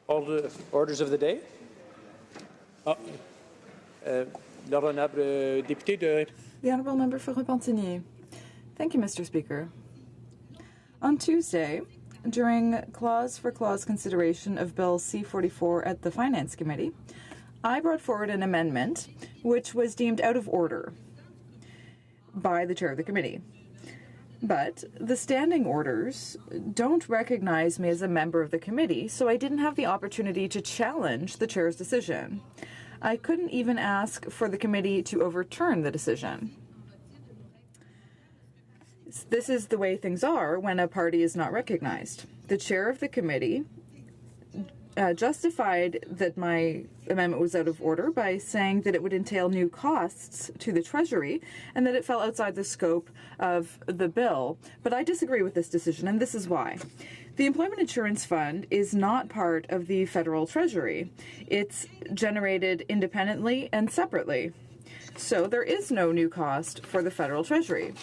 All the orders of the day. L'honorable député de... The Honourable Member for Repentigny. Thank you, Mr. Speaker. On Tuesday, during clause-for-clause consideration of Bill C-44 at the Finance Committee, I brought forward an amendment which was deemed out of order by the chair of the committee. But the standing orders don't recognize me as a member of the committee, so I didn't have the opportunity to challenge the chair's decision. I couldn't even ask for the committee to overturn the decision. This is the way things are when a party is not recognized. The chair of the committee justified that my amendment was out of order by saying that it would entail new costs to the Treasury and that it fell outside the scope of the bill. But I disagree with this decision, and this is why. The Employment Insurance Fund is not part of the federal Treasury. It's generated independently and separately. So there is no new cost for the federal Treasury.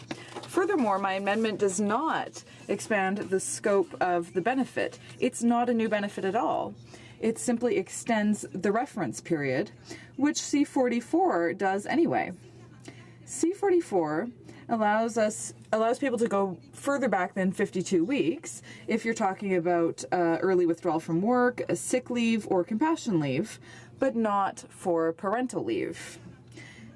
Furthermore, my amendment does not expand the scope of the benefit. It's not a new benefit at all. It simply extends the reference period, which C-44 does anyway. C-44 allows people to go further back than 52 weeks if you're talking about early withdrawal from work, a sick leave, or compassion leave, but not for parental leave.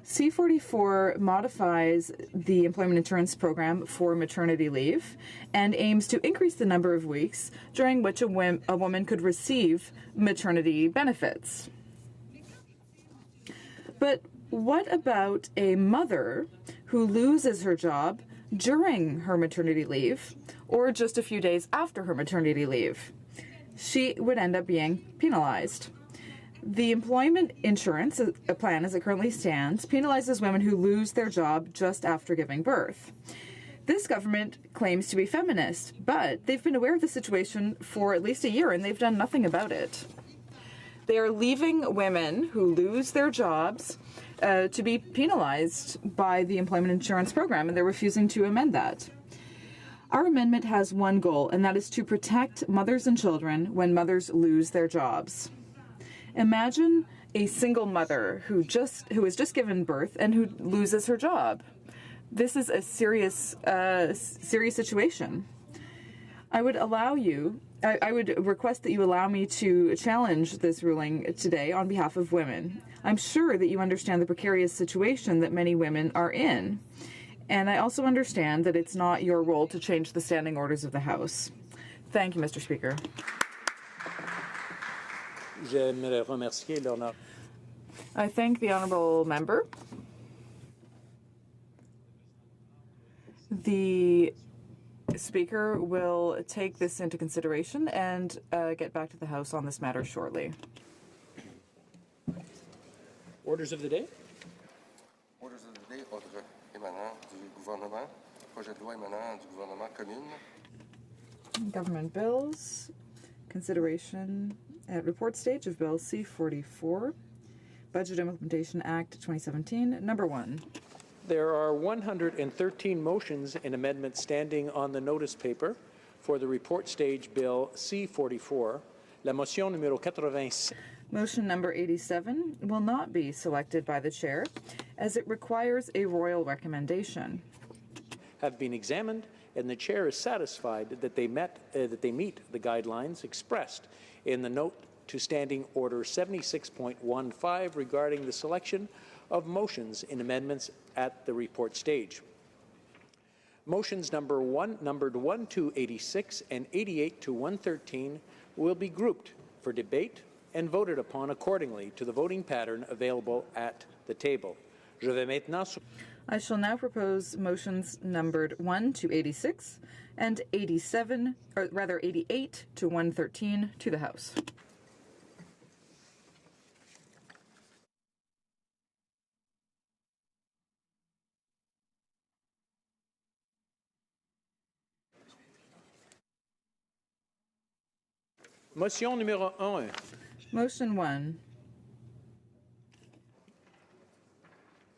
C-44 modifies the employment insurance program for maternity leave and aims to increase the number of weeks during which a woman could receive maternity benefits. But what about a mother who loses her job during her maternity leave or just a few days after her maternity leave? She would end up being penalized. The employment insurance plan, as it currently stands, penalizes women who lose their job just after giving birth. This government claims to be feminist, but they've been aware of the situation for at least a year and they've done nothing about it. They are leaving women who lose their jobs to be penalized by the employment insurance program, and they're refusing to amend that. Our amendment has one goal, and that is to protect mothers and children when mothers lose their jobs. Imagine a single mother who has just given birth and who loses her job. This is a serious situation. I would request that you allow me to challenge this ruling today on behalf of women. I'm sure that you understand the precarious situation that many women are in. And I also understand that it's not your role to change the standing orders of the House. Thank you, Mr. Speaker. I thank the honourable member. The Speaker will take this into consideration and get back to the House on this matter shortly. Orders of the day. Orders of the day, ordre émanant du gouvernement, projet de loi émanant du gouvernement commune. Government bills, consideration at report stage of Bill C-44, Budget Implementation Act 2017, number 1. There are 113 motions and amendments standing on the notice paper for the report stage Bill C-44. La motion numéro 86. Motion number 87 will not be selected by the chair as it requires a royal recommendation. Have been examined, and the chair is satisfied that they meet the guidelines expressed in the note to Standing Order 76.15 regarding the selection of motions and amendments at the report stage. Motions numbered 1 to 86 and 88 to 113 will be grouped for debate and voted upon accordingly to the voting pattern available at the table. Je vais maintenant I shall now propose motions numbered 1 to 86 and 87, or rather 88 to 113 to the House. Motion numéro 1. Motion 1.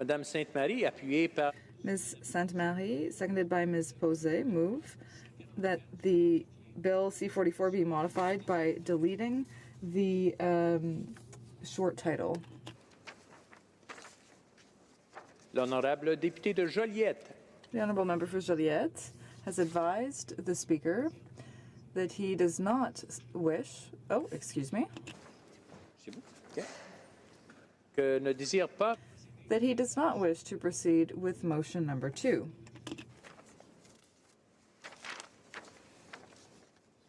Madame Sainte-Marie, appuyée par Ms. Sainte-Marie, seconded by Ms. Posey, move that the Bill C-44 be modified by deleting the short title. l'honorable député de Joliette. The Honourable Member for Joliette has advised the Speaker that he does not wish... Oh, excuse me. C'est bon? OK. Que ne désire pas That he does not wish to proceed with motion number 2.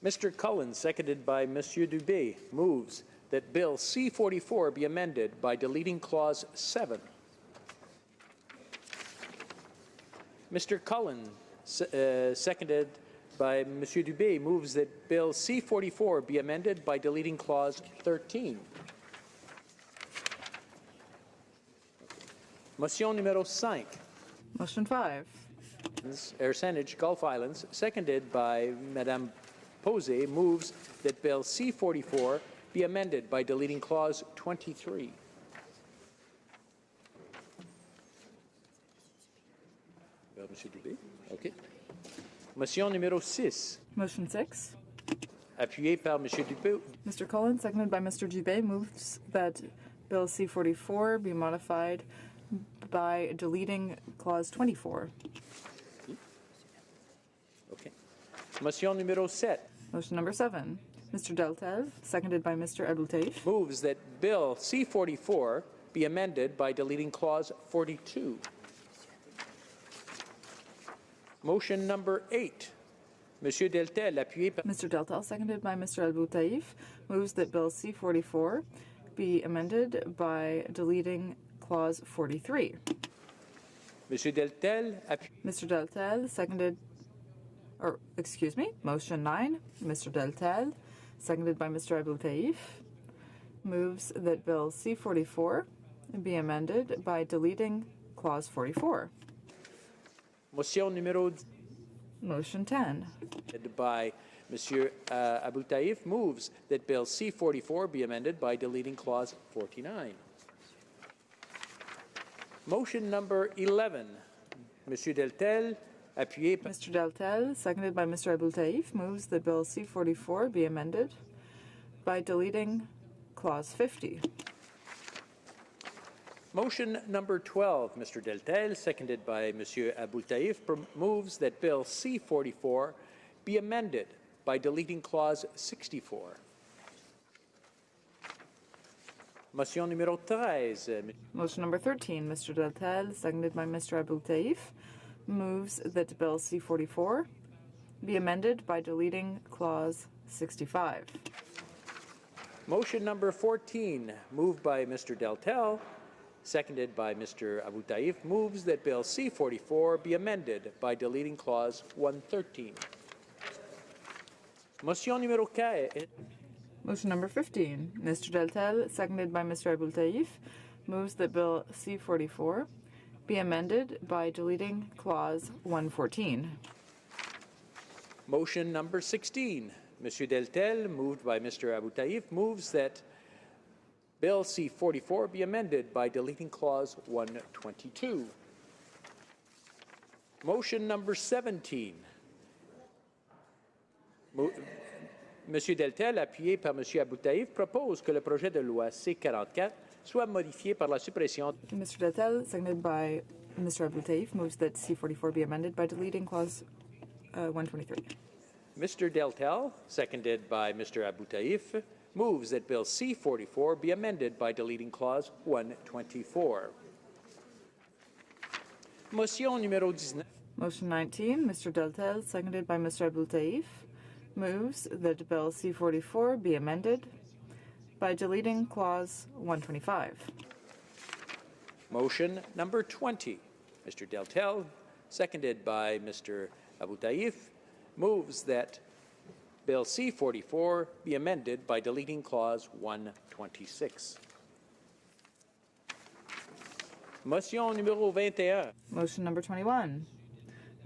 Mr. Cullen, seconded by Monsieur Dubé, moves that Bill C-44 be amended by deleting Clause 7. Mr. Cullen, seconded by Monsieur Dubé, moves that Bill C-44 be amended by deleting Clause 13. Motion numéro 5. Motion 5. Air Gulf Islands, seconded by Madame Posey, moves that Bill C-44 be amended by deleting Clause 23. Monsieur Dubé. OK. Motion numéro 6. Motion 6. Appuyé par Monsieur Dubé. Mr. Cullen, seconded by Mr. Dubé, moves that Bill C-44 be modified by deleting Clause 24. OK. Motion numéro 7. Motion number 7. Mr. Deltev, seconded by Mr. Abouteif, Moves that Bill C-44 be amended by deleting Clause 42. Motion number 8. Monsieur Deltel, appuyé par Mr. Deltel, seconded by Mr. Abouteif, moves that Bill C-44 be amended by deleting Clause 43. Monsieur Deltel, Mr. Deltel, seconded, or excuse me, motion 9. Mr. Deltel, seconded by Mr. Abouteif, moves that Bill C-44 be amended by deleting Clause 44. motion numéro 10. Motion 10. By Monsieur Abouteif, moves that Bill C-44 be amended by deleting Clause 49. Motion number 11. Monsieur Deltel, appuyé par Mr. Deltel, seconded by Mr. Abouteif, moves that Bill C-44 be amended by deleting Clause 50. Motion number 12, Mr. Deltel, seconded by Monsieur Abouteif, moves that Bill C-44 be amended by deleting Clause 64. Motion numéro 13. Motion number 13, Mr. Deltel, seconded by Mr. Abouteif, moves that Bill C-44 be amended by deleting Clause 65. Motion number 14, moved by Mr. Deltel, seconded by Mr. Abouteif, moves that Bill C-44 be amended by deleting Clause 113. Motion numéro 15. Motion number 15, Mr. Deltel, seconded by Mr. Abouteif, moves that Bill C-44 be amended by deleting Clause 114. Motion number 16. Monsieur Deltel, moved by Mr. Abouteif, moves that Bill C-44 be amended by deleting Clause 122. Motion number 17. Monsieur Deltel, appuyé par Monsieur Abouteif, propose que le projet de loi C-44 soit modifié par la suppression. Mr. Deltel, seconded by Mr. Abouteif, moves that C-44 be amended by deleting Clause 123. Mr. Deltel, seconded by Mr. Abouteif, moves that Bill C-44 be amended by deleting Clause 124. Motion numéro 19. Motion 19, Mr. Deltel, seconded by Mr. Abouteif, moves that Bill C-44 be amended by deleting Clause 125. Motion number 20, Mr. Deltel, seconded by Mr. Abu Taif, moves that Bill C-44 be amended by deleting Clause 126. Motion numéro 21. Motion number 21.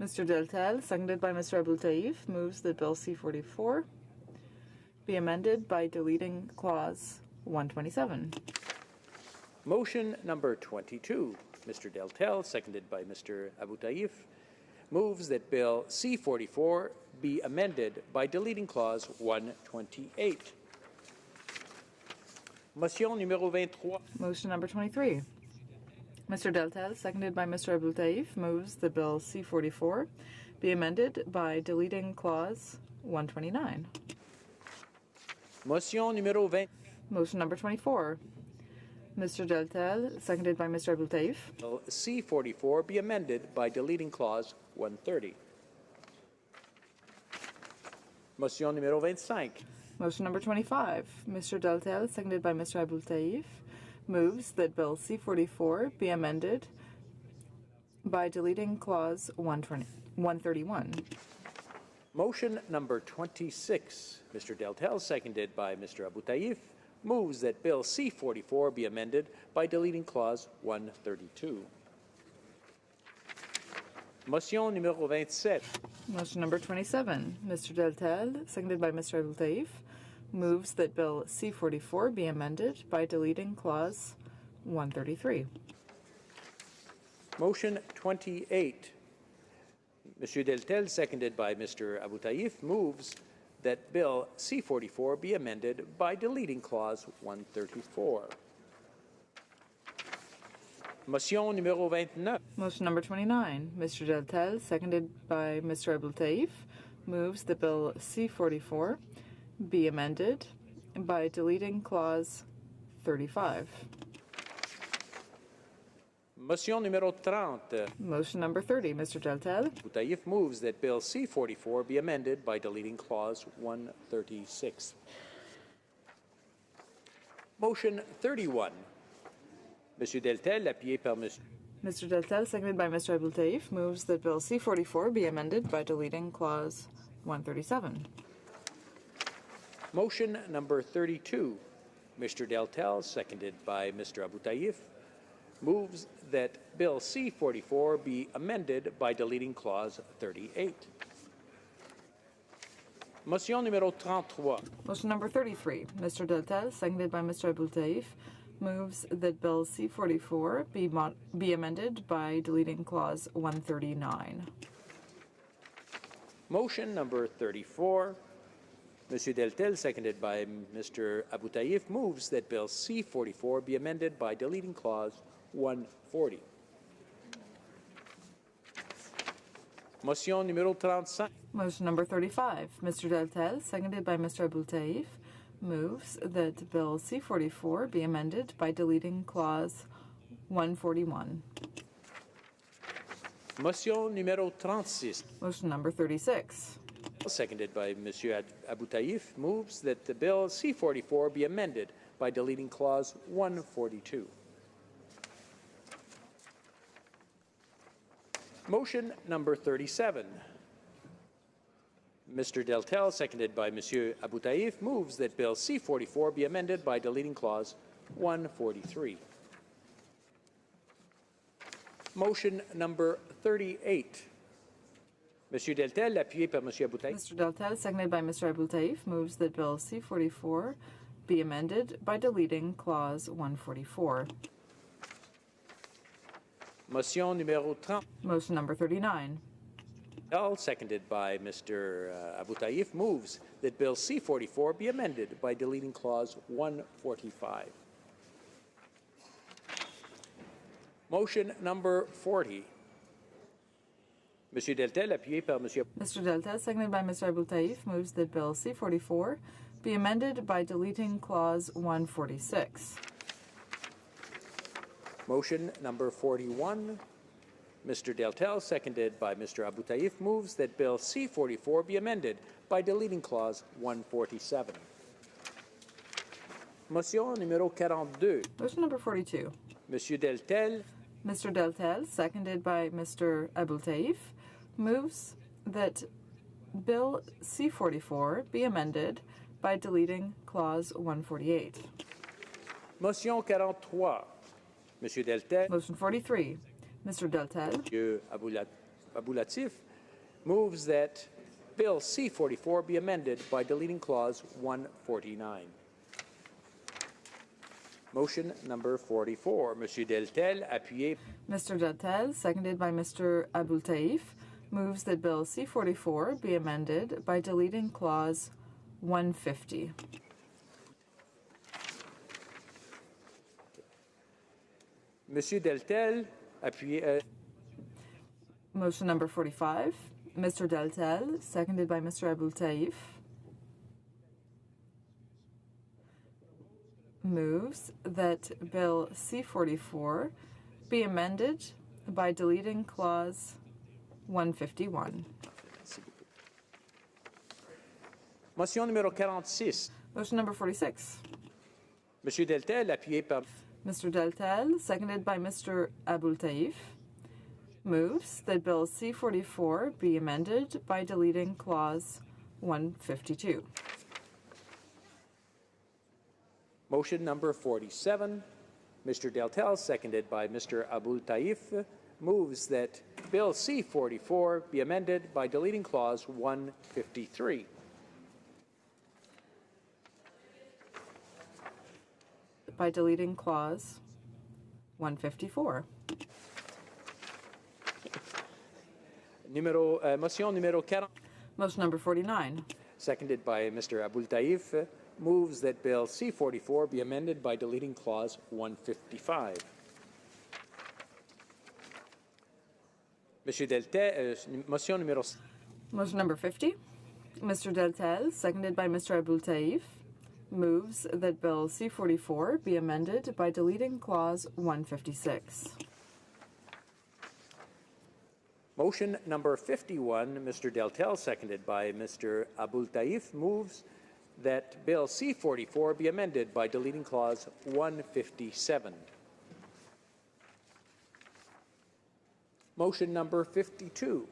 Mr. Deltel, seconded by Mr. Abu Taif, moves that Bill C-44 be amended by deleting Clause 127. Motion number 22. Mr. Deltel, seconded by Mr. Abu Taif, moves that Bill C-44 be amended by deleting Clause 128. Motion numéro 23. Motion number 23. Mr. Deltel, seconded by Mr. Abu Taif, moves that Bill C-44 be amended by deleting Clause 129. Motion numéro 20. Motion number 24. Mr. Deltel, seconded by Mr. Abu Taif, Bill C-44 be amended by deleting Clause 130. Motion numéro 25. motion number 25. Mr. Deltel, seconded by Mr. Abu Taif, moves that Bill C-44 be amended by deleting Clause 131. Motion number 26. Mr. Deltel, seconded by Mr. Abu Taif, moves that Bill C-44 be amended by deleting Clause 132. Motion numéro 27. Motion number 27. Mr. Deltel, seconded by Mr. Abu Taif, moves that Bill C-44 be amended by deleting Clause 133. Motion 28. Mr. Deltel, seconded by Mr. Abu Taif, moves that Bill C-44 be amended by deleting Clause 134. Motion numéro 29. Motion number 29. Mr. Deltel, seconded by Mr. Abu Taif, moves that Bill C-44 be amended by deleting Clause 35. Motion numéro 30. Motion number 30. Mr. Deltel, Abu Taif moves that Bill C-44 be amended by deleting Clause 136. Motion 31. Monsieur Deltel, appuyé par Monsieur. Mr. Deltel, seconded by Mr. Abu Taif, moves that Bill C-44 be amended by deleting Clause 137. Motion number 32. Mr. Deltel, seconded by Mr. Abu Taif, moves that Bill C-44 be amended by deleting Clause 38. Motion numéro 33. Motion number 33. Mr. Deltel, seconded by Mr. Abu Taif, moves that Bill C-44 be amended by deleting Clause 139. Motion number 34. Monsieur Deltel, seconded by Mr. Abu Taif, moves that Bill C-44 be amended by deleting Clause 140. Motion numéro 35. Motion number 35. Mr. Deltel, seconded by Mr. Abu Taif, moves that Bill C-44 be amended by deleting Clause 141. Motion numéro 36. Motion number 36. Seconded by Monsieur Abu Taif, moves that the Bill C-44 be amended by deleting Clause 142. Motion number 37. Mr. Deltel, seconded by Monsieur Abu Taif, moves that Bill C-44 be amended by deleting Clause 143. Motion number 38. Monsieur Deltel, appuyé par Monsieur Abu Taif. Mr. Deltel, seconded by Mr. Abu Taif, moves that Bill C-44 be amended by deleting Clause 144. Motion numéro 30. Motion number 39. Seconded by Mr. Abu Taif, moves that Bill C-44 be amended by deleting Clause 145. Motion number 40. Monsieur Deltel, appuyé par Monsieur. Mr. Deltel, seconded by Mr. Abu Taif, moves that Bill C-44 be amended by deleting Clause 146. Motion number 41. Mr. Deltel, seconded by Mr. Abu Taif, moves that Bill C-44 be amended by deleting Clause 147. Motion numéro 42. Motion number 42. Monsieur Deltel, Mr. Deltel, seconded by Mr. Aboultaïf, moves that Bill C-44 be amended by deleting Clause 148. Motion 43, Monsieur Deltel. Motion 43. Mr. Deltel Monsieur Aboulatif moves that Bill C-44 be amended by deleting Clause 149. Motion number 44, Monsieur Deltel, appuyé. Mr. Deltel, seconded by Mr. Aboultaïf, moves that Bill C-44 be amended by deleting Clause 150. Monsieur Deltel, appuyé. Motion number 45. Mr. Deltel, seconded by Mr. Aboultaïf, moves that Bill C-44 be amended by deleting Clause 151. Motion numéro 46, Motion number 46. Monsieur Deltel, appuyé par. Mr. Deltel, seconded by Mr. Aboultaïf, moves that Bill C-44 be amended by deleting Clause 152. Motion number 47, Mr. Deltel, seconded by Mr. Aboultaïf, moves that Bill C-44 be amended by deleting Clause 153. By deleting Clause 154. Motion numéro 40, Motion number 49. seconded by Mr. Aboultaïf, moves that Bill C-44 be amended by deleting Clause 155. Monsieur Deltel, motion numéro. Motion number 50. Mr. Deltel, seconded by Mr. Aboultaïf, moves that Bill C-44 be amended by deleting Clause 156. Motion number 51, Mr. Deltel, seconded by Mr. Aboultaïf, moves that Bill C-44 be amended by deleting Clause 157. Motion number 52,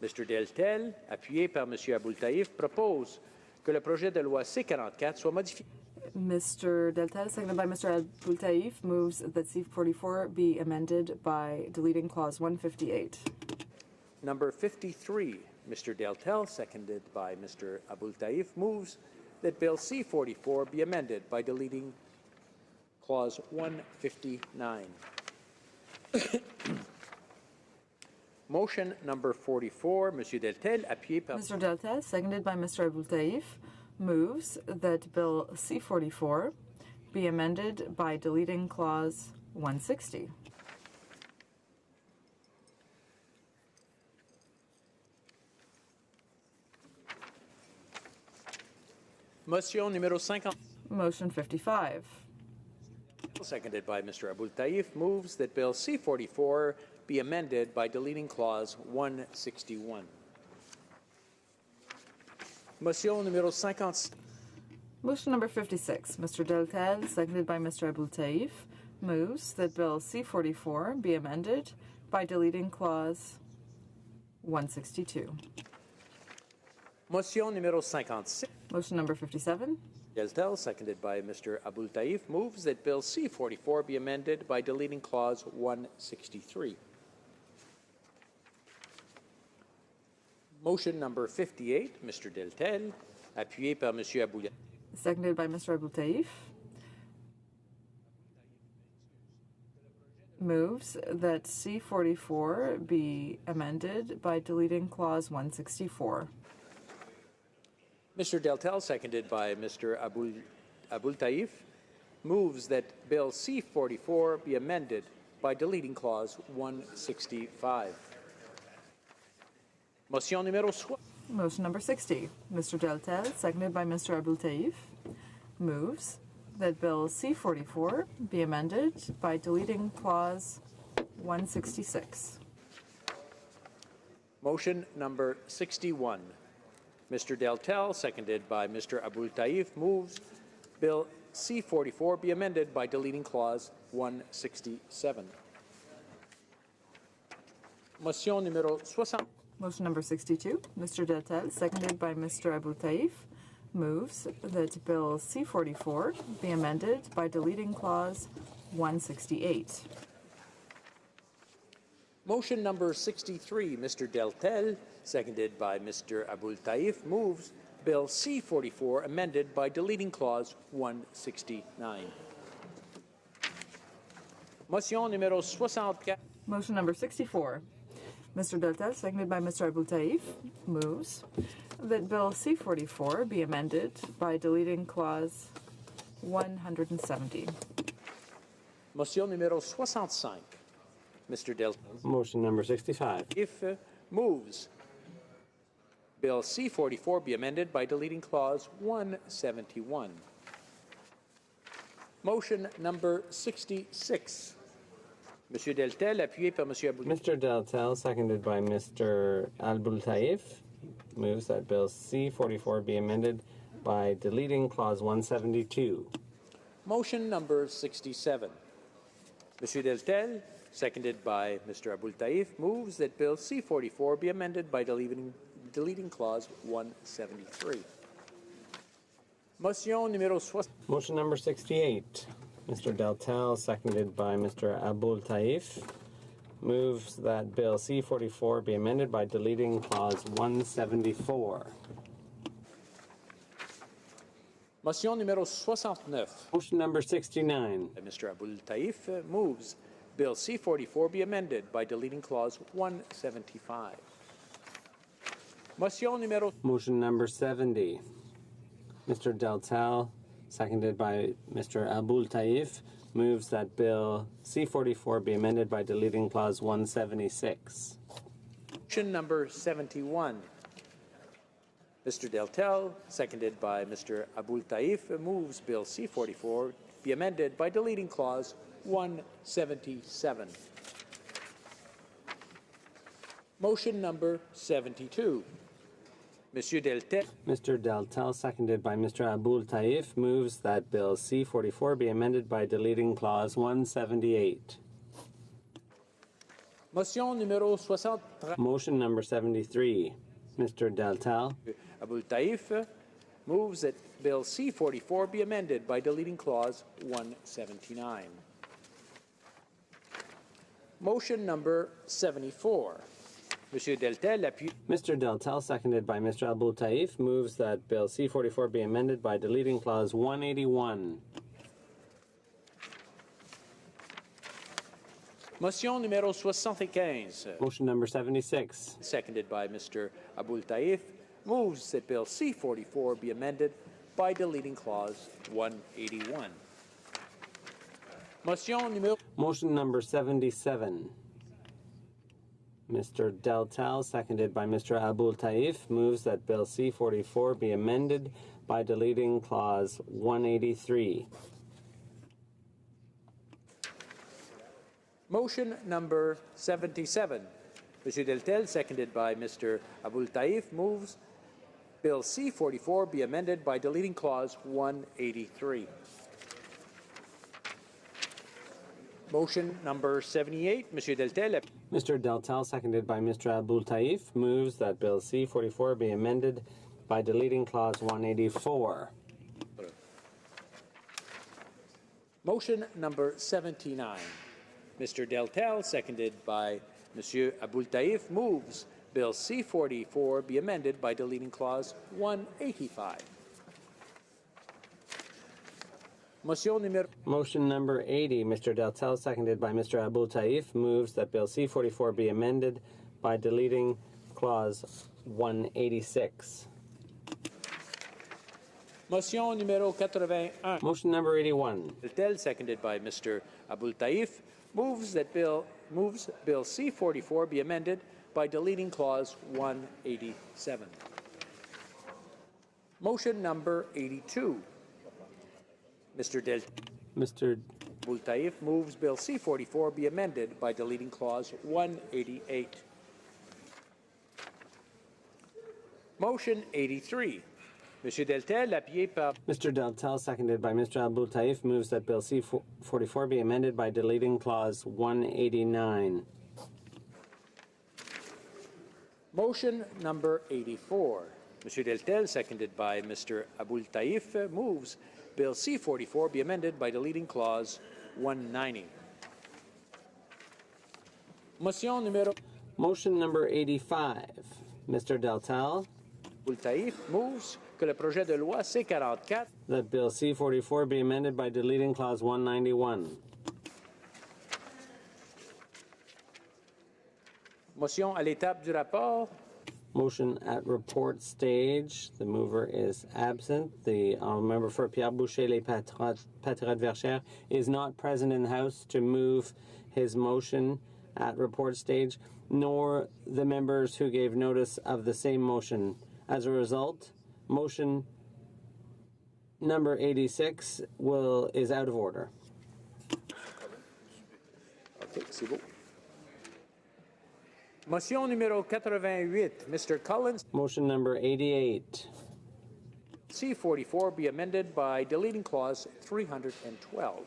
Mr. Deltel, appuyé par Mr. Aboultaïf, propose que le projet de loi C-44 soit modifié. Mr. Deltel, seconded by Mr. Aboultaïf, moves that C-44 be amended by deleting Clause 158. Number 53, Mr. Deltel, seconded by Mr. Aboultaïf, moves that Bill C-44 be amended by deleting Clause 159. Motion number 44, Mr. Deltel, appuyé par. Mr. Deltel, seconded by Mr. Aboultaïf, moves that Bill C-44 be amended by deleting Clause 160. Motion numéro 50, Motion 55. seconded by Mr. Aboultaïf, moves that Bill C-44 be amended by deleting Clause 161. Motion numéro 56. Motion number 56. Mr. Deltel, seconded by Mr. Aboultaïf, moves that Bill C-44 be amended by deleting Clause 162. Motion numéro 56. Motion number 57. Deltel, seconded by Mr. Aboultaïf, moves that Bill C-44 be amended by deleting Clause 163. Motion number 58, Mr. Deltel, appuyé par Mr. Aboultaïf. Seconded by Mr. Aboultaïf, moves that C-44 be amended by deleting Clause 164. Mr. Deltel, seconded by Mr. Aboultaïf, moves that Bill C-44 be amended by deleting Clause 165. Motion numéro 60. Motion number 60. Mr. Deltel, seconded by Mr. Aboultaïf, moves that Bill C-44 be amended by deleting Clause 166. Motion number 61. Mr. Deltel, seconded by Mr. Aboultaïf, moves Bill C-44 be amended by deleting Clause 167. Motion numéro 60. Motion number 62, Mr. Deltel, seconded by Mr. Abou Taif, moves that Bill C-44 be amended by deleting clause 168. Motion number 63, Mr. Deltel, seconded by Mr. Abul Taif, moves Bill C-44 amended by deleting clause 169. Motion numéro 64. Motion number 64, Mr. Deltel, seconded by Mr. Abou Taif, moves that Bill C-44 be amended by deleting clause 170. Motion numéro 65, Mr. Deltel. Motion number 65. If moves Bill C-44 be amended by deleting clause 171. Motion number 66. Monsieur Deltel, appuyé par Monsieur Abou. Mr. Deltel, seconded by Mr. Abul Taif, moves that Bill C-44 be amended by deleting clause 172. Motion number 67. Monsieur Deltel, seconded by Mr. Abul Taif, moves that Bill C-44 be amended by deleting clause 173. Motion numéro 60. Motion number 68. Mr. Deltel, seconded by Mr. Abul Taif, moves that Bill C-44 be amended by deleting clause 174. Motion numéro 69. Motion number 69. Mr. Abul Taif moves Bill C-44 be amended by deleting clause 175. Motion numéro. Motion number 70. Mr. Deltel, seconded by Mr. Abul Taif, moves that Bill C-44 be amended by deleting clause 176. Motion number 71. Mr. Deltel, seconded by Mr. Abul Taif, moves Bill C-44 be amended by deleting clause 177. Motion number 72. Monsieur Deltel. Mr. Deltel, seconded by Mr. Abul Taif, moves that Bill C-44 be amended by deleting clause 178. Motion numéro 63. Motion number 73. Mr. Deltel. Abul Taif moves that Bill C-44 be amended by deleting clause 179. Motion number 74. Monsieur Deltel, appuie. Mr. Deltel, seconded by Mr. Abul Taif, moves that Bill C-44 be amended by deleting clause 181. Motion numéro 75. Motion number 76. Seconded by Mr. Abul Taif, moves that Bill C-44 be amended by deleting clause 181. Motion numéro. Motion number 77. Mr. Deltel, seconded by Mr. Abul Taif, moves that Bill C-44 be amended by deleting clause 183. Motion number 77. Monsieur Deltel, seconded by Mr. Abul Taif, moves Bill C-44 be amended by deleting clause 183. Motion number 78. Monsieur Deltel. Mr. Deltel, seconded by Mr. Abul Taif, moves that Bill C-44 be amended by deleting clause 184. Motion number 79. Mr. Deltel, seconded by Monsieur Abul Taif, moves Bill C-44 be amended by deleting clause 185. Motion number 80. Mr. Deltel, seconded by Mr. Abul Taif, moves that Bill C-44 be amended by deleting clause 186. Motion numéro 81. Motion number 81. Deltel, seconded by Mr. Abul Taif, moves Bill C-44 be amended by deleting clause 187. Motion number 82. Mr. Abul Taif moves Bill C-44 be amended by deleting clause 188. Motion 83. Monsieur Deltel, appuyé par. Mr. Deltel, seconded by Mr. Abul Taif, moves that Bill C-44 be amended by deleting clause 189. Motion number 84. Monsieur Deltel, seconded by Mr. Aboul Taif, moves Bill C-44 be amended by deleting clause 190. Motion number 85. Mr. Deltel, Aboul Taif moves que le projet de loi C-44 that Bill C-44 be amended by deleting clause 191. Motion à l'étape du rapport. Motion at report stage. The mover is absent. The honourable member for Pierre Boucher Les Patriotes Verchères is not present in the House to move his motion at report stage, nor the members who gave notice of the same motion. As a result, motion number 86 is out of order. OK, c'est beau. Motion numéro 88, Mr. Collins. Motion number 88. C-44 be amended by deleting clause 312.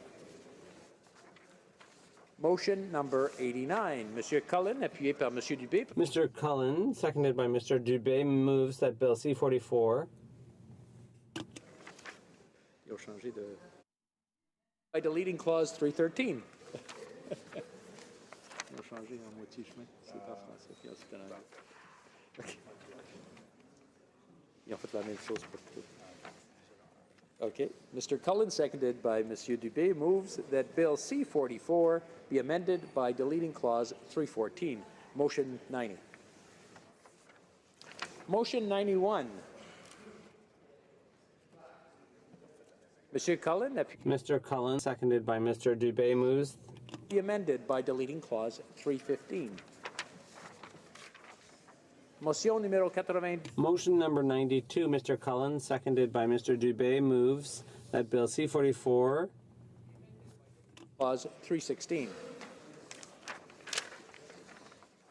Motion number 89, Monsieur Cullen, appuyé par Monsieur Dubé. Mr. Cullen, seconded by Mr. Dubé, moves that Bill C-44 Ils ont changé de... by deleting clause 313. Ils ont changé en moitié chemin. C'est pas français, puis c'est en anglais. OK. Ils ont fait la même chose pour tout. OK. Mr. Cullen, seconded by Monsieur Dubé, moves that Bill C-44 be amended by deleting clause 314. Motion 90. Motion 91. Monsieur Cullen, Mr. Cullen, seconded by Mr. Dubé, moves be amended by deleting clause 315. Motion numéro 80. Motion number 92, Mr. Cullen, seconded by Mr. Dubé, moves that Bill C-44 Clause 316.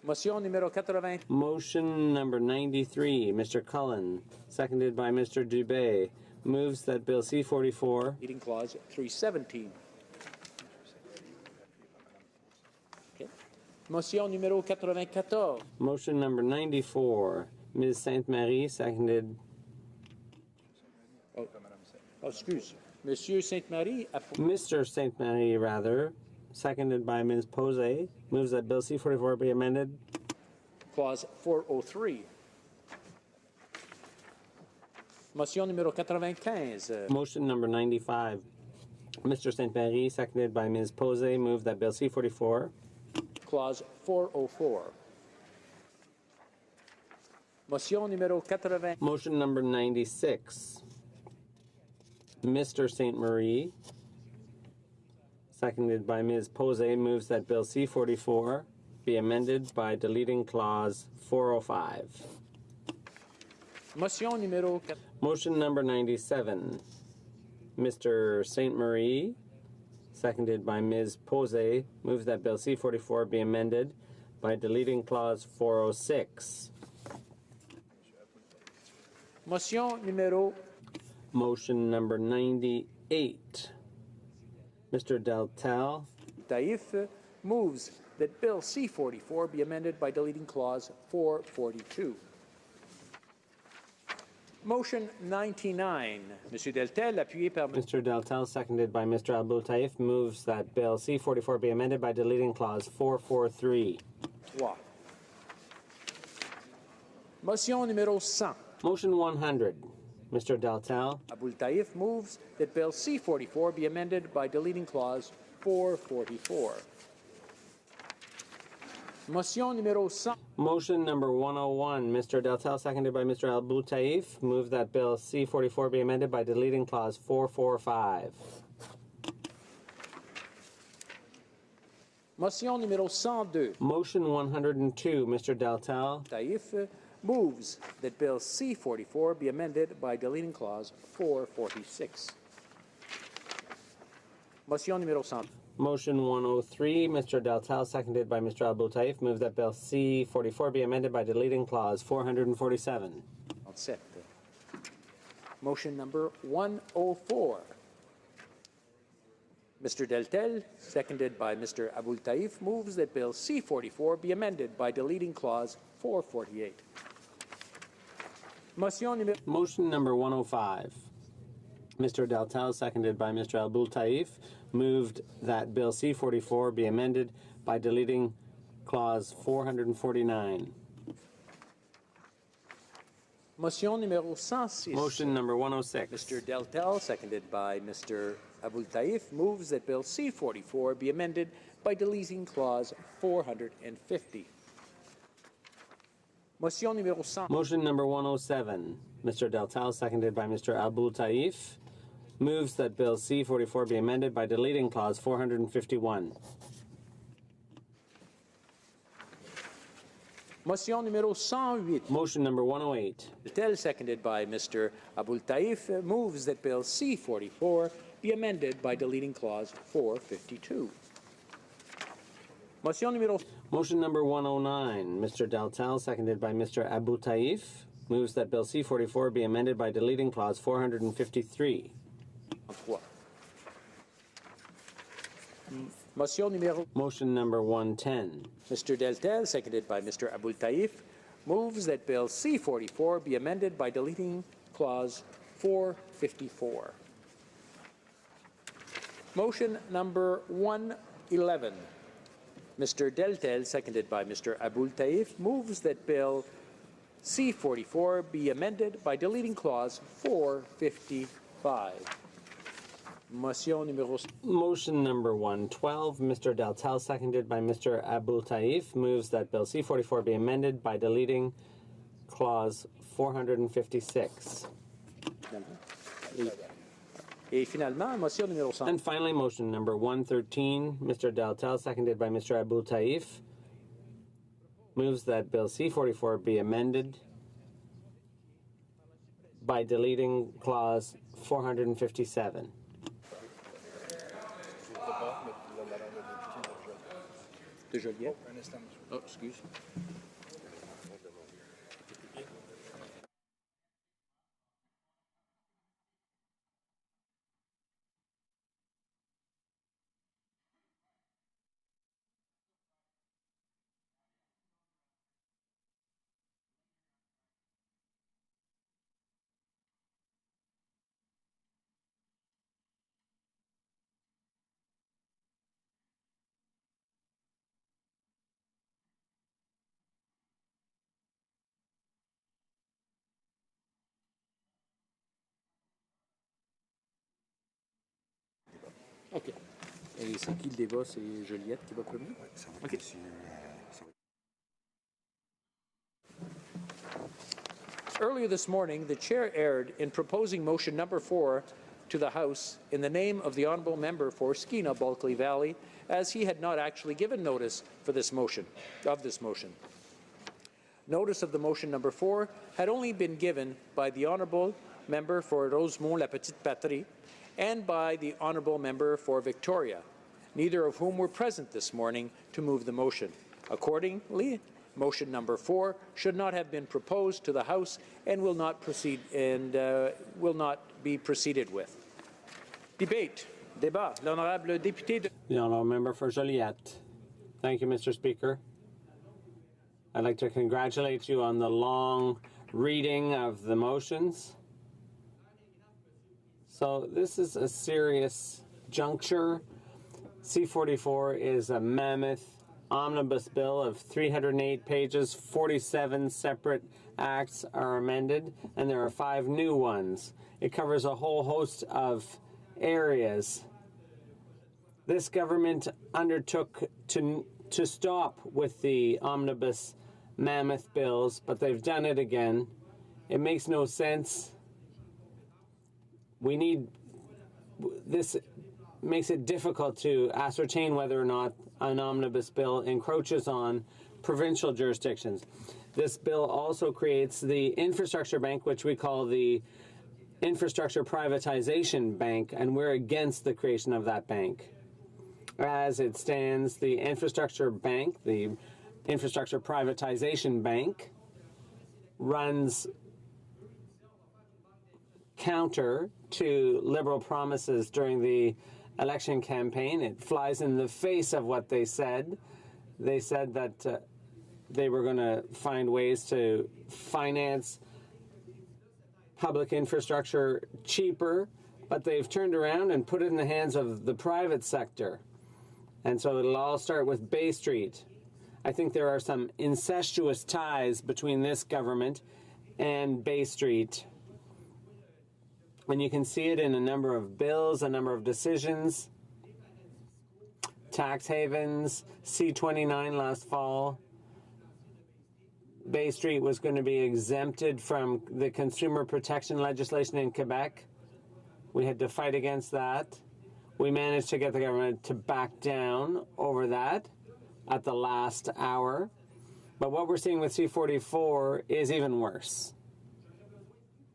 Motion numéro 80. Motion number 93, Mr. Cullen, seconded by Mr. Dubé, moves that Bill C-44 Deleting clause 317. Okay. Motion numéro 94. Motion number 94, Ms. Sainte-Marie, seconded. Oh, excuse. Monsieur Sainte-Marie. Mr. Sainte-Marie, rather, seconded by Ms. Posey, moves that Bill C-44 be amended. Clause 403. Motion numéro 95. Motion number 95, Mr. Sainte-Marie, seconded by Ms. Posey, move that Bill C-44 Clause 404. Motion numéro 80. Motion number 96. Mr. St. Marie, seconded by Ms. Posey, moves that Bill C-44 be amended by deleting clause 405. Motion numéro Motion number 97. Mr. St. Marie, seconded by Ms. Posey, moves that Bill C-44 be amended by deleting clause 406. Motion numéro Motion number 98. Mr. Deltel, Taif moves that Bill C-44 be amended by deleting clause 442. Motion 99. Monsieur Deltel, appuyé par Mr. Deltel, seconded by Mr. Aboul Taif, moves that Bill C-44 be amended by deleting clause 443. 3. Motion numéro 100. Motion 100. Mr. Deltel, Aboul Taif moves that Bill C-44 be amended by deleting clause 444. Motion numéro 100. motion number 101. Mr. Deltel, seconded by Mr. Aboul Taif, move that Bill C-44 be amended by deleting clause 445. Motion numéro 102. Motion 102. Mr. Deltel, Taif moves that Bill C-44 be amended by deleting clause 446. Motion numéro 100. Motion 103. Mr. Deltel, seconded by Mr. Aboul Taif, move that Bill C-44 be amended by deleting clause 447. 47. Motion number 104. Mr. Deltel, seconded by Mr. Abul Taif, moves that Bill C-44 be amended by deleting Clause 448. Motion number 105. Mr. Deltel, seconded by Mr. Abul Taif, moved that Bill C-44 be amended by deleting Clause 449. Motion numéro 106. Motion number 106. Mr. Deltel, seconded by Mr. Abul Taif, moves that Bill C-44 be amended by deleting Clause 450. Motion numéro 100. Motion number 107. Mr. Deltel, seconded by Mr. Abul Taif, moves that Bill C-44 be amended by deleting Clause 451. Motion numéro 108. Motion number 108. Deltel, seconded by Mr. Abul Taif, moves that Bill C-44 be amended by deleting Clause 452. Motion numéro. Motion number 109. Mr. Deltel, seconded by Mr. Abul Taif, moves that Bill C-44 be amended by deleting Clause 453. Motion numéro. Motion number 110. Mr. Deltel, seconded by Mr. Abul Taif, moves that Bill C-44 be amended by deleting Clause 454. Motion number 111. Mr. Deltel, seconded by Mr. Abul Taif, moves that Bill C-44 be amended by deleting Clause 455. Motion numéro. Motion number 112. Mr. Deltel, seconded by Mr. Abul Taif, moves that Bill C-44 be amended by deleting Clause 456. Et finalement, motion numéro 100. And finally, motion number 113. Mr. Deltel, seconded by Mr. Abul Taif, moves that Bill C-44 be amended by deleting Clause 457. De Joliette. Oh, excuse. OK. Et c'est qui le débat? C'est Joliette qui va premier? OK. Earlier this morning, the chair erred in proposing motion number 4 to the House in the name of the honourable member for Skeena Bulkley Valley, as he had not actually given notice for this motion. Notice of the motion number 4 had only been given by the honourable member for Rosemont La Petite Patrie and by the honourable member for Victoria, neither of whom were present this morning to move the motion. Accordingly, motion number 4 should not have been proposed to the House and will not be proceeded with. Debate. Débat. L'honorable député de... The honourable member for Joliette. Thank you, Mr. Speaker. I'd like to congratulate you on the long reading of the motions. So this is a serious juncture. C-44 is a mammoth omnibus bill of 308 pages, 47 separate acts are amended, and there are 5 new ones. It covers a whole host of areas. This government undertook to stop with the omnibus mammoth bills, but they've done it again. It makes no sense. This makes it difficult to ascertain whether or not an omnibus bill encroaches on provincial jurisdictions. This bill also creates the infrastructure bank, which we call the infrastructure privatization bank, and we're against the creation of that bank. As it stands, the infrastructure bank, the infrastructure privatization bank, runs counter to Liberal promises during the election campaign. It flies in the face of what they said. They said that they were going to find ways to finance public infrastructure cheaper, but they've turned around and put it in the hands of the private sector. And so it'll all start with Bay Street. I think there are some incestuous ties between this government and Bay Street. And you can see it in a number of bills, a number of decisions. Tax havens, C-29 last fall. Bay Street was going to be exempted from the consumer protection legislation in Quebec. We had to fight against that. We managed to get the government to back down over that at the last hour. But what we're seeing with C-44 is even worse.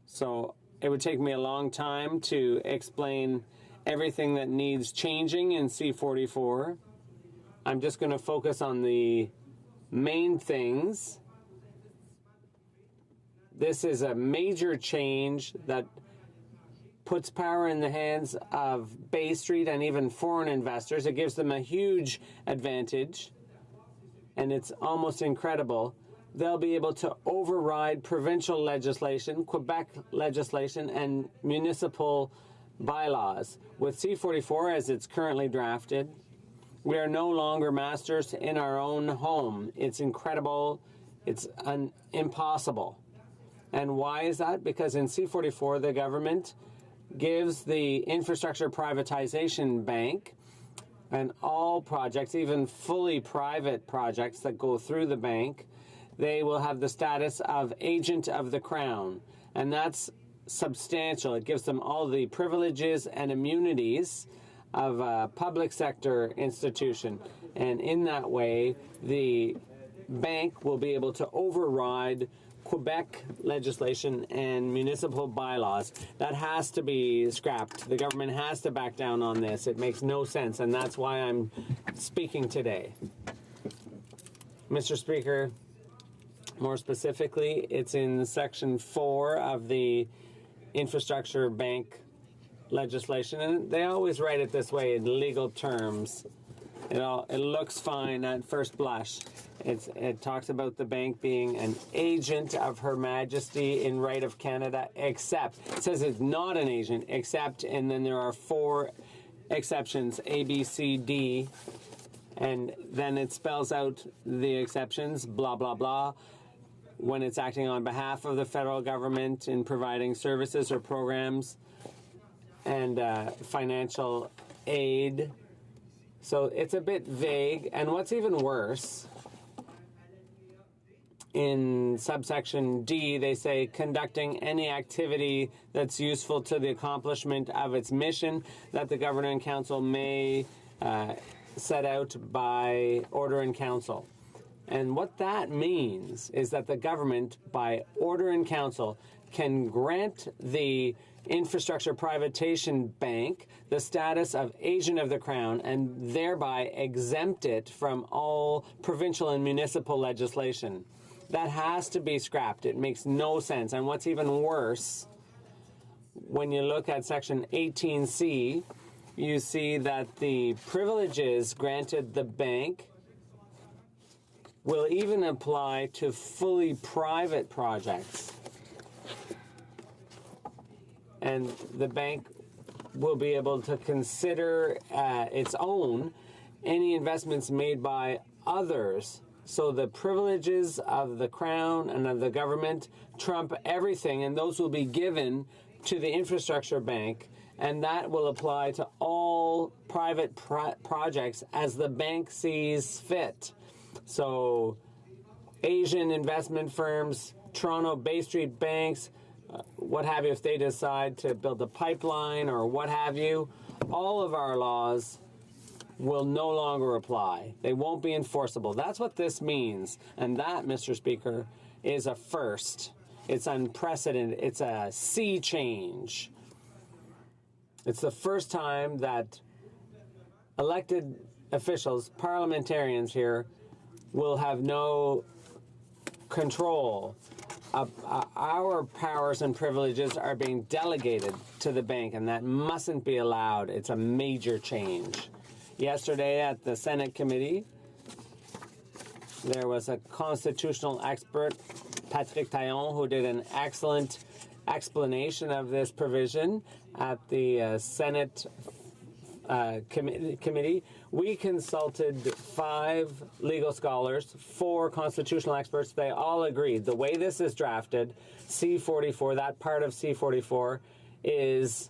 So it would take me a long time to explain everything that needs changing in C-44. I'm just going to focus on the main things. This is a major change that puts power in the hands of Bay Street and even foreign investors. It gives them a huge advantage, and it's almost incredible. They'll be able to override provincial legislation, Quebec legislation, and municipal bylaws. With C-44 as it's currently drafted, we are no longer masters in our own home. It's incredible. It's impossible. And why is that? Because in C-44, the government gives the Infrastructure Privatization Bank and all projects, even fully private projects that go through the bank, they will have the status of agent of the Crown. And that's substantial. It gives them all the privileges and immunities of a public sector institution. And in that way, the bank will be able to override Quebec legislation and municipal bylaws. That has to be scrapped. The government has to back down on this. It makes no sense, and that's why I'm speaking today. Mr. Speaker, more specifically, it's in Section 4 of the Infrastructure Bank legislation, and they always write it this way in legal terms. It looks fine at first blush. It talks about the bank being an agent of Her Majesty in right of Canada, except. It says it's not an agent, except, and then there are 4 exceptions, A, B, C, D, and then it spells out the exceptions, blah, blah, blah, when it's acting on behalf of the federal government in providing services or programs and financial aid. So it's a bit vague. And what's even worse, in subsection D, they say conducting any activity that's useful to the accomplishment of its mission that the Governor and Council may set out by order in Council. And what that means is that the government, by order in Council, can grant the Infrastructure Privatization Bank the status of agent of the Crown and thereby exempt it from all provincial and municipal legislation. That has to be scrapped. It makes no sense. And what's even worse, when you look at Section 18C, you see that the privileges granted the bank will even apply to fully private projects. And the bank will be able to consider its own any investments made by others. So the privileges of the Crown and of the government trump everything, and those will be given to the Infrastructure Bank, and that will apply to all private projects as the bank sees fit. So Asian investment firms, Toronto Bay Street banks, what have you, if they decide to build a pipeline or what have you, all of our laws will no longer apply. They won't be enforceable. That's what this means. And that, Mr. Speaker, is a first. It's unprecedented. It's a sea change. It's the first time that elected officials, parliamentarians here, will have no control our powers and privileges are being delegated to the bank, and that mustn't be allowed. It's a major change. Yesterday at the Senate committee, there was a constitutional expert, Patrick Taillon, who did an excellent explanation of this provision at the Senate committee. We consulted 5 legal scholars, 4 constitutional experts. They all agreed the way this is drafted, C-44, that part of C-44 is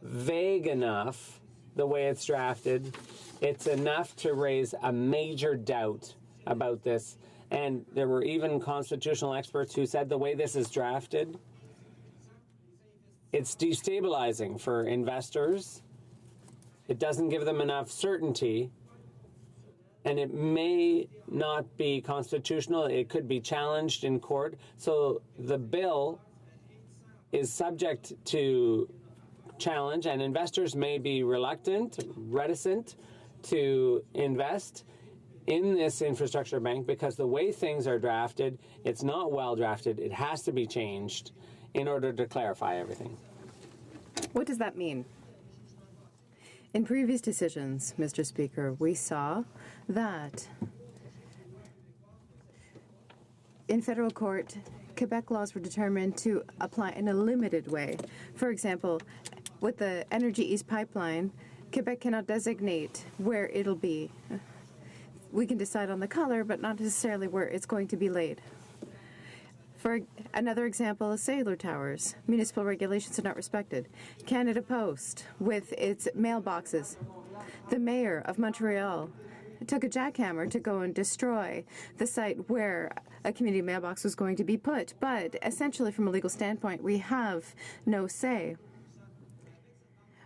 vague enough the way it's drafted. It's enough to raise a major doubt about this. And there were even constitutional experts who said the way this is drafted, it's destabilizing for investors. It doesn't give them enough certainty, and it may not be constitutional. It could be challenged in court. So the bill is subject to challenge, and investors may be reticent to invest in this infrastructure bank because the way things are drafted, it's not well drafted. It has to be changed in order to clarify everything. What does that mean? In previous decisions, Mr. Speaker, we saw that in federal court, Quebec laws were determined to apply in a limited way. For example, with the Energy East pipeline, Quebec cannot designate where it'll be. We can decide on the color, but not necessarily where it's going to be laid. For another example is cellular towers. Municipal regulations are not respected. Canada Post, with its mailboxes. The mayor of Montreal took a jackhammer to go and destroy the site where a community mailbox was going to be put. But essentially, from a legal standpoint, we have no say.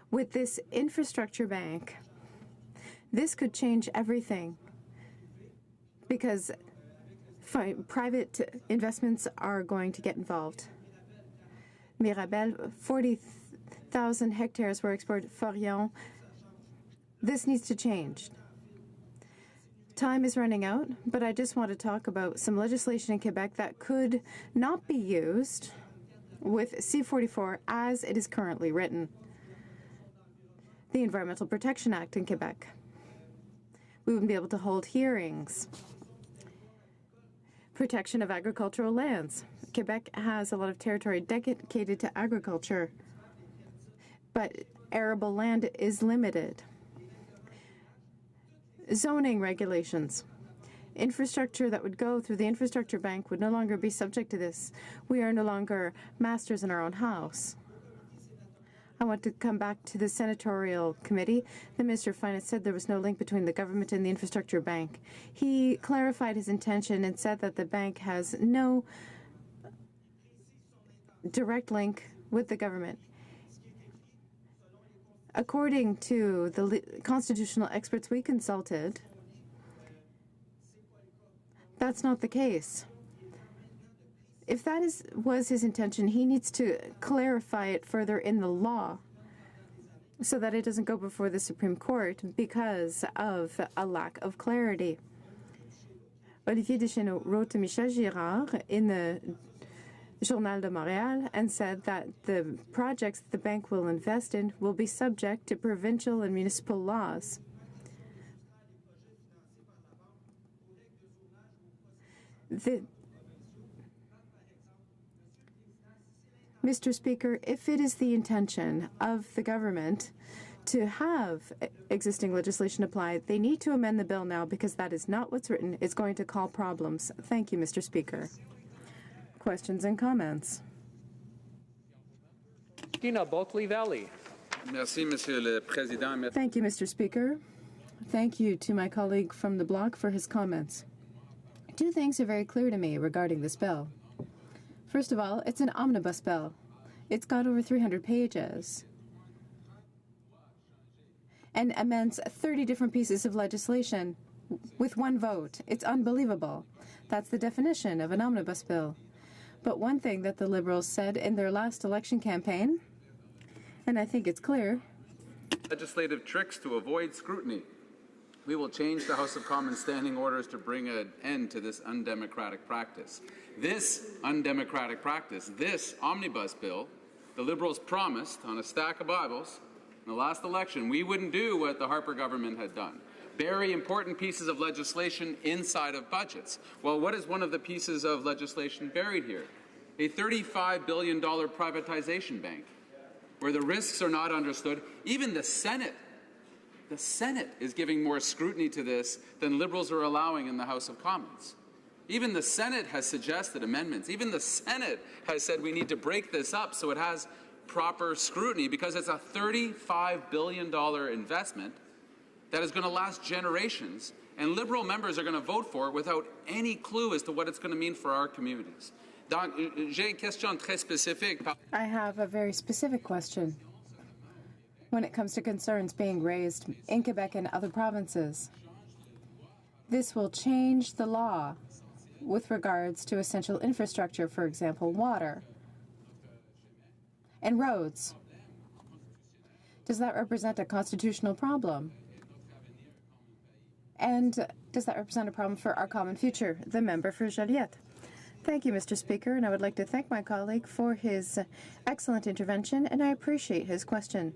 With this infrastructure bank, this could change everything because private investments are going to get involved. Mirabel, 40,000 hectares were exported. Forion. This needs to change. Time is running out, but I just want to talk about some legislation in Quebec that could not be used with C-44 as it is currently written. The Environmental Protection Act in Quebec. We wouldn't be able to hold hearings. Protection of agricultural lands. Quebec has a lot of territory dedicated to agriculture, but arable land is limited. Zoning regulations. Infrastructure that would go through the infrastructure bank would no longer be subject to this. We are no longer masters in our own house. I want to come back to the senatorial committee. The Minister of Finance said there was no link between the government and the infrastructure bank. He clarified his intention and said that the bank has no direct link with the government. According to the constitutional experts we consulted, that's not the case. If that was his intention, he needs to clarify it further in the law so that it doesn't go before the Supreme Court because of a lack of clarity. Olivier Deschenaux wrote to Michel Girard in the Journal de Montréal and said that the projects the bank will invest in will be subject to provincial and municipal laws. Mr. Speaker, if it is the intention of the government to have existing legislation applied, they need to amend the bill now because that is not what's written. It's going to cause problems. Thank you, Mr. Speaker. Questions and comments? Dina Bulkley Valley. Merci, Monsieur le Président. Thank you, Mr. Speaker. Thank you to my colleague from the bloc for his comments. 2 things are very clear to me regarding this bill. First of all, it's an omnibus bill. It's got over 300 pages and amends 30 different pieces of legislation with 1 vote. It's unbelievable. That's the definition of an omnibus bill. But one thing that the Liberals said in their last election campaign, and I think it's clear, Legislative tricks to avoid scrutiny. We will change the House of Commons standing orders to bring an end to this undemocratic practice. This undemocratic practice, this omnibus bill, the Liberals promised on a stack of Bibles in the last election we wouldn't do what the Harper government had done. Bury important pieces of legislation inside of budgets. Well, what is one of the pieces of legislation buried here? A $35 billion privatization bank, where the risks are not understood. Even the Senate is giving more scrutiny to this than Liberals are allowing in the House of Commons. Even the Senate has suggested amendments. Even the Senate has said we need to break this up so it has proper scrutiny, because it's a $35 billion investment that is going to last generations, and Liberal members are going to vote for it without any clue as to what it's going to mean for our communities. Donc, j'ai une question très spécifique. I have a very specific question when it comes to concerns being raised in Quebec and other provinces. This will change the law with regards to essential infrastructure, for example, water and roads. Does that represent a constitutional problem? And does that represent a problem for our common future? The member for Joliette. Thank you, Mr. Speaker, and I would like to thank my colleague for his excellent intervention, and I appreciate his question.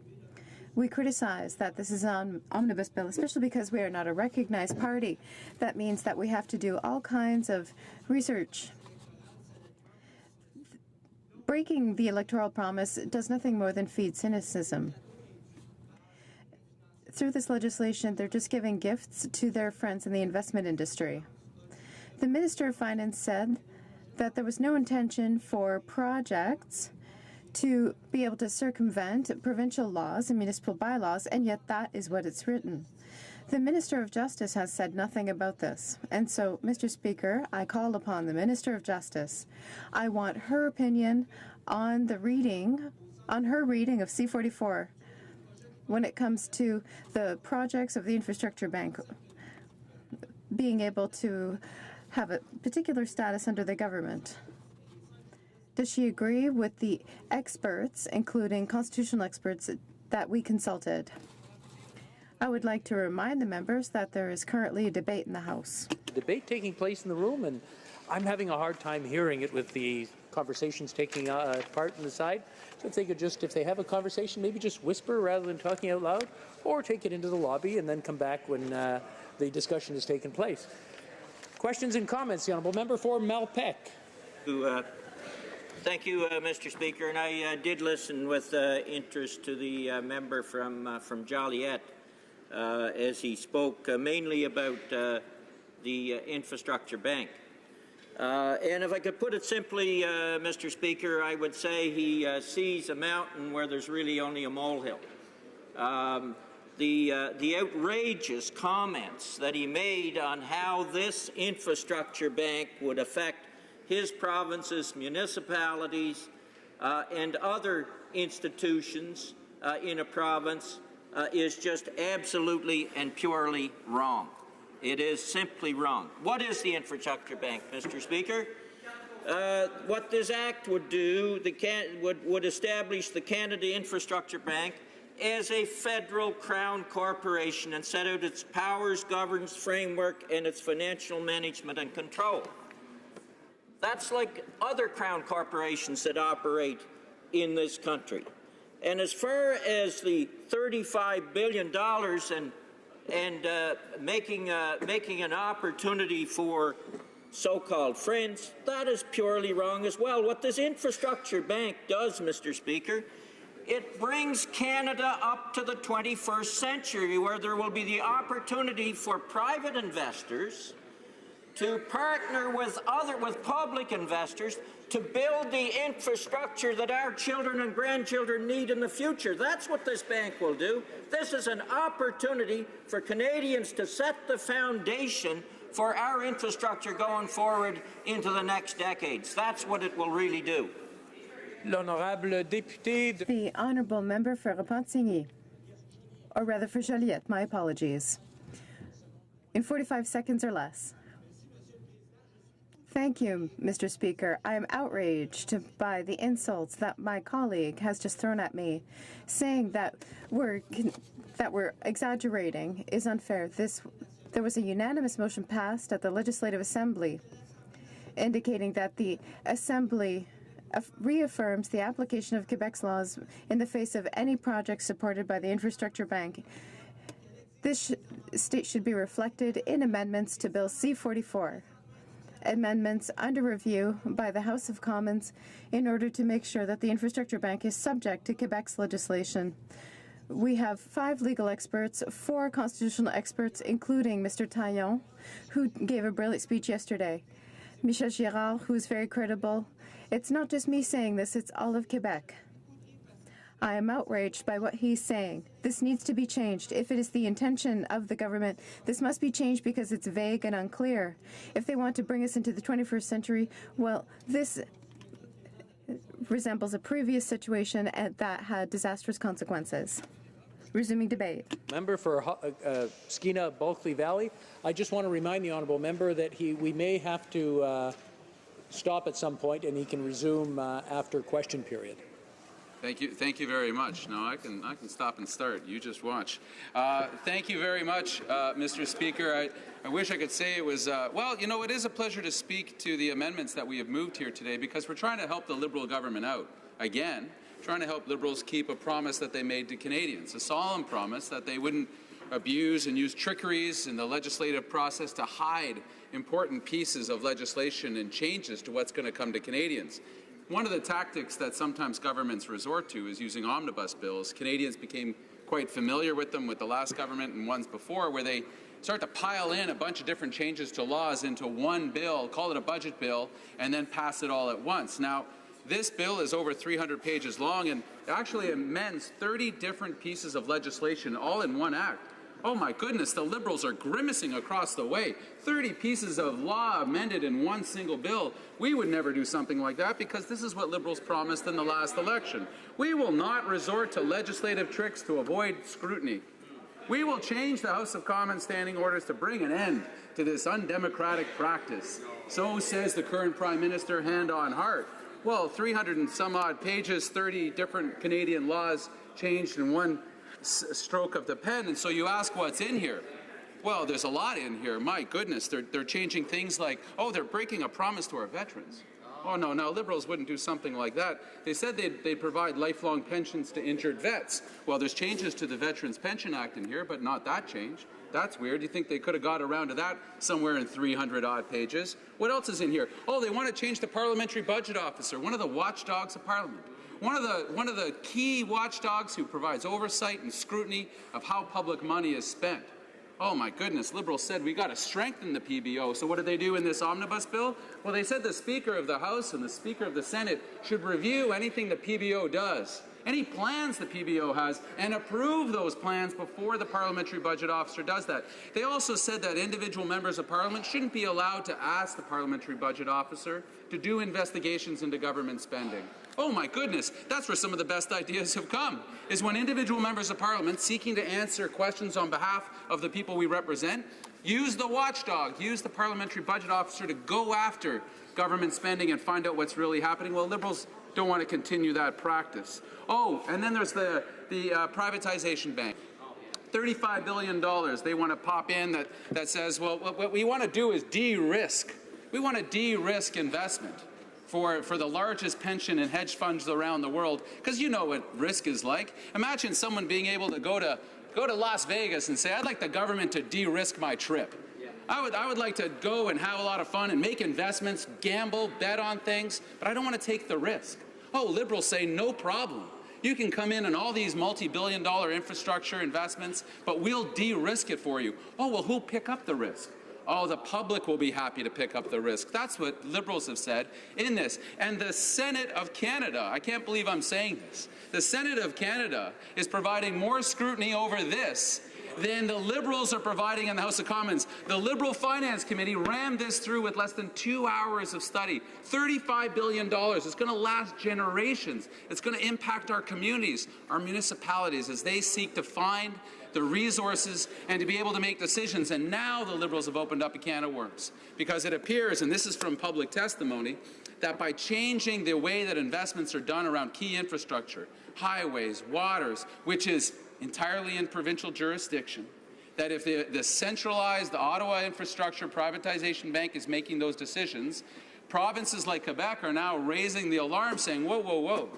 We criticize that this is an omnibus bill, especially because we are not a recognized party. That means that we have to do all kinds of research. Breaking the electoral promise does nothing more than feed cynicism. Through this legislation, they're just giving gifts to their friends in the investment industry. The Minister of Finance said that there was no intention for projects to be able to circumvent provincial laws and municipal bylaws, and yet that is what it's written. The Minister of Justice has said nothing about this. And so, Mr. Speaker, I call upon the Minister of Justice. I want her opinion on her reading of C-44 when it comes to the projects of the Infrastructure Bank being able to have a particular status under the government. Does she agree with the experts, including constitutional experts, that we consulted? I would like to remind the members that there is currently a debate in the House. Debate taking place in the room, and I'm having a hard time hearing it with the conversations taking part in the side. So if they could just, if they have a conversation, maybe just whisper rather than talking out loud, or take it into the lobby and then come back when the discussion has taken place. Questions and comments? The Honourable Member for Malpeque. Thank you, Mr. Speaker, and I did listen with interest to the member from Joliette as he spoke mainly about the infrastructure bank. And if I could put it simply, Mr. Speaker, I would say he sees a mountain where there's really only a molehill. The outrageous comments that he made on how this infrastructure bank would affect his provinces, municipalities, and other institutions in a province is just absolutely and purely wrong. It is simply wrong. What is the infrastructure bank, Mr. Speaker? What this act would do would establish the Canada Infrastructure Bank as a federal crown corporation and set out its powers, governance framework, and its financial management and control. That's like other crown corporations that operate in this country. And as far as the $35 billion and making an opportunity for so-called friends, that is purely wrong as well. What this infrastructure bank does, Mr. Speaker, it brings Canada up to the 21st century, where there will be the opportunity for private investors to partner with public investors to build the infrastructure that our children and grandchildren need in the future. That's what this bank will do. This is an opportunity for Canadians to set the foundation for our infrastructure going forward into the next decades. That's what it will really do. L'honorable député de... The honourable member for Repentigny, or rather for Joliette, my apologies. In 45 seconds or less. Thank you, Mr. Speaker. I am outraged by the insults that my colleague has just thrown at me, saying that we're exaggerating is unfair. there was a unanimous motion passed at the Legislative Assembly indicating that the Assembly reaffirms the application of Quebec's laws in the face of any project supported by the Infrastructure Bank. This state should be reflected in amendments to Bill C-44, amendments under review by the House of Commons in order to make sure that the Infrastructure Bank is subject to Quebec's legislation. We have 5 legal experts, 4 constitutional experts, including Mr. Taillon, who gave a brilliant speech yesterday, Michel Girard, who's very credible. It's not just me saying this, it's all of Quebec. I am outraged by what he's saying. This needs to be changed. If it is the intention of the government, this must be changed because it's vague and unclear. If they want to bring us into the 21st century, well, this resembles a previous situation that had disastrous consequences. Resuming debate. Member for Skeena-Bulkley Valley. I just want to remind the honourable member that we may have to stop at some point, and he can resume after question period. Thank you very much. No, I can stop and start. You just watch. Thank you very much, Mr. Speaker. I wish I could say it was, well, you know, it is a pleasure to speak to the amendments that we have moved here today because we're trying to help the Liberal government out. Again, trying to help Liberals keep a promise that they made to Canadians, a solemn promise that they wouldn't abuse and use trickeries in the legislative process to hide important pieces of legislation and changes to what's going to come to Canadians. One of the tactics that sometimes governments resort to is using omnibus bills. Canadians became quite familiar with them with the last government and ones before, where they start to pile in a bunch of different changes to laws into one bill, call it a budget bill, and then pass it all at once. Now, this bill is over 300 pages long and actually amends 30 different pieces of legislation all in one act. Oh my goodness, the Liberals are grimacing across the way. 30 pieces of law amended in one single bill. We would never do something like that because this is what Liberals promised in the last election. We will not resort to legislative tricks to avoid scrutiny. We will change the House of Commons standing orders to bring an end to this undemocratic practice. So says the current Prime Minister, hand on heart. Well, 300 and some odd pages, 30 different Canadian laws changed in one stroke of the pen, and so you ask what's in here. Well, there's a lot in here. My goodness, they're changing things like, oh, they're breaking a promise to our veterans. Oh, no, Liberals wouldn't do something like that. They said they'd provide lifelong pensions to injured vets. Well, there's changes to the Veterans Pension Act in here, but not that change. That's weird. You think they could have got around to that somewhere in 300-odd pages? What else is in here? Oh, they want to change the parliamentary budget officer, one of the watchdogs of Parliament. One of the key watchdogs who provides oversight and scrutiny of how public money is spent. Oh my goodness, Liberals said we got to strengthen the PBO. So what did they do in this omnibus bill? Well, they said the Speaker of the House and the Speaker of the Senate should review anything the PBO does, any plans the PBO has, and approve those plans before the parliamentary budget officer does that. They also said that individual members of Parliament shouldn't be allowed to ask the parliamentary budget officer to do investigations into government spending. Oh my goodness, that's where some of the best ideas have come, is when individual members of Parliament seeking to answer questions on behalf of the people we represent use the watchdog, use the parliamentary budget officer to go after government spending and find out what's really happening. Well, Liberals don't want to continue that practice. Oh, and then there's the privatization bank. $35 billion they want to pop in that says, well, what we want to do is de-risk. We want to de-risk investment for the largest pension and hedge funds around the world, because you know what risk is like. Imagine someone being able to go to Las Vegas and say, I'd like the government to de-risk my trip. I would like to go and have a lot of fun and make investments, gamble, bet on things, but I don't want to take the risk. Oh, Liberals say no problem. You can come in on all these multi-billion-dollar infrastructure investments, but we'll de-risk it for you. Oh, well, who'll pick up the risk? Oh, the public will be happy to pick up the risk. That's what Liberals have said in this. And the Senate of Canada, I can't believe I'm saying this, the Senate of Canada is providing more scrutiny over this than the Liberals are providing in the House of Commons. The Liberal Finance Committee rammed this through with less than 2 hours of study. $35 billion. It's going to last generations. It's going to impact our communities, our municipalities, as they seek to find the resources and to be able to make decisions. And now the Liberals have opened up a can of worms, because it appears, and this is from public testimony, that by changing the way that investments are done around key infrastructure, highways, waters, which is entirely in provincial jurisdiction, that if the centralized Ottawa Infrastructure Privatization Bank is making those decisions, provinces like Quebec are now raising the alarm saying, whoa, whoa, whoa,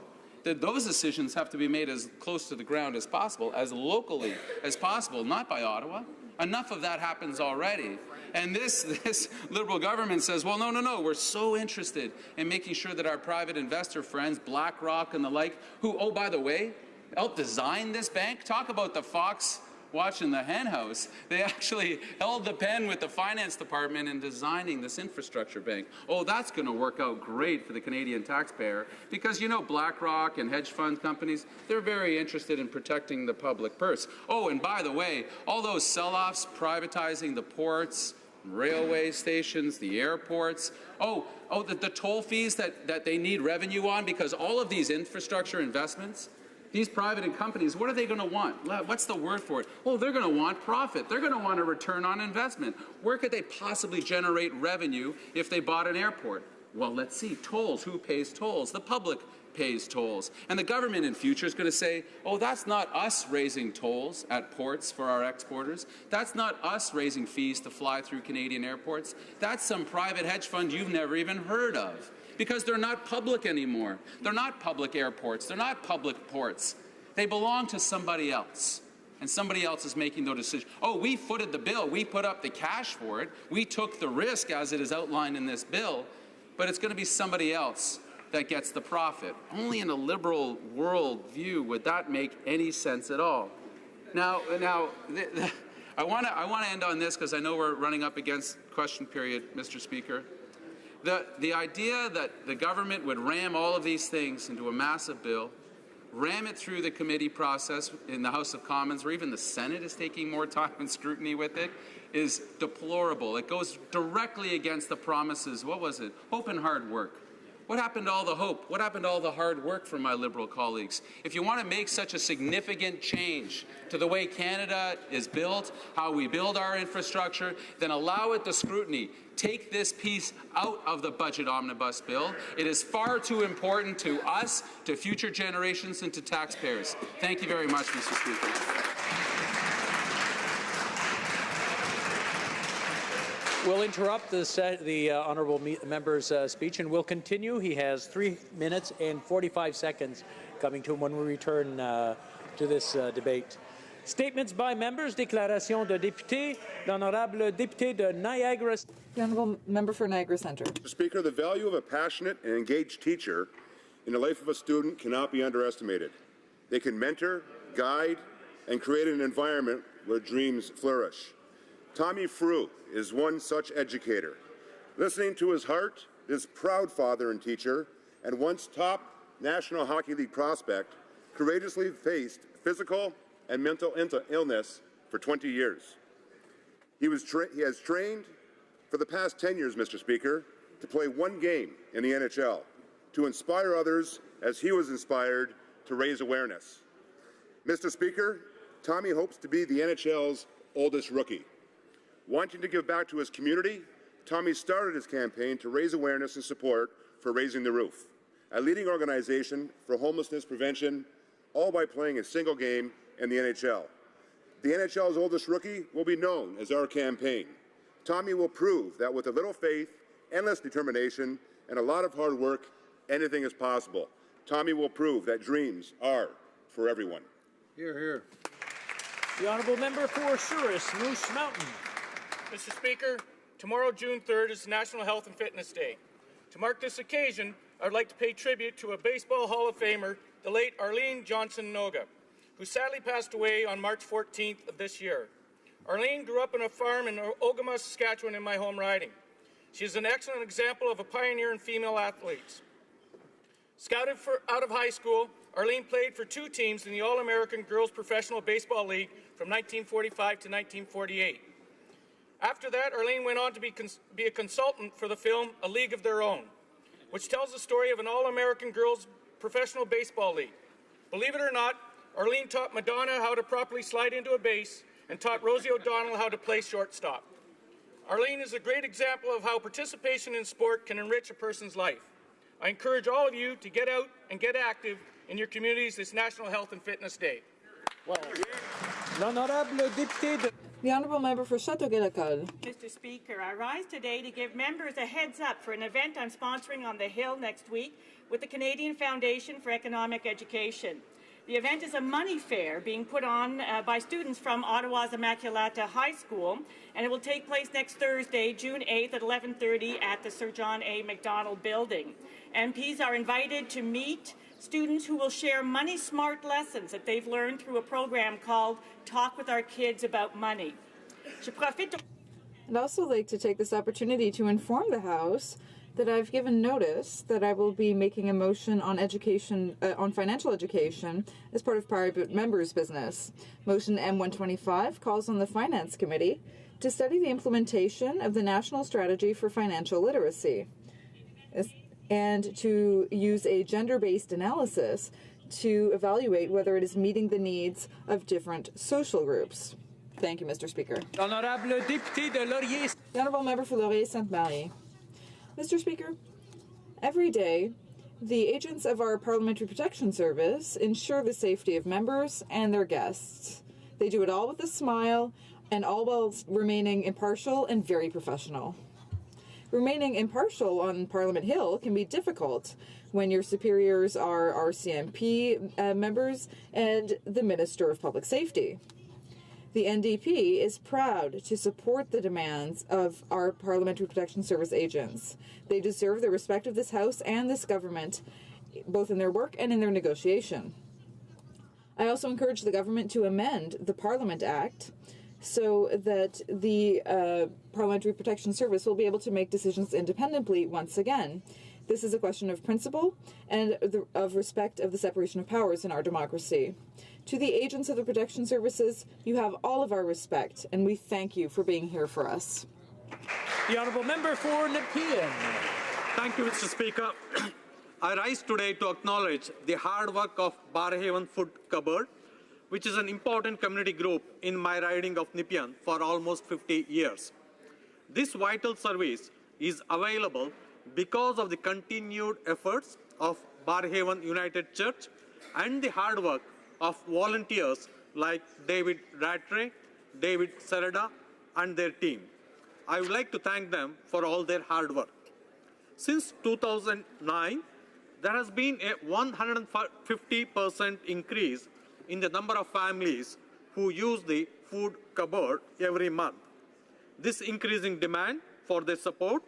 that those decisions have to be made as close to the ground as possible, as locally as possible, not by Ottawa. Enough of that happens already. And this Liberal government says, well, no, we're so interested in making sure that our private investor friends, BlackRock and the like, who, oh, by the way, helped design this bank. Talk about the fox watching the hen house. They actually held the pen with the finance department in designing this infrastructure bank. Oh, that's going to work out great for the Canadian taxpayer because, you know, BlackRock and hedge fund companies, they're very interested in protecting the public purse. Oh, and by the way, all those sell-offs privatizing the ports, railway stations, the airports, the toll fees that they need revenue on because all of these infrastructure investments, these private companies, what are they going to want? What's the word for it? Well, they're going to want profit. They're going to want a return on investment. Where could they possibly generate revenue if they bought an airport? Well, let's see. Tolls. Who pays tolls? The public pays tolls. And the government in future is going to say, oh, that's not us raising tolls at ports for our exporters. That's not us raising fees to fly through Canadian airports. That's some private hedge fund you've never even heard of. Because they're not public anymore. They're not public airports. They're not public ports. They belong to somebody else. And somebody else is making those decisions. Oh, we footed the bill. We put up the cash for it. We took the risk as it is outlined in this bill. But it's going to be somebody else that gets the profit. Only in a liberal world view would that make any sense at all. Now, I want to end on this because I know we're running up against question period, Mr. Speaker. The idea that the government would ram all of these things into a massive bill, ram it through the committee process in the House of Commons, or even the Senate is taking more time and scrutiny with it, is deplorable. It goes directly against the promises, what was it? Hope and hard work. What happened to all the hope? What happened to all the hard work from my Liberal colleagues? If you want to make such a significant change to the way Canada is built, how we build our infrastructure, then allow it the scrutiny. Take this piece out of the budget omnibus bill. It is far too important to us, to future generations, and to taxpayers. Thank you very much, Mr. Speaker. We'll interrupt the honourable member's speech and we'll continue. He has 3 minutes and 45 seconds coming to him when we return to this debate. Statements by members, déclaration de député, l'honorable député de Niagara. The honourable member for Niagara Centre. Mr. Speaker, the value of a passionate and engaged teacher in the life of a student cannot be underestimated. They can mentor, guide, and create an environment where dreams flourish. Tommy Frew is one such educator. Listening to his heart, this proud father and teacher, and once top National Hockey League prospect, courageously faced physical and mental illness for 20 years. He has trained for the past 10 years, Mr. Speaker, to play one game in the NHL, to inspire others as he was inspired to raise awareness. Mr. Speaker, Tommy hopes to be the NHL's oldest rookie. Wanting to give back to his community, Tommy started his campaign to raise awareness and support for Raising the Roof, a leading organization for homelessness prevention, all by playing a single game in the NHL. The NHL's oldest rookie will be known as our campaign. Tommy will prove that with a little faith, endless determination, and a lot of hard work, anything is possible. Tommy will prove that dreams are for everyone. Hear, hear. The honourable member for Souris, Moose Mountain. Mr. Speaker, tomorrow, June 3rd, is National Health and Fitness Day. To mark this occasion, I would like to pay tribute to a Baseball Hall of Famer, the late Arlene Johnson-Noga, who sadly passed away on March 14th of this year. Arlene grew up on a farm in Ogama, Saskatchewan, in my home riding. She is an excellent example of a pioneer in female athletes. Scouted out of high school, Arlene played for 2 teams in the All-American Girls Professional Baseball League from 1945 to 1948. After that, Arlene went on to be a consultant for the film A League of Their Own, which tells the story of an All-American Girls Professional Baseball League. Believe it or not, Arlene taught Madonna how to properly slide into a base and taught Rosie O'Donnell how to play shortstop. Arlene is a great example of how participation in sport can enrich a person's life. I encourage all of you to get out and get active in your communities this National Health and Fitness Day. Well, l'honorable député de... The Honourable Member for Châteauguay-Lacolle. Mr. Speaker, I rise today to give members a heads up for an event I'm sponsoring on the Hill next week with the Canadian Foundation for Economic Education. The event is a money fair being put on by students from Ottawa's Immaculata High School, and it will take place next Thursday, June 8th at 11:30 at the Sir John A. Macdonald Building. MPs are invited to meet students who will share money-smart lessons that they've learned through a program called Talk with Our Kids About Money. I'd also like to take this opportunity to inform the House that I've given notice that I will be making a motion on education, on financial education as part of private members' business. Motion M125 calls on the Finance Committee to study the implementation of the National Strategy for Financial Literacy and to use a gender-based analysis to evaluate whether it is meeting the needs of different social groups. Thank you, Mr. Speaker. Honorable député de Laurier. The Honourable Member for Laurier-Sainte-Marie. Mr. Speaker, every day, the agents of our Parliamentary Protection Service ensure the safety of members and their guests. They do it all with a smile and all while remaining impartial and very professional. Remaining impartial on Parliament Hill can be difficult when your superiors are RCMP members and the Minister of Public Safety. The NDP is proud to support the demands of our Parliamentary Protection Service agents. They deserve the respect of this House and this government, both in their work and in their negotiation. I also encourage the government to amend the Parliament Act so that the Parliamentary Protection Service will be able to make decisions independently once again. This is a question of principle and of respect of the separation of powers in our democracy. To the agents of the protection services, you have all of our respect, and we thank you for being here for us. The Honourable Member for Nepean. Thank you, Mr. Speaker. I rise today to acknowledge the hard work of Barhaven Food Cupboard, which is an important community group in my riding of Nepean for almost 50 years. This vital service is available because of the continued efforts of Barhaven United Church and the hard work of volunteers like David Rattray, David Sereda, and their team. I would like to thank them for all their hard work. Since 2009, there has been a 150% increase in the number of families who use the food cupboard every month. This increasing demand for their support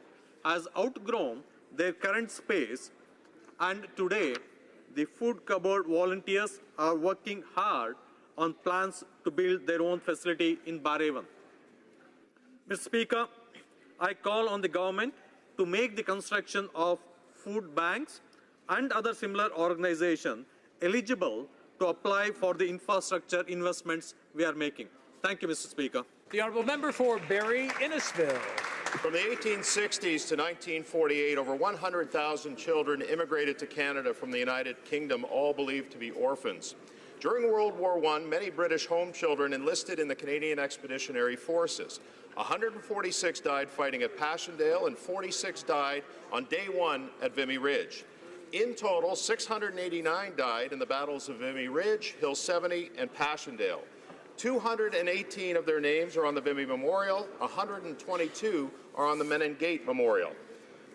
has outgrown their current space, and today the food cupboard volunteers are working hard on plans to build their own facility in Barhaven. Mr. Speaker, I call on the government to make the construction of food banks and other similar organizations eligible to apply for the infrastructure investments we are making. Thank you, Mr. Speaker. The Honourable Member for Barrie Innisfil. From the 1860s to 1948, over 100,000 children immigrated to Canada from the United Kingdom, all believed to be orphans. During World War I, many British home children enlisted in the Canadian Expeditionary Forces. 146 died fighting at Passchendaele, and 46 died on day one at Vimy Ridge. In total, 689 died in the battles of Vimy Ridge, Hill 70, and Passchendaele. 218 of their names are on the Vimy Memorial, 122 are on the Menin Gate Memorial.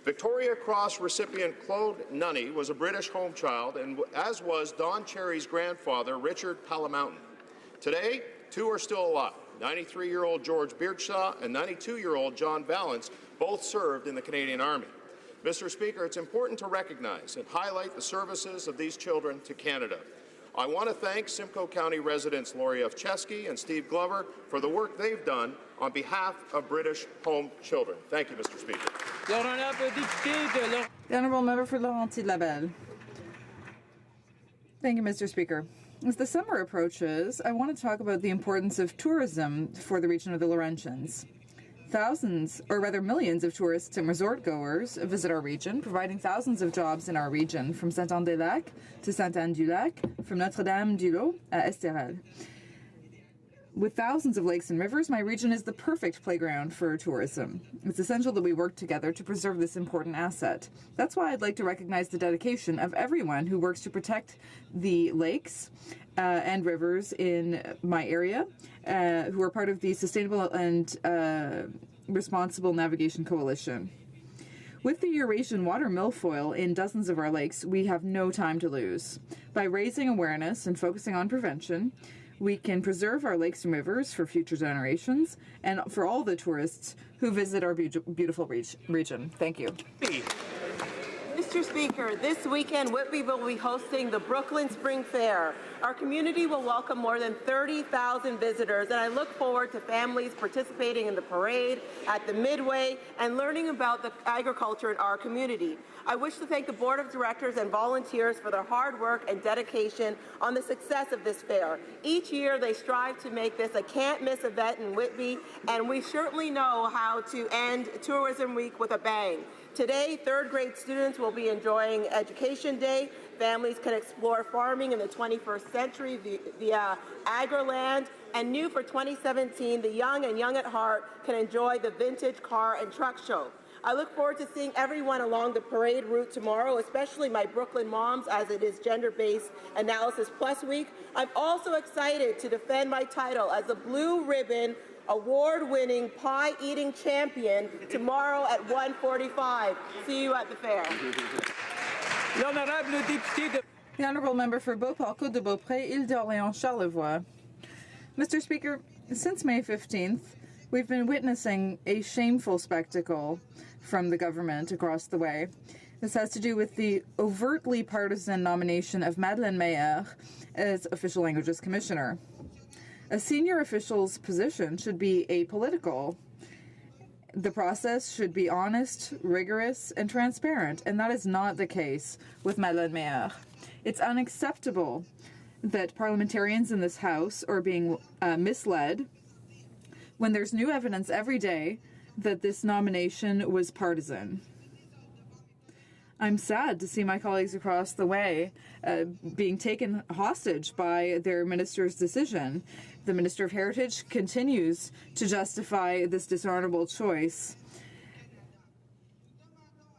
Victoria Cross recipient Claude Nunney was a British home child, and as was Don Cherry's grandfather, Richard Palamountain. Today, two are still alive. 93-year-old George Beardshaw and 92-year-old John Valance both served in the Canadian Army. Mr. Speaker, it's important to recognize and highlight the services of these children to Canada. I want to thank Simcoe County residents Lori Ovchesky and Steve Glover for the work they've done on behalf of British home children. Thank you, Mr. Speaker. The Honourable Member for Laurentides-Labelle. Thank you, Mr. Speaker. As the summer approaches, I want to talk about the importance of tourism for the region of the Laurentians. Thousands, or rather millions, of tourists and resort goers visit our region, providing thousands of jobs in our region, from Saint-Anne-des-Lacs to Sainte-Anne-du-Lac, from Notre-Dame-du-Lot à Estérel. With thousands of lakes and rivers, my region is the perfect playground for tourism. It's essential that we work together to preserve this important asset. That's why I'd like to recognize the dedication of everyone who works to protect the lakes and rivers in my area, who are part of the Sustainable and Responsible Navigation Coalition. With the Eurasian water milfoil in dozens of our lakes, we have no time to lose. By raising awareness and focusing on prevention, we can preserve our lakes and rivers for future generations and for all the tourists who visit our beautiful region. Thank you. Mr. Speaker, this weekend Whitby will be hosting the Brooklyn Spring Fair. Our community will welcome more than 30,000 visitors, and I look forward to families participating in the parade at the Midway and learning about the agriculture in our community. I wish to thank the Board of Directors and volunteers for their hard work and dedication on the success of this fair. Each year they strive to make this a can't-miss event in Whitby, and we certainly know how to end Tourism Week with a bang. Today, third-grade students will be enjoying Education Day. Families can explore farming in the 21st century via Agriland. And new for 2017, the young and young at heart can enjoy the Vintage Car and Truck Show. I look forward to seeing everyone along the parade route tomorrow, especially my Brooklyn moms, as it is Gender-Based Analysis Plus Week. I'm also excited to defend my title as a Blue Ribbon award-winning pie-eating champion tomorrow at 1:45. See you at the fair. The Honourable Member for Beauport, Côte de Beaupré, Île d'Orléans, Charlevoix. Mr. Speaker, since May 15th, we've been witnessing a shameful spectacle from the government across the way. This has to do with the overtly partisan nomination of Madeleine Meyer as Official Languages Commissioner. A senior official's position should be apolitical. The process should be honest, rigorous, and transparent, and that is not the case with Madeleine Meyer. It's unacceptable that parliamentarians in this House are being misled when there's new evidence every day that this nomination was partisan. I'm sad to see my colleagues across the way being taken hostage by their minister's decision. The Minister of Heritage continues to justify this dishonorable choice.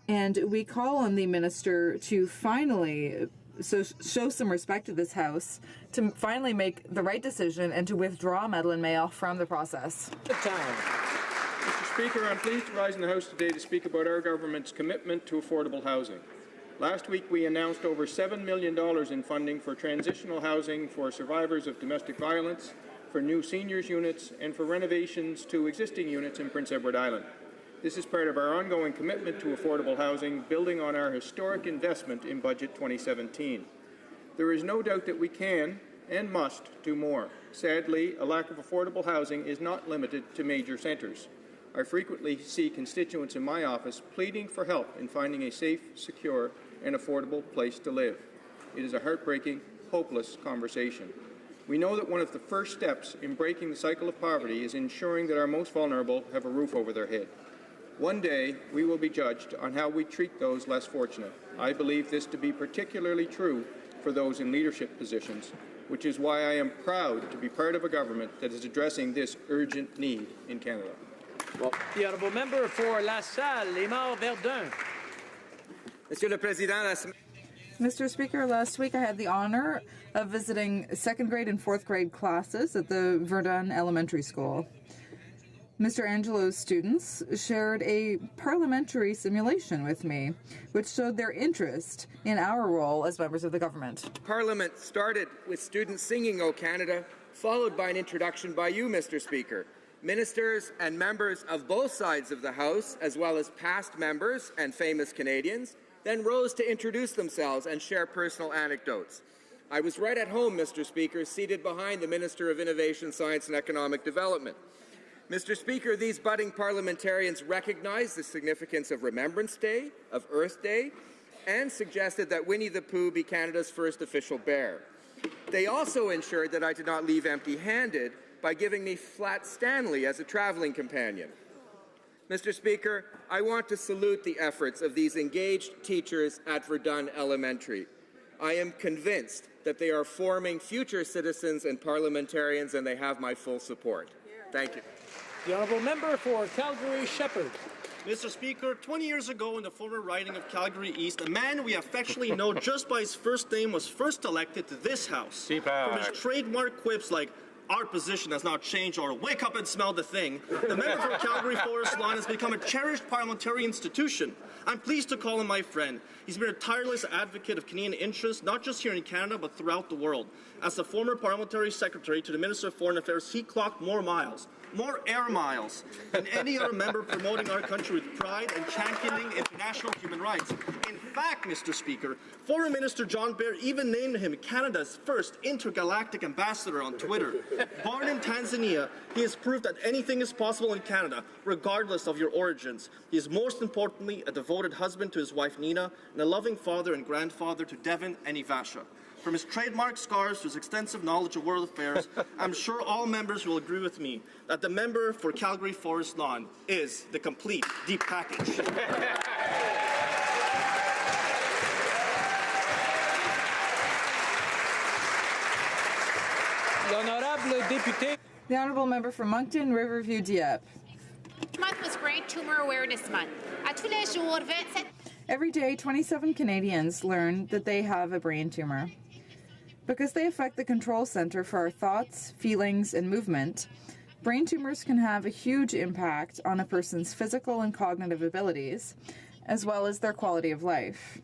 And we call on the minister to finally show some respect to this House, to finally make the right decision and to withdraw Madeleine Meyer from the process. Mr. Speaker, I'm pleased to rise in the House today to speak about our government's commitment to affordable housing. Last week we announced over $7 million in funding for transitional housing for survivors of domestic violence, for new seniors units, and for renovations to existing units in Prince Edward Island. This is part of our ongoing commitment to affordable housing, building on our historic investment in Budget 2017. There is no doubt that we can and must do more. Sadly, a lack of affordable housing is not limited to major centres. I frequently see constituents in my office pleading for help in finding a safe, secure, and affordable place to live. It is a heartbreaking, hopeless conversation. We know that one of the first steps in breaking the cycle of poverty is ensuring that our most vulnerable have a roof over their head. One day, we will be judged on how we treat those less fortunate. I believe this to be particularly true for those in leadership positions, which is why I am proud to be part of a government that is addressing this urgent need in Canada. The Honourable Member for La Salle, Lémar-Verdun. Monsieur le Président, la semaine... Mr. Speaker, last week I had the honor of visiting second grade and fourth grade classes at the Verdun Elementary School. Mr. Angelo's students shared a parliamentary simulation with me, which showed their interest in our role as members of the government. Parliament started with students singing O Canada, followed by an introduction by you, Mr. Speaker. Ministers and members of both sides of the House, as well as past members and famous Canadians, then rose to introduce themselves and share personal anecdotes. I was right at home, Mr. Speaker, seated behind the Minister of Innovation, Science and Economic Development. Mr. Speaker, these budding parliamentarians recognized the significance of Remembrance Day, of Earth Day, and suggested that Winnie the Pooh be Canada's first official bear. They also ensured that I did not leave empty-handed by giving me Flat Stanley as a traveling companion. Mr. Speaker, I want to salute the efforts of these engaged teachers at Verdun Elementary. I am convinced that they are forming future citizens and parliamentarians, and they have my full support. Thank you. The honourable member for Calgary Shepherd. Mr. Speaker, 20 years ago in the former riding of Calgary East, a man we affectionately know just by his first name was first elected to this House. From his trademark quips like, "Our position has not changed," or "Wake up and smell the thing," the member for Calgary Forest Lawn has become a cherished parliamentary institution. I'm pleased to call him my friend. He's been a tireless advocate of Canadian interests, not just here in Canada, but throughout the world. As the former parliamentary secretary to the Minister of Foreign Affairs, he clocked more miles, more air miles, than any other member promoting our country with pride and championing international human rights. In fact, Mr. Speaker, former Minister John Baird even named him Canada's first intergalactic ambassador on Twitter. Born in Tanzania, he has proved that anything is possible in Canada, regardless of your origins. He is most importantly a devoted husband to his wife Nina, and a loving father and grandfather to Devin and Ivasha. From his trademark scars to his extensive knowledge of world affairs, I'm sure all members will agree with me that the member for Calgary Forest Lawn is the complete deep package. The honourable member for Moncton, Riverview, Dieppe. This month was Brain Tumor Awareness Month. À tous les jours, 27... Every day, 27 Canadians learn that they have a brain tumor. Because they affect the control center for our thoughts, feelings, and movement, brain tumors can have a huge impact on a person's physical and cognitive abilities, as well as their quality of life.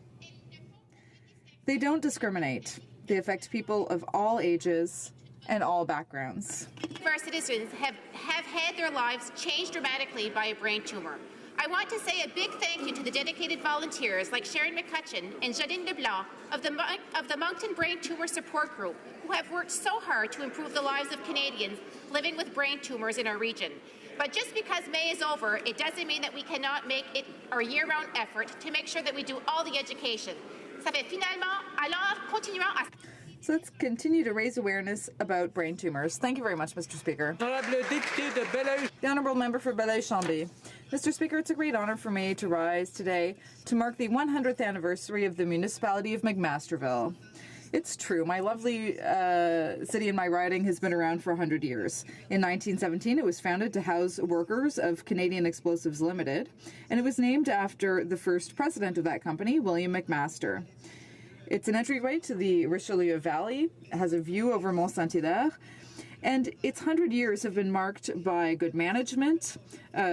They don't discriminate. They affect people of all ages and all backgrounds. Our citizens have had their lives changed dramatically by a brain tumor. I want to say a big thank you to the dedicated volunteers like Sharon McCutcheon and Jadine Leblanc of the Moncton Brain Tumor Support Group, who have worked so hard to improve the lives of Canadians living with brain tumors in our region. But just because May is over, it doesn't mean that we cannot make it our year-round effort to make sure that we do all the education. Ça fait finalement, alors continuons à... So let's continue to raise awareness about brain tumors. Thank you very much, Mr. Speaker. The Honourable Member for Belleuil-Chambly. Mr. Speaker, it's a great honour for me to rise today to mark the 100th anniversary of the municipality of McMasterville. It's true, my lovely city in my riding has been around for 100 years. In 1917, it was founded to house workers of Canadian Explosives Limited, and it was named after the first president of that company, William McMaster. It's an entryway to the Richelieu Valley, has a view over Mont Saint-Hilaire, and its 100 years have been marked by good management,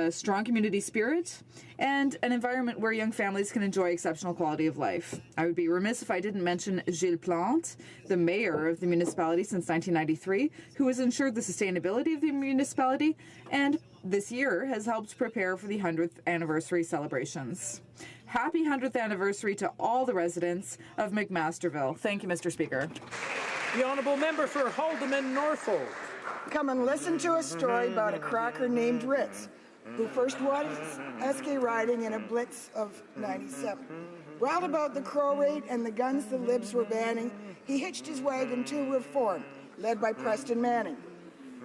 strong community spirit, and an environment where young families can enjoy exceptional quality of life. I would be remiss if I didn't mention Gilles Plante, the mayor of the municipality since 1993, who has ensured the sustainability of the municipality, and this year has helped prepare for the 100th anniversary celebrations. Happy 100th anniversary to all the residents of McMasterville. Thank you, Mr. Speaker. The honourable member for Haldimand Norfolk. Come and listen to a story about a cracker named Ritz, who first won SK riding in a blitz of 97. Riled about the crow rate and the guns the libs were banning, he hitched his wagon to Reform, led by Preston Manning.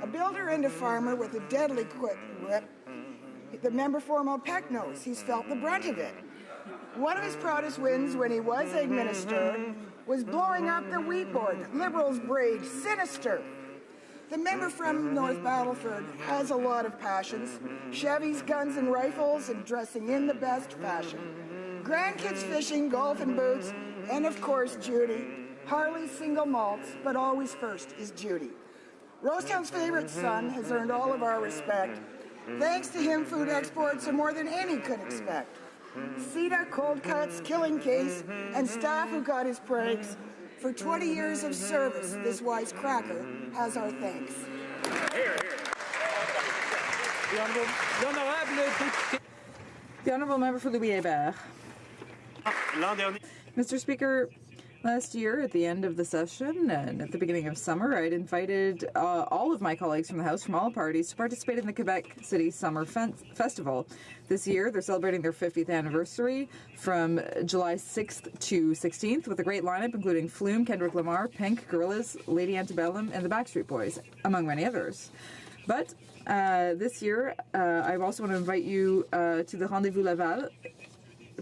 A builder and a farmer with a deadly quick whip, the member for Mulpeck knows he's felt the brunt of it. One of his proudest wins when he was a minister was blowing up the wheat board, Liberals braid sinister. The member from North Battleford has a lot of passions, Chevys, guns and rifles, and dressing in the best fashion. Grandkids fishing, golf and boots, and of course Judy. Harley single malts, but always first is Judy. Rosetown's favorite son has earned all of our respect. Thanks to him, food exports are more than any could expect. CETA, cold cuts, killing case, and staff who got his breaks. For 20 years of service, this wise cracker has our thanks. The Honourable Member for Louis-Hébert. Mr. Speaker, last year, at the end of the session and at the beginning of summer, I'd invited all of my colleagues from the House from all parties to participate in the Quebec City Summer Festival. This year, they're celebrating their 50th anniversary from July 6th to 16th with a great lineup including Flume, Kendrick Lamar, Pink, Gorillaz, Lady Antebellum, and the Backstreet Boys, among many others. But this year, I also want to invite you to the Rendezvous Laval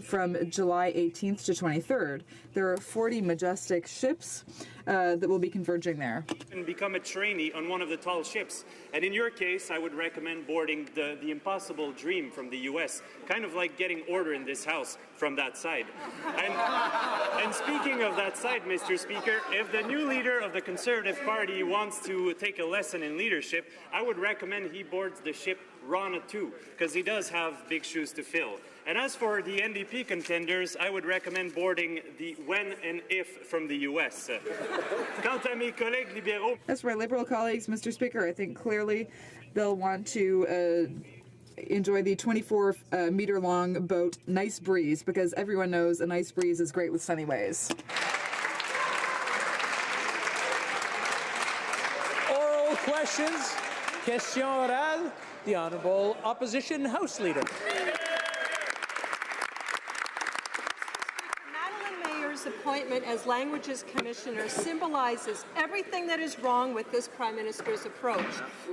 from July 18th to 23rd. There are 40 majestic ships that will be converging there. And become a trainee on one of the tall ships. And in your case, I would recommend boarding the Impossible Dream from the U.S., kind of like getting order in this house from that side. And speaking of that side, Mr. Speaker, if the new leader of the Conservative Party wants to take a lesson in leadership, I would recommend he boards the ship Rana 2, because he does have big shoes to fill. And as for the NDP contenders, I would recommend boarding the When and If from the U.S. Quant à mes collègues libéraux... As for my Liberal colleagues, Mr. Speaker, I think clearly they'll want to enjoy the 24-meter-long boat Nice Breeze, because everyone knows a nice breeze is great with sunny ways. Oral questions. Question orale. The Honourable Opposition House Leader. Mayer's appointment as Languages Commissioner symbolizes everything that is wrong with this Prime Minister's approach.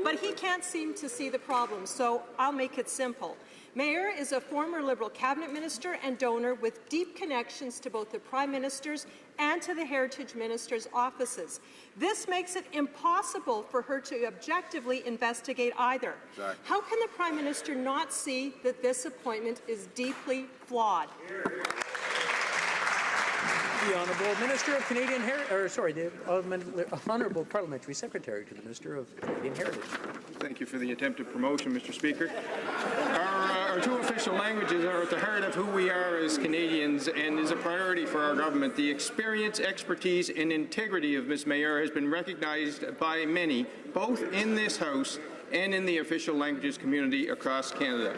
But he can't seem to see the problem, so I'll make it simple. Mayer is a former Liberal cabinet minister and donor with deep connections to both the Prime Minister's and to the Heritage Minister's offices. This makes it impossible for her to objectively investigate either. Exactly. How can the Prime Minister not see that this appointment is deeply flawed? The Honourable Minister of Canadian Heritage, the Honourable Parliamentary Secretary to the Minister of Canadian Heritage. Thank you for the attempted promotion, Mr. Speaker. Our two official languages are at the heart of who we are as Canadians and is a priority for our government. The experience, expertise and integrity of Ms. Mayer has been recognized by many, both in this House and in the official languages community across Canada.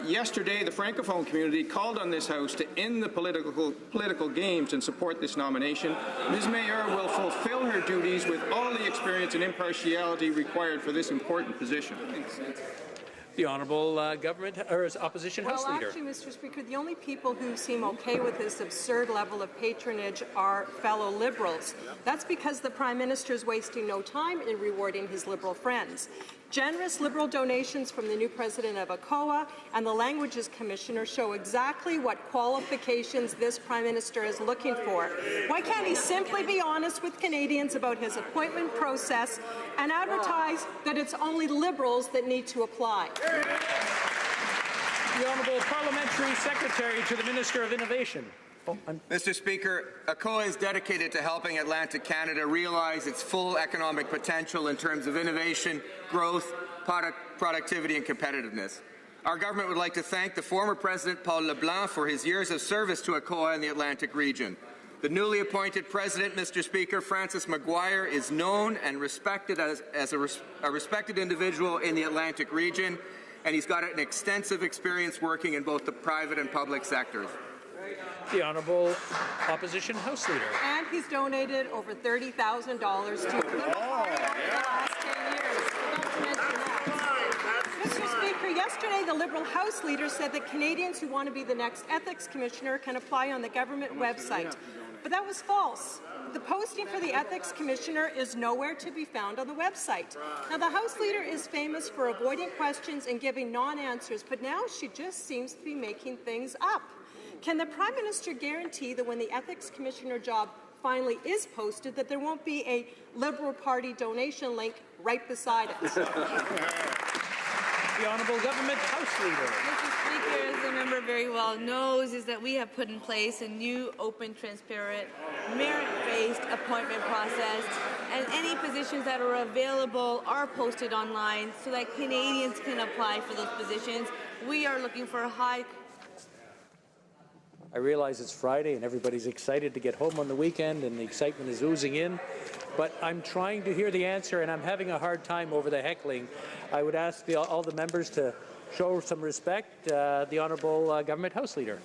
Yesterday, the Francophone community called on this House to end the political games and support this nomination. Ms. Mayer will fulfill her duties with all the experience and impartiality required for this important position. The Honourable Opposition House Leader. Actually, Mr. Speaker, the only people who seem okay with this absurd level of patronage are fellow Liberals. That's because the Prime Minister is wasting no time in rewarding his Liberal friends. Generous Liberal donations from the new president of HoC and the Languages Commissioner show exactly what qualifications this Prime Minister is looking for. Why can't he simply be honest with Canadians about his appointment process and advertise that it's only Liberals that need to apply? The Honourable Parliamentary Secretary to the Minister of Innovation. Mr. Speaker, HoC is dedicated to helping Atlantic Canada realize its full economic potential in terms of innovation, growth, productivity and competitiveness. Our government would like to thank the former President Paul Leblanc for his years of service to HoC in the Atlantic region. The newly appointed President, Mr. Speaker, Francis Maguire, is known and respected as a respected individual in the Atlantic region, and he's got an extensive experience working in both the private and public sectors. The Honourable Opposition House Leader. And he's donated over $30,000 to the Liberal Party over the last 10 years. Not to mention that. Mr. Speaker, yesterday the Liberal House Leader said that Canadians who want to be the next Ethics Commissioner can apply on the government website. But that was false. The posting for the Ethics Commissioner is nowhere to be found on the website. Now, the House Leader is famous for avoiding questions and giving non-answers, but now she just seems to be making things up. Can the Prime Minister guarantee that when the Ethics Commissioner job finally is posted, that there won't be a Liberal Party donation link right beside it? The Honourable Government House Leader. Mr. Speaker, as the member very well knows, is that we have put in place a new, open, transparent, merit-based appointment process, and any positions that are available are posted online so that Canadians can apply for those positions. We are looking for high... I realize it's Friday and everybody's excited to get home on the weekend and the excitement is oozing in, but I'm trying to hear the answer and I'm having a hard time over the heckling. I would ask all the members to show some respect. The Honourable Government House Leader.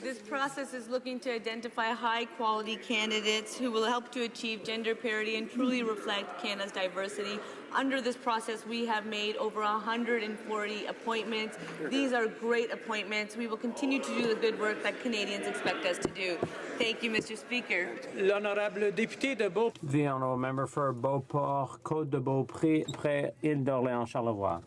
This process is looking to identify high-quality candidates who will help to achieve gender parity and truly reflect Canada's diversity. Under this process, we have made over 140 appointments. These are great appointments. We will continue to do the good work that Canadians expect us to do. Thank you, Mr. Speaker. L'honorable député de Beauport. The honourable member for Beauport, Côte de Beaupré, Île d'Orléans, Charlevoix.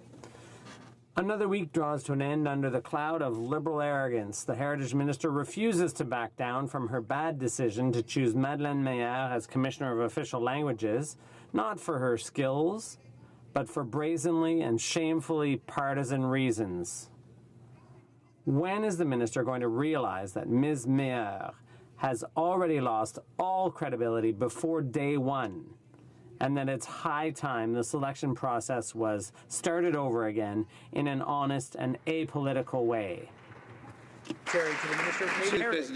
Another week draws to an end under the cloud of Liberal arrogance. The Heritage Minister refuses to back down from her bad decision to choose Madeleine Meyer as Commissioner of Official Languages, not for her skills, but for brazenly and shamefully partisan reasons. When is the Minister going to realize that Ms. Meyer has already lost all credibility before day one, and that it's high time the selection process was started over again in an honest and apolitical way? Terry, to the Minister of Canadian Heritage.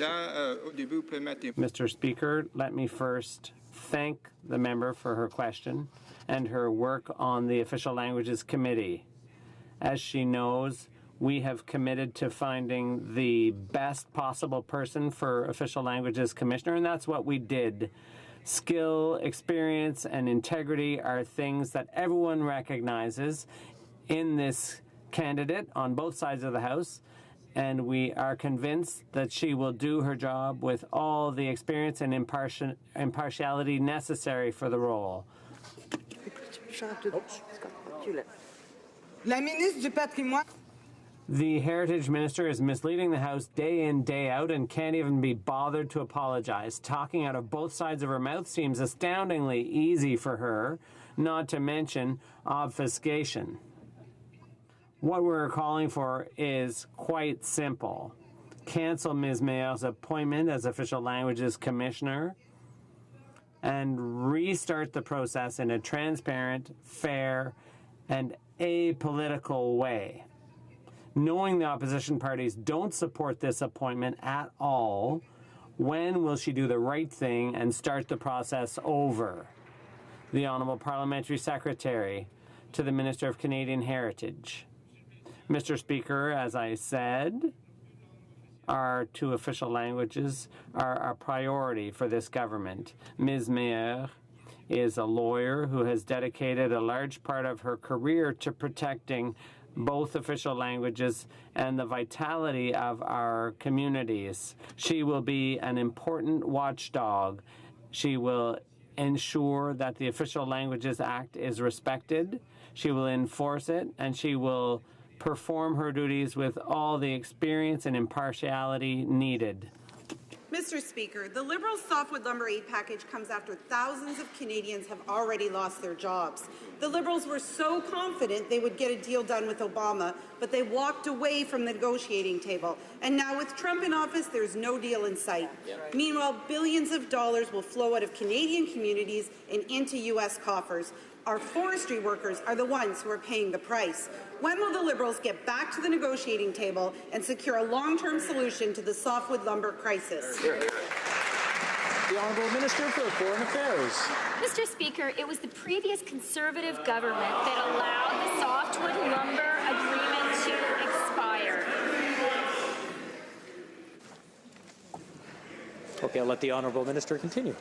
Mr. Speaker, let me first thank the member for her question and her work on the Official Languages Committee. As she knows, we have committed to finding the best possible person for Official Languages Commissioner, and that's what we did. Skill, experience, and integrity are things that everyone recognizes in this candidate on both sides of the House, and we are convinced that she will do her job with all the experience and impartiality necessary for the role. La ministre du Patrimoine. The Heritage Minister is misleading the House day in, day out, and can't even be bothered to apologize. Talking out of both sides of her mouth seems astoundingly easy for her, not to mention obfuscation. What we're calling for is quite simple. Cancel Ms. Meyer's appointment as Official Languages Commissioner and restart the process in a transparent, fair, and apolitical way. Knowing the opposition parties don't support this appointment at all, when will she do the right thing and start the process over? The Honourable Parliamentary Secretary to the Minister of Canadian Heritage. Mr. Speaker, as I said, our two official languages are a priority for this government. Ms. Meyer is a lawyer who has dedicated a large part of her career to protecting both official languages and the vitality of our communities. She will be an important watchdog. She will ensure that the Official Languages Act is respected. She will enforce it, and she will perform her duties with all the experience and impartiality needed. Mr. Speaker, the Liberals' softwood lumber aid package comes after thousands of Canadians have already lost their jobs. The Liberals were so confident they would get a deal done with Obama, but they walked away from the negotiating table. And now with Trump in office, there's no deal in sight. Meanwhile, billions of dollars will flow out of Canadian communities and into U.S. coffers. Our forestry workers are the ones who are paying the price. When will the Liberals get back to the negotiating table and secure a long-term solution to the softwood lumber crisis? The Honourable Minister for Foreign Affairs. Mr. Speaker, it was the previous Conservative government that allowed the softwood lumber agreement to expire. Okay, I'll let the Honourable Minister continue.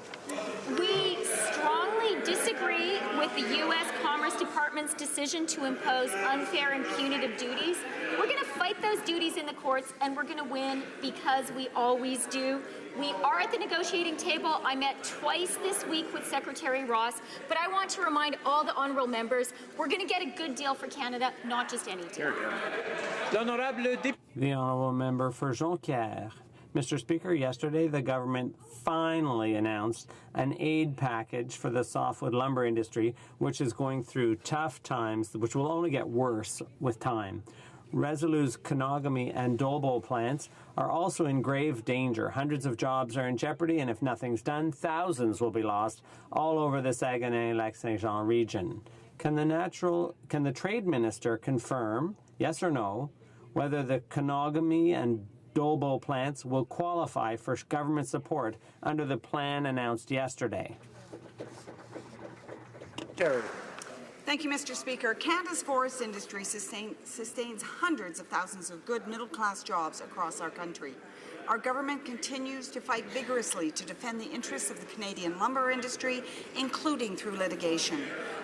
We strongly disagree with the U.S. Commerce Department's decision to impose unfair and punitive duties. We're going to fight those duties in the courts, and we're going to win because we always do. We are at the negotiating table. I met twice this week with Secretary Ross, but I want to remind all the honourable members, we're going to get a good deal for Canada, not just any deal. The Honourable Member for Jonquière. Mr. Speaker, yesterday the government finally announced an aid package for the softwood lumber industry, which is going through tough times, which will only get worse with time. Resolu's Kenogami and Dolbo plants are also in grave danger. Hundreds of jobs are in jeopardy, and if nothing's done, thousands will be lost all over the Saguenay-Lac-Saint-Jean region. Can the Trade Minister confirm, yes or no, whether the Kenogami and Dolbo plants will qualify for government support under the plan announced yesterday? Terry. Thank you, Mr. Speaker. Canada's forest industry sustains hundreds of thousands of good middle-class jobs across our country. Our government continues to fight vigorously to defend the interests of the Canadian lumber industry, including through litigation.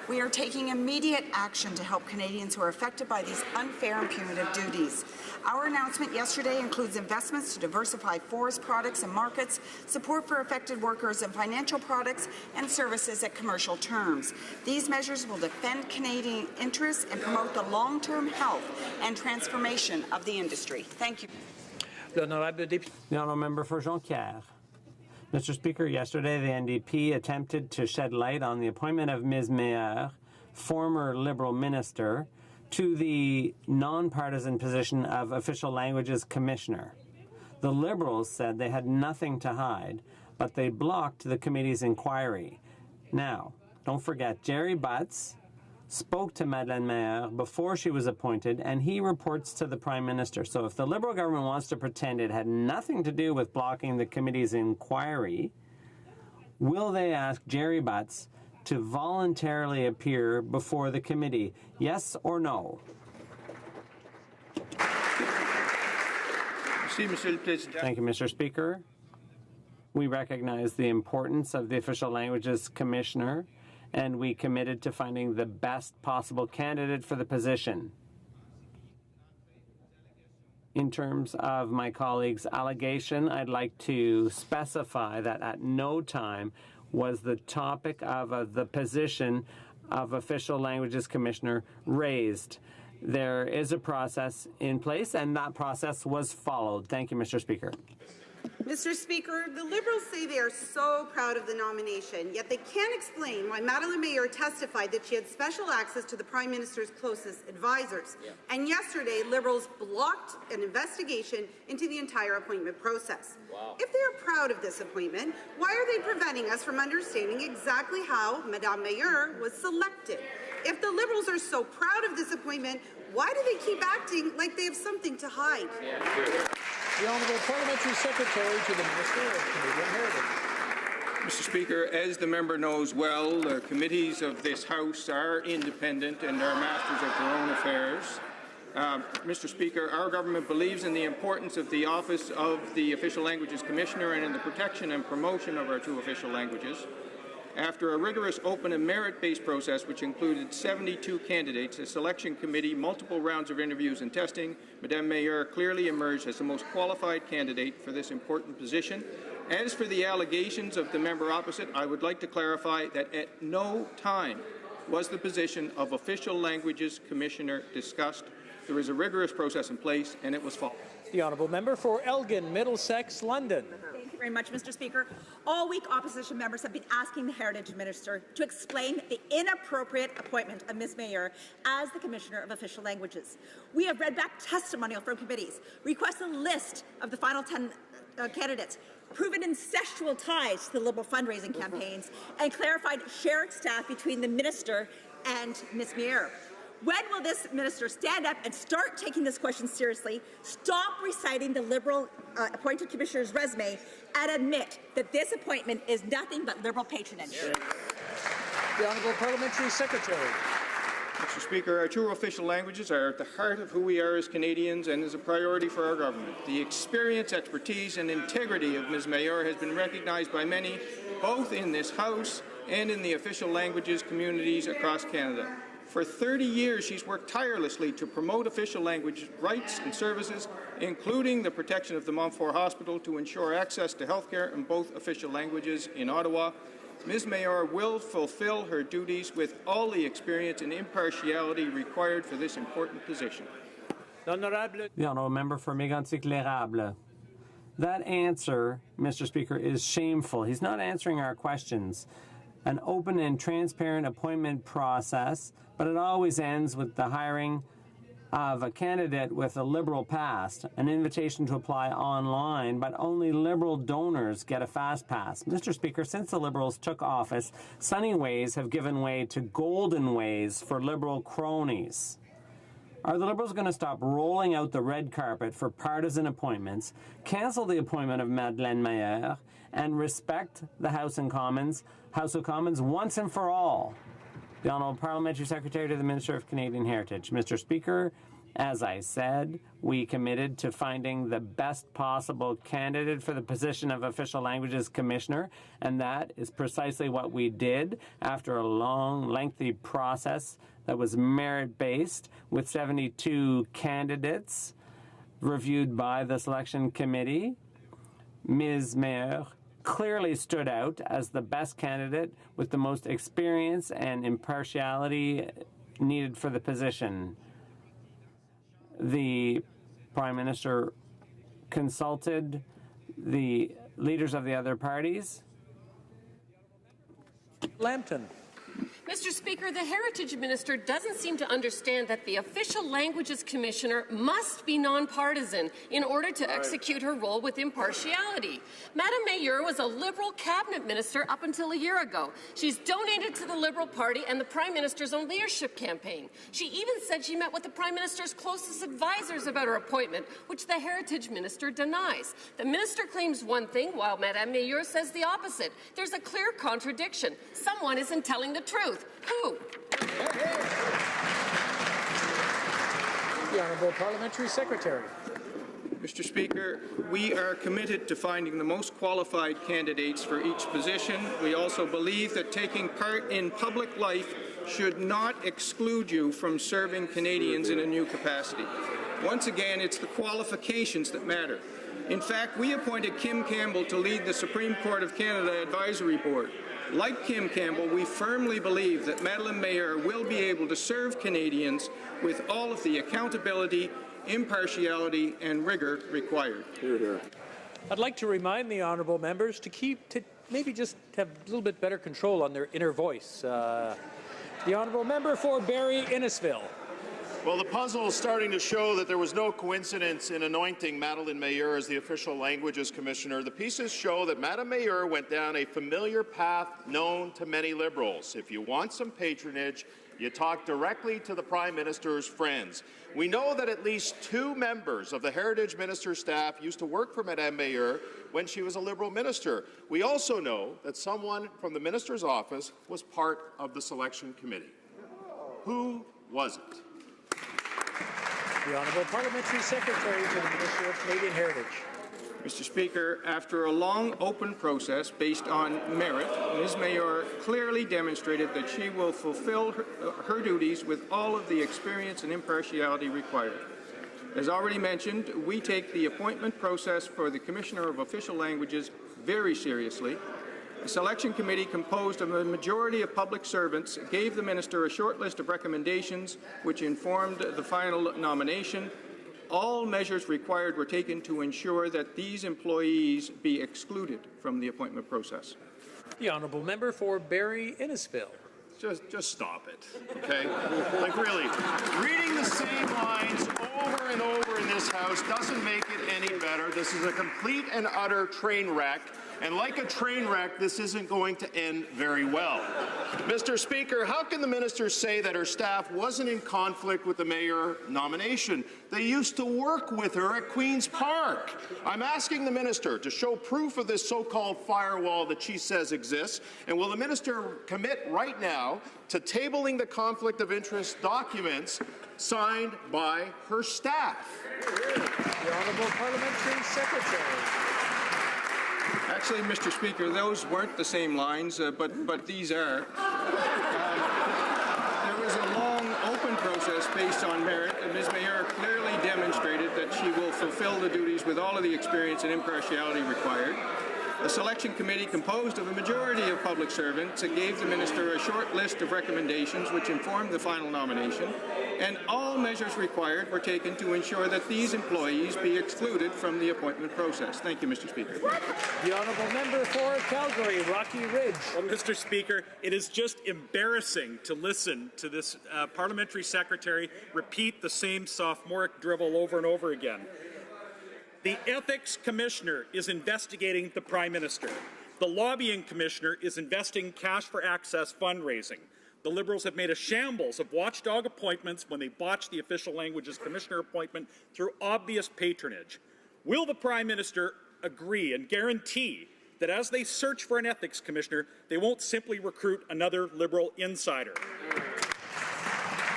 We are taking immediate action to help Canadians who are affected by these unfair and punitive duties. Our announcement yesterday includes investments to diversify forest products and markets, support for affected workers, and financial products and services at commercial terms. These measures will defend Canadian interests and promote the long-term health and transformation of the industry. Thank you. The honourable member for Jonquière. Mr. Speaker, yesterday the NDP attempted to shed light on the appointment of Ms. Meilleur, former Liberal minister, to the nonpartisan position of Official Languages Commissioner. The Liberals said they had nothing to hide, but they blocked the committee's inquiry. Now, don't forget, Jerry Butts spoke to Madeleine Meilleur before she was appointed, and he reports to the Prime Minister. So if the Liberal government wants to pretend it had nothing to do with blocking the committee's inquiry, will they ask Jerry Butts to voluntarily appear before the committee? Yes or no? Thank you, Mr. Speaker. We recognize the importance of the Official Languages Commissioner, and we committed to finding the best possible candidate for the position. In terms of my colleague's allegation, I'd like to specify that at no time was the topic of the position of Official Languages Commissioner raised. There is a process in place, and that process was followed. Thank you, Mr. Speaker. Mr. Speaker, the Liberals say they are so proud of the nomination, yet they can't explain why Madeleine Meilleur testified that she had special access to the Prime Minister's closest advisors. And yesterday, Liberals blocked an investigation into the entire appointment process. If they are proud of this appointment, why are they preventing us from understanding exactly how Madame Meilleur was selected? If the Liberals are so proud of this appointment, why do they keep acting like they have something to hide? The Honourable Parliamentary Secretary to the Minister of Canadian Heritage. Mr. Speaker, as the member knows well, the committees of this House are independent and are masters of their own affairs. Mr. Speaker, our government believes in the importance of the office of the Official Languages Commissioner and in the protection and promotion of our two official languages. After a rigorous, open and merit-based process which included 72 candidates, a selection committee, multiple rounds of interviews and testing, Madame Meilleur clearly emerged as the most qualified candidate for this important position. As for the allegations of the member opposite, I would like to clarify that at no time was the position of Official Languages Commissioner discussed. There is a rigorous process in place, and it was followed. The Honourable Member for Elgin, Middlesex, London. Thank you very much, Mr. Speaker. All week, opposition members have been asking the Heritage Minister to explain the inappropriate appointment of Ms. Meilleur as the Commissioner of Official Languages. We have read back testimonial from committees, requested a list of the final 10 candidates, proven incestual ties to the Liberal fundraising campaigns, and clarified shared staff between the Minister and Ms. Meilleur. When will this minister stand up and start taking this question seriously, stop reciting the Liberal appointed commissioner's resume, and admit that this appointment is nothing but Liberal patronage? The Honourable Parliamentary Secretary. Mr. Speaker, our two official languages are at the heart of who we are as Canadians and is a priority for our government. The experience, expertise and integrity of Ms. Meilleur has been recognized by many, both in this House and in the official languages communities across Canada. For 30 years, she's worked tirelessly to promote official language rights and services, including the protection of the Montfort Hospital to ensure access to health care in both official languages in Ottawa. Ms. Meilleur will fulfill her duties with all the experience and impartiality required for this important position. The Honourable Member for Mégantic-L'Érable. That answer, Mr. Speaker, is shameful. He's not answering our questions. An open and transparent appointment process, but it always ends with the hiring of a candidate with a Liberal past, an invitation to apply online, but only Liberal donors get a fast pass. Mr. Speaker, since the Liberals took office, sunny ways have given way to golden ways for Liberal cronies. Are the Liberals going to stop rolling out the red carpet for partisan appointments, cancel the appointment of Madeleine Meilleur, and respect the House of Commons once and for all? The Honourable Parliamentary Secretary to the Minister of Canadian Heritage. Mr. Speaker, As I said, we committed to finding the best possible candidate for the position of Official Languages Commissioner, and that is precisely what we did after a long, lengthy process that was merit-based with 72 candidates reviewed by the selection committee. Ms. Mayer clearly stood out as the best candidate with the most experience and impartiality needed for the position. The Prime Minister consulted the leaders of the other parties. Lambton. Mr. Speaker, the Heritage Minister doesn't seem to understand that the Official Languages Commissioner must be nonpartisan in order to execute her role with impartiality. Madame Mayer was a Liberal cabinet minister up until a year ago. She's donated to the Liberal Party and the Prime Minister's own leadership campaign. She even said she met with the Prime Minister's closest advisors about her appointment, which the Heritage Minister denies. The Minister claims one thing while Madame Mayer says the opposite. There's a clear contradiction. Someone isn't telling the truth. Who? The Honourable Parliamentary Secretary. Mr. Speaker, we are committed to finding the most qualified candidates for each position. We also believe that taking part in public life should not exclude you from serving Canadians in a new capacity. Once again, it's the qualifications that matter. In fact, we appointed Kim Campbell to lead the Supreme Court of Canada Advisory Board. Like Kim Campbell, we firmly believe that Madeleine Mayer will be able to serve Canadians with all of the accountability, impartiality and rigour required. Hear, hear. I'd like to remind the honourable members to maybe just have a little bit better control on their inner voice. The honourable member for Barrie Innisfil. Well, the puzzle is starting to show that there was no coincidence in anointing Madeleine Mayer as the Official Languages Commissioner. The pieces show that Madame Mayer went down a familiar path known to many Liberals. If you want some patronage, you talk directly to the Prime Minister's friends. We know that at least 2 members of the Heritage Minister's staff used to work for Madame Mayer when she was a Liberal minister. We also know that someone from the Minister's office was part of the selection committee. Who was it? The Honourable Parliamentary Secretary to the Minister of Canadian Heritage. Mr. Speaker, after a long open process based on merit, Ms. Mayer clearly demonstrated that she will fulfill her duties with all of the experience and impartiality required. As already mentioned, we take the appointment process for the Commissioner of Official Languages very seriously. A selection committee composed of a majority of public servants gave the Minister a short list of recommendations which informed the final nomination. All measures required were taken to ensure that these employees be excluded from the appointment process. The honourable member for Barrie Innisfil. Just stop it, okay? Like really, reading the same lines over and over in this House doesn't make it any better. This is a complete and utter train wreck. And like a train wreck, this isn't going to end very well. Mr. Speaker, how can the minister say that her staff wasn't in conflict with the Mayer nomination? They used to work with her at Queen's Park. I'm asking the minister to show proof of this so-called firewall that she says exists, and will the minister commit right now to tabling the conflict of interest documents signed by her staff? The Honourable Parliamentary Secretary. Actually, Mr. Speaker, those weren't the same lines, but these are. There was a long, open process based on merit, and Ms. Mayer clearly demonstrated that she will fulfill the duties with all of the experience and impartiality required. The selection committee, composed of a majority of public servants, gave the minister a short list of recommendations which informed the final nomination, and all measures required were taken to ensure that these employees be excluded from the appointment process. Thank you, Mr. Speaker. The honourable member for Calgary, Rocky Ridge. Well, Mr. Speaker, it is just embarrassing to listen to this parliamentary secretary repeat the same sophomoric drivel over and over again. The Ethics Commissioner is investigating the Prime Minister. The Lobbying Commissioner is investing cash for access fundraising. The Liberals have made a shambles of watchdog appointments when they botched the Official Languages Commissioner appointment through obvious patronage. Will the Prime Minister agree and guarantee that as they search for an Ethics Commissioner, they won't simply recruit another Liberal insider?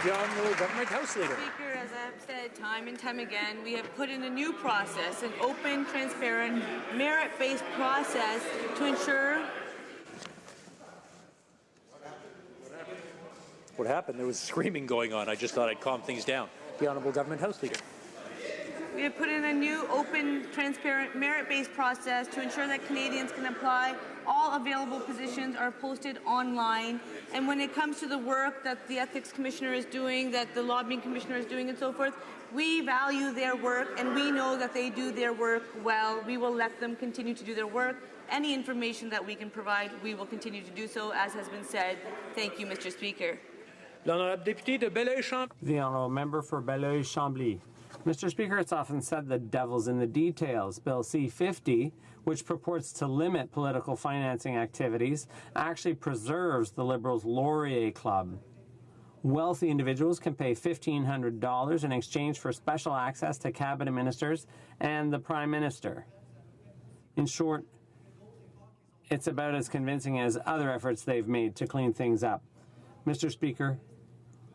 The Honourable Government House Leader. Speaker, as a have said time and time again, we have put in a new process, an open, transparent, merit-based process to ensure. What happened? There was screaming going on. I just thought I'd calm things down. The Honourable Government House Leader. We have put in a new, open, transparent, merit-based process to ensure that Canadians can apply. All available positions are posted online. And when it comes to the work that the Ethics Commissioner is doing, that the Lobbying Commissioner is doing, and so forth, we value their work, and we know that they do their work well. We will let them continue to do their work. Any information that we can provide, we will continue to do so, as has been said. Thank you, Mr. Speaker. The Honourable Member for Belleuil-Chambly. Mr. Speaker, it's often said the devil's in the details. Bill C-50, which purports to limit political financing activities, actually preserves the Liberals' Laurier Club. Wealthy individuals can pay $1,500 in exchange for special access to cabinet ministers and the Prime Minister. In short, it's about as convincing as other efforts they've made to clean things up. Mr. Speaker,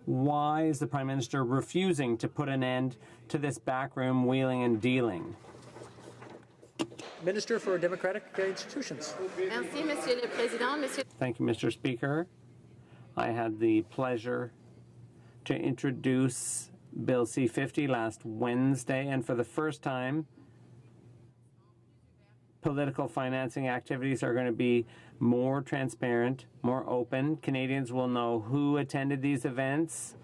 why is the Prime Minister refusing to put an end to this backroom wheeling and dealing? Minister for Democratic Institutions. Merci, Monsieur le Président. Monsieur... Thank you, Mr. Speaker. I had the pleasure to introduce Bill C-50 last Wednesday, and for the first time, political financing activities are going to be more transparent, more open. Canadians will know who attended these events,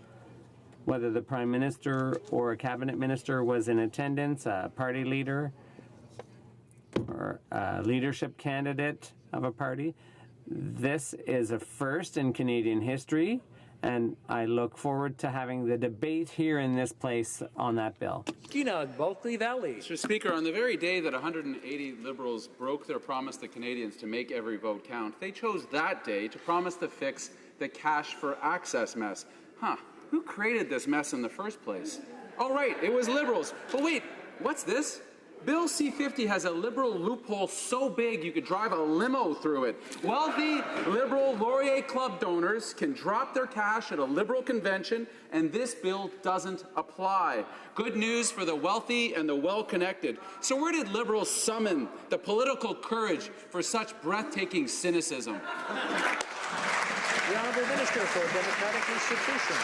whether the Prime Minister or a cabinet minister was in attendance, a party leader or a leadership candidate of a party. This is a first in Canadian history, and I look forward to having the debate here in this place on that bill. Bulkley Valley. Mr. Speaker, on the very day that 180 Liberals broke their promise to Canadians to make every vote count, they chose that day to promise to fix the cash for access mess. Who created this mess in the first place? Oh, right, it was Liberals. But wait, what's this? Bill C-50 has a Liberal loophole so big you could drive a limo through it. Wealthy Liberal Laurier Club donors can drop their cash at a Liberal convention, and this bill doesn't apply. Good news for the wealthy and the well-connected. So where did Liberals summon the political courage for such breathtaking cynicism? The Honourable Minister for Democratic Institutions.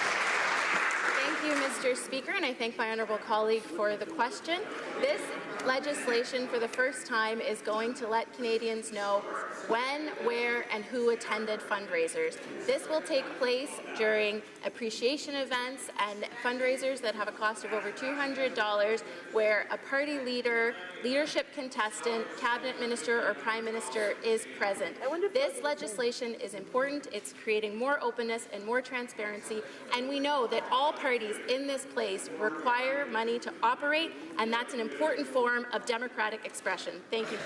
Thank you, Mr. Speaker, and I thank my honourable colleague for the question. This legislation, for the first time, is going to let Canadians know when, where, and who attended fundraisers. This will take place during appreciation events and fundraisers that have a cost of over $200, where a party leader, leadership contestant, cabinet minister, or prime minister is present. This legislation is important. It's creating more openness and more transparency, and we know that all parties in this place require money to operate, and that's an important form of democratic expression. Thank you.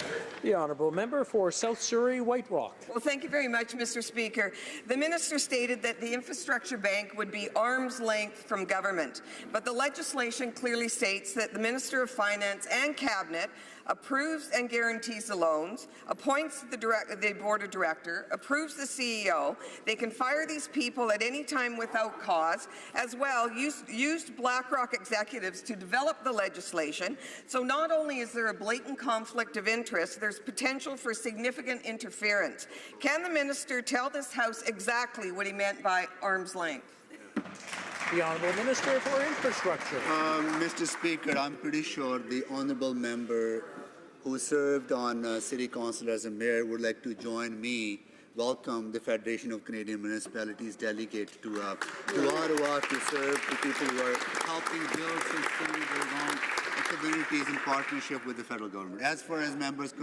The Honourable Member for South Surrey White Rock. Well, thank you very much, Mr. Speaker. The Minister stated that the Infrastructure Bank would be arm's length from government, but the legislation clearly states that the Minister of Finance and Cabinet approves and guarantees the loans, appoints the board of director, approves the CEO. They can fire these people at any time without cause. As well, used BlackRock executives to develop the legislation. So not only is there a blatant conflict of interest, there's potential for significant interference. Can the minister tell this House exactly what he meant by arm's length? The Honourable Minister for Infrastructure. Mr. Speaker, I'm pretty sure the honourable member who served on City Council as a mayor would like to join me, welcome the Federation of Canadian Municipalities delegate to Ottawa to serve the people who are helping build sustainable communities in partnership with the federal government. As far as members'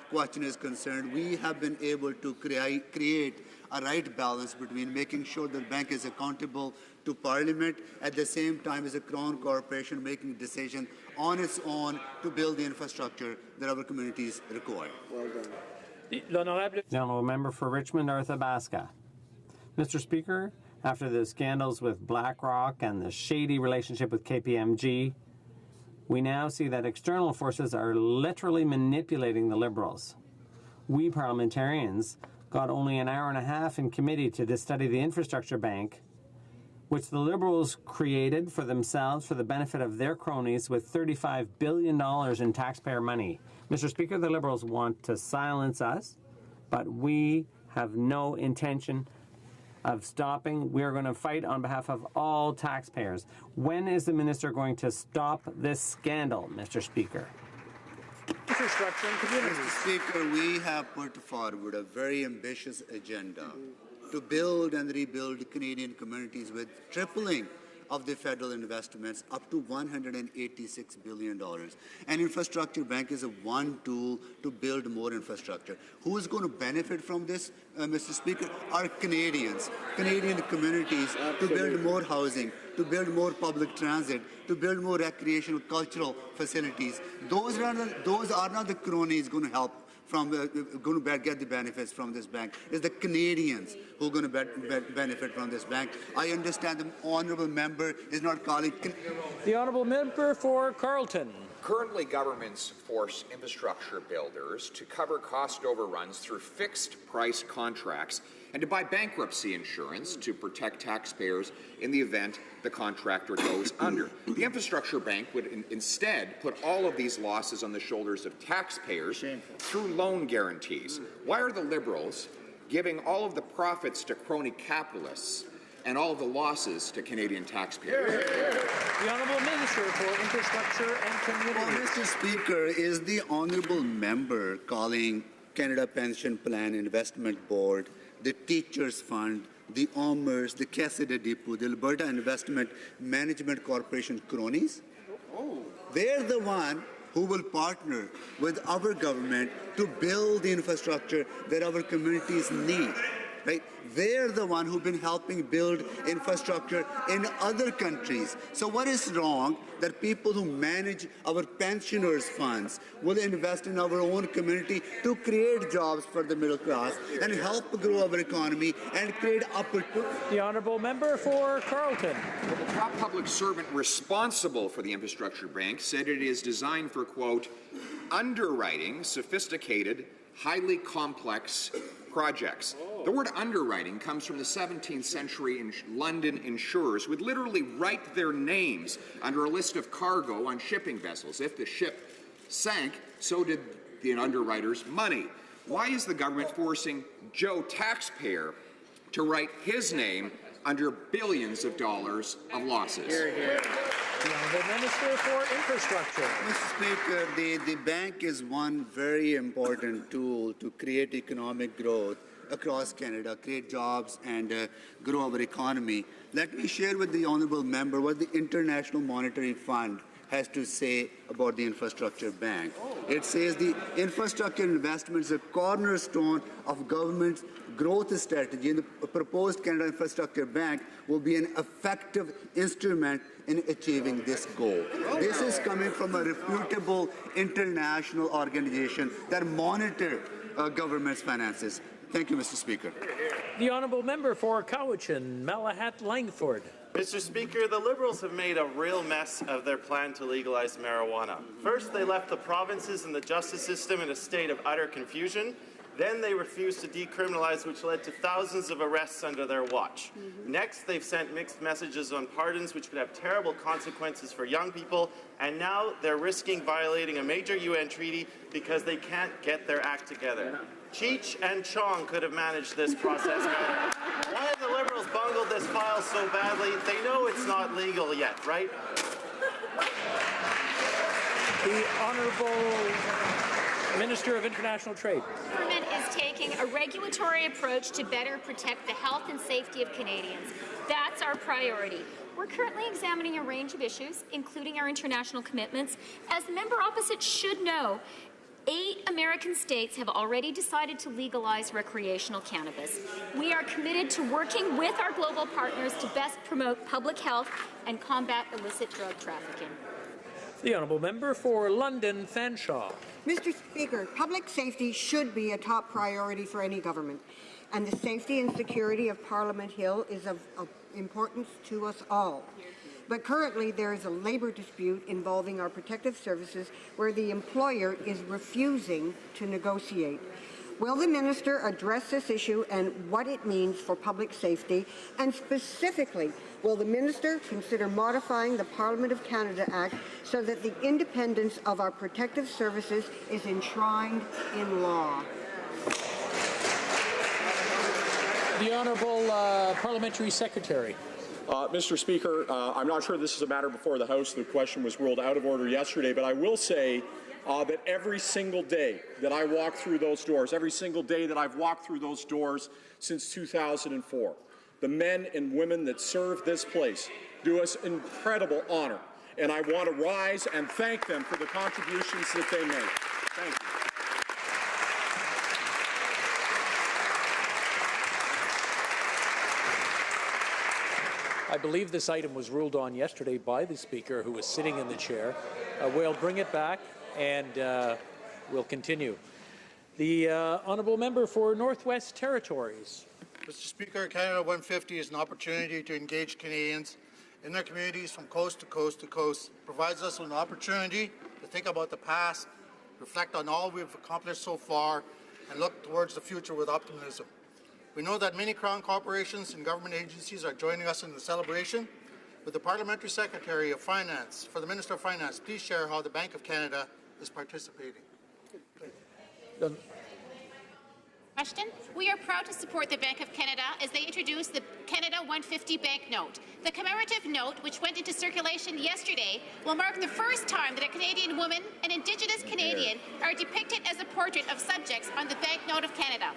question is concerned, we have been able to create a right balance between making sure that the bank is accountable to Parliament, at the same time as a Crown Corporation making a decision on its own to build the infrastructure that our communities require. Well done. The Honourable Member for Richmond, Arthabaska. Mr. Speaker, after the scandals with BlackRock and the shady relationship with KPMG, we now see that external forces are literally manipulating the Liberals. We parliamentarians got only an hour and a half in committee to study the Infrastructure Bank, which the Liberals created for themselves for the benefit of their cronies with $35 billion in taxpayer money. Mr. Speaker, the Liberals want to silence us, but we have no intention of stopping. We are going to fight on behalf of all taxpayers. When is the minister going to stop this scandal, Mr. Speaker? Infrastructure and communities. Mr. Speaker, we have put forward a very ambitious agenda to build and rebuild Canadian communities with tripling of the federal investments up to $186 billion. And infrastructure bank is one tool to build more infrastructure. Who is going to benefit from this, Mr. Speaker? Are Canadians, Canadian communities, to build more housing, to build more public transit, to build more recreational, cultural facilities. Those are not the cronies going to help from going to get the benefits from this bank. It's the Canadians who are going to benefit from this bank. I understand the honourable member is not calling. The honourable member for Carleton. Currently, governments force infrastructure builders to cover cost overruns through fixed-price contracts and to buy bankruptcy insurance to protect taxpayers in the event the contractor goes under. The infrastructure bank would instead put all of these losses on the shoulders of taxpayers through loan guarantees. Why are the Liberals giving all of the profits to crony capitalists and all of the losses to Canadian taxpayers? The Honourable Minister for Infrastructure and Communities. Well, Mr. Speaker, is the honourable member calling Canada Pension Plan Investment Board, the Teachers Fund, the OMERS, the Caisse de Dépôt, the Alberta Investment Management Corporation cronies? They're the one who will partner with our government to build the infrastructure that our communities need. Right? They're the one who've been helping build infrastructure in other countries. So what is wrong that people who manage our pensioners' funds will invest in our own community to create jobs for the middle class and help grow our economy and create opportunity? The honourable member for Carleton. Well, the top public servant responsible for the infrastructure bank said it is designed for, quote, underwriting sophisticated, highly complex projects. The word underwriting comes from the 17th century London insurers who would literally write their names under a list of cargo on shipping vessels. If the ship sank, so did the underwriter's money. Why is the government forcing Joe taxpayer to write his name under billions of dollars of losses? Hear, hear. The Honourable Minister for Infrastructure. Mr. Speaker, the bank is one very important tool to create economic growth across Canada, create jobs and grow our economy. Let me share with the honourable member what the International Monetary Fund has to say about the infrastructure bank. It says the infrastructure investment is a cornerstone of government's growth strategy, and the proposed Canada Infrastructure Bank will be an effective instrument in achieving this goal. This is coming from a reputable international organization that monitor government's finances. Thank you, Mr. Speaker. The honourable member for Cowichan, Malahat Langford. Mr. Speaker, the Liberals have made a real mess of their plan to legalize marijuana. First, they left the provinces and the justice system in a state of utter confusion. Then they refused to decriminalize, which led to thousands of arrests under their watch. Next, they've sent mixed messages on pardons, which could have terrible consequences for young people. And now they're risking violating a major UN treaty because they can't get their act together. Cheech and Chong could have managed this process better. Why have the Liberals bungled this file so badly? They know it's not legal yet, right? The Honourable Minister of International Trade. The government is taking a regulatory approach to better protect the health and safety of Canadians. That's our priority. We're currently examining a range of issues, including our international commitments. As the member opposite should know, 8 American states have already decided to legalize recreational cannabis. We are committed to working with our global partners to best promote public health and combat illicit drug trafficking. The honourable member for London Fanshawe. Mr. Speaker, public safety should be a top priority for any government, and the safety and security of Parliament Hill is of importance to us all. But currently there is a labour dispute involving our protective services where the employer is refusing to negotiate. Will the minister address this issue and what it means for public safety? And specifically, will the minister consider modifying the Parliament of Canada Act so that the independence of our protective services is enshrined in law? The Honourable Parliamentary Secretary. Mr. Speaker, I'm not sure this is a matter before the House. The question was ruled out of order yesterday, but I will say that every single day that I walk through those doors, every single day that I've walked through those doors since 2004, the men and women that serve this place do us incredible honor, and I want to rise and thank them for the contributions that they make. Thank you. I believe this item was ruled on yesterday by the Speaker, who was sitting in the chair. We'll bring it back and we'll continue. The Honourable Member for Northwest Territories. Mr. Speaker, Canada 150 is an opportunity to engage Canadians in their communities from coast to coast to coast. It provides us with an opportunity to think about the past, reflect on all we've accomplished so far, and look towards the future with optimism. We know that many Crown corporations and government agencies are joining us in the celebration. With the Parliamentary Secretary of Finance, for the Minister of Finance, please share how the Bank of Canada is participating. Question. We are proud to support the Bank of Canada as they introduce the Canada 150 banknote. The commemorative note, which went into circulation yesterday, will mark the first time that a Canadian woman, an Indigenous Canadian, are depicted as a portrait of subjects on the banknote of Canada.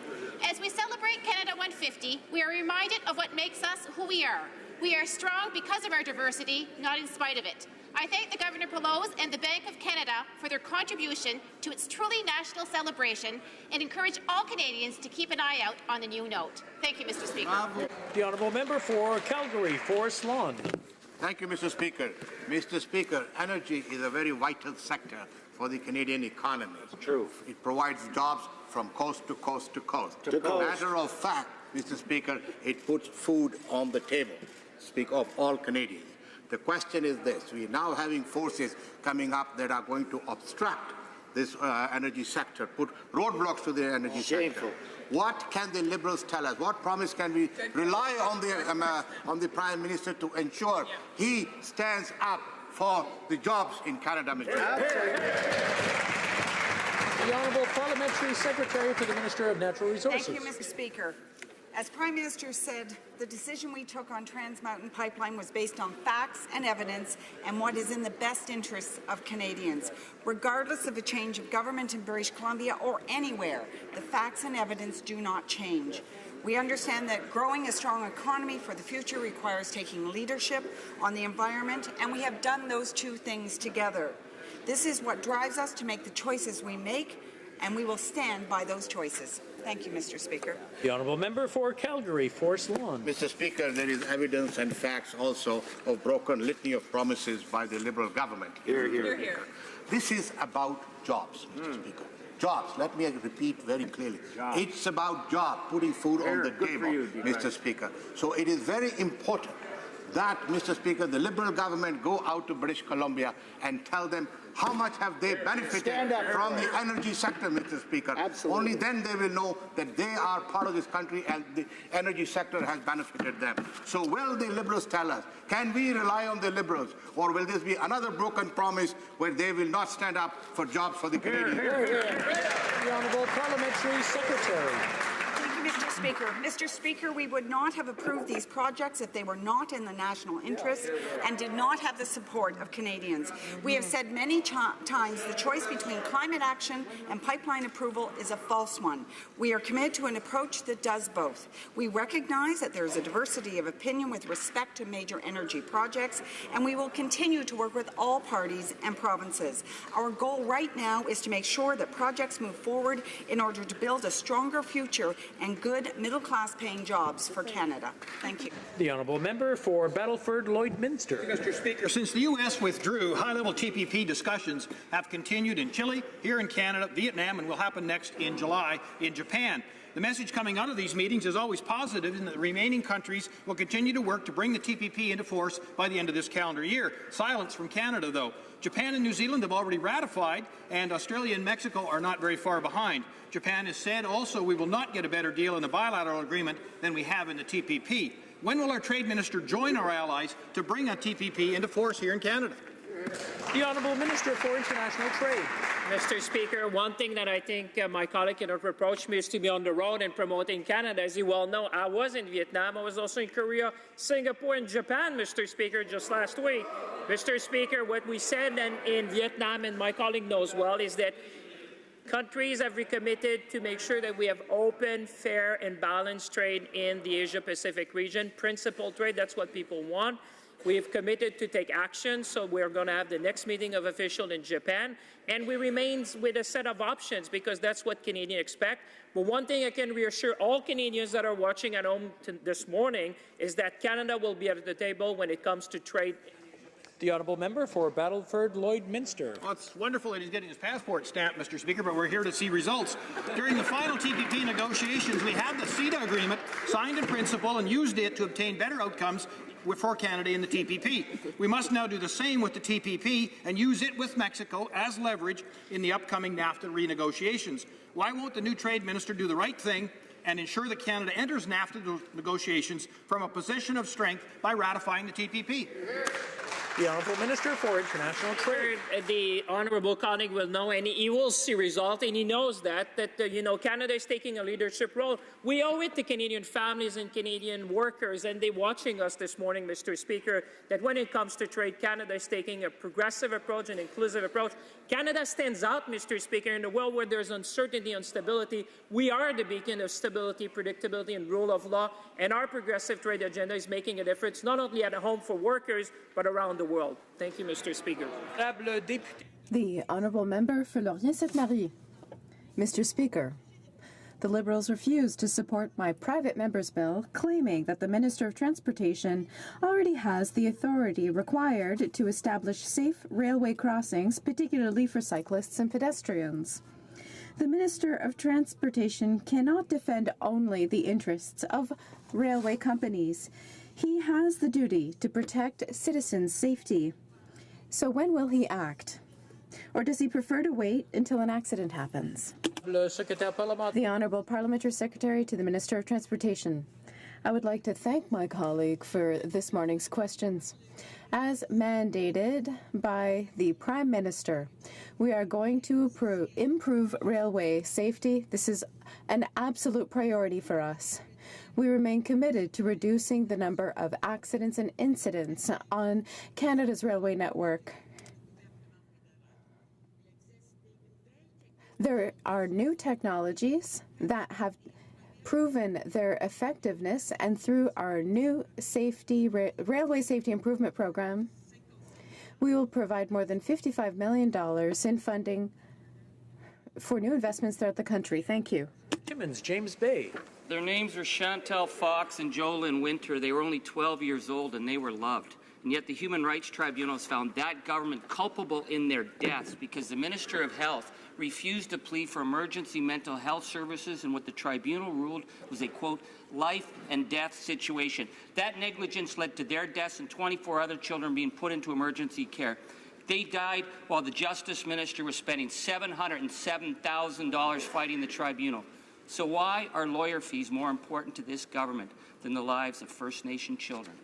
As we celebrate Canada 150, we are reminded of what makes us who we are. We are strong because of our diversity, not in spite of it. I thank the Governor Pelosi and the Bank of Canada for their contribution to its truly national celebration and encourage all Canadians to keep an eye out on the new note. Thank you, Mr. Speaker. The Honourable Member for Calgary, Forest Lawn. Thank you, Mr. Speaker. Mr. Speaker, energy is a very vital sector for the Canadian economy. It's true. It provides jobs from coast to coast to coast. As a matter of fact, Mr. Speaker, it puts food on the table. Speak of all Canadians. The question is this: we are now having forces coming up that are going to obstruct this energy sector, put roadblocks to the energy sector. What can the Liberals tell us? What promise can we rely on the Prime Minister to ensure he stands up for the jobs in Canada, Mr. The Honourable Parliamentary Secretary for the Minister of Natural Resources. Thank you, Mr. Speaker. As Prime Minister said, the decision we took on Trans Mountain Pipeline was based on facts and evidence and what is in the best interests of Canadians. Regardless of a change of government in British Columbia or anywhere, the facts and evidence do not change. We understand that growing a strong economy for the future requires taking leadership on the environment, and we have done those two things together. This is what drives us to make the choices we make, and we will stand by those choices. Thank you, Mr. Speaker. The Honourable Member for Calgary, Forest Lawn. Mr. Speaker, there is evidence and facts also of broken litany of promises by the Liberal government. Here, here, here. This is about jobs, Mr. Speaker. Jobs. Let me repeat very clearly. It's about jobs, putting food on the table, Mr. Speaker. So it is very important that, Mr. Speaker, the Liberal government go out to British Columbia and tell them how much have they benefited from the energy sector, Mr. Speaker. Absolutely. Only then they will know that they are part of this country and the energy sector has benefited them. So will the Liberals tell us, can we rely on the Liberals, or will this be another broken promise where they will not stand up for jobs for the Canadians? The Honourable Parliamentary Secretary. Thank you, Mr. Speaker. Mr. Speaker, we would not have approved these projects if they were not in the national interest and did not have the support of Canadians. We have said many times the choice between climate action and pipeline approval is a false one. We are committed to an approach that does both. We recognize that there is a diversity of opinion with respect to major energy projects, and we will continue to work with all parties and provinces. Our goal right now is to make sure that projects move forward in order to build a stronger future and and good middle-class paying jobs for Canada. Thank you. The honourable member for Battleford Lloydminster. Mr. Speaker, since the U.S. withdrew, high-level TPP discussions have continued in Chile, here in Canada, Vietnam, and will happen next in July in Japan. The message coming out of these meetings is always positive, and the remaining countries will continue to work to bring the TPP into force by the end of this calendar year. Silence from Canada, though. Japan and New Zealand have already ratified, and Australia and Mexico are not very far behind. Japan has said also we will not get a better deal in the bilateral agreement than we have in the TPP. When will our Trade Minister join our allies to bring a TPP into force here in Canada? The Honourable Minister for International Trade. Mr. Speaker, one thing that I think my colleague cannot reproach me is to be on the road and promoting Canada. As you well know, I was in Vietnam, I was also in Korea, Singapore, and Japan, Mr. Speaker, just last week. Mr. Speaker, what we said in Vietnam, and my colleague knows well, is that countries have recommitted to make sure that we have open, fair, and balanced trade in the Asia-Pacific region. Principled trade, that's what people want. We've committed to take action, so we're going to have the next meeting of officials in Japan, and we remain with a set of options because that's what Canadians expect. But one thing I can reassure all Canadians that are watching at home this morning is that Canada will be at the table when it comes to trade. The honourable member for Battleford Lloydminster. Well, it's wonderful that he's getting his passport stamped, Mr. Speaker, but we're here to see results. During the final TPP negotiations, we had the CETA agreement signed in principle and used it to obtain better outcomes for Canada in the TPP. We must now do the same with the TPP and use it with Mexico as leverage in the upcoming NAFTA renegotiations. Why won't the new Trade Minister do the right thing and ensure that Canada enters NAFTA negotiations from a position of strength by ratifying the TPP? The Honourable Minister for International Trade. The honourable colleague will know, and he will see result, and he knows that Canada is taking a leadership role. We owe it to Canadian families and Canadian workers, and they're watching us this morning, Mr. Speaker, that when it comes to trade, Canada is taking a progressive approach, an inclusive approach. Canada stands out, Mr. Speaker, in a world where there's uncertainty and instability. We are the beacon of stability, predictability, and rule of law, and our progressive trade agenda is making a difference not only at home for workers, but around the world. Thank you, Mr. Speaker. The Honourable Member for Laurier-Sainte-Marie. Mr. Speaker, the Liberals refused to support my private member's bill, claiming that the Minister of Transportation already has the authority required to establish safe railway crossings, particularly for cyclists and pedestrians. The Minister of Transportation cannot defend only the interests of railway companies. He has the duty to protect citizens' safety. So when will he act? Or does he prefer to wait until an accident happens? The Honourable Parliamentary Secretary to the Minister of Transportation. I would like to thank my colleague for this morning's questions. As mandated by the Prime Minister, we are going to improve railway safety. This is an absolute priority for us. We remain committed to reducing the number of accidents and incidents on Canada's railway network. There are new technologies that have proven their effectiveness, and through our new railway safety improvement program, we will provide more than $55 million in funding for new investments throughout the country. Thank you. Timmins, James Bay. Their names were Chantal Fox and Jolyn Winter. They were only 12 years old and they were loved. And yet the Human Rights Tribunal has found that government culpable in their deaths because the Minister of Health refused to plead for emergency mental health services, and what the tribunal ruled was a, quote, life and death situation. That negligence led to their deaths and 24 other children being put into emergency care. They died while the Justice Minister was spending $707,000 fighting the tribunal. So why are lawyer fees more important to this government than the lives of First Nation children?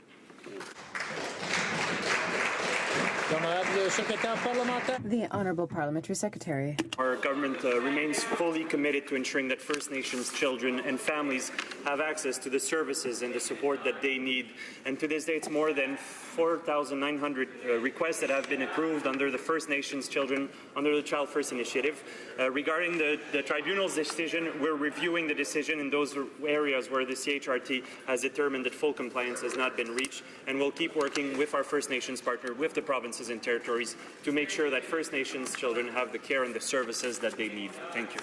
The Honourable Parliamentary Secretary. Our government remains fully committed to ensuring that First Nations children and families have access to the services and the support that they need. And to this day, it's more than 4,900 requests that have been approved under the First Nations children under the Child First Initiative. Regarding the tribunal's decision, we're reviewing the decision in those areas where the CHRT has determined that full compliance has not been reached, and we'll keep working with our First Nations partner, with the province provinces and territories to make sure that First Nations children have the care and the services that they need. Thank you.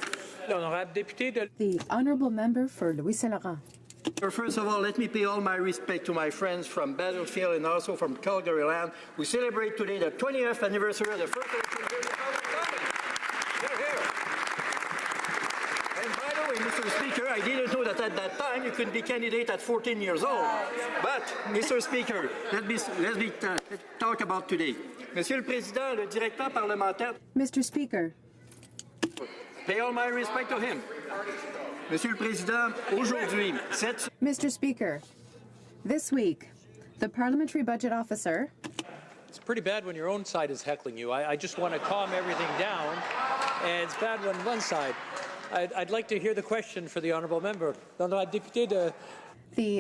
The honourable member for Louis Saint Laurent. First of all, let me pay all my respect to my friends from Battlefield and also from Calgary land. We celebrate today the 20th anniversary of the first election. And by the way, Mr. Speaker, I didn't know that at that time you could be candidate at 14 years old. But, Mr. Speaker, let me talk about today. Monsieur le Président, le directeur parlementaire. Mr. Speaker. Pay all my respect to him. Monsieur le Président, aujourd'hui, Mr. Speaker, this week, the Parliamentary Budget Officer. It's pretty bad when your own side is heckling you. I just want to calm everything down, and it's bad when one side. I'd like to hear the question for the honourable member. The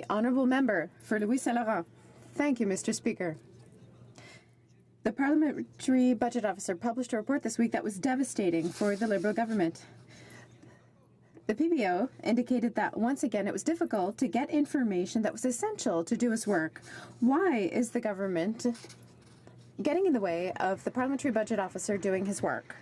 honourable member for Louis Saint Laurent. Thank you, Mr. Speaker. The Parliamentary Budget Officer published a report this week that was devastating for the Liberal government. The PBO indicated that once again it was difficult to get information that was essential to do its work. Why is the government getting in the way of the Parliamentary Budget Officer doing his work?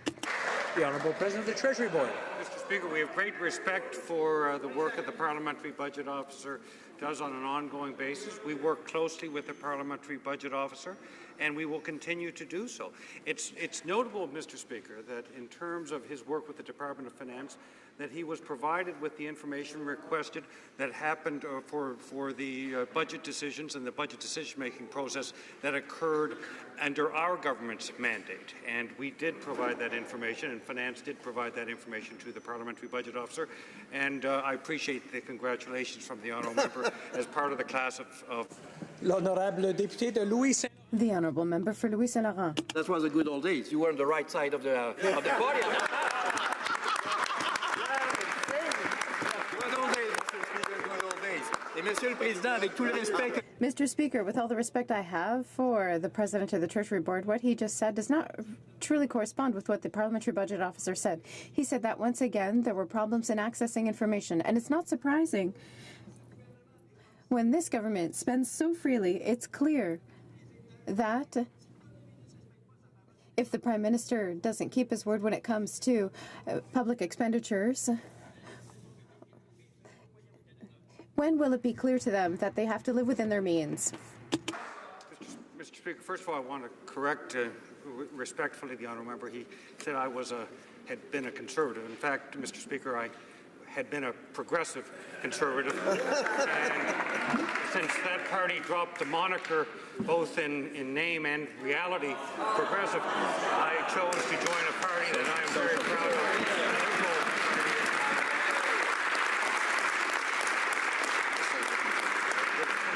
The Honourable President of the Treasury Board. Mr. Speaker, we have great respect for the work that the Parliamentary Budget Officer does on an ongoing basis. We work closely with the Parliamentary Budget Officer, and we will continue to do so. It's notable, Mr. Speaker, that in terms of his work with the Department of Finance, that he was provided with the information requested that happened for the budget decisions and the budget decision-making process that occurred under our government's mandate. And we did provide that information, and Finance did provide that information to the Parliamentary Budget Officer. And I appreciate the congratulations from the honourable member as part of the class of L'honorable député de Louis Saint. The honourable member for Louis Saint Laurent. That was the good old days. You were on the right side of the podium. Mr. Speaker, with all the respect I have for the President of the Treasury Board, what he just said does not truly correspond with what the Parliamentary Budget Officer said. He said that once again there were problems in accessing information, and it's not surprising. When this government spends so freely, it's clear that if the Prime Minister doesn't keep his word when it comes to public expenditures, when will it be clear to them that they have to live within their means? Mr. Speaker, first of all, I want to correct respectfully the honourable member. He said I had been a conservative. In fact, Mr. Speaker, I had been a progressive conservative. And since that party dropped the moniker, both in name and reality, progressive, I chose to join a party that I am very proud of.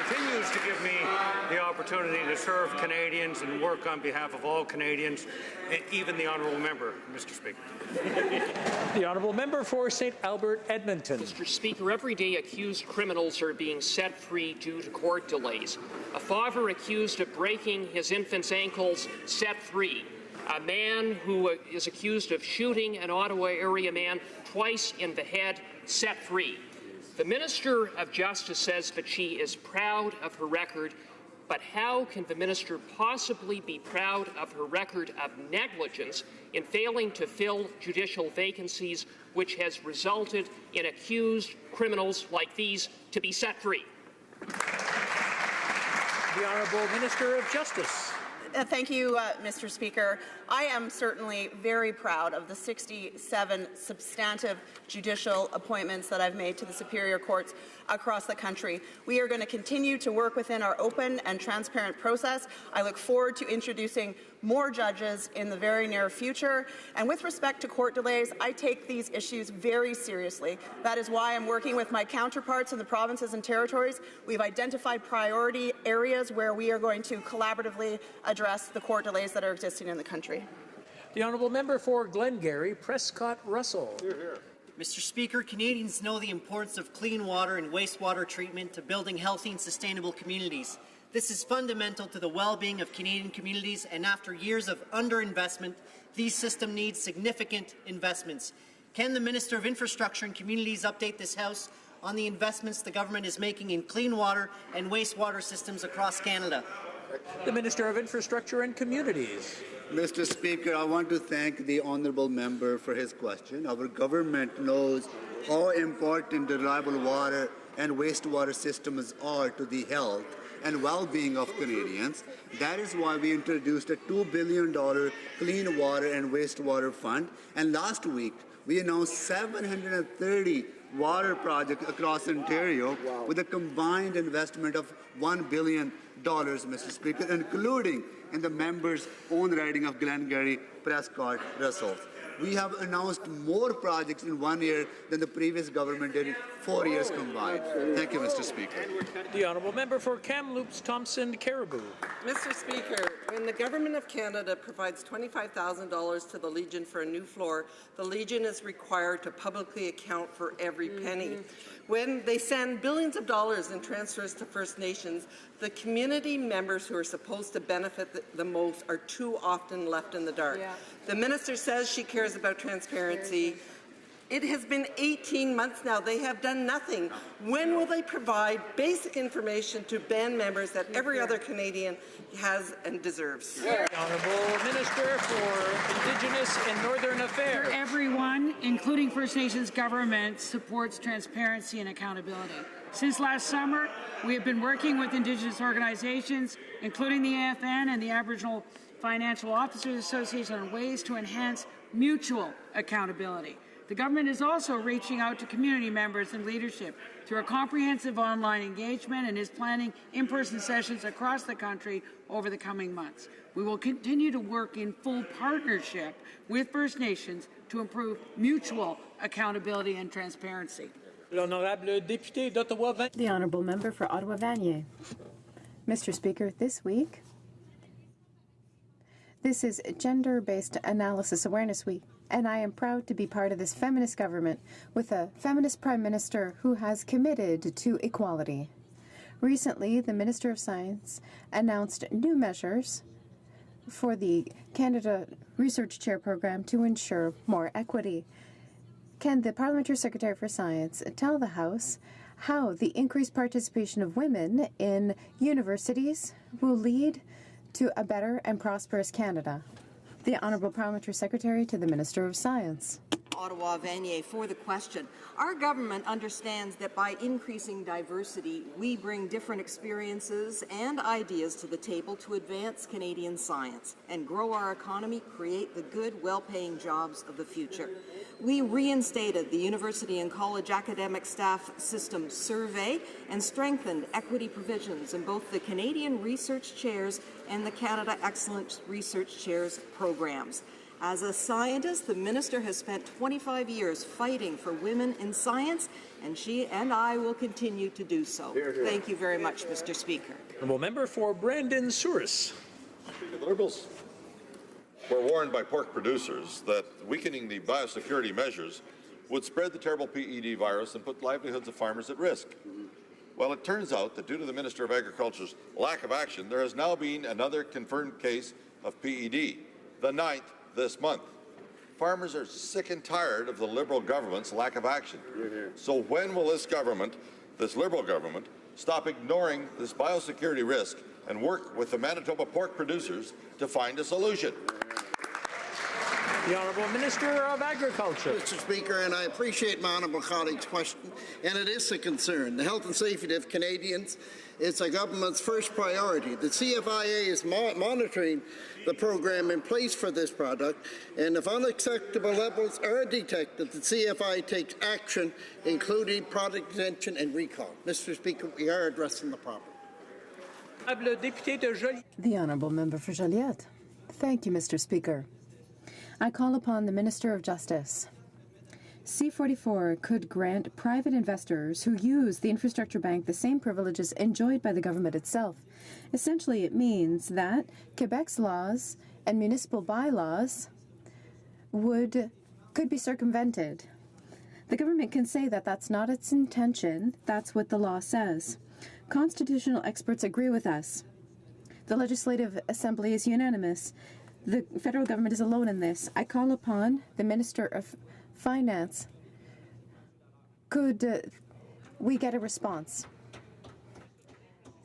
Continues to give me the opportunity to serve Canadians and work on behalf of all Canadians, even the honourable member, Mr. Speaker. The honourable member for St. Albert, Edmonton. Mr. Speaker, every day accused criminals are being set free due to court delays. A father accused of breaking his infant's ankles set free. A man who is accused of shooting an Ottawa area man twice in the head set free. The Minister of Justice says that she is proud of her record, but how can the Minister possibly be proud of her record of negligence in failing to fill judicial vacancies, which has resulted in accused criminals like these to be set free? The Honourable Minister of Justice. Thank you, Mr. Speaker. I am certainly very proud of the 67 substantive judicial appointments that I've made to the superior courts across the country. We are going to continue to work within our open and transparent process. I look forward to introducing more judges in the very near future. And with respect to court delays, I take these issues very seriously. That is why I'm working with my counterparts in the provinces and territories. We've identified priority areas where we are going to collaboratively address the court delays that are existing in the country. The honourable member for Glengarry, Prescott Russell. Hear, hear. Mr. Speaker, Canadians know the importance of clean water and wastewater treatment to building healthy and sustainable communities. This is fundamental to the well-being of Canadian communities, and after years of underinvestment, these systems need significant investments. Can the Minister of Infrastructure and Communities update this House on the investments the government is making in clean water and wastewater systems across Canada? The Minister of Infrastructure and Communities. Mr. Speaker, I want to thank the honourable member for his question. Our government knows how important the reliable water and wastewater systems are to the health and well-being of Canadians. That is why we introduced a $2 billion Clean Water and Wastewater Fund. And last week, we announced 730 water projects across Ontario with a combined investment of $1 billion, Mr. Speaker, including in the member's own riding of Glengarry, Prescott, Russell. We have announced more projects in 1 year than the previous government did in 4 years combined. Thank you, Mr. Speaker. The Honourable Member for Kamloops, Thompson, Caribou. Mr. Speaker, when the Government of Canada provides $25,000 to the Legion for a new floor, the Legion is required to publicly account for every penny. When they send billions of dollars in transfers to First Nations, the community members who are supposed to benefit the most are too often left in the dark. The minister says she cares about transparency. It has been 18 months now. They have done nothing. When will they provide basic information to band members that every other Canadian has and deserves? Honourable Minister for Indigenous and Northern Affairs. Everyone, including First Nations government, supports transparency and accountability. Since last summer, we have been working with Indigenous organizations, including the AFN and the Aboriginal Financial Officers Association, on ways to enhance mutual accountability. The government is also reaching out to community members and leadership through a comprehensive online engagement and is planning in-person sessions across the country over the coming months. We will continue to work in full partnership with First Nations to improve mutual accountability and transparency. The Honourable Member for Ottawa-Vanier. Mr. Speaker, this week, this is Gender-Based Analysis Awareness Week, and I am proud to be part of this feminist government with a feminist Prime Minister who has committed to equality. Recently, the Minister of Science announced new measures for the Canada Research Chair Program to ensure more equity. Can the Parliamentary Secretary for Science tell the House how the increased participation of women in universities will lead to a better and prosperous Canada? The Honourable Parliamentary Secretary to the Minister of Science. Ottawa-Vanier for the question. Our government understands that by increasing diversity, we bring different experiences and ideas to the table to advance Canadian science and grow our economy, create the good, well-paying jobs of the future. We reinstated the University and College Academic Staff System Survey and strengthened equity provisions in both the Canadian Research Chairs and the Canada Excellent Research Chairs programs. As a scientist, the Minister has spent 25 years fighting for women in science, and she and I will continue to do so. Thank you very much, Mr. Speaker. Honourable Member for Brandon Souris. The Liberals were warned by pork producers that weakening the biosecurity measures would spread the terrible PED virus and put livelihoods of farmers at risk. Well, it turns out that due to the Minister of Agriculture's lack of action, there has now been another confirmed case of PED, the 9th this month. Farmers are sick and tired of the Liberal government's lack of action. So when will this government, this Liberal government, stop ignoring this biosecurity risk and work with the Manitoba pork producers to find a solution? The Honourable Minister of Agriculture. Mr. Speaker, and I appreciate my honourable colleague's question, and it is a concern. The health and safety of Canadians is the government's first priority. The CFIA is monitoring the program in place for this product, and if unacceptable levels are detected, the CFIA takes action, including product detention and recall. Mr. Speaker, we are addressing the problem. The Honourable Member for Joliette. Thank you, Mr. Speaker. I call upon the Minister of Justice. C-44 could grant private investors who use the Infrastructure Bank the same privileges enjoyed by the government itself. Essentially, it means that Quebec's laws and municipal bylaws could be circumvented. The government can say that that's not its intention. That's what the law says. Constitutional experts agree with us. The Legislative Assembly is unanimous. The federal government is alone in this. I call upon the Minister of Finance. Could we get a response?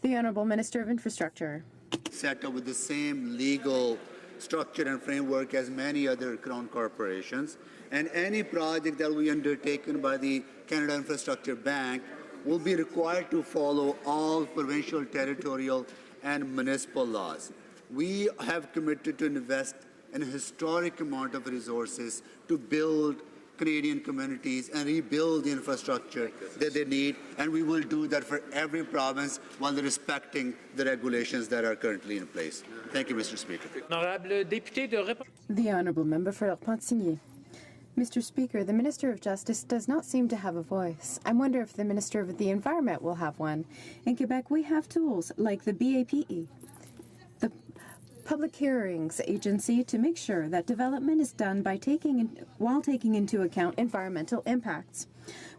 The Honourable Minister of Infrastructure. set up with the same legal structure and framework as many other crown corporations. And any project that will be undertaken by the Canada Infrastructure Bank will be required to follow all provincial, territorial, and municipal laws. We have committed to invest an historic amount of resources to build Canadian communities and rebuild the infrastructure that they need, and we will do that for every province while respecting the regulations that are currently in place. Thank you, Mr. Speaker. The Honourable Member for Repentigny. Mr. Speaker, the Minister of Justice does not seem to have a voice. I wonder if the Minister of the Environment will have one. In Quebec, we have tools like the BAPE, the Public Hearings Agency, to make sure that development is done by while taking into account environmental impacts.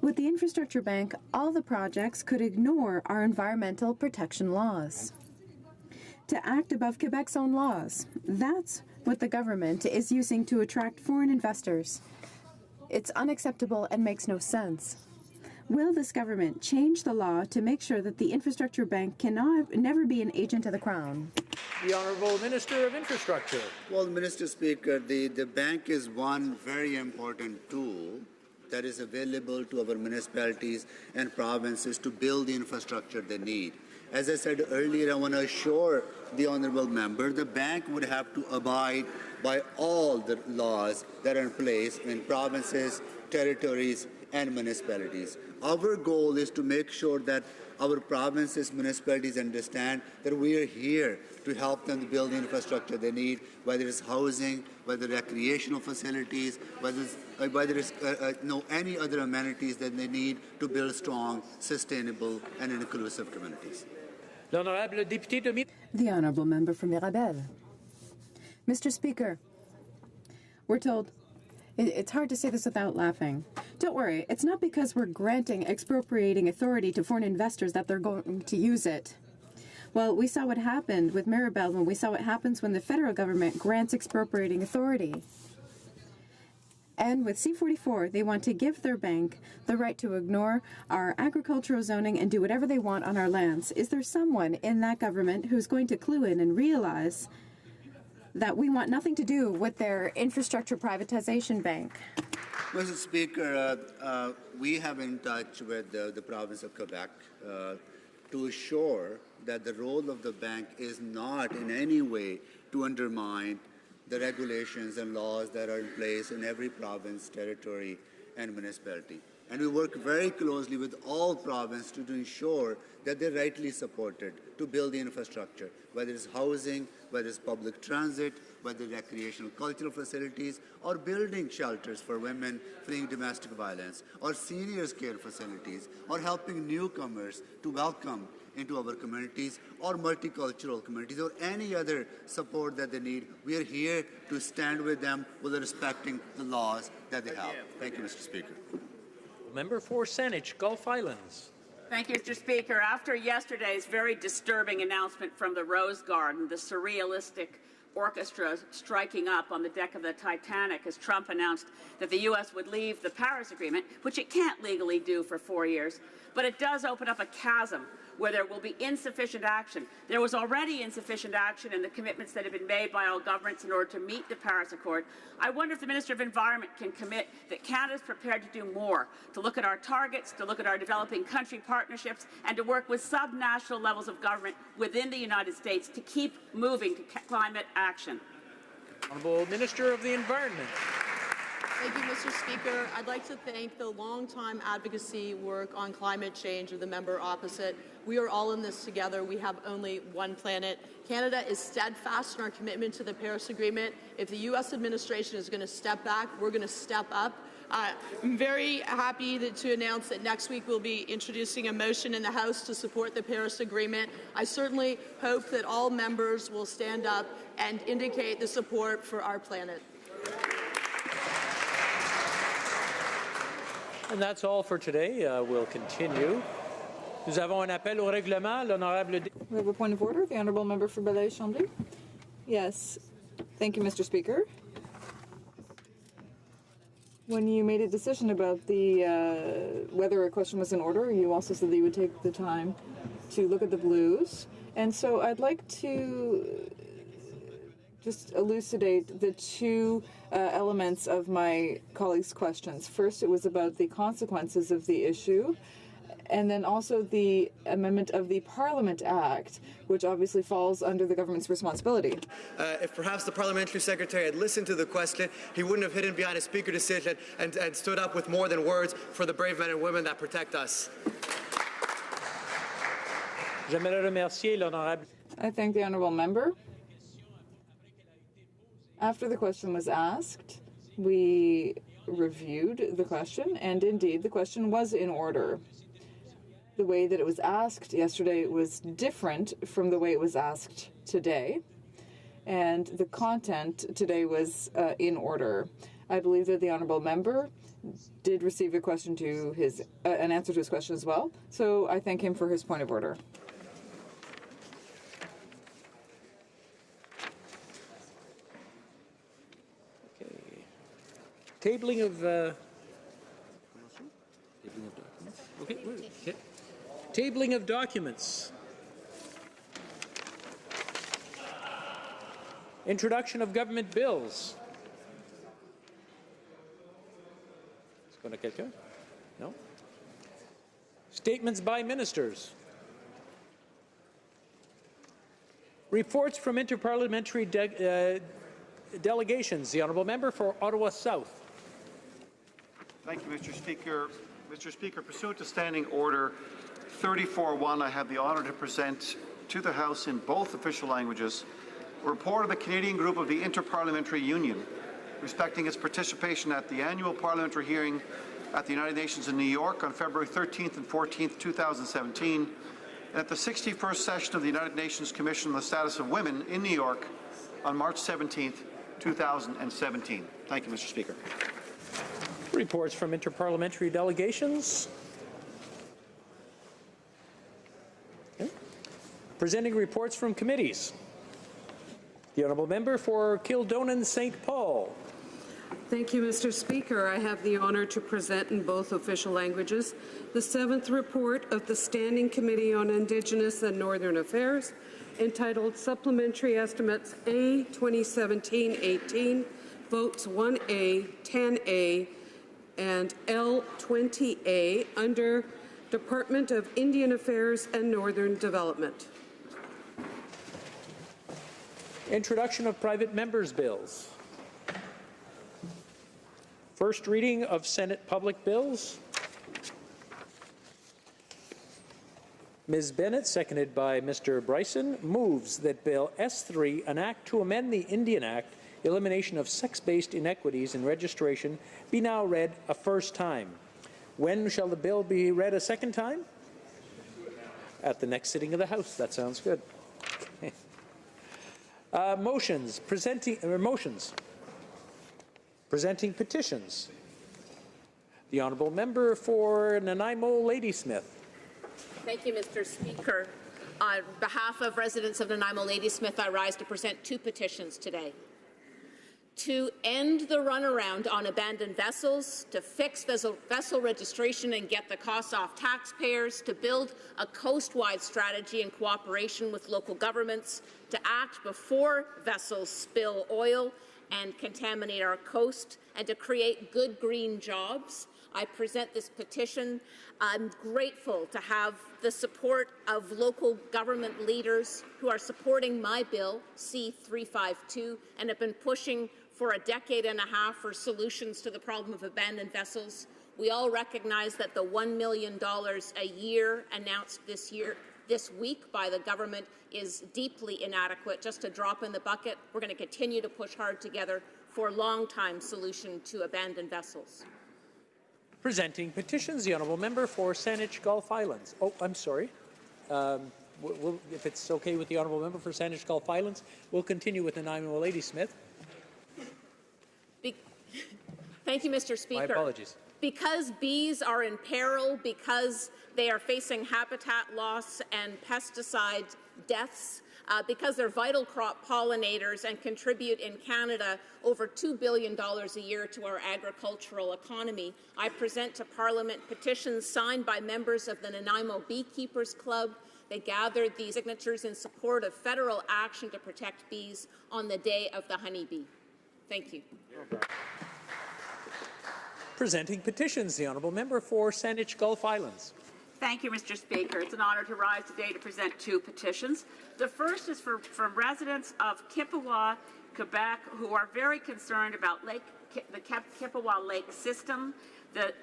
With the Infrastructure Bank, all the projects could ignore our environmental protection laws. To act above Quebec's own laws, that's what the government is using to attract foreign investors. It's unacceptable and makes no sense. Will this government change the law to make sure that the Infrastructure Bank never be an agent of the Crown? The Honourable Minister of Infrastructure. Well, Mr. Speaker, the bank is one very important tool that is available to our municipalities and provinces to build the infrastructure they need. As I said earlier, I want to assure the honourable member the bank would have to abide by all the laws that are in place in provinces, territories, and municipalities. Our goal is to make sure that our provinces, municipalities understand that we are here to help them build the infrastructure they need, whether it's housing, whether recreational facilities, whether it's any other amenities that they need to build strong, sustainable, and inclusive communities. The Honourable Member for Mirabel. Mr. Speaker, we're told, it's hard to say this without laughing. Don't worry, it's not because we're granting expropriating authority to foreign investors that they're going to use it. Well, we saw what happened with Mirabel when we saw what happens when the federal government grants expropriating authority. And with C-44, they want to give their bank the right to ignore our agricultural zoning and do whatever they want on our lands. Is there someone in that government who's going to clue in and realize that we want nothing to do with their infrastructure privatization bank? Mr. Speaker, we have in touch with the province of Quebec to assure that the role of the bank is not in any way to undermine the regulations and laws that are in place in every province, territory, and municipality. And we work very closely with all provinces to ensure that they're rightly supported to build the infrastructure, whether it's housing, whether it's public transit, whether recreational cultural facilities, or building shelters for women fleeing domestic violence, or seniors care facilities, or helping newcomers to welcome into our communities, or multicultural communities, or any other support that they need. We are here to stand with them while respecting the laws that they have. Thank you, Mr. Speaker. Member for Saanich, Gulf Islands. Thank you, Mr. Speaker. After yesterday's very disturbing announcement from the Rose Garden, the surrealistic orchestra striking up on the deck of the Titanic as Trump announced that the U.S. would leave the Paris Agreement, which it can't legally do for 4 years, but it does open up a chasm where there will be insufficient action. There was already insufficient action in the commitments that have been made by all governments in order to meet the Paris Accord. I wonder if the Minister of Environment can commit that Canada is prepared to do more, to look at our targets, to look at our developing country partnerships, and to work with subnational levels of government within the United States to keep moving to climate action. Honourable Minister of the Environment. Thank you, Mr. Speaker. I'd like to thank the long-time advocacy work on climate change of the member opposite. We are all in this together. We have only one planet. Canada is steadfast in our commitment to the Paris Agreement. If the U.S. administration is going to step back, we're going to step up. I'm very happy to announce that next week we'll be introducing a motion in the House to support the Paris Agreement. I certainly hope that all members will stand up and indicate the support for our planet. And that's all for today. We'll continue. Nous avons un appel au règlement. L'honorable. We have a point of order. The honourable member for Belleuil-Chambly. Yes. Thank you, Mr. Speaker. When you made a decision about the whether a question was in order, you also said that you would take the time to look at the blues. And so I'd like to just elucidate the two elements of my colleagues' questions. First, it was about the consequences of the issue, and then also the amendment of the Parliament Act, which obviously falls under the government's responsibility. If perhaps the parliamentary secretary had listened to the question, he wouldn't have hidden behind a speaker decision and stood up with more than words for the brave men and women that protect us. I thank the honourable member. After the question was asked, we reviewed the question, and indeed the question was in order. The way that it was asked yesterday was different from the way it was asked today, and the content today was in order. I believe that the honourable member did receive a question to his an answer to his question as well, so I thank him for his point of order. Tabling of documents. Okay. Tabling of documents. Introduction of government bills. Est-ce qu'on a quelqu'un? No? Statements by ministers. Reports from interparliamentary delegations. The honourable member for Ottawa South. Thank you, Mr. Speaker. Mr. Speaker, pursuant to Standing Order 34.1, I have the honour to present to the House in both official languages a report of the Canadian Group of the Interparliamentary Union respecting its participation at the annual parliamentary hearing at the United Nations in New York on February 13th and 14th, 2017, and at the 61st session of the United Nations Commission on the Status of Women in New York on March 17th, 2017. Thank you, Mr. Speaker. Reports from interparliamentary delegations. Okay. Presenting reports from committees. The honourable member for Kildonan St. Paul. Thank you, Mr. Speaker. I have the honour to present in both official languages the 7th report of the Standing Committee on Indigenous and Northern Affairs, entitled Supplementary Estimates A 2017-18, Votes 1A, 10A, and L20A under Department of Indian Affairs and Northern Development. Introduction of private members' bills. First reading of Senate public bills. Ms. Bennett, seconded by Mr. Bryson, moves that Bill S3, an act to amend the Indian Act, Elimination of Sex-Based Inequities in Registration, be now read a first time. When shall the bill be read a second time? At the next sitting of the House. That sounds good. Motions. Presenting petitions. The honourable member for Nanaimo Ladysmith. Thank you, Mr. Speaker. On behalf of residents of Nanaimo Ladysmith, I rise to present two petitions today. To end the runaround on abandoned vessels, to fix vessel registration and get the costs off taxpayers, to build a coast-wide strategy in cooperation with local governments, to act before vessels spill oil and contaminate our coast, and to create good green jobs. I present this petition. I'm grateful to have the support of local government leaders who are supporting my bill, C-352, and have been pushing for a decade and a half for solutions to the problem of abandoned vessels. We all recognize that the $1 million a year announced this week by the government is deeply inadequate, just a drop in the bucket. We're going to continue to push hard together for a long-time solution to abandoned vessels. Presenting petitions, the honourable member for Saanich Gulf Islands. Oh, I'm sorry. If it's okay with the honourable member for Saanich Gulf Islands, we'll continue with Nanaimo Ladysmith. Thank you, Mr. Speaker. My apologies. Because bees are in peril, because they are facing habitat loss and pesticide deaths, because they're vital crop pollinators and contribute in Canada over $2 billion a year to our agricultural economy, I present to Parliament petitions signed by members of the Nanaimo Beekeepers Club, They gathered these signatures in support of federal action to protect bees on the day of the honeybee. Thank you. Presenting petitions, the honourable member for Saanich Gulf Islands. Thank you, Mr. Speaker. It's an honour to rise today to present two petitions. The first is from residents of Kippawa, Quebec, who are very concerned about the Kippawa Lake system. The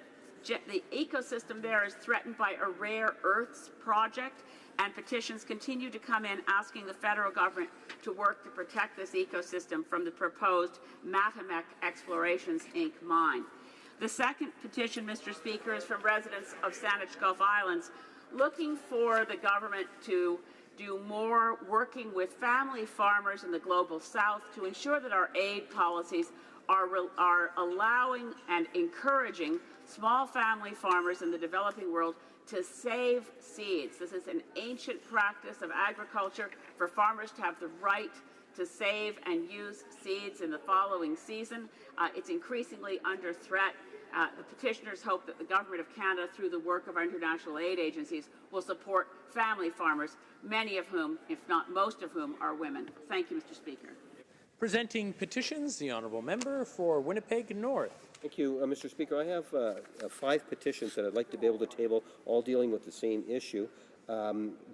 ecosystem there is threatened by a rare earths project, and petitions continue to come in asking the federal government to work to protect this ecosystem from the proposed Matamek Explorations Inc. mine. The second petition, Mr. Speaker, is from residents of Saanich Gulf Islands looking for the government to do more working with family farmers in the global south to ensure that our aid policies are allowing and encouraging small family farmers in the developing world to save seeds. This is an ancient practice of agriculture for farmers to have the right to save and use seeds in the following season. It's increasingly under threat. The petitioners hope that the Government of Canada, through the work of our international aid agencies, will support family farmers, many of whom, if not most of whom, are women. Thank you, Mr. Speaker. Presenting petitions, the honourable member for Winnipeg North. Thank you, Mr. Speaker. I have 5 petitions that I'd like to be able to table, all dealing with the same issue.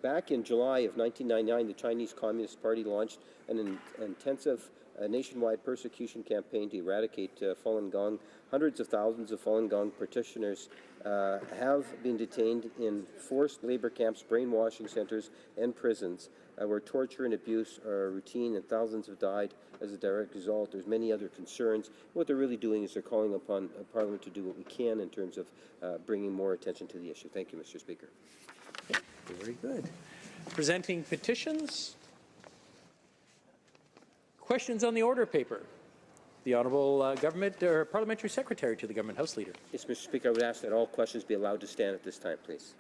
Back in July of 1999, the Chinese Communist Party launched an intensive nationwide persecution campaign to eradicate Falun Gong. Hundreds of thousands of Falun Gong practitioners have been detained in forced labor camps, brainwashing centers, and prisons where torture and abuse are routine, and thousands have died as a direct result. There's many other concerns. What they're really doing is they're calling upon Parliament to do what we can in terms of bringing more attention to the issue. Thank you, Mr. Speaker. Very good. Presenting petitions. Questions on the order paper. The Honourable Parliamentary Secretary to the Government House Leader. Yes, Mr. Speaker, I would ask that all questions be allowed to stand at this time, please.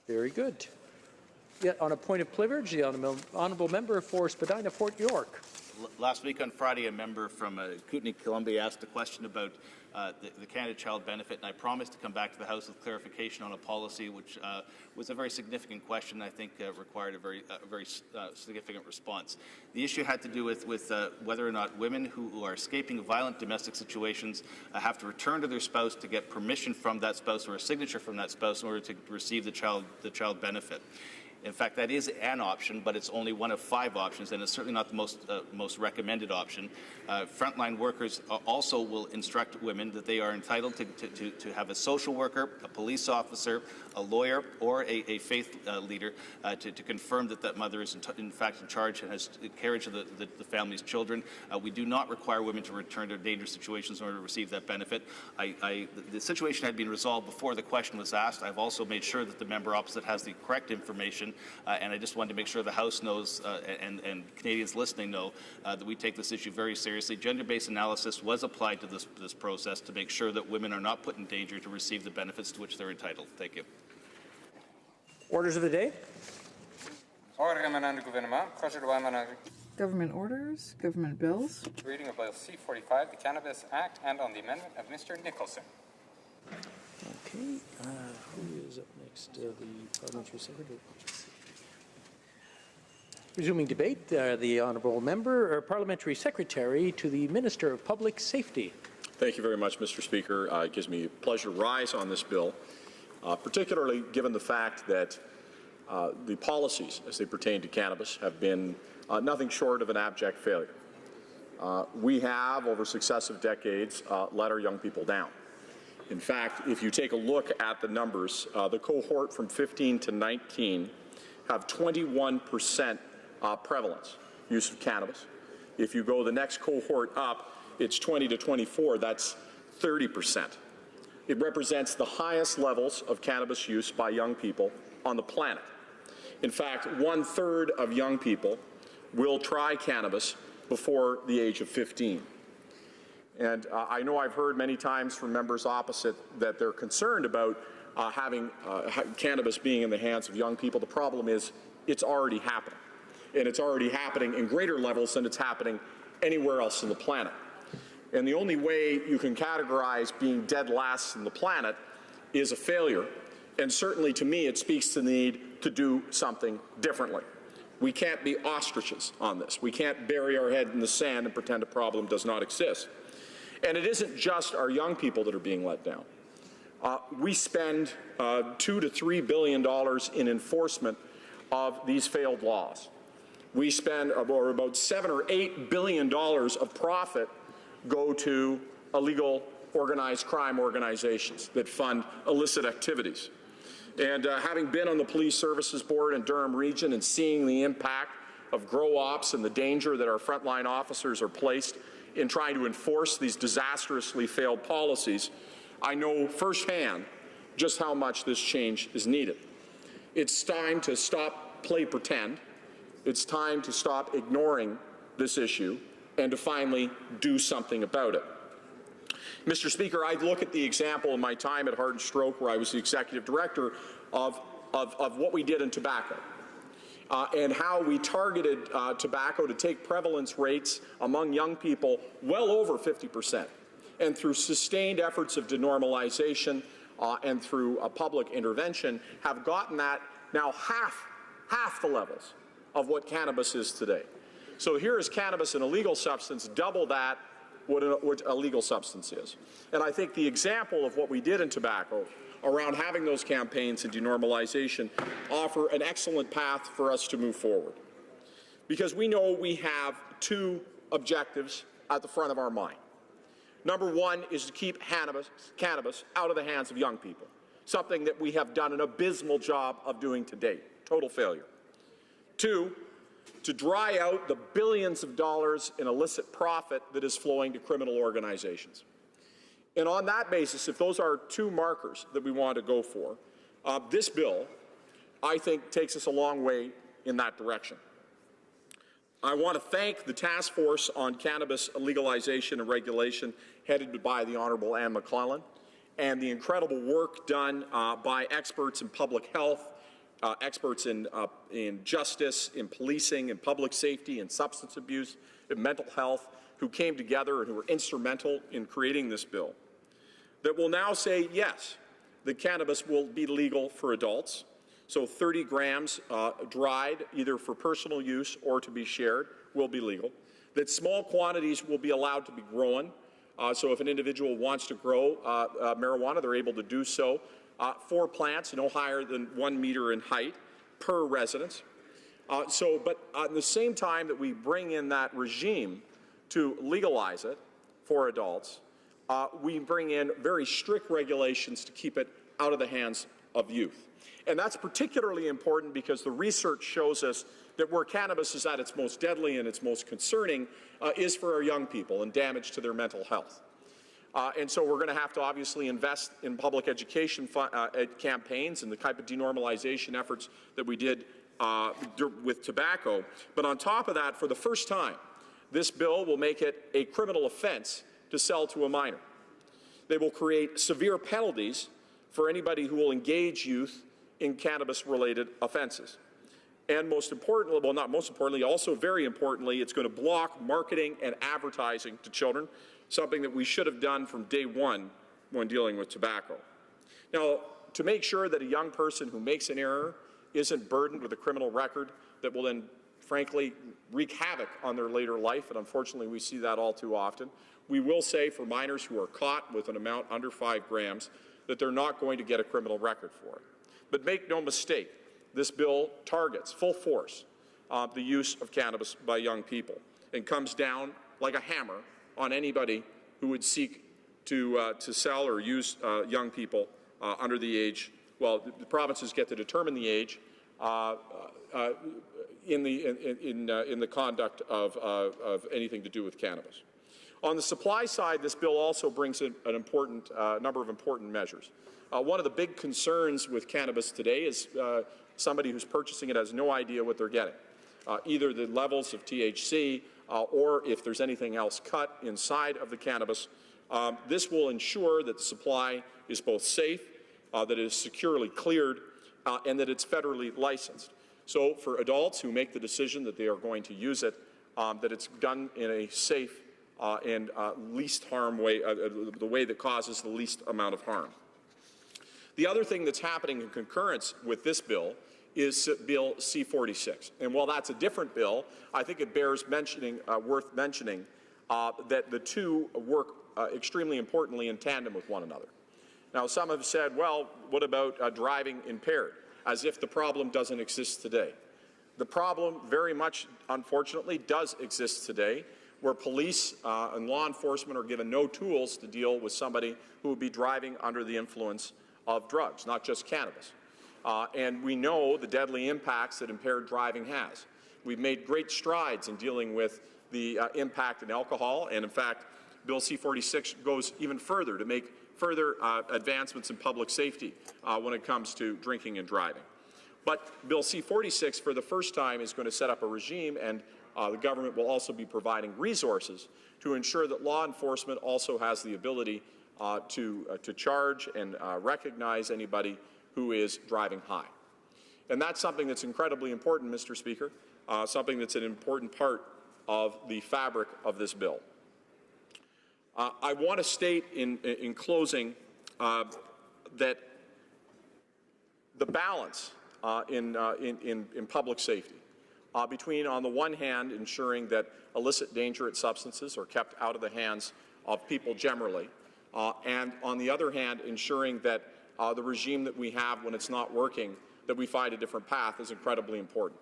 Very good. Yet on a point of privilege, the Honourable Member for Spadina, Fort York. Last week on Friday, a member from Kootenay, Columbia asked a question about the Canada Child Benefit, and I promised to come back to the House with clarification on a policy which was a very significant question. I think required a very significant response. The issue had to do with whether or not women who are escaping violent domestic situations have to return to their spouse to get permission from that spouse or a signature from that spouse in order to receive the child benefit. In fact, that is an option, but it's only one of 5 options, and it's certainly not the most recommended option. Frontline workers also will instruct women that they are entitled to have a social worker, a police officer, a lawyer, or a faith leader to confirm that that mother is in fact in charge and has carriage of the family's children. We do not require women to return to dangerous situations in order to receive that benefit. The situation had been resolved before the question was asked. I've also made sure that the member opposite has the correct information. And I just wanted to make sure the House knows and Canadians listening know that we take this issue very seriously. Gender-based analysis was applied to this process to make sure that women are not put in danger to receive the benefits to which they're entitled. Thank you. Orders of the day. Government orders, government bills. Reading of Bill C-45, the Cannabis Act, and on the amendment of Mr. Nicholson. Okay. Who is up next? The Parliamentary Secretary. Resuming debate, the Honourable Member, or Parliamentary Secretary to the Minister of Public Safety. Thank you very much, Mr. Speaker. It gives me pleasure to rise on this bill, particularly given the fact that the policies as they pertain to cannabis have been nothing short of an abject failure. We have, over successive decades, let our young people down. In fact, if you take a look at the numbers, the cohort from 15 to 19 have 21% prevalence, use of cannabis. If you go the next cohort up, it's 20 to 24, that's 30%. It represents the highest levels of cannabis use by young people on the planet. In fact, 1/3 of young people will try cannabis before the age of 15. And I know I've heard many times from members opposite that they're concerned about having cannabis being in the hands of young people. The problem is it's already happening. And it's already happening in greater levels than it's happening anywhere else on the planet. And the only way you can categorize being dead last on the planet is a failure. And certainly to me, it speaks to the need to do something differently. We can't be ostriches on this. We can't bury our head in the sand and pretend a problem does not exist. And it isn't just our young people that are being let down. We spend $2 to $3 billion in enforcement of these failed laws. We spend about $7 or $8 billion of profit go to illegal organized crime organizations that fund illicit activities. And having been on the Police Services Board in Durham Region and seeing the impact of grow ops and the danger that our frontline officers are placed in trying to enforce these disastrously failed policies, I know firsthand just how much this change is needed. It's time to stop play pretend. It's time to stop ignoring this issue and to finally do something about it. Mr. Speaker, I look at the example of my time at Heart and Stroke, where I was the executive director of what we did in tobacco. And how we targeted tobacco to take prevalence rates among young people well over 50%. And through sustained efforts of denormalization and through public intervention, have gotten that now half the levels of what cannabis is today. So here is cannabis, an illegal substance, double that what a legal substance is. And I think the example of what we did in tobacco around having those campaigns and denormalization offer an excellent path for us to move forward. Because we know we have two objectives at the front of our mind. Number one is to keep cannabis out of the hands of young people, something that we have done an abysmal job of doing to date, total failure. Two, to dry out the billions of dollars in illicit profit that is flowing to criminal organizations. And on that basis, if those are two markers that we want to go for, this bill, I think, takes us a long way in that direction. I want to thank the Task Force on Cannabis Legalization and Regulation, headed by the Honourable Anne McClellan, and the incredible work done by experts in public health, experts in justice, in policing, in public safety, in substance abuse, in mental health, who came together and who were instrumental in creating this bill, that will now say, yes, that cannabis will be legal for adults, so 30 grams dried, either for personal use or to be shared, will be legal, that small quantities will be allowed to be grown, so if an individual wants to grow marijuana, they're able to do so, 4 plants no higher than 1 meter in height per residence. But at the same time that we bring in that regime to legalize it for adults, we bring in very strict regulations to keep it out of the hands of youth. And that's particularly important because the research shows us that where cannabis is at its most deadly and its most concerning is for our young people and damage to their mental health. And so we're going to have to obviously invest in public education campaigns and the type of denormalization efforts that we did with tobacco. But on top of that, for the first time, this bill will make it a criminal offense to sell to a minor. They will create severe penalties for anybody who will engage youth in cannabis-related offenses. And most importantly, well, not most importantly, also very importantly, it's going to block marketing and advertising to children, something that we should have done from day one when dealing with tobacco. Now, to make sure that a young person who makes an error isn't burdened with a criminal record that will then, frankly, wreak havoc on their later life, and unfortunately we see that all too often, we will say for minors who are caught with an amount under 5 grams that they're not going to get a criminal record for it. But make no mistake, this bill targets full force the use of cannabis by young people and comes down like a hammer on anybody who would seek to sell or use young people under the age. Well, the provinces get to determine the age in the conduct of anything to do with cannabis. On the supply side, this bill also brings in an important number of important measures. One of the big concerns with cannabis today is somebody who's purchasing it has no idea what they're getting, either the levels of THC or if there's anything else cut inside of the cannabis. This will ensure that the supply is both safe, that it is securely cleared, and that it's federally licensed. So for adults who make the decision that they are going to use it, that it's done in a safe and least harm way, the way that causes the least amount of harm. The other thing that's happening in concurrence with this bill is Bill C-46. And while that's a different bill, I think it bears mentioning, worth mentioning that the two work extremely importantly in tandem with one another. Now, some have said, well, what about driving impaired, as if the problem doesn't exist today. The problem very much, unfortunately, does exist today, where police and law enforcement are given no tools to deal with somebody who would be driving under the influence of drugs, not just cannabis. And we know the deadly impacts that impaired driving has. We've made great strides in dealing with the impact in alcohol, and in fact, Bill C-46 goes even further to make further advancements in public safety when it comes to drinking and driving. But Bill C-46, for the first time, is going to set up a regime, and the government will also be providing resources to ensure that law enforcement also has the ability to charge and recognize anybody who is driving high. And that's something that's incredibly important, Mr. Speaker, something that's an important part of the fabric of this bill. I want to state in closing that the balance in public safety between, on the one hand, ensuring that illicit dangerous substances are kept out of the hands of people generally, and on the other hand, ensuring that the regime that we have when it's not working, that we find a different path, is incredibly important.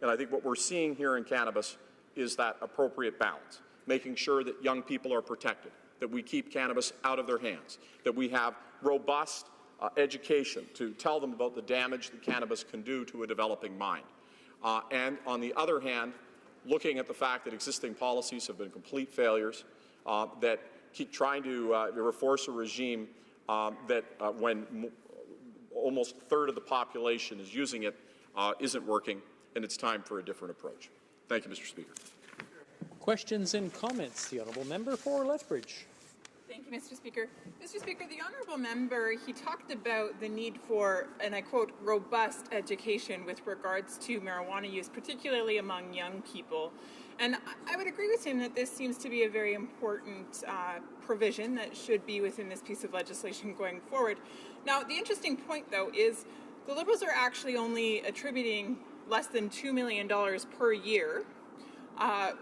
And I think what we're seeing here in cannabis is that appropriate balance, making sure that young people are protected, that we keep cannabis out of their hands, that we have robust education to tell them about the damage that cannabis can do to a developing mind. And on the other hand, looking at the fact that existing policies have been complete failures, that keep trying to enforce a regime that when almost a third of the population is using it, isn't working, and it's time for a different approach. Thank you, Mr. Speaker. Questions and comments. The Honourable Member for Lethbridge. Thank you, Mr. Speaker. Mr. Speaker, the Honourable Member, he talked about the need for, and I quote, robust education with regards to marijuana use, particularly among young people. And I would agree with him that this seems to be a very important provision that should be within this piece of legislation going forward. Now, the interesting point, though, is the Liberals are actually only attributing less than $2 million per year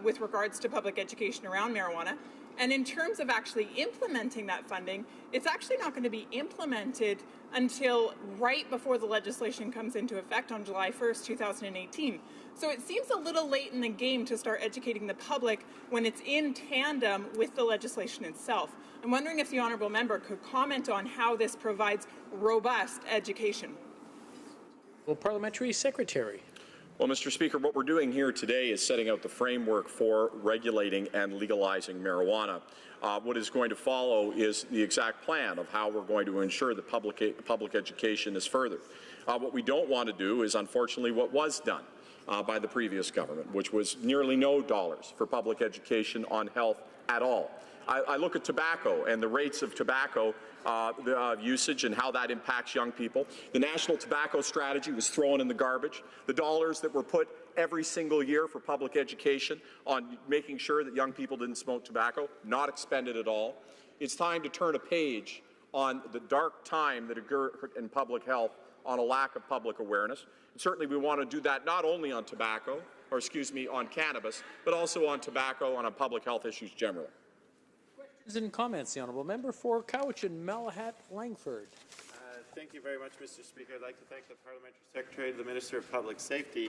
with regards to public education around marijuana. And in terms of actually implementing that funding, it's actually not going to be implemented until right before the legislation comes into effect on July 1st, 2018. So it seems a little late in the game to start educating the public when it's in tandem with the legislation itself. I'm wondering if the Honourable Member could comment on how this provides robust education. Well, Parliamentary Secretary. Well, Mr. Speaker, what we're doing here today is setting out the framework for regulating and legalizing marijuana. What is going to follow is the exact plan of how we're going to ensure that public education is furthered. What we don't want to do is, unfortunately, what was done by the previous government, which was nearly no dollars for public education on health at all. I look at tobacco and the rates of tobacco usage and how that impacts young people. The National Tobacco Strategy was thrown in the garbage. The dollars that were put every single year for public education on making sure that young people didn't smoke tobacco, not expended at all. It's time to turn a page on the dark time that occurred in public health on a lack of public awareness. And certainly we want to do that not only on tobacco, or excuse me, on cannabis, but also on tobacco and on public health issues generally. Questions and comments. The Honourable Member for Cowichan, Malahat, Langford. Thank you very much, Mr. Speaker. I'd like to thank the Parliamentary Secretary, the Minister of Public Safety.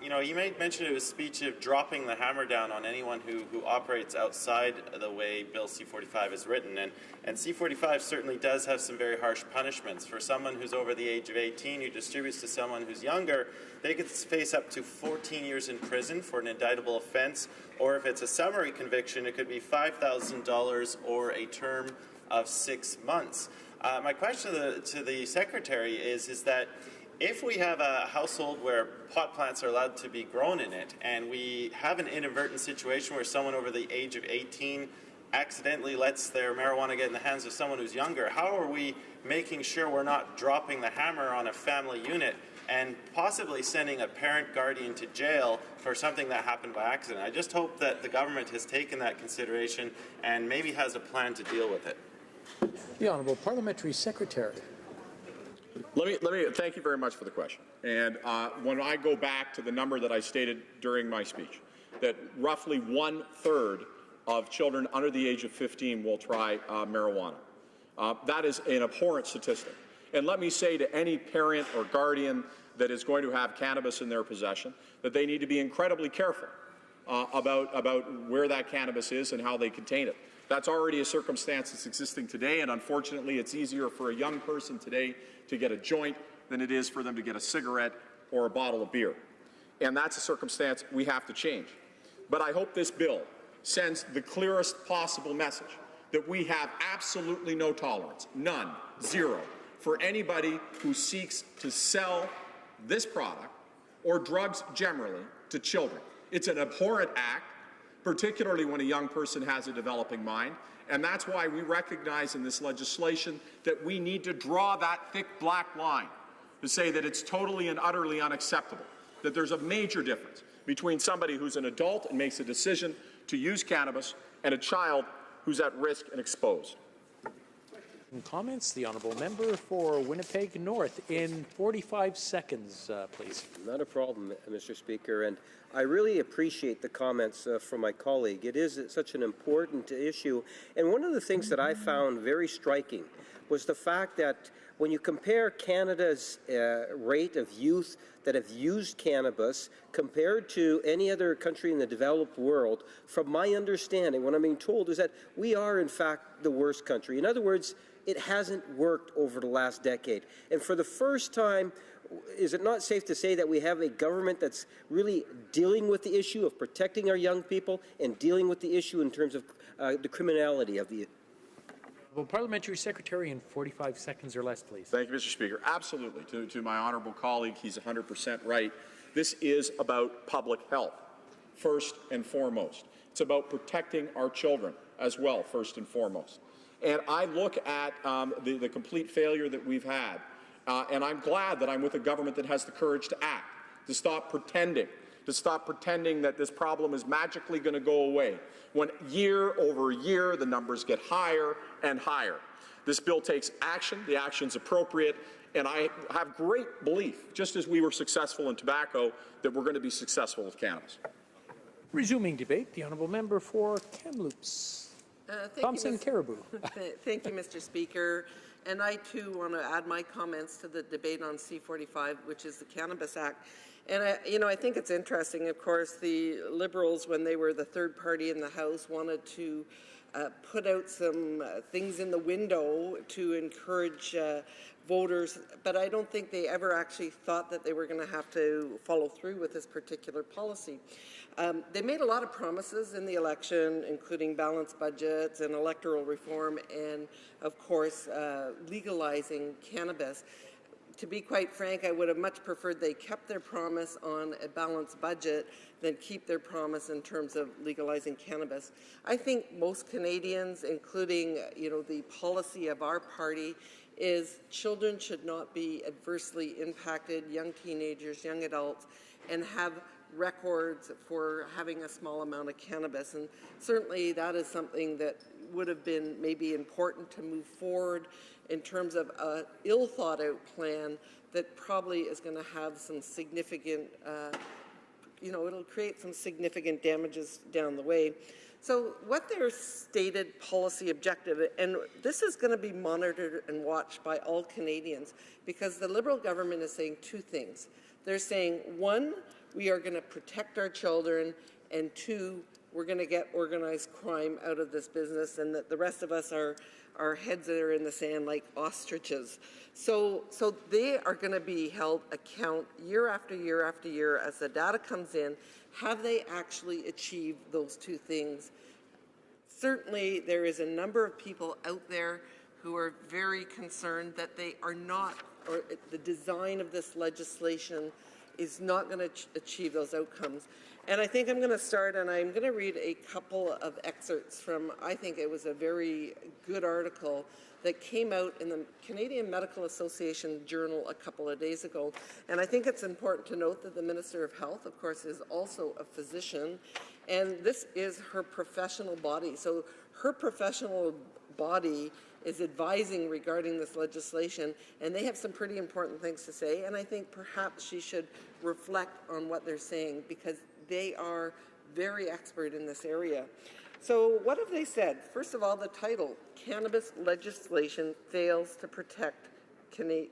He made mention in his speech of dropping the hammer down on anyone who operates outside the way Bill C-45 is written. And C-45 certainly does have some very harsh punishments. For someone who's over the age of 18 who distributes to someone who's younger, they could face up to 14 years in prison for an indictable offense, or if it's a summary conviction, it could be $5,000 or a term of 6 months. My question to the Secretary is that if we have a household where pot plants are allowed to be grown in it, and we have an inadvertent situation where someone over the age of 18 accidentally lets their marijuana get in the hands of someone who's younger, how are we making sure we're not dropping the hammer on a family unit and possibly sending a parent guardian to jail for something that happened by accident? I just hope that the government has taken that consideration and maybe has a plan to deal with it. The Honourable Parliamentary Secretary. Let me thank you very much for the question. And when I go back to the number that I stated during my speech, that roughly 1/3 of children under the age of 15 will try marijuana. That is an abhorrent statistic. And let me say to any parent or guardian that is going to have cannabis in their possession that they need to be incredibly careful about where that cannabis is and how they contain it. That's already a circumstance that's existing today, and unfortunately it's easier for a young person today to get a joint than it is for them to get a cigarette or a bottle of beer. And that's a circumstance we have to change. But I hope this bill sends the clearest possible message that we have absolutely no tolerance, none, zero, for anybody who seeks to sell this product or drugs generally to children. It's an abhorrent act, particularly when a young person has a developing mind, and that's why we recognize in this legislation that we need to draw that thick black line to say that it's totally and utterly unacceptable, that there's a major difference between somebody who's an adult and makes a decision to use cannabis and a child who's at risk and exposed. Comments, the honourable member for Winnipeg North in 45 seconds, please. Not a problem, Mr. Speaker, and I really appreciate the comments from my colleague. It is such an important issue, and one of the things that I found very striking was the fact that when you compare Canada's rate of youth that have used cannabis compared to any other country in the developed world, from my understanding, what I'm being told is that we are, in fact, the worst country. In other words, it hasn't worked over the last decade. And for the first time, is it not safe to say that we have a government that's really dealing with the issue of protecting our young people and dealing with the issue in terms of the criminality of the... Well, Parliamentary Secretary in 45 seconds or less, please. Thank you, Mr. Speaker. Absolutely. To my honourable colleague, he's 100% right. This is about public health, first and foremost. It's about protecting our children as well, first and foremost. And I look at the complete failure that we've had, and I'm glad that I'm with a government that has the courage to act, to stop pretending that this problem is magically going to go away, when year over year the numbers get higher and higher. This bill takes action, the action's appropriate, and I have great belief, just as we were successful in tobacco, that we're going to be successful with cannabis. Resuming debate, the honourable member for Kamloops. Thompson Caribou. Thank you, Mr. Speaker. And I, too, want to add my comments to the debate on C-45, which is the Cannabis Act. And, I think it's interesting, of course, the Liberals, when they were the third party in the House, wanted to put out some things in the window to encourage voters, but I don't think they ever actually thought that they were going to have to follow through with this particular policy. They made a lot of promises in the election, including balanced budgets and electoral reform and, of course, legalizing cannabis. To be quite frank, I would have much preferred they kept their promise on a balanced budget than keep their promise in terms of legalizing cannabis. I think most Canadians, including, the policy of our party, is children should not be adversely impacted, young teenagers, young adults, and have records for having a small amount of cannabis. And certainly that is something that would have been maybe important to move forward in terms of an ill-thought-out plan that probably is going to have some significant, it'll create some significant damages down the way. So what their stated policy objective, and this is going to be monitored and watched by all Canadians, because the Liberal government is saying two things. They're saying, one, we are going to protect our children, and two, we're going to get organized crime out of this business, and that the rest of us are our heads that are in the sand like ostriches. So they are going to be held account year after year after year as the data comes in. Have they actually achieved those two things? Certainly there is a number of people out there who are very concerned that they are not, or the design of this legislation is not going to achieve those outcomes. And I think I'm going to start, and I'm going to read a couple of excerpts from, I think it was a very good article that came out in the Canadian Medical Association Journal a couple of days ago. And I think it's important to note that the Minister of Health, of course, is also a physician, and this is her professional body. So her professional body is advising regarding this legislation, and they have some pretty important things to say, and I think perhaps she should reflect on what they're saying, because they are very expert in this area. So what have they said? First of all, the title, Cannabis Legislation Fails to Protect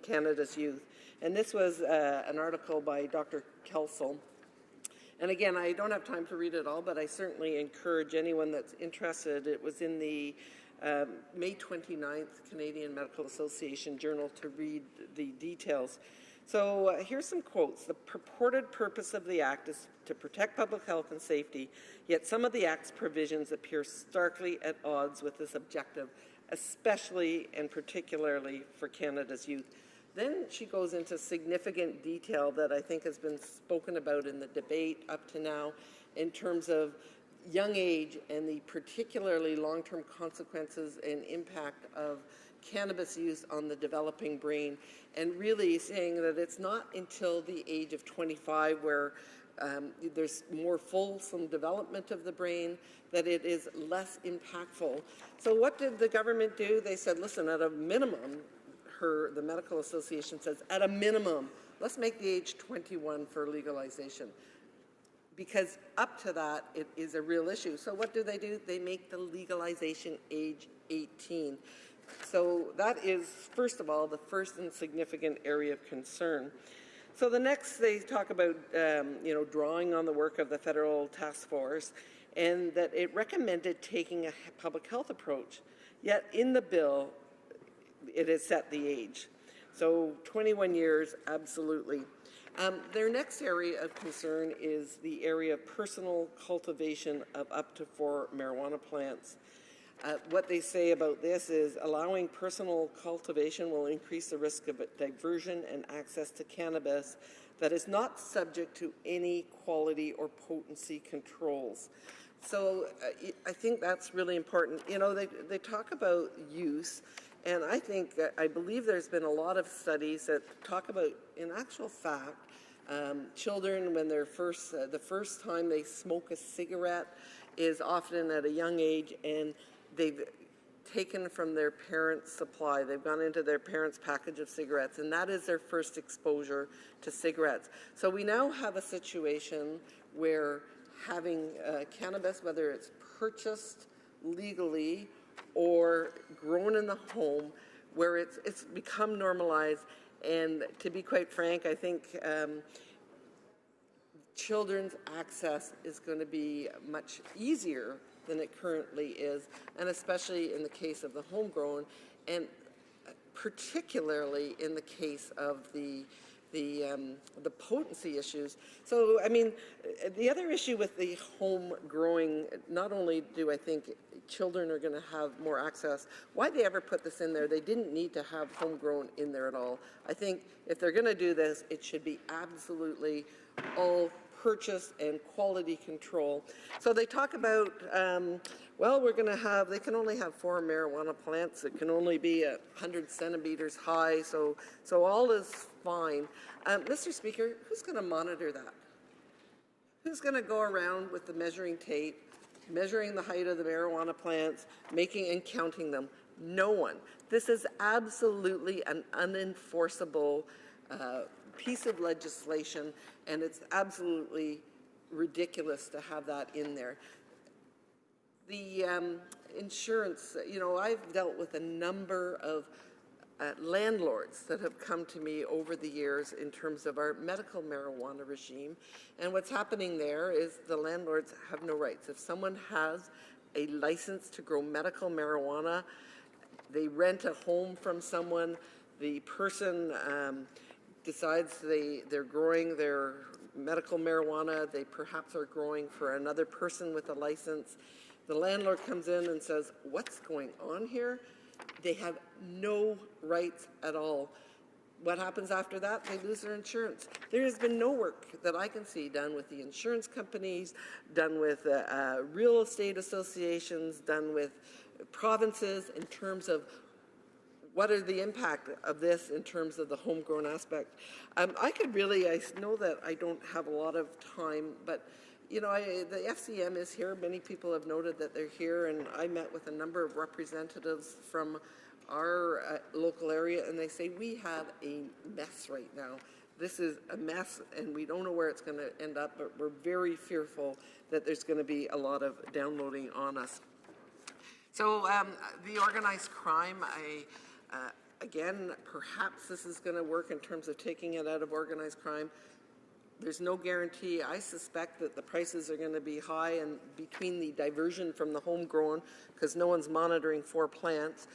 Canada's Youth. And this was an article by Dr. Kelsall. And again, I don't have time to read it all, but I certainly encourage anyone that's interested. It was in the May 29th Canadian Medical Association Journal to read the details. So here's some quotes. The purported purpose of the Act is to protect public health and safety, yet some of the Act's provisions appear starkly at odds with this objective, especially and particularly for Canada's youth. Then she goes into significant detail that I think has been spoken about in the debate up to now in terms of young age and the particularly long-term consequences and impact of cannabis use on the developing brain, and really saying that it's not until the age of 25 where there's more fulsome development of the brain that it is less impactful. So what did the government do? They said, listen, at a minimum, the Medical Association says, at a minimum, let's make the age 21 for legalization, because up to that, it is a real issue. So what do? They make the legalization age 18. So that is, first of all, the first and significant area of concern. So the next, they talk about, drawing on the work of the federal task force, and that it recommended taking a public health approach. Yet in the bill, it has set the age. So 21 years, absolutely. Their next area of concern is the area of personal cultivation of up to 4 marijuana plants. What they say about this is allowing personal cultivation will increase the risk of diversion and access to cannabis that is not subject to any quality or potency controls. So I think that's really important. You know, they talk about use, and I believe there's been a lot of studies that talk about, in actual fact, children when they're the first time they smoke a cigarette is often at a young age, and they've taken from their parents' supply. They've gone into their parents' package of cigarettes, and that is their first exposure to cigarettes. So we now have a situation where having cannabis, whether it's purchased legally or grown in the home, where it's become normalized. And to be quite frank, I think children's access is going to be much easier than it currently is, and especially in the case of the homegrown, and particularly in the case of the potency issues. So, I mean, the other issue with the home growing, not only do I think children are going to have more access, why they ever put this in there, they didn't need to have homegrown in there at all. I think if they're going to do this, it should be absolutely all purchase and quality control. So they talk about, well, they can only have 4 marijuana plants. It can only be 100 centimeters high, so all is fine. Mr. Speaker, who's going to monitor that? Who's going to go around with the measuring tape, measuring the height of the marijuana plants, making and counting them? No one. This is absolutely an unenforceable piece of legislation, and it's absolutely ridiculous to have that in there. The insurance, I've dealt with a number of landlords that have come to me over the years in terms of our medical marijuana regime, and what's happening there is the landlords have no rights. If someone has a license to grow medical marijuana, they rent a home from someone, the person decides they're growing their medical marijuana, they perhaps are growing for another person with a license. The landlord comes in and says, what's going on here? They have no rights at all. What happens after that? They lose their insurance. There has been no work that I can see done with the insurance companies, done with real estate associations, done with provinces in terms of what are the impact of this in terms of the homegrown aspect. I know that I don't have a lot of time, but the FCM is here. Many people have noted that they're here, and I met with a number of representatives from our local area, and they say, we have a mess right now. This is a mess, and we don't know where it's going to end up, but we're very fearful that there's going to be a lot of downloading on us. So the organized crime, again, perhaps this is going to work in terms of taking it out of organized crime. There's no guarantee. I suspect that the prices are going to be high, and between the diversion from the homegrown, because no one's monitoring for plants,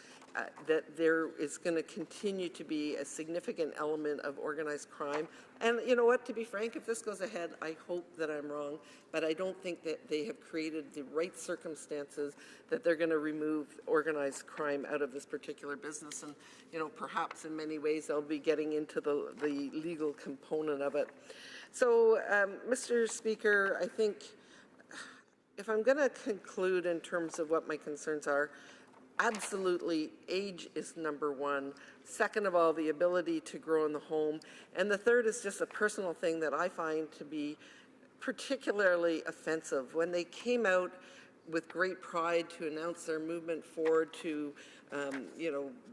that there is going to continue to be a significant element of organized crime. And you know what, to be frank, if this goes ahead, I hope that I'm wrong, but I don't think that they have created the right circumstances that they're going to remove organized crime out of this particular business. And you know, perhaps in many ways they'll be getting into the legal component of it. So, Mr. Speaker, I think if I'm going to conclude in terms of what my concerns are, absolutely, age is number one. Second of all, the ability to grow in the home. And the third is just a personal thing that I find to be particularly offensive. When they came out with great pride to announce their movement forward to,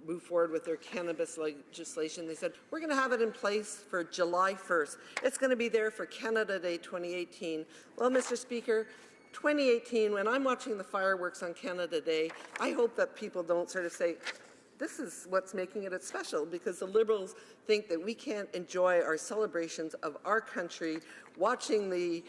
move forward with their cannabis legislation, they said, we're going to have it in place for July 1st. It's going to be there for Canada Day 2018. Well, Mr. Speaker, 2018, when I'm watching the fireworks on Canada Day, I hope that people don't sort of say, this is what's making it special, because the Liberals think that we can't enjoy our celebrations of our country, watching the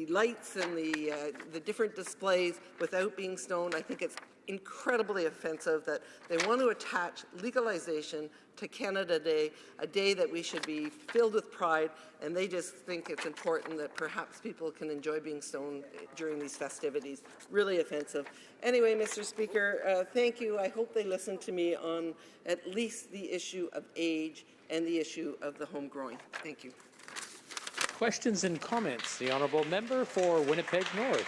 lights and the different displays without being stoned. I think it's incredibly offensive that they want to attach legalization to Canada Day, a day that we should be filled with pride, and they just think it's important that perhaps people can enjoy being stoned during these festivities. Really offensive. Anyway, Mr. Speaker, thank you. I hope they listen to me on at least the issue of age and the issue of the home growing. Thank you. Questions and comments. The Honourable Member for Winnipeg North.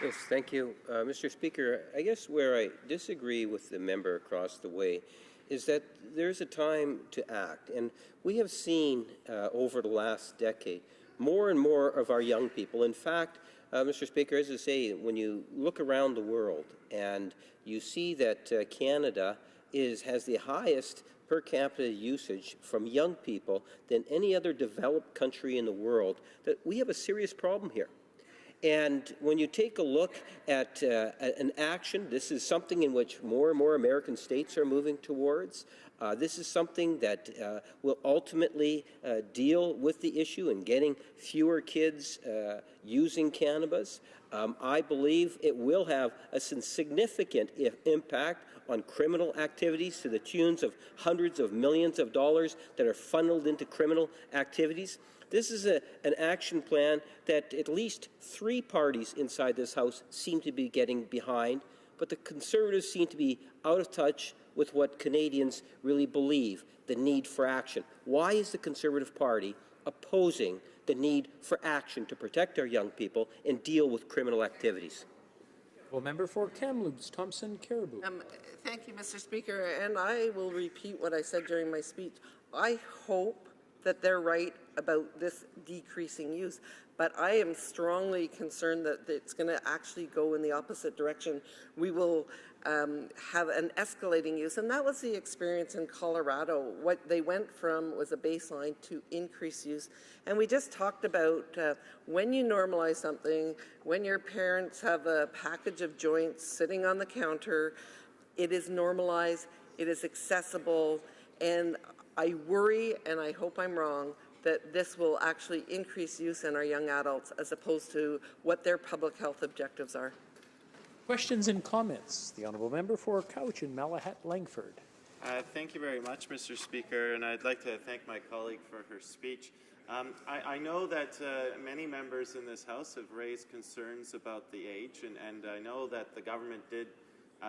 Yes, thank you. Mr. Speaker, I guess where I disagree with the member across the way is that there's a time to act. And we have seen over the last decade more and more of our young people. In fact, Mr. Speaker, as I say, when you look around the world and you see that Canada has the highest per capita usage from young people than any other developed country in the world, that we have a serious problem here. And when you take a look at an action, this is something in which more and more American states are moving towards. This is something that will ultimately deal with the issue and getting fewer kids using cannabis. I believe it will have a significant impact on criminal activities to the tunes of hundreds of millions of dollars that are funneled into criminal activities. This is an action plan that at least 3 parties inside this House seem to be getting behind, but the Conservatives seem to be out of touch with what Canadians really believe, the need for action. Why is the Conservative Party opposing the need for action to protect our young people and deal with criminal activities? Well, Member for Kamloops, Thompson Caribou. Thank you, Mr. Speaker, and I will repeat what I said during my speech. I hope that they're right about this decreasing use, but I am strongly concerned that it's going to actually go in the opposite direction. We will have an escalating use, and that was the experience in Colorado. What they went from was a baseline to increased use, and we just talked about when you normalize something, when your parents have a package of joints sitting on the counter, it is normalized, it is accessible, and I worry, and I hope I'm wrong, that this will actually increase use in our young adults as opposed to what their public health objectives are. Questions and comments. The Honourable Member for Cowichan, Malahat Langford. Thank you very much, Mr. Speaker, and I'd like to thank my colleague for her speech. I know that many members in this House have raised concerns about the age, and I know that the government did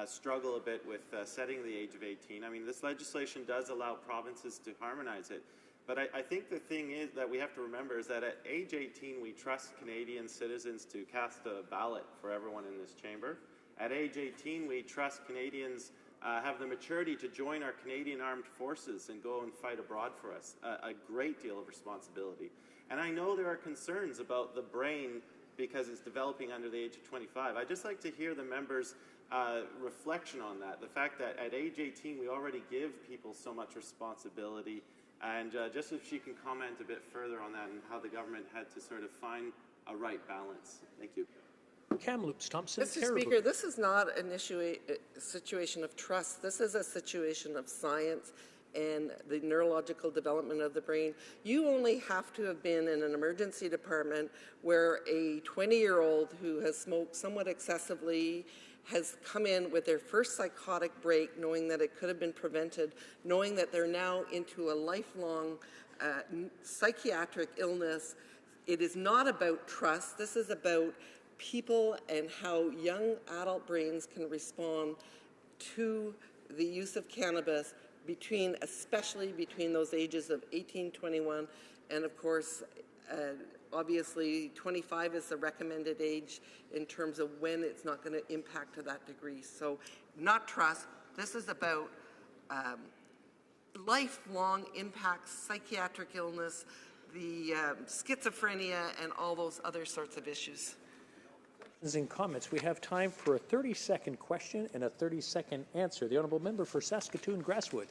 struggle a bit with setting the age of 18. I mean, this legislation does allow provinces to harmonize it. But I think the thing is that we have to remember is that at age 18, we trust Canadian citizens to cast a ballot for everyone in this chamber. At age 18, we trust Canadians have the maturity to join our Canadian Armed Forces and go and fight abroad for us. A great deal of responsibility. And I know there are concerns about the brain because it's developing under the age of 25. I'd just like to hear the members' reflection on that. The fact that at age 18, we already give people so much responsibility. And just if she can comment a bit further on that and how the government had to sort of find a right balance. Thank you. Kamloops, Thompson, Mr. Speaker, this is not a situation of trust. This is a situation of science and the neurological development of the brain. You only have to have been in an emergency department where a 20-year-old who has smoked somewhat excessively has come in with their first psychotic break, knowing that it could have been prevented, knowing that they're now into a lifelong psychiatric illness. It is not about trust. This is about people and how young adult brains can respond to the use of cannabis especially between those ages of 18, 21, and of course, obviously 25 is the recommended age in terms of when it's not going to impact to that degree. So not trust. This is about lifelong impacts, psychiatric illness, the schizophrenia, and all those other sorts of issues. And comments. We have time for a 30-second question and a 30-second answer. The Honourable Member for Saskatoon Grasswood.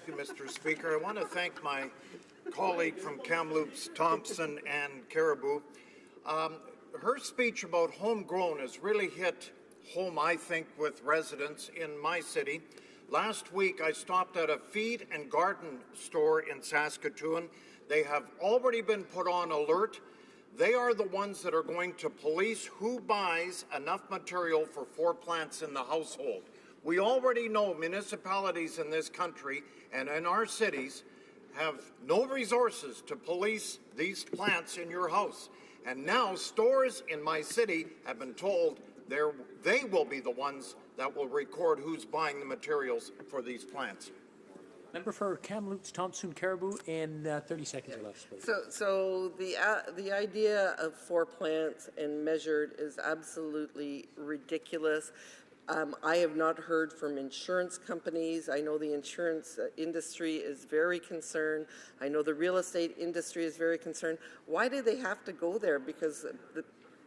Thank you, Mr. Speaker. I want to thank my colleague from Kamloops, Thompson, and Caribou. Her speech about homegrown has really hit home, I think, with residents in my city. Last week, I stopped at a feed and garden store in Saskatoon. They have already been put on alert. They are the ones that are going to police who buys enough material for 4 plants in the household. We already know municipalities in this country and in our cities have no resources to police these plants in your house. And now stores in my city have been told they will be the ones that will record who's buying the materials for these plants. Member for Kamloops, Thompson, Caribou, in 30 seconds or less, please. So the idea of 4 plants and measured is absolutely ridiculous. I have not heard from insurance companies. I know the insurance industry is very concerned. I know the real estate industry is very concerned. Why do they have to go there? Because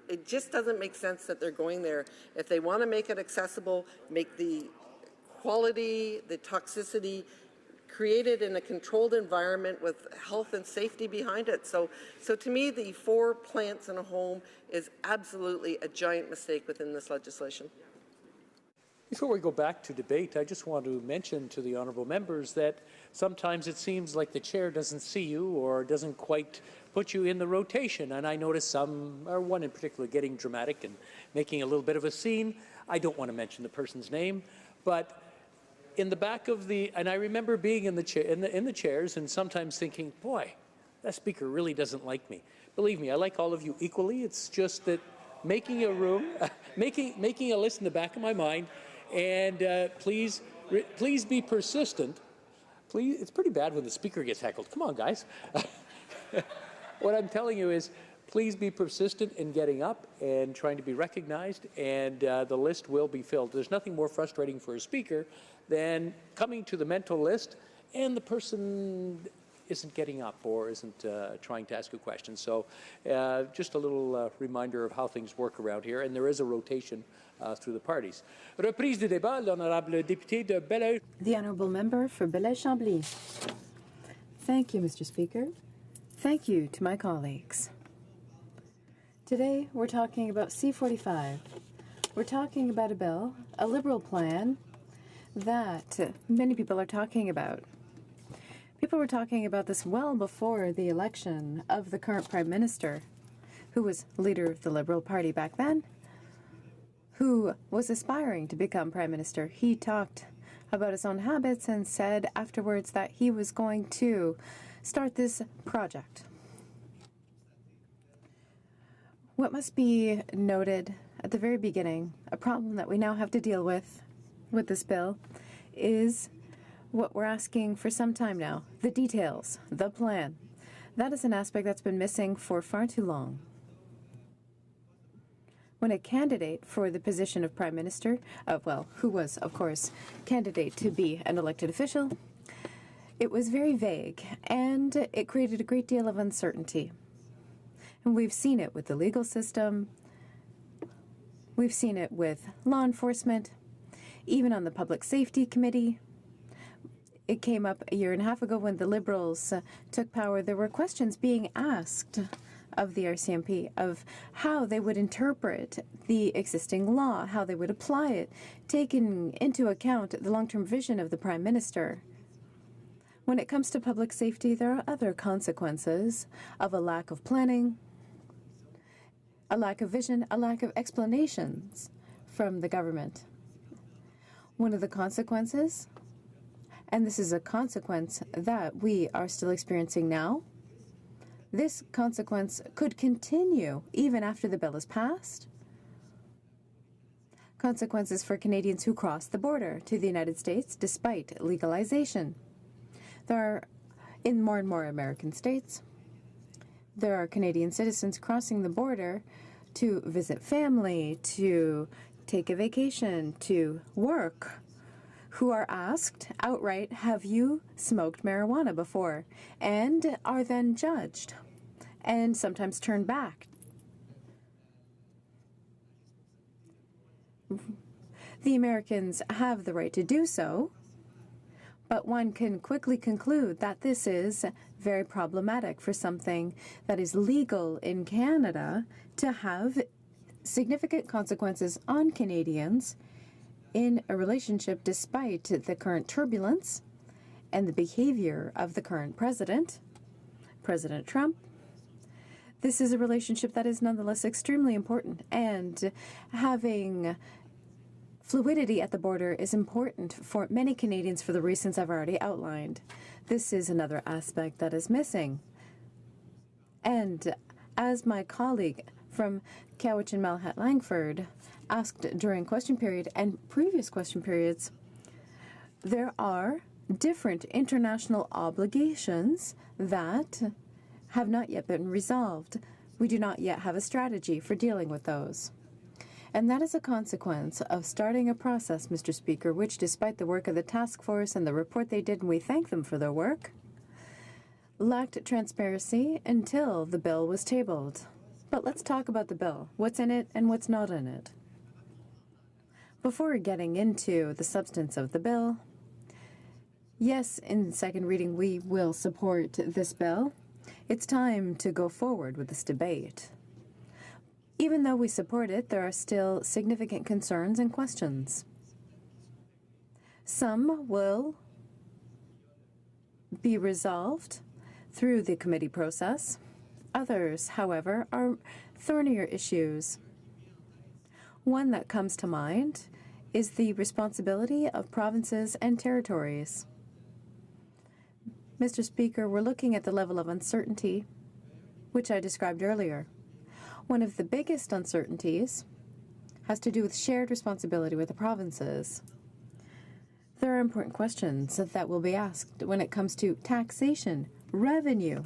it just doesn't make sense that they're going there. If they want to make it accessible, make the quality, the toxicity, created in a controlled environment with health and safety behind it. So to me, the 4 plants in a home is absolutely a giant mistake within this legislation. Before we go back to debate, I just want to mention to the honourable members that sometimes it seems like the chair doesn't see you or doesn't quite put you in the rotation. And I notice some, or one in particular, getting dramatic and making a little bit of a scene. I don't want to mention the person's name, but in the back of and I remember being in the chairs and sometimes thinking, boy, that speaker really doesn't like me. Believe me, I like all of you equally. It's just that making a room, making a list in the back of my mind, and please be persistent. Please, it's pretty bad when the speaker gets heckled. Come on, guys. What I'm telling you is, please be persistent in getting up and trying to be recognized, and the list will be filled. There's nothing more frustrating for a speaker than coming to the mental list and the person isn't getting up or isn't trying to ask a question. So just a little reminder of how things work around here, and there is a rotation through the parties. Reprise du débat, l'honorable député de Belleuil. The Honourable Member for Belleuil-Chambly. Thank you, Mr. Speaker. Thank you to my colleagues. Today, we're talking about C-45. We're talking about a bill, a Liberal plan, that many people are talking about. People were talking about this well before the election of the current Prime Minister, who was leader of the Liberal Party back then, who was aspiring to become Prime Minister. He talked about his own habits and said afterwards that he was going to start this project. What must be noted at the very beginning, a problem that we now have to deal with this bill, is what we're asking for some time now, the details, the plan. That is an aspect that's been missing for far too long. When a candidate for the position of Prime Minister, who was, of course, candidate to be an elected official, it was very vague, and it created a great deal of uncertainty. And we've seen it with the legal system, we've seen it with law enforcement, even on the Public Safety Committee. It came up a year and a half ago when the Liberals took power. There were questions being asked of the RCMP of how they would interpret the existing law, how they would apply it, taking into account the long-term vision of the Prime Minister. When it comes to public safety, there are other consequences of a lack of planning, a lack of vision, a lack of explanations from the government. One of the consequences, and this is a consequence that we are still experiencing now, this consequence could continue even after the bill is passed. Consequences for Canadians who cross the border to the United States despite legalization. There are, in more and more American states, there are Canadian citizens crossing the border to visit family, to take a vacation, to work, who are asked outright, have you smoked marijuana before? And are then judged and sometimes turned back. The Americans have the right to do so, but one can quickly conclude that this is very problematic for something that is legal in Canada to have significant consequences on Canadians in a relationship despite the current turbulence and the behavior of the current president, President Trump. This is a relationship that is nonetheless extremely important, and having fluidity at the border is important for many Canadians for the reasons I've already outlined. This is another aspect that is missing. And as my colleague from Cowichan-Malhett-Langford asked during question period and previous question periods, there are different international obligations that have not yet been resolved. We do not yet have a strategy for dealing with those. And that is a consequence of starting a process, Mr. Speaker, which, despite the work of the task force and the report they did, and we thank them for their work, lacked transparency until the bill was tabled. But let's talk about the bill, what's in it and what's not in it. Before getting into the substance of the bill, yes, in second reading we will support this bill. It's time to go forward with this debate. Even though we support it, there are still significant concerns and questions. Some will be resolved through the committee process. Others, however, are thornier issues. One that comes to mind is the responsibility of provinces and territories. Mr. Speaker, we're looking at the level of uncertainty, which I described earlier. One of the biggest uncertainties has to do with shared responsibility with the provinces. There are important questions that will be asked when it comes to taxation, revenue.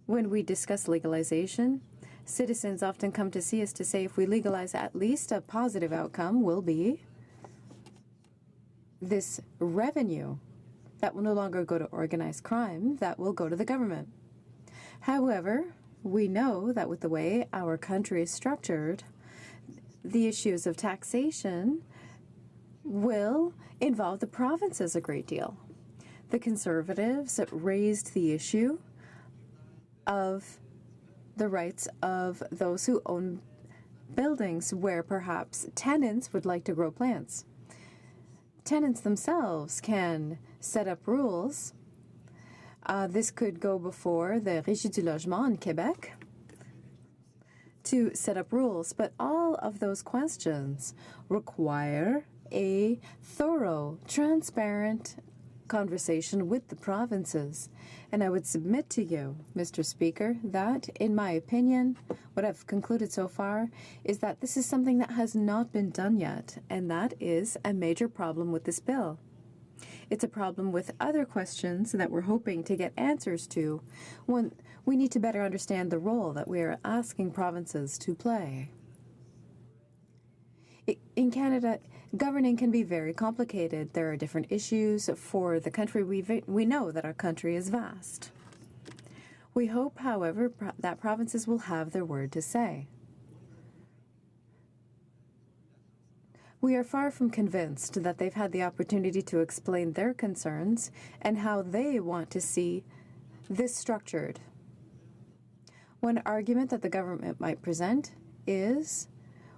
When we discuss legalization, citizens often come to see us to say if we legalize, at least a positive outcome will be this revenue that will no longer go to organized crime, that will go to the government. However, we know that with the way our country is structured, the issues of taxation will involve the provinces a great deal. The Conservatives raised the issue of the rights of those who own buildings where perhaps tenants would like to grow plants. Tenants themselves can set up rules. This could go before the Régie du Logement in Quebec to set up rules, but all of those questions require a thorough, transparent conversation with the provinces. And I would submit to you, Mr. Speaker, that, in my opinion, what I've concluded so far is that this is something that has not been done yet, and that is a major problem with this bill. It's a problem with other questions that we're hoping to get answers to. One, we need to better understand the role that we are asking provinces to play. In Canada, governing can be very complicated. There are different issues for the country. We know that our country is vast. We hope, however, that provinces will have their word to say. We are far from convinced that they've had the opportunity to explain their concerns and how they want to see this structured. One argument that the government might present is,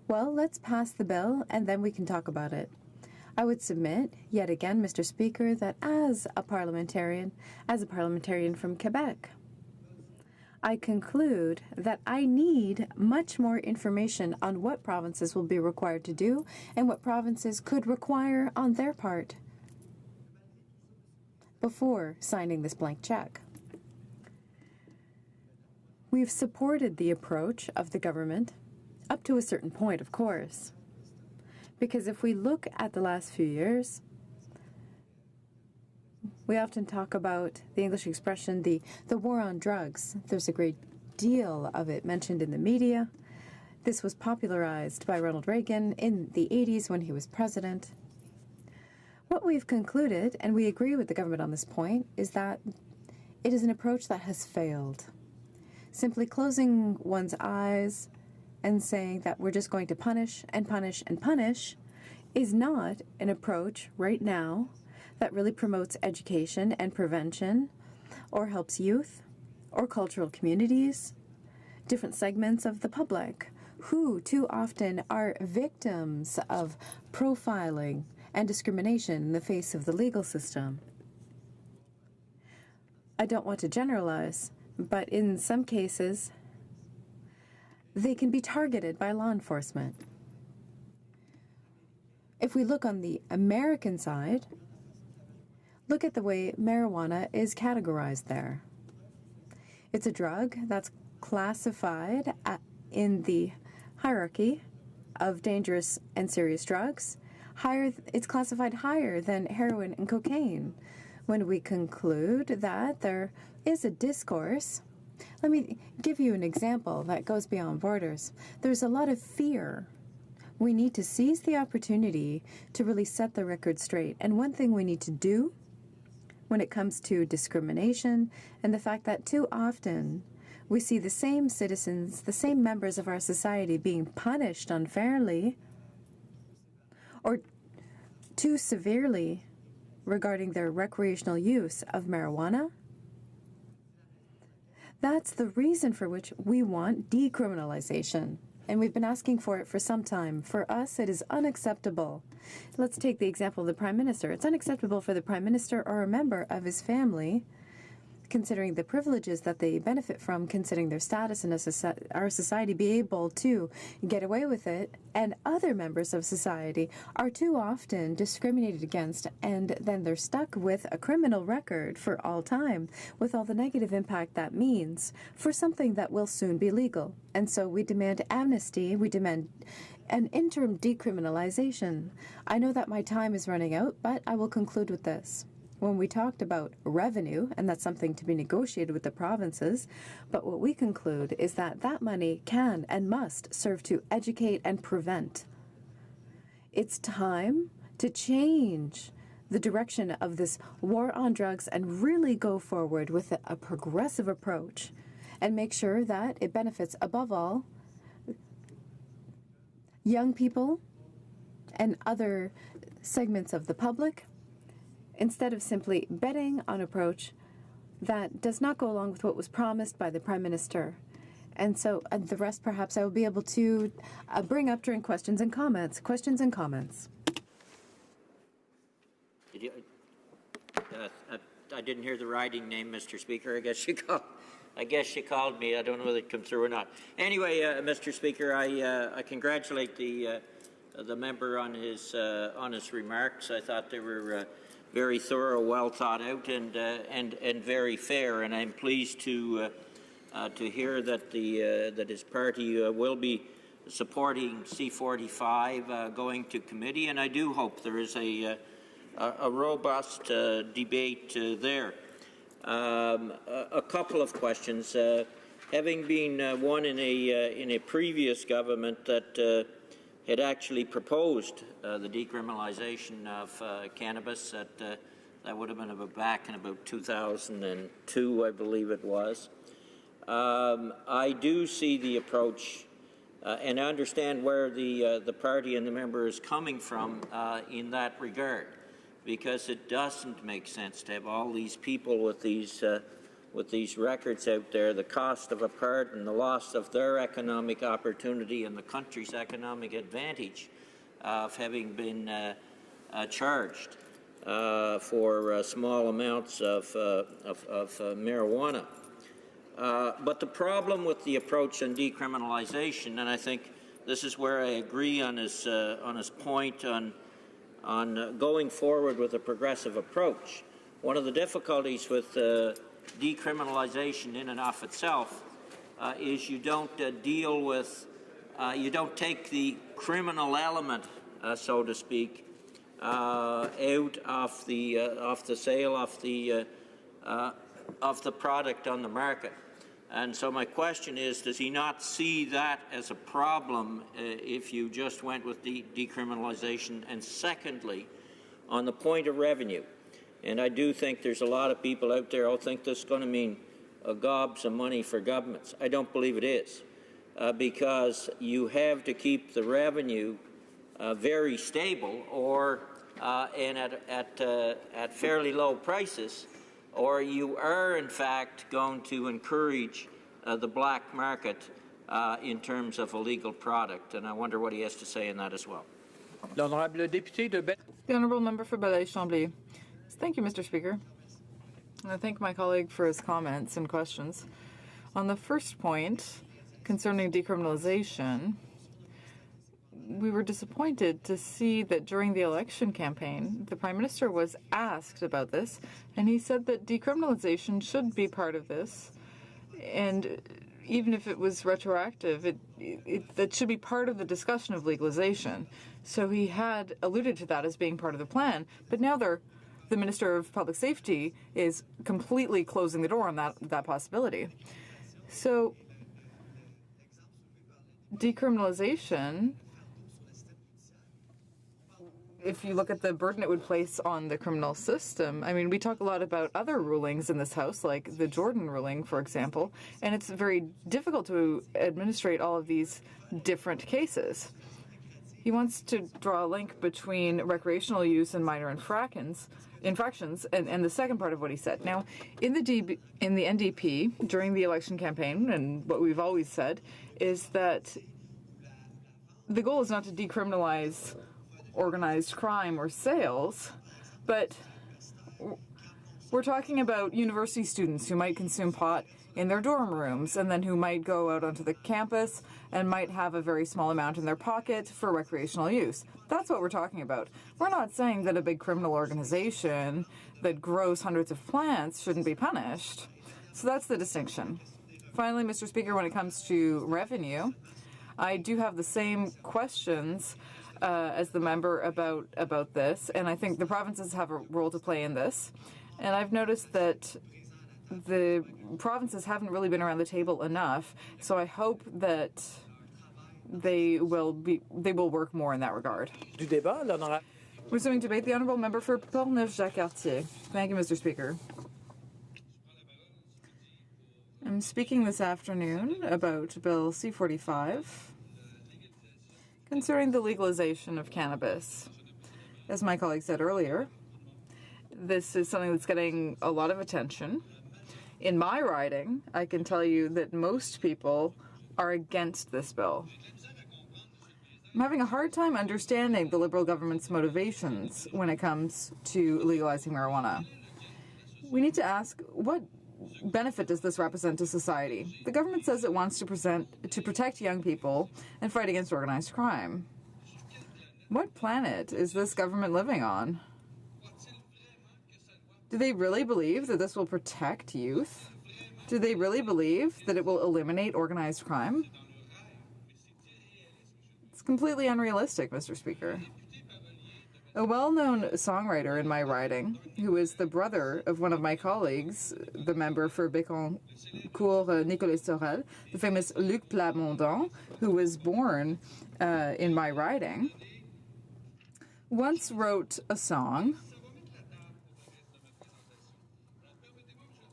well, let's pass the bill and then we can talk about it. I would submit, yet again, Mr. Speaker, that as a parliamentarian from Quebec, I conclude that I need much more information on what provinces will be required to do and what provinces could require on their part before signing this blank check. We've supported the approach of the government up to a certain point, of course, because if we look at the last few years, we often talk about the English expression, the war on drugs. There's a great deal of it mentioned in the media. This was popularized by Ronald Reagan in the 80s when he was president. What we've concluded, and we agree with the government on this point, is that it is an approach that has failed. Simply closing one's eyes and saying that we're just going to punish and punish and punish is not an approach right now that really promotes education and prevention or helps youth or cultural communities, different segments of the public who too often are victims of profiling and discrimination in the face of the legal system. I don't want to generalize, but in some cases, they can be targeted by law enforcement. If we look on the American side, look at the way marijuana is categorized there. It's a drug that's classified in the hierarchy of dangerous and serious drugs. It's classified higher than heroin and cocaine. When we conclude that there is a discourse, let me give you an example that goes beyond borders. There's a lot of fear. We need to seize the opportunity to really set the record straight. And one thing we need to do when it comes to discrimination and the fact that too often we see the same citizens, the same members of our society being punished unfairly or too severely regarding their recreational use of marijuana. That's the reason for which we want decriminalization. And we've been asking for it for some time. For us, it is unacceptable. Let's take the example of the Prime Minister. It's unacceptable for the Prime Minister or a member of his family, considering the privileges that they benefit from, considering their status in our society, be able to get away with it, and other members of society are too often discriminated against, and then they're stuck with a criminal record for all time, with all the negative impact that means for something that will soon be legal. And so we demand amnesty, we demand an interim decriminalization. I know that my time is running out, but I will conclude with this. When we talked about revenue, and that's something to be negotiated with the provinces, but what we conclude is that that money can and must serve to educate and prevent. It's time to change the direction of this war on drugs and really go forward with a progressive approach and make sure that it benefits, above all, young people and other segments of the public, instead of simply betting on an approach that does not go along with what was promised by the Prime Minister. And so the rest perhaps I will be able to bring up during questions and comments. Questions and comments. I didn't hear the writing name, Mr. Speaker. I guess she called me. I don't know whether it come through or not. Anyway, Mr. Speaker, I congratulate the member on his remarks. I thought they were very thorough, well thought out, and very fair. And I'm pleased to hear that that his party will be supporting C-45 going to committee. And I do hope there is a robust debate there. A couple of questions. Having been one in a previous government that had actually proposed the decriminalization of cannabis. That would have been back in about 2002, I believe it was. I do see the approach and I understand where the party and the member is coming from in that regard, because it doesn't make sense to have all these people with these records out there, the cost of a pardon, the loss of their economic opportunity and the country's economic advantage of having been charged for small amounts of marijuana. But the problem with the approach on decriminalization, and I think this is where I agree on his point on going forward with a progressive approach. One of the difficulties with decriminalization in and of itself is you don't deal with, you don't take the criminal element, so to speak, out of the sale of the product on the market. And so my question is, does he not see that as a problem if you just went with decriminalization? And secondly, on the point of revenue, and I do think there's a lot of people out there who think this is going to mean gobs of money for governments. I don't believe it is, because you have to keep the revenue very stable or and at fairly low prices, or you are in fact going to encourage the black market in terms of a legal product. And I wonder what he has to say in that as well. The Honourable Member for Belleuil-Chambly. Thank you, Mr. Speaker. And I thank my colleague for his comments and questions. On the first point concerning decriminalization, we were disappointed to see that during the election campaign, the Prime Minister was asked about this, and he said that decriminalization should be part of this, and even if it was retroactive, that should be part of the discussion of legalization. So he had alluded to that as being part of the plan, but now the Minister of Public Safety is completely closing the door on that possibility. So decriminalization, if you look at the burden it would place on the criminal system, I mean, we talk a lot about other rulings in this House, like the Jordan ruling, for example, and it's very difficult to administrate all of these different cases. He wants to draw a link between recreational use and minor infractions, and the second part of what he said. Now, in the NDP, during the election campaign, and what we've always said, is that the goal is not to decriminalize organized crime or sales, but we're talking about university students who might consume pot in their dorm rooms and then who might go out onto the campus and might have a very small amount in their pocket for recreational use. That's what we're talking about. We're not saying that a big criminal organization that grows hundreds of plants shouldn't be punished. So that's the distinction. Finally, Mr. Speaker, when it comes to revenue, I do have the same questions as the member about this, and I think the provinces have a role to play in this. And I've noticed that the provinces haven't really been around the table enough, so I hope that they will work more in that regard. Resuming debate, the Honourable Member for Portneuf-Jacques-Cartier. Thank you, Mr. Speaker. I'm speaking this afternoon about Bill C-45 concerning the legalization of cannabis. As my colleague said earlier, this is something that's getting a lot of attention. In my riding, I can tell you that most people are against this bill. I'm having a hard time understanding the Liberal government's motivations when it comes to legalizing marijuana. We need to ask, what benefit does this represent to society? The government says it wants to protect young people and fight against organized crime. What planet is this government living on? Do they really believe that this will protect youth? Do they really believe that it will eliminate organized crime? It's completely unrealistic, Mr. Speaker. A well-known songwriter in my riding, who is the brother of one of my colleagues, the member for Bécancour-Nicolet Sorel, the famous Luc Plamondon, who was born in my riding, once wrote a song,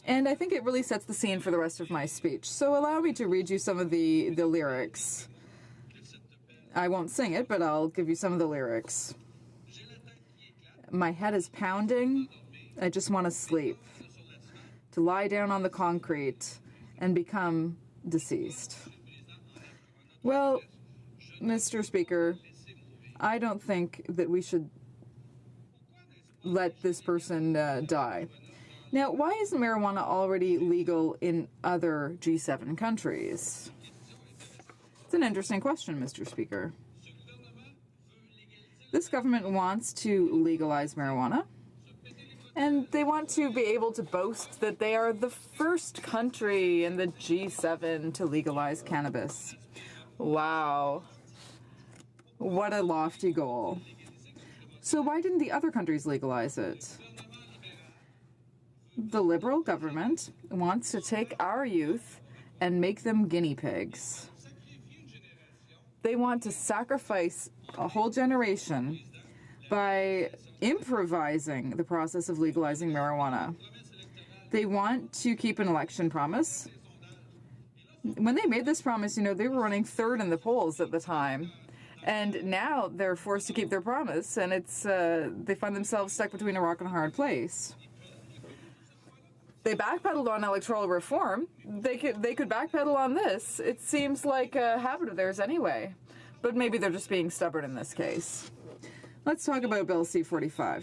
and I think it really sets the scene for the rest of my speech. So allow me to read you some of the lyrics I won't sing it, but I'll give you some of the lyrics. My head is pounding. I just want to sleep. To lie down on the concrete and become deceased. Well, Mr. Speaker, I don't think that we should let this person die. Now, why isn't marijuana already legal in other G7 countries? It's an interesting question, Mr. Speaker. This government wants to legalize marijuana, and they want to be able to boast that they are the first country in the G7 to legalize cannabis. Wow. What a lofty goal. So why didn't the other countries legalize it? The Liberal government wants to take our youth and make them guinea pigs. They want to sacrifice a whole generation by improvising the process of legalizing marijuana. They want to keep an election promise. When they made this promise, they were running third in the polls at the time. And now they're forced to keep their promise, and they find themselves stuck between a rock and a hard place. They backpedaled on electoral reform. They could backpedal on this. It seems like a habit of theirs anyway. But maybe they're just being stubborn in this case. Let's talk about Bill C-45.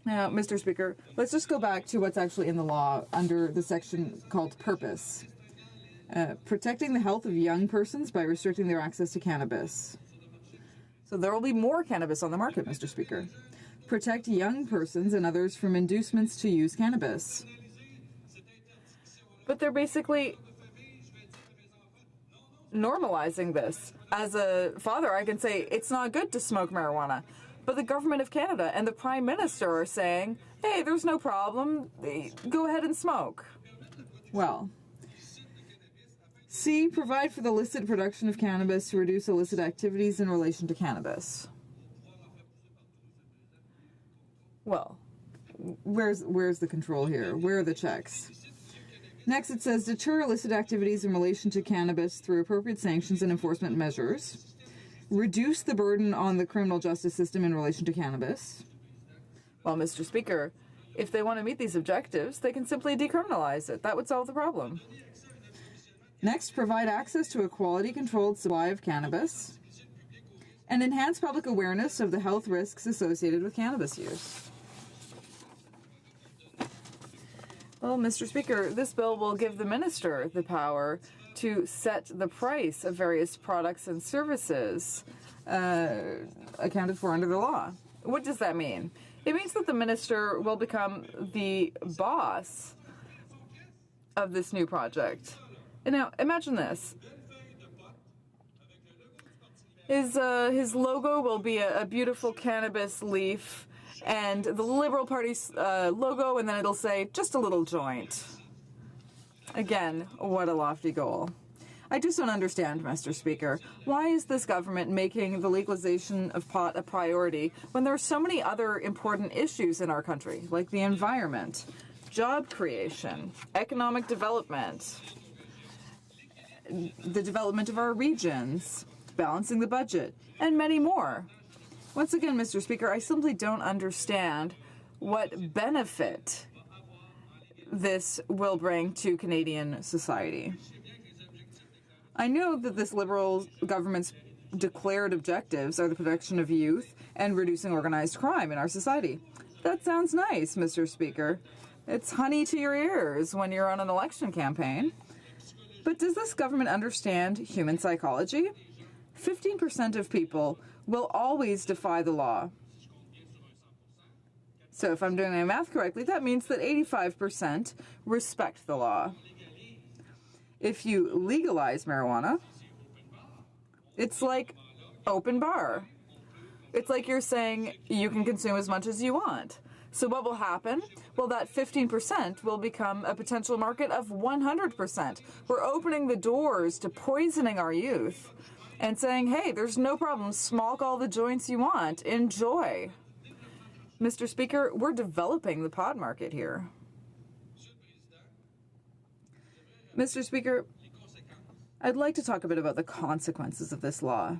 Now, Mr. Speaker, let's just go back to what's actually in the law under the section called Purpose. Protecting the health of young persons by restricting their access to cannabis. So there will be more cannabis on the market, Mr. Speaker. Protect young persons and others from inducements to use cannabis. But they're basically normalizing this. As a father, I can say it's not good to smoke marijuana. But the government of Canada and the Prime Minister are saying, hey, there's no problem. Go ahead and smoke. Well, C, provide for the licit production of cannabis to reduce illicit activities in relation to cannabis. Well, where's the control here? Where are the checks? Next, it says deter illicit activities in relation to cannabis through appropriate sanctions and enforcement measures. Reduce the burden on the criminal justice system in relation to cannabis. Well, Mr. Speaker, if they want to meet these objectives, they can simply decriminalize it. That would solve the problem. Next, provide access to a quality-controlled supply of cannabis. And enhance public awareness of the health risks associated with cannabis use. Well, Mr. Speaker, this bill will give the minister the power to set the price of various products and services accounted for under the law. What does that mean? It means that the minister will become the boss of this new project. And now, imagine this. His logo will be a beautiful cannabis leaf and the Liberal Party's logo, and then it'll say, just a little joint. Again, what a lofty goal. I just don't understand, Mr. Speaker. Why is this government making the legalization of pot a priority when there are so many other important issues in our country, like the environment, job creation, economic development, the development of our regions, balancing the budget, and many more? Once again, Mr. Speaker, I simply don't understand what benefit this will bring to Canadian society. I know that this Liberal government's declared objectives are the protection of youth and reducing organized crime in our society. That sounds nice, Mr. Speaker. It's honey to your ears when you're on an election campaign. But does this government understand human psychology? 15% of people will always defy the law. So if I'm doing my math correctly, that means that 85% respect the law. If you legalize marijuana, it's like open bar. It's like you're saying you can consume as much as you want. So what will happen? Well, that 15% will become a potential market of 100%. We're opening the doors to poisoning our youth and saying, hey, there's no problem. Smoke all the joints you want. Enjoy. Mr. Speaker, we're developing the pod market here. Mr. Speaker, I'd like to talk a bit about the consequences of this law.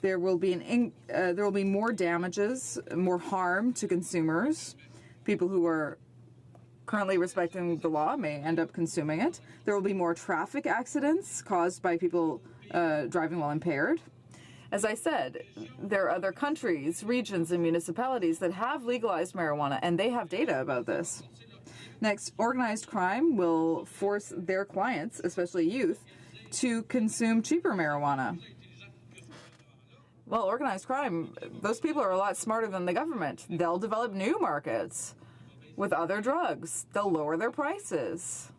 There will be more damages, more harm to consumers. People who are currently respecting the law may end up consuming it. There will be more traffic accidents caused by people driving while impaired. As I said, there are other countries, regions, and municipalities that have legalized marijuana, and they have data about this. Next, organized crime will force their clients, especially youth, to consume cheaper marijuana. Well, organized crime, those people are a lot smarter than the government. They'll develop new markets with other drugs. They'll lower their prices.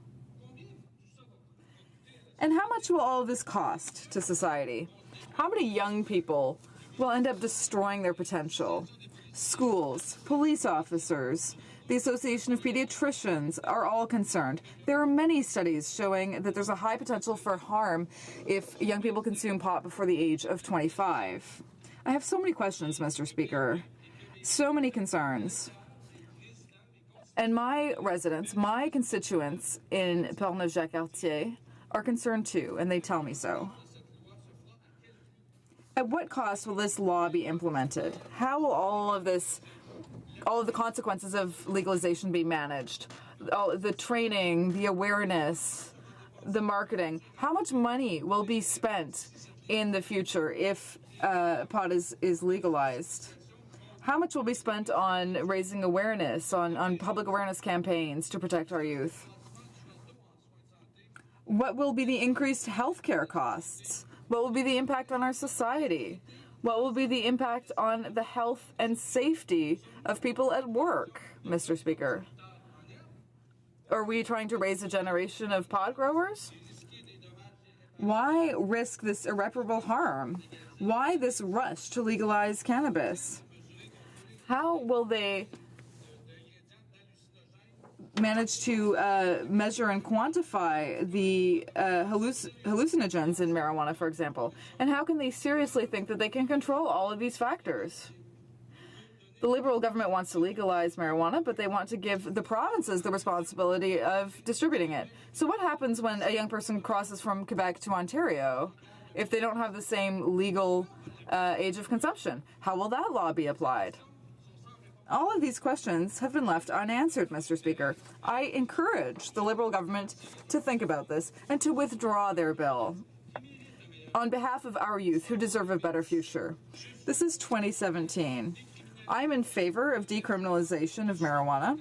And how much will all of this cost to society? How many young people will end up destroying their potential? Schools, police officers, the Association of Pediatricians are all concerned. There are many studies showing that there's a high potential for harm if young people consume pot before the age of 25. I have so many questions, Mr. Speaker. So many concerns. And my residents, my constituents in Portneuf-Jacques-Cartier are concerned too, and they tell me so. At what cost will this law be implemented? How will all of the consequences of legalization be managed? The training, the awareness, the marketing. How much money will be spent in the future if pot is legalized? How much will be spent on raising awareness, on public awareness campaigns to protect our youth? What will be the increased healthcare costs? What will be the impact on our society? What will be the impact on the health and safety of people at work, Mr. Speaker? Are we trying to raise a generation of pot growers? Why risk this irreparable harm? Why this rush to legalize cannabis? How will they manage to measure and quantify the hallucinogens in marijuana, for example? And how can they seriously think that they can control all of these factors? The Liberal government wants to legalize marijuana, but they want to give the provinces the responsibility of distributing it. So what happens when a young person crosses from Quebec to Ontario if they don't have the same legal age of consumption? How will that law be applied? All of these questions have been left unanswered, Mr. Speaker. I encourage the Liberal government to think about this and to withdraw their bill on behalf of our youth who deserve a better future. This is 2017. I'm in favor of decriminalization of marijuana,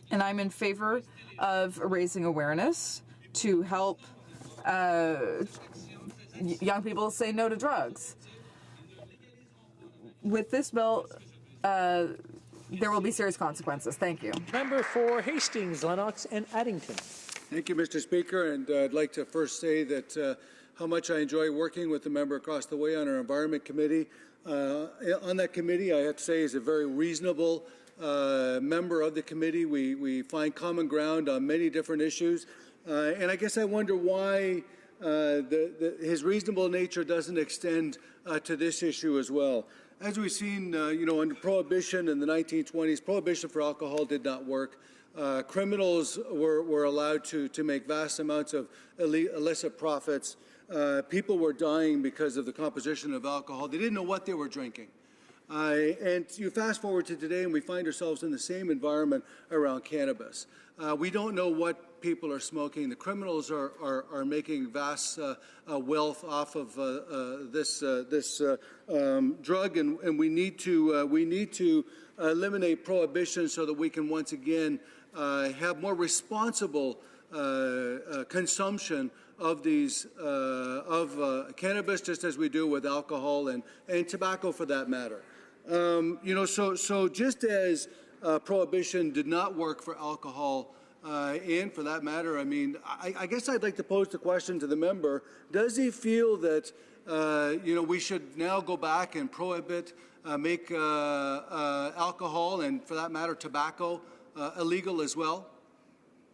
and I'm in favor of raising awareness to help young people say no to drugs. With this bill, there will be serious consequences. Thank you. Member for Hastings, Lennox, and Addington. Thank you, Mr. Speaker. And I'd like to first say that how much I enjoy working with the member across the way on our Environment Committee. On that committee, I have to say, is a very reasonable member of the committee. We find common ground on many different issues. And I guess I wonder why his reasonable nature doesn't extend to this issue as well. As we've seen, under Prohibition in the 1920s, Prohibition for alcohol did not work. Criminals were allowed to make vast amounts of illicit profits. People were dying because of the composition of alcohol. They didn't know what they were drinking. And you fast forward to today, and we find ourselves in the same environment around cannabis. We don't know what people are smoking. The criminals are making vast wealth off of this drug, and we need to eliminate prohibition so that we can once again have more responsible consumption of these cannabis, just as we do with alcohol and tobacco, for that matter. So just as prohibition did not work for alcohol, and for that matter, I guess I'd like to pose the question to the member: does he feel that we should now go back and prohibit, make alcohol and, for that matter, tobacco illegal as well,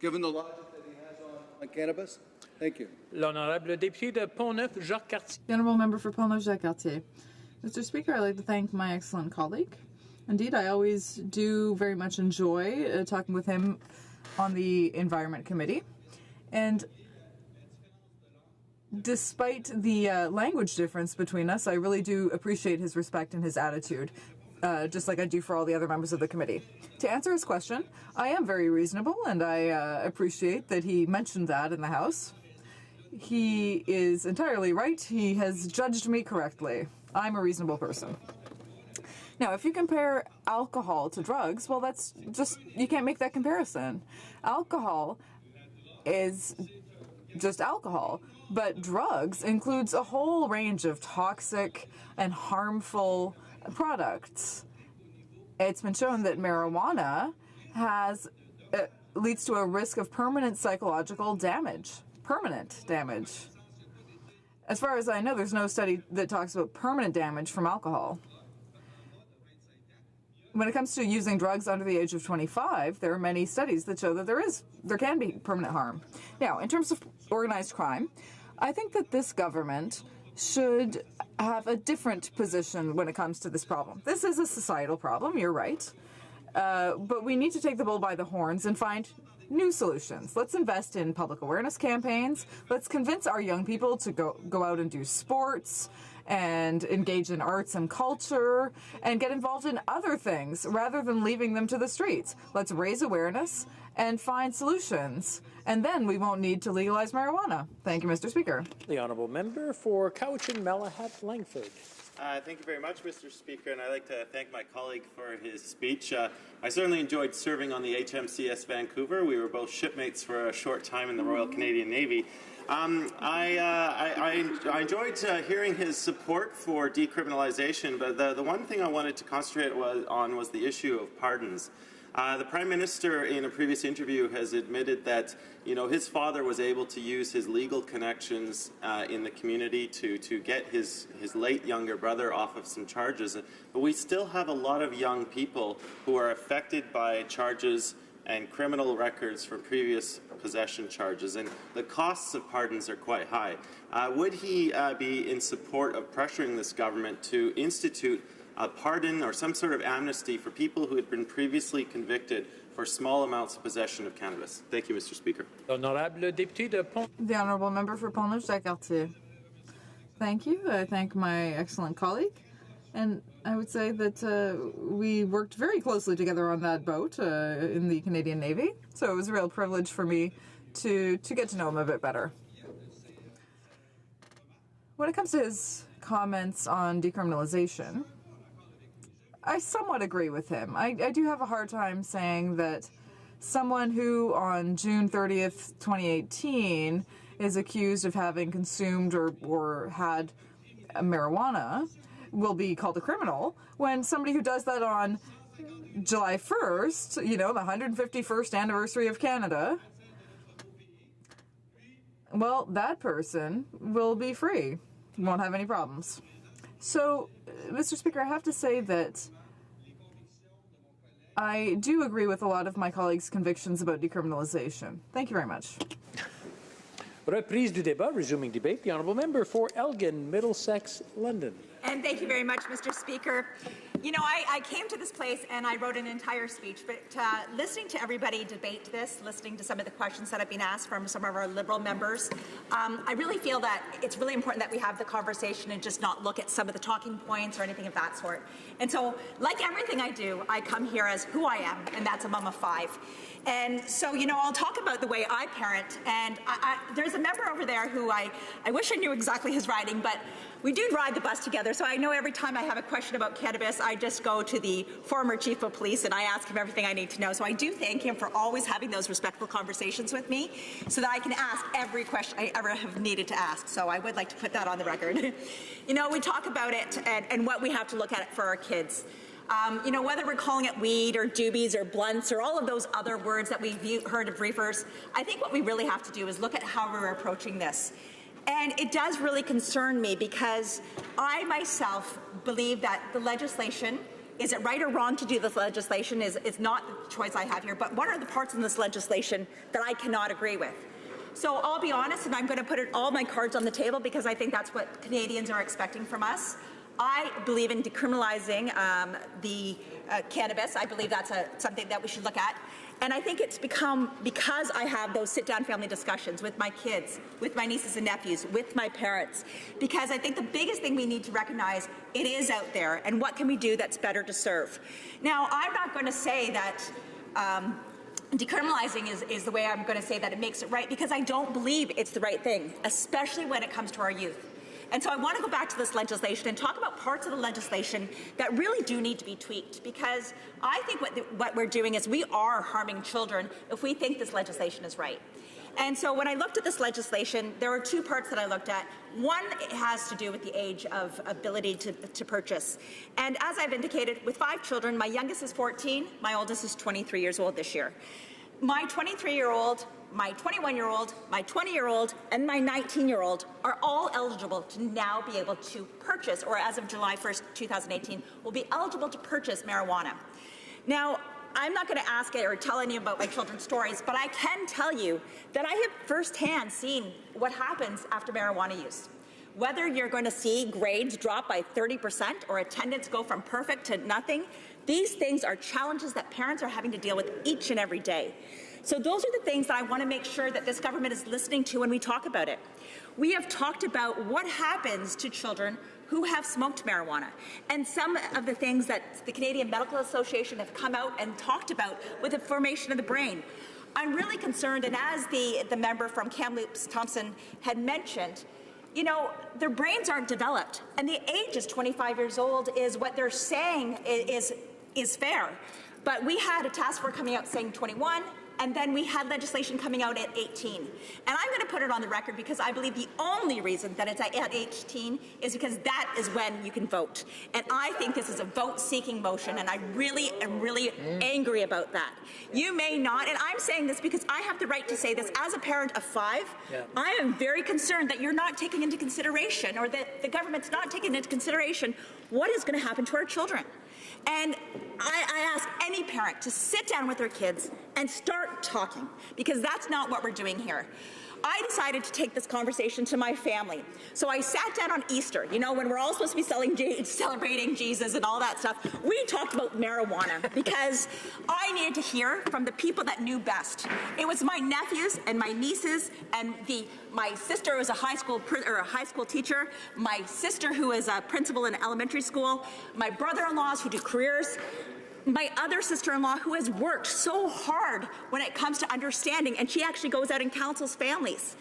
given the logic that he has on cannabis? Thank you. L'honorable député de Portneuf-Jacques-Cartier. The honourable member for Portneuf-Jacques-Cartier. Mr. Speaker, I'd like to thank my excellent colleague. Indeed, I always do very much enjoy talking with him on the Environment Committee. And despite the language difference between us, I really do appreciate his respect and his attitude, just like I do for all the other members of the committee. To answer his question, I am very reasonable, and I appreciate that he mentioned that in the House. He is entirely right. He has judged me correctly. I'm a reasonable person. Now, if you compare alcohol to drugs, well, that's just, you can't make that comparison. Alcohol is just alcohol, but drugs includes a whole range of toxic and harmful products. It's been shown that marijuana leads to a risk of permanent psychological damage. Permanent damage. As far as I know, there's no study that talks about permanent damage from alcohol. When it comes to using drugs under the age of 25, there are many studies that show that there can be permanent harm. Now, in terms of organized crime, I think that this government should have a different position when it comes to this problem. This is a societal problem, you're right. But we need to take the bull by the horns and find new solutions. Let's invest in public awareness campaigns. Let's convince our young people to go out and do sports and engage in arts and culture and get involved in other things rather than leaving them to the streets. Let's raise awareness and find solutions, and then we won't need to legalize marijuana. Thank you, Mr. Speaker. The honourable member for Cowichan-Malahat-Langford. Thank you very much, Mr. Speaker, and I'd like to thank my colleague for his speech. I certainly enjoyed serving on the HMCS Vancouver. We were both shipmates for a short time in the Royal Canadian Navy. I enjoyed hearing his support for decriminalization, but the one thing I wanted to concentrate on was the issue of pardons. The Prime Minister, in a previous interview, has admitted that his father was able to use his legal connections in the community to get his late younger brother off of some charges. But we still have a lot of young people who are affected by charges and criminal records from previous possession charges, and the costs of pardons are quite high. Would he be in support of pressuring this government to institute a pardon or some sort of amnesty for people who had been previously convicted for small amounts of possession of cannabis? Thank you, Mr. Speaker. The Honourable Member for Pont-Neuf-Jacques-Cartier. Thank you. I thank my excellent colleague. And I would say that we worked very closely together on that boat in the Canadian Navy. So it was a real privilege for me to get to know him a bit better. When it comes to his comments on decriminalization, I somewhat agree with him. I do have a hard time saying that someone who on June 30th, 2018 is accused of having consumed or had marijuana will be called a criminal when somebody who does that on July 1st, the 151st anniversary of Canada, well, that person will be free, won't have any problems. So, Mr. Speaker, I have to say that I do agree with a lot of my colleagues' convictions about decriminalization. Thank you very much. Reprise du débat, resuming debate. The honourable member for Elgin, Middlesex, London. And thank you very much, Mr. Speaker. I came to this place and I wrote an entire speech, but listening to everybody debate this, listening to some of the questions that have been asked from some of our Liberal members, I really feel that it's really important that we have the conversation and just not look at some of the talking points or anything of that sort. And so, like everything I do, I come here as who I am, and that's a mom of 5. And so, I'll talk about the way I parent, and there's a member over there who I wish I knew exactly his riding, but we do ride the bus together, so I know every time I have a question about cannabis, I just go to the former chief of police and I ask him everything I need to know. So I do thank him for always having those respectful conversations with me so that I can ask every question I ever have needed to ask. So I would like to put that on the record. We talk about it and what we have to look at it for our kids. Whether we're calling it weed or doobies or blunts or all of those other words that we've heard of reefers, I think what we really have to do is look at how we're approaching this. And it does really concern me because I myself believe that the legislation, is it right or wrong to do this legislation, is not the choice I have here, but what are the parts in this legislation that I cannot agree with? So I'll be honest, and I'm going to put all my cards on the table because I think that's what Canadians are expecting from us. I believe in decriminalizing the cannabis. I believe that's something that we should look at. And I think it's become, because I have those sit-down family discussions with my kids, with my nieces and nephews, with my parents, because I think the biggest thing we need to recognize, it is out there, and what can we do that's better to serve. Now, I'm not going to say that decriminalizing is the way I'm going to say that it makes it right, because I don't believe it's the right thing, especially when it comes to our youth. And so I want to go back to this legislation and talk about parts of the legislation that really do need to be tweaked, because I think what we're doing is we are harming children if we think this legislation is right. And so when I looked at this legislation, there were two parts that I looked at. One, it has to do with the age of ability to purchase. And as I've indicated, with 5 children, my youngest is 14, my oldest is 23 years old this year. My 23-year-old, my 21-year-old, my 20-year-old, and my 19-year-old are all eligible to now be able to purchase, or as of July 1st, 2018, will be eligible to purchase marijuana. Now, I'm not going to ask it or tell any about my children's stories, but I can tell you that I have firsthand seen what happens after marijuana use. Whether you're going to see grades drop by 30% or attendance go from perfect to nothing, these things are challenges that parents are having to deal with each and every day. So those are the things that I want to make sure that this government is listening to when we talk about it. We have talked about what happens to children who have smoked marijuana, and some of the things that the Canadian Medical Association have come out and talked about with the formation of the brain. I'm really concerned, and as the member from Kamloops Thompson had mentioned, you know, their brains aren't developed, and the age is 25 years old is what they're saying is fair. But we had a task force coming out saying 21, and then we had legislation coming out at 18. And I'm going to put it on the record because I believe the only reason that it's at 18 is because that is when you can vote. And I think this is a vote-seeking motion, and I really am angry about that. You may not, and I'm saying this because I have the right to say this as a parent of 5. Yeah. I am very concerned that you're not taking into consideration, or that the government's not taking into consideration, what is going to happen to our children. And I ask any parent to sit down with their kids and start talking, because that's not what we're doing here. I decided to take this conversation to my family. So I sat down on Easter, you know, when we're all supposed to be celebrating Jesus and all that stuff. We talked about marijuana because I needed to hear from the people that knew best. It was my nephews and my nieces, and my sister was a high school teacher, my sister who is a principal in elementary school, my brother-in-laws who do careers, my other sister-in-law who has worked so hard when it comes to understanding, and she actually goes out and counsels families.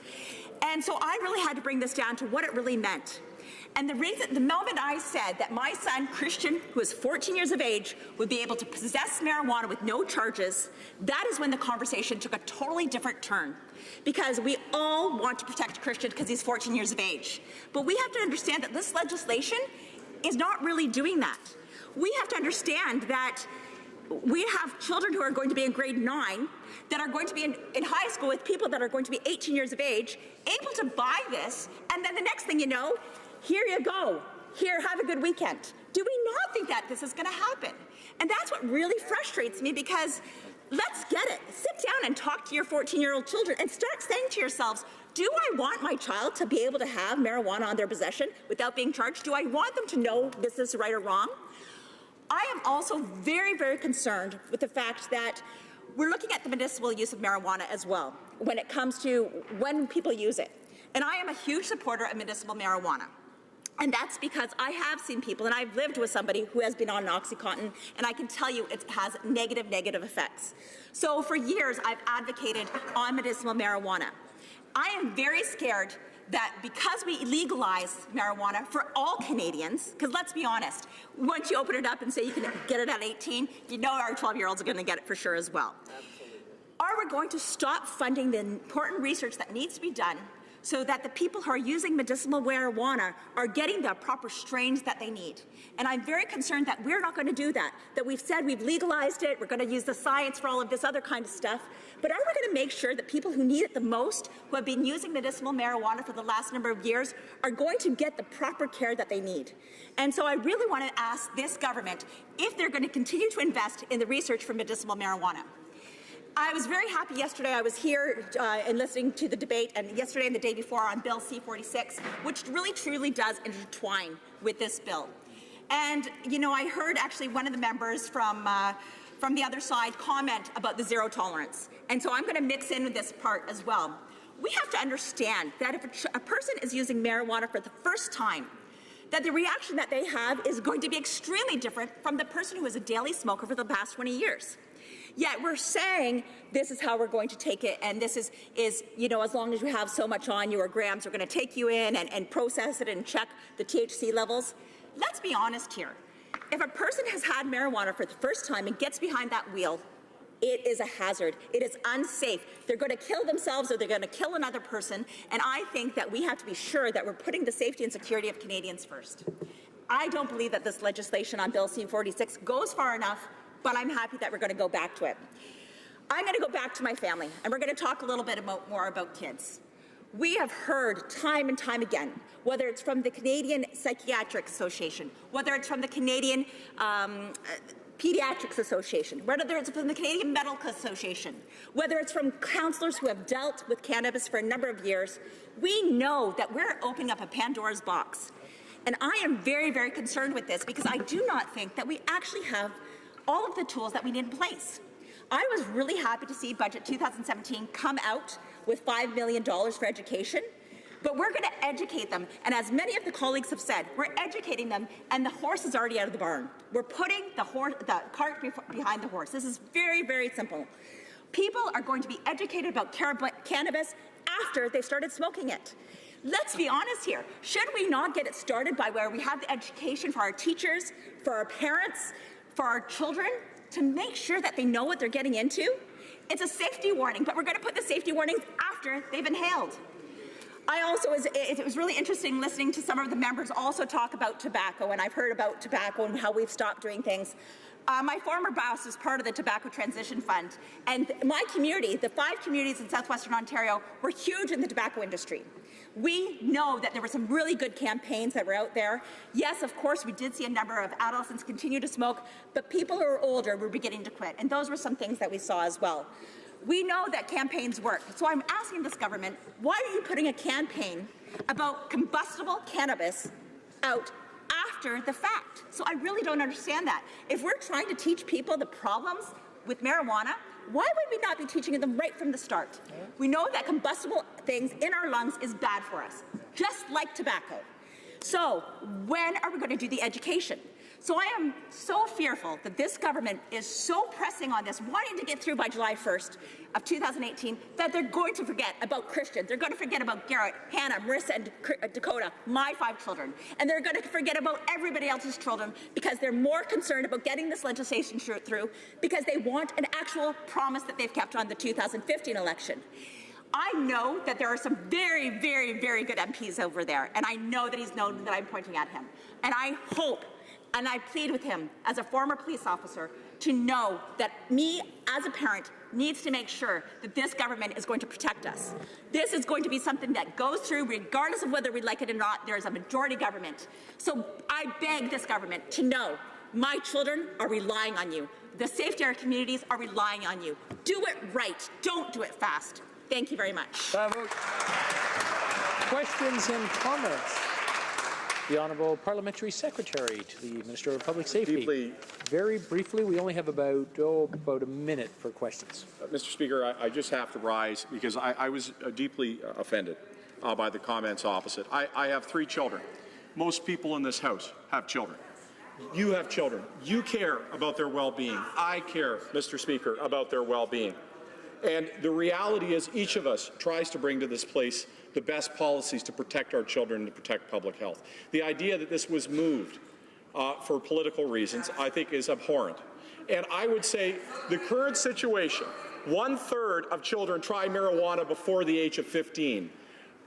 And so I really had to bring this down to what it really meant. And the moment I said that my son, Christian, who is 14 years of age, would be able to possess marijuana with no charges, that is when the conversation took a totally different turn. Because we all want to protect Christian because he's 14 years of age. But we have to understand that this legislation is not really doing that. We have to understand that we have children who are going to be in grade 9 that are going to be in high school with people that are going to be 18 years of age, able to buy this, and then the next thing you know, here you go. Here, have a good weekend. Do we not think that this is going to happen? And that's what really frustrates me, because let's get it. Sit down and talk to your 14-year-old children and start saying to yourselves, do I want my child to be able to have marijuana on their possession without being charged? Do I want them to know this is right or wrong? I am also very, very concerned with the fact that we're looking at the medicinal use of marijuana as well when it comes to when people use it. And I am a huge supporter of medicinal marijuana. And that's because I have seen people, and I've lived with somebody who has been on OxyContin, and I can tell you it has negative effects. So for years, I've advocated on medicinal marijuana. I am very scared that because we legalize marijuana for all Canadians, because let's be honest, once you open it up and say you can get it at 18, you know our 12-year-olds are going to get it for sure as well. Absolutely. Are we going to stop funding the important research that needs to be done so that the people who are using medicinal marijuana are getting the proper strains that they need? And I'm very concerned that we're not going to do that, that we've said we've legalized it, we're going to use the science for all of this other kind of stuff, but are we going to make sure that people who need it the most, who have been using medicinal marijuana for the last number of years, are going to get the proper care that they need? And so I really want to ask this government if they're going to continue to invest in the research for medicinal marijuana. I was very happy yesterday. I was here and listening to the debate, and yesterday and the day before on Bill C-46, which really truly does intertwine with this bill. And, you know, I heard actually one of the members from the other side comment about the zero tolerance. And so I'm going to mix in with this part as well. We have to understand that if a person is using marijuana for the first time, that the reaction that they have is going to be extremely different from the person who is a daily smoker for the past 20 years. Yet we're saying this is how we're going to take it, and this is you know, as long as you have so much on you or grams, we're going to take you in and process it and check the THC levels. Let's be honest here. If a person has had marijuana for the first time and gets behind that wheel, it is a hazard. It is unsafe. They're going to kill themselves or they're going to kill another person, and I think that we have to be sure that we're putting the safety and security of Canadians first. I don't believe that this legislation on Bill C-46 goes far enough, but I'm happy that we're going to go back to it. I'm going to go back to my family, and we're going to talk a little bit more about kids. We have heard time and time again, whether it's from the Canadian Psychiatric Association, whether it's from the Canadian Pediatrics Association, whether it's from the Canadian Medical Association, whether it's from counselors who have dealt with cannabis for a number of years, we know that we're opening up a Pandora's box. And I am very, very concerned with this because I do not think that we actually have all of the tools that we need in place. I was really happy to see Budget 2017 come out with $5 million for education, but we're going to educate them. And as many of the colleagues have said, we're educating them, and the horse is already out of the barn. We're putting the cart behind the horse. This is very, very simple. People are going to be educated about cannabis after they've started smoking it. Let's be honest here. Should we not get it started by where we have the education for our teachers, for our parents, for our children, to make sure that they know what they're getting into? It's a safety warning, but we're going to put the safety warnings after they've inhaled. It was really interesting listening to some of the members also talk about tobacco, and I've heard about tobacco and how we've stopped doing things. My former boss was part of the Tobacco Transition Fund, and my community, the 5 communities in southwestern Ontario, were huge in the tobacco industry. We know that there were some really good campaigns that were out there. Yes, of course, we did see a number of adolescents continue to smoke, but people who are older were beginning to quit, and those were some things that we saw as well. We know that campaigns work, so I'm asking this government, why are you putting a campaign about combustible cannabis out after the fact? So I really don't understand that. If we're trying to teach people the problems with marijuana, why would we not be teaching them right from the start? We know that combustible things in our lungs is bad for us, just like tobacco. So when are we going to do the education? So I am so fearful that this government is so pressing on this, wanting to get through by July 1st of 2018, that they're going to forget about Christian. They're going to forget about Garrett, Hannah, Marissa, and Dakota, my 5 children. And they're going to forget about everybody else's children because they're more concerned about getting this legislation through because they want an actual promise that they've kept on the 2015 election. I know that there are some very, very, very good MPs over there, and I know that he's known that I'm pointing at him. And I hope and I plead with him as a former police officer to know that me as a parent needs to make sure that this government is going to protect us. This is going to be something that goes through regardless of whether we like it or not. There is a majority government. So I beg this government to know my children are relying on you. The safety of our communities are relying on you. Do it right. Don't do it fast. Thank you very much. Questions and comments? The Honourable Parliamentary Secretary to the Minister of Public Safety. Very briefly, we only have about a minute for questions. Mr. Speaker, I just have to rise because I was deeply offended by the comments opposite. I have 3 children. Most people in this House have children. You have children. You care about their well-being. I care, Mr. Speaker, about their well-being. And the reality is each of us tries to bring to this place the best policies to protect our children and to protect public health. The idea that this was moved for political reasons, I think, is abhorrent. And I would say the current situation, 1/3 of children try marijuana before the age of 15.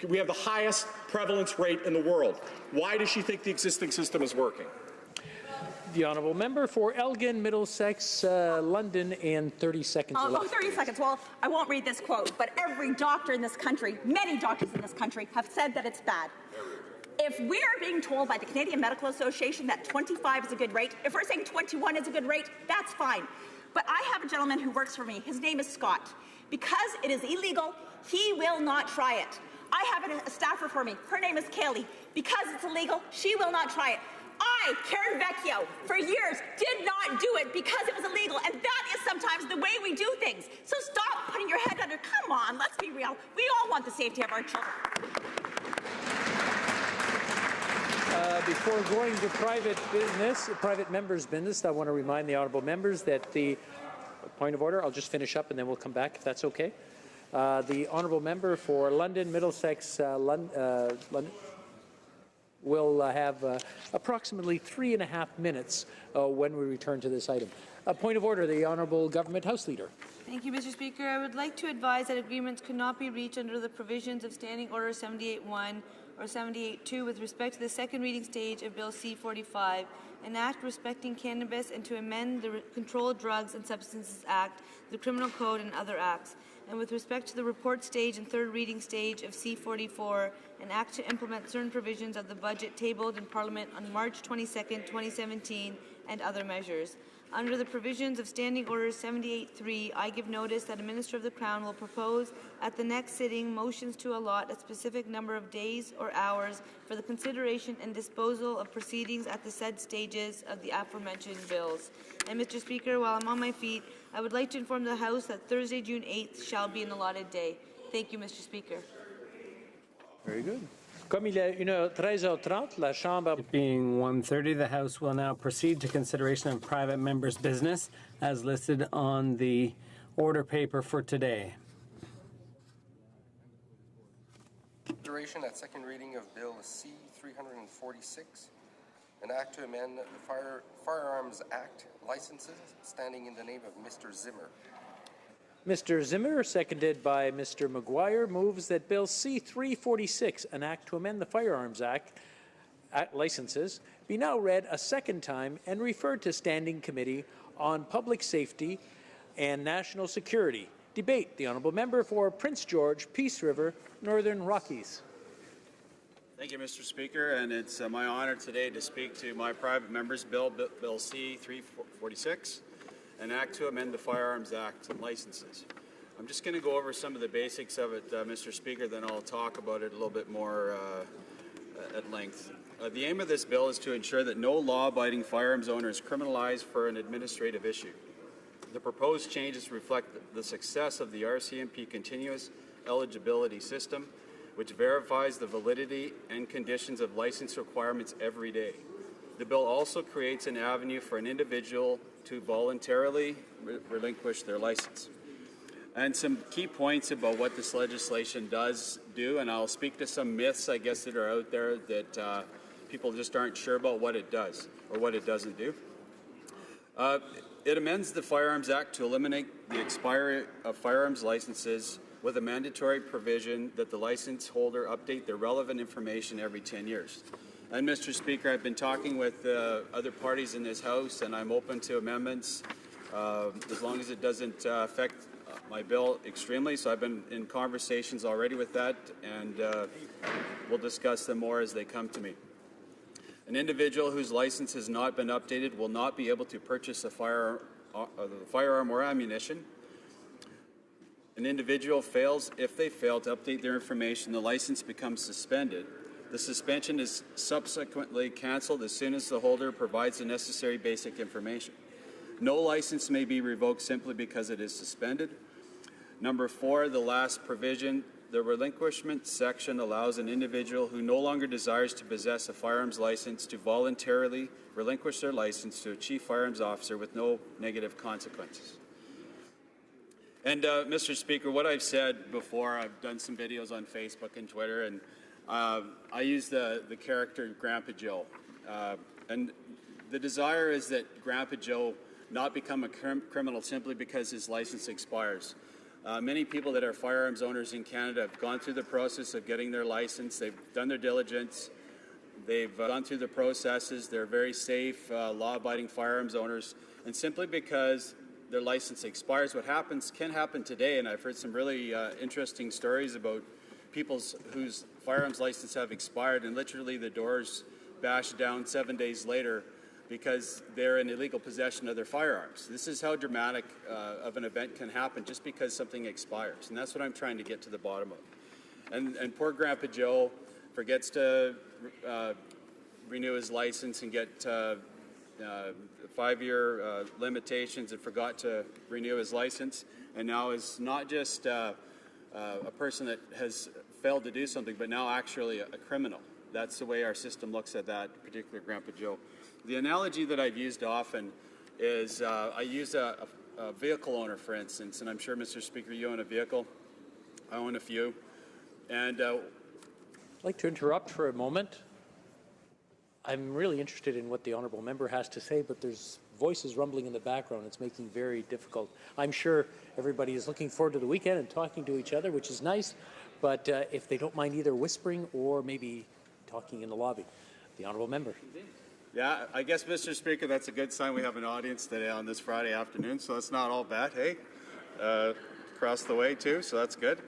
We have the highest prevalence rate in the world. Why does she think the existing system is working? The Honourable Member for Elgin, Middlesex, London, in 30 seconds. 30 seconds. Well, I won't read this quote, but every doctor in this country, many doctors in this country, have said that it's bad. If we are being told by the Canadian Medical Association that 25 is a good rate, if we're saying 21 is a good rate, that's fine. But I have a gentleman who works for me. His name is Scott. Because it is illegal, he will not try it. I have a staffer for me. Her name is Kaylee. Because it's illegal, she will not try it. I, Karen Vecchio, for years did not do it because it was illegal, and that is sometimes the way we do things. So stop putting your head under. Come on, let's be real. We all want the safety of our children. Before going to private members' business, I want to remind the honourable members that the point of order, I'll just finish up and then we'll come back if that's okay. The honourable member for London, Middlesex, London will have approximately 3.5 minutes when we return to this item. A point of order, the Honourable Government House Leader. Thank you, Mr. Speaker. I would like to advise that agreements could not be reached under the provisions of Standing Order 78.1 or 78.2 with respect to the second reading stage of Bill C-45, an act respecting cannabis, and to amend the Controlled Drugs and Substances Act, the Criminal Code, and other acts. And with respect to the report stage and third reading stage of C-44, an act to implement certain provisions of the budget tabled in Parliament on March 22, 2017, and other measures. Under the provisions of Standing Order 78.3, I give notice that a Minister of the Crown will propose at the next sitting motions to allot a specific number of days or hours for the consideration and disposal of proceedings at the said stages of the aforementioned bills. And Mr. Speaker, while I'm on my feet, I would like to inform the House that Thursday, June 8th shall be an allotted day. Thank you, Mr. Speaker. Very good. Comme il est 13h30, la Chambre... It being 1:30, the House will now proceed to consideration of private members' business as listed on the order paper for today. Consideration at second reading of Bill C-346, an act to amend the Firearms Act licenses, standing in the name of Mr. Zimmer. Mr. Zimmer, seconded by Mr. Maguire, moves that Bill C-346, an act to amend the Firearms Act licenses, be now read a second time and referred to Standing Committee on Public Safety and National Security. Debate. The Honourable Member for Prince George, Peace River, Northern Rockies. Thank you, Mr. Speaker, and it's my honour today to speak to my private member's bill, Bill C-346. An act to amend the Firearms Act licenses. I'm just going to go over some of the basics of it, Mr. Speaker, then I'll talk about it a little bit more at length. The aim of this bill is to ensure that no law-abiding firearms owner is criminalized for an administrative issue. The proposed changes reflect the success of the RCMP continuous eligibility system, which verifies the validity and conditions of license requirements every day. The bill also creates an avenue for an individual to voluntarily relinquish their license. And some key points about what this legislation does do, and I'll speak to some myths, I guess, that are out there that people just aren't sure about what it does or what it doesn't do. It amends the Firearms Act to eliminate the expiry of firearms licenses with a mandatory provision that the license holder update their relevant information every 10 years. And Mr. Speaker, I've been talking with other parties in this House, and I'm open to amendments as long as it doesn't affect my bill extremely. So I've been in conversations already with that, and we'll discuss them more as they come to me. An individual whose license has not been updated will not be able to purchase a firearm or ammunition. An individual fails, if they fail to update their information, the license becomes suspended. The suspension is subsequently canceled as soon as the holder provides the necessary basic information. No license may be revoked simply because it is suspended. Number 4, the last provision, the relinquishment section allows an individual who no longer desires to possess a firearms license to voluntarily relinquish their license to a chief firearms officer with no negative consequences. And Mr. Speaker, what I've said before, I've done some videos on Facebook and Twitter, and I use the character Grandpa Joe. And the desire is that Grandpa Joe not become a criminal simply because his license expires. Many people that are firearms owners in Canada have gone through the process of getting their license. They've done their diligence. They've gone through the processes. They're very safe, law-abiding firearms owners. And simply because their license expires, what can happen today, and I've heard some really interesting stories about people whose firearms license have expired and literally the doors bashed down 7 days later because they're in illegal possession of their firearms. This is how dramatic of an event can happen just because something expires, and that's what I'm trying to get to the bottom of. And poor Grandpa Joe forgets to renew his license and get 5-year limitations and forgot to renew his license, and now is not just a person that has failed to do something, but now actually a criminal. That's the way our system looks at that particular Grandpa Joe. The analogy that I've used often is I use a vehicle owner, for instance, and I'm sure, Mr. Speaker, you own a vehicle. I own a few. And I'd like to interrupt for a moment. I'm really interested in what the honourable member has to say, but there's voices rumbling in the background. It's making it very difficult. I'm sure everybody is looking forward to the weekend and talking to each other, which is nice, but if they don't mind either whispering or maybe talking in the lobby. The honourable member. yeah, I guess, Mr. Speaker, that's a good sign we have an audience today on this Friday afternoon, so that's not all bad, hey? Across the way, too, so that's good.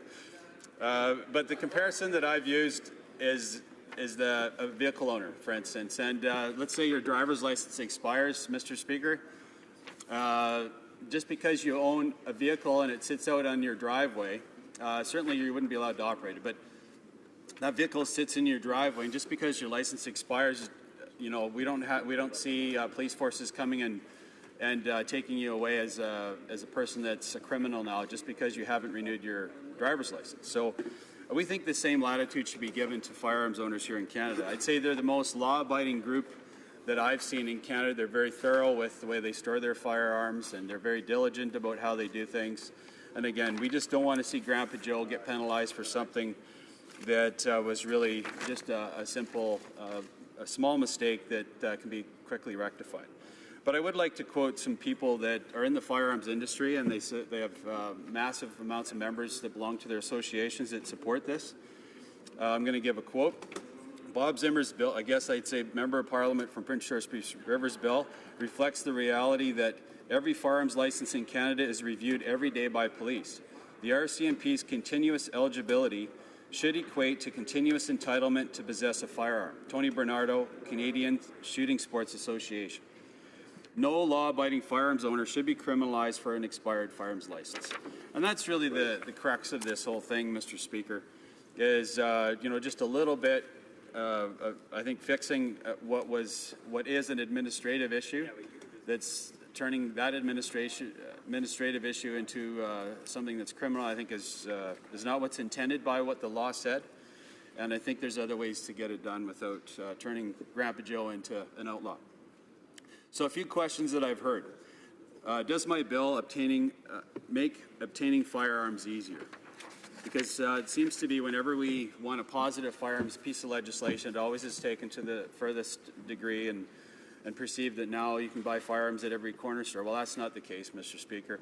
But the comparison that I've used is a vehicle owner, for instance. And let's say your driver's license expires, Mr. Speaker. Just because you own a vehicle and it sits out on your driveway, certainly you wouldn't be allowed to operate it. But that vehicle sits in your driveway, and just because your license expires, you know, we don't see police forces coming in and taking you away as a person that's a criminal now, just because you haven't renewed your driver's license. So we think the same latitude should be given to firearms owners here in Canada. I'd say they're the most law-abiding group that I've seen in Canada. They're very thorough with the way they store their firearms, and they're very diligent about how they do things. And again, we just don't want to see Grandpa Joe get penalized for something that was really just a simple, a small mistake that can be quickly rectified. But I would like to quote some people that are in the firearms industry, and they have massive amounts of members that belong to their associations that support this. I'm going to give a quote. Bob Zimmer's bill, I guess I'd say Member of Parliament from Prince George River's bill, reflects the reality that every firearms license in Canada is reviewed every day by police. The RCMP's continuous eligibility should equate to continuous entitlement to possess a firearm. Tony Bernardo, Canadian Shooting Sports Association. No law-abiding firearms owner should be criminalized for an expired firearms license. And that's really the crux of this whole thing, Mr. Speaker, is just a little bit, I think, fixing what is an administrative issue that's turning that administrative issue into something that's criminal. I think is not what's intended by what the law said. And I think there's other ways to get it done without turning Grandpa Joe into an outlaw. So a few questions that I've heard. Does my bill make obtaining firearms easier? Because it seems to be whenever we want a positive firearms piece of legislation, it always is taken to the furthest degree and perceived that now you can buy firearms at every corner store. Well, that's not the case, Mr. Speaker.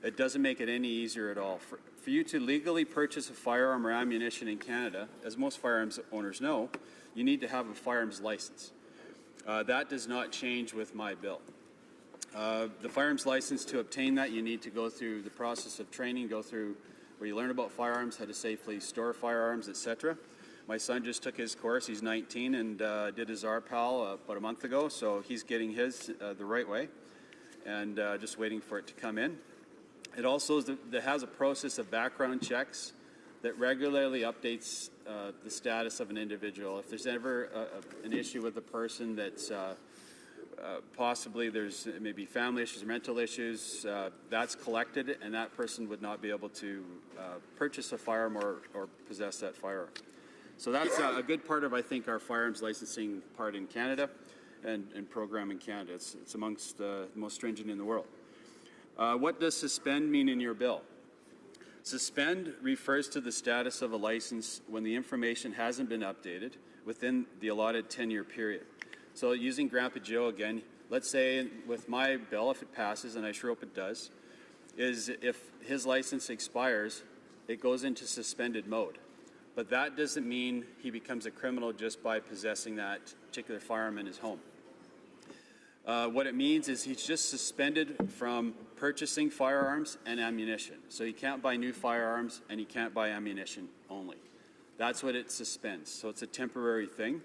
It doesn't make it any easier at all. For you to legally purchase a firearm or ammunition in Canada, as most firearms owners know, you need to have a firearms license. That does not change with my bill. The firearms license, to obtain that, you need to go through the process of training, go through where you learn about firearms, how to safely store firearms, etc. My son just took his course. He's 19 and did his RPAL about a month ago, so he's getting his the right way and just waiting for it to come in. It also has a process of background checks that regularly updates the status of an individual. If there's ever an issue with a person that's possibly there's maybe family issues or mental issues, that's collected, and that person would not be able to purchase a firearm or possess that firearm. So that's a good part of, I think, our firearms licensing part in Canada and program in Canada. It's amongst the most stringent in the world. What does suspend mean in your bill? Suspend refers to the status of a license when the information hasn't been updated within the allotted 10-year period. So using Grandpa Joe again, let's say with my bill, if it passes, and I sure hope it does, is if his license expires, it goes into suspended mode. But that doesn't mean he becomes a criminal just by possessing that particular firearm in his home. What it means is he's just suspended from purchasing firearms and ammunition. So he can't buy new firearms and he can't buy ammunition only. That's what it suspends. So it's a temporary thing.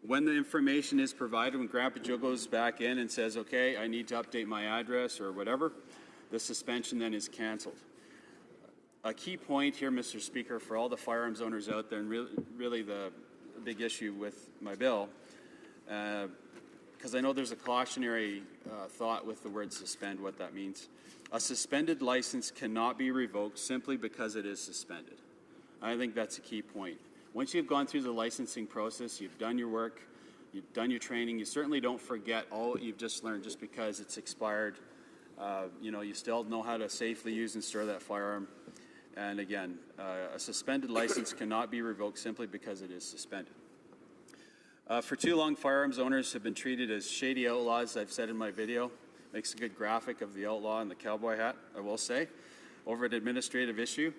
When the information is provided, when Grandpa Joe goes back in and says, okay, I need to update my address or whatever, the suspension then is canceled. A key point here, Mr. Speaker, for all the firearms owners out there, and really the big issue with my bill, because I know there's a cautionary thought with the word suspend, what that means. A suspended license cannot be revoked simply because it is suspended. I think that's a key point. Once you've gone through the licensing process, you've done your work, you've done your training, you certainly don't forget all what you've just learned just because it's expired. You still know how to safely use and store that firearm. And again, a suspended license cannot be revoked simply because it is suspended. For too long, firearms owners have been treated as shady outlaws, I've said in my video. Makes a good graphic of the outlaw in the cowboy hat, I will say, over an administrative issue.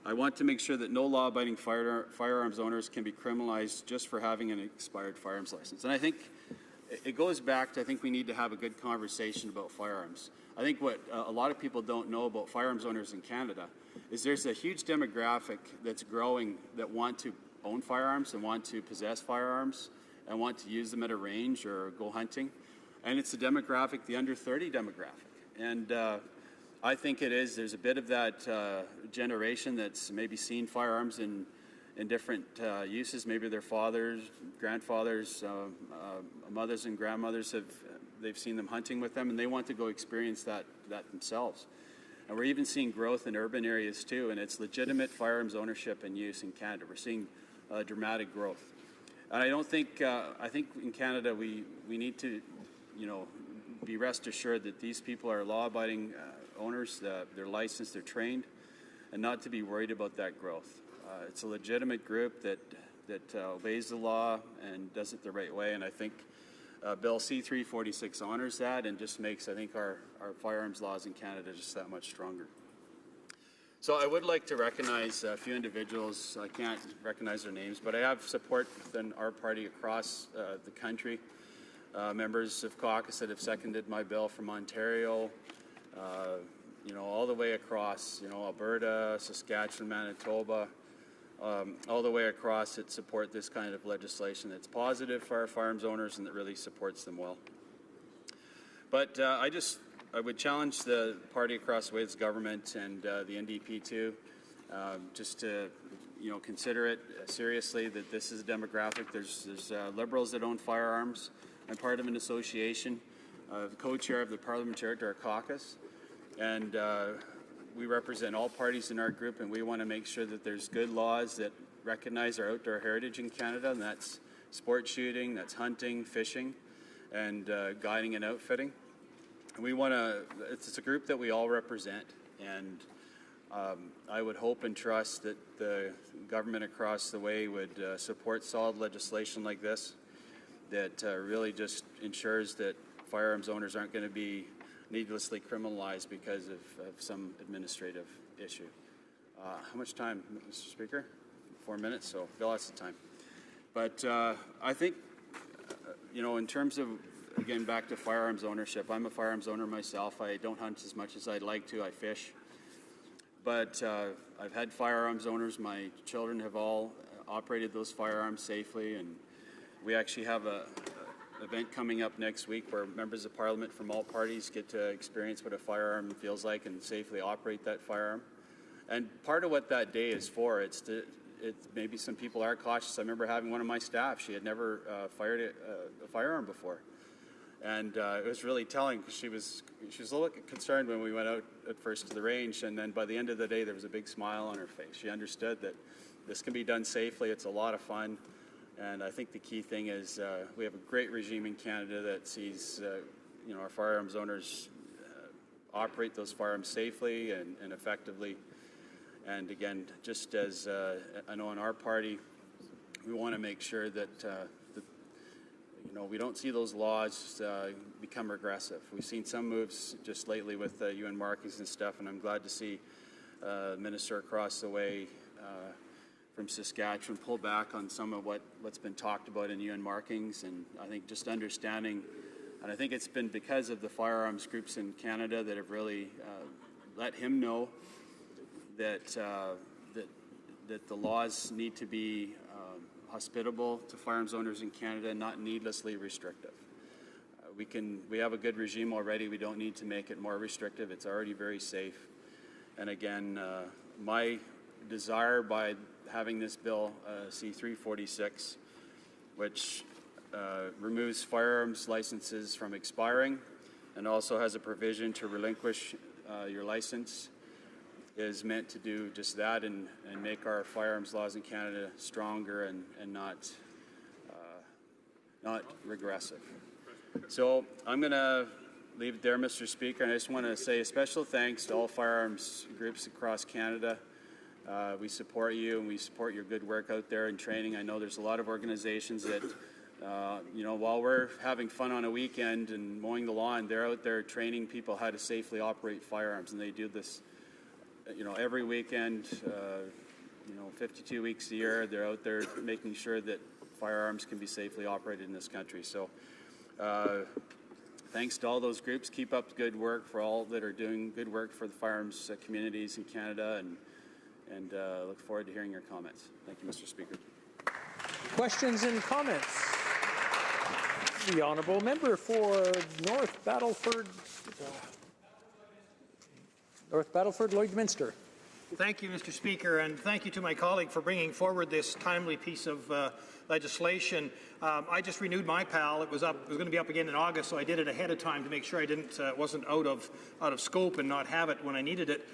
I want to make sure that no law-abiding firearms owners can be criminalized just for having an expired firearms license. And I think it goes back to, I think we need to have a good conversation about firearms. I think what a lot of people don't know about firearms owners in Canada is there's a huge demographic that's growing that want to own firearms and want to possess firearms and want to use them at a range or go hunting. And it's the demographic, the under 30 demographic. And I think there's a bit of that generation that's maybe seen firearms in different uses. Maybe their fathers, grandfathers, mothers and grandmothers they've seen them hunting with them, and they want to go experience that themselves. And we're even seeing growth in urban areas too, and it's legitimate firearms ownership and use in Canada. We're seeing dramatic growth. And I think in Canada we need to, be rest assured that these people are law-abiding owners, they're licensed, they're trained, and not to be worried about that growth. It's a legitimate group that obeys the law and does it the right way, and I think Bill C-346 honors that and just makes, I think, our firearms laws in Canada just that much stronger. So I would like to recognize a few individuals. I can't recognize their names, but I have support within our party across the country. Members of caucus that have seconded my bill from Ontario, all the way across, Alberta, Saskatchewan, Manitoba, all the way across that support this kind of legislation that's positive for our firearms owners and that really supports them well. But I would challenge the party across the way, this government and the NDP too, just to consider it seriously, that this is a demographic. There's Liberals that own firearms. I'm part of an association, the co-chair of the parliamentary to our caucus, and we represent all parties in our group, and we want to make sure that there's good laws that recognize our outdoor heritage in Canada, and that's sport shooting, that's hunting, fishing, and guiding and outfitting. And we want to, it's a group that we all represent, and I would hope and trust that the government across the way would support solid legislation like this that really just ensures that firearms owners aren't going to be needlessly criminalized because of some administrative issue. How much time, Mr. Speaker? 4 minutes, so Bill, lots of time. But I think, in terms of, again, back to firearms ownership, I'm a firearms owner myself. I don't hunt as much as I'd like to. I fish. But I've had firearms owners. My children have all operated those firearms safely, and we actually have an event coming up next week where members of Parliament from all parties get to experience what a firearm feels like and safely operate that firearm. And part of what that day is for, maybe some people are cautious. I remember having one of my staff. She had never fired a firearm before. And it was really telling because she was a little concerned when we went out at first to the range, and then by the end of the day there was a big smile on her face. She understood that this can be done safely. It's a lot of fun. And I think the key thing is we have a great regime in Canada that sees our firearms owners operate those firearms safely and effectively. And again, just as I know in our party, we want to make sure that we don't see those laws become regressive. We've seen some moves just lately with UN markings and stuff, and I'm glad to see the minister across the way from Saskatchewan pull back on some of what's been talked about in UN markings. And I think just understanding, and I think it's been because of the firearms groups in Canada that have really let him know that that the laws need to be hospitable to firearms owners in Canada and not needlessly restrictive. We have a good regime already. We don't need to make it more restrictive. It's already very safe. And again, my desire by having this bill, C-346, which removes firearms licenses from expiring and also has a provision to relinquish your license, is meant to do just that and make our firearms laws in Canada stronger and not regressive. So I'm going to leave it there, Mr. Speaker, and I just want to say a special thanks to all firearms groups across Canada. We support you and we support your good work out there in training. I know there's a lot of organizations that, while we're having fun on a weekend and mowing the lawn, they're out there training people how to safely operate firearms, and they do this, every weekend, 52 weeks a year. They're out there making sure that firearms can be safely operated in this country. So thanks to all those groups. Keep up the good work for all that are doing good work for the firearms communities in Canada, and look forward to hearing your comments. Thank you, Mr. Speaker. Questions and comments? The honourable member for North Battleford, Lloydminster. Thank you, Mr. Speaker, and thank you to my colleague for bringing forward this timely piece of legislation. I just renewed my PAL. It was going to be up again in August, so I did it ahead of time to make sure I wasn't out of scope and not have it when I needed it.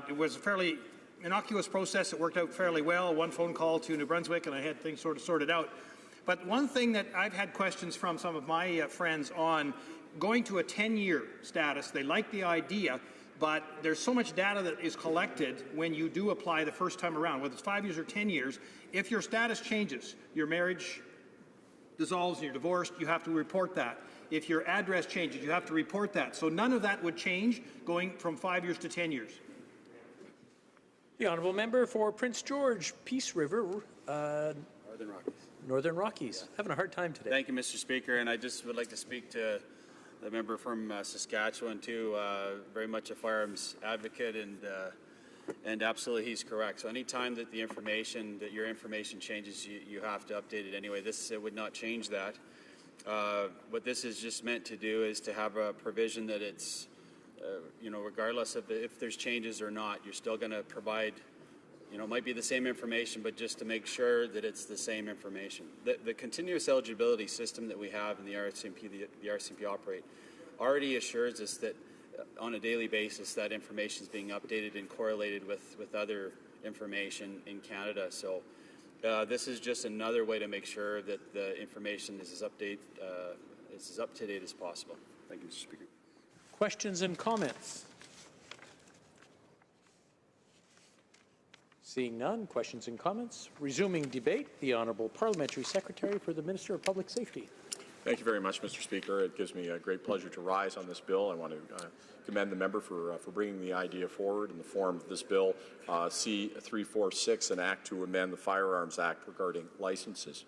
It was a fairly innocuous process. It worked out fairly well. One phone call to New Brunswick, and I had things sort of sorted out. But one thing that I've had questions from some of my friends on going to a 10-year status. They like the idea, but there's so much data that is collected when you do apply the first time around, whether it's 5 years or 10 years. If your status changes, your marriage dissolves and you're divorced, you have to report that. If your address changes, you have to report that. So none of that would change going from 5 years to 10 years. The honourable member for Prince George, Peace River, Northern Rockies. Northern Rockies. Having a hard time today. Thank you, Mr. Speaker, and I just would like to speak to the member from Saskatchewan too. Very much a firearms advocate, and absolutely he's correct. So any time that your information changes, you have to update it anyway. It would not change that. What this is just meant to do is to have a provision that it's, regardless of if there's changes or not, you're still going to provide, it might be the same information, but just to make sure that it's the same information. The continuous eligibility system that we have in the RCMP operate already assures us that on a daily basis that information is being updated and correlated with other information in Canada. So this is just another way to make sure that the information is as up to date as possible. Thank you, Mr. Speaker. Questions and comments? Seeing none, questions and comments. Resuming debate, the Honourable Parliamentary Secretary for the Minister of Public Safety. Thank you very much, Mr. Speaker. It gives me a great pleasure to rise on this bill. I want to commend the member for bringing the idea forward in the form of this bill, C-346, an act to amend the Firearms Act regarding licenses.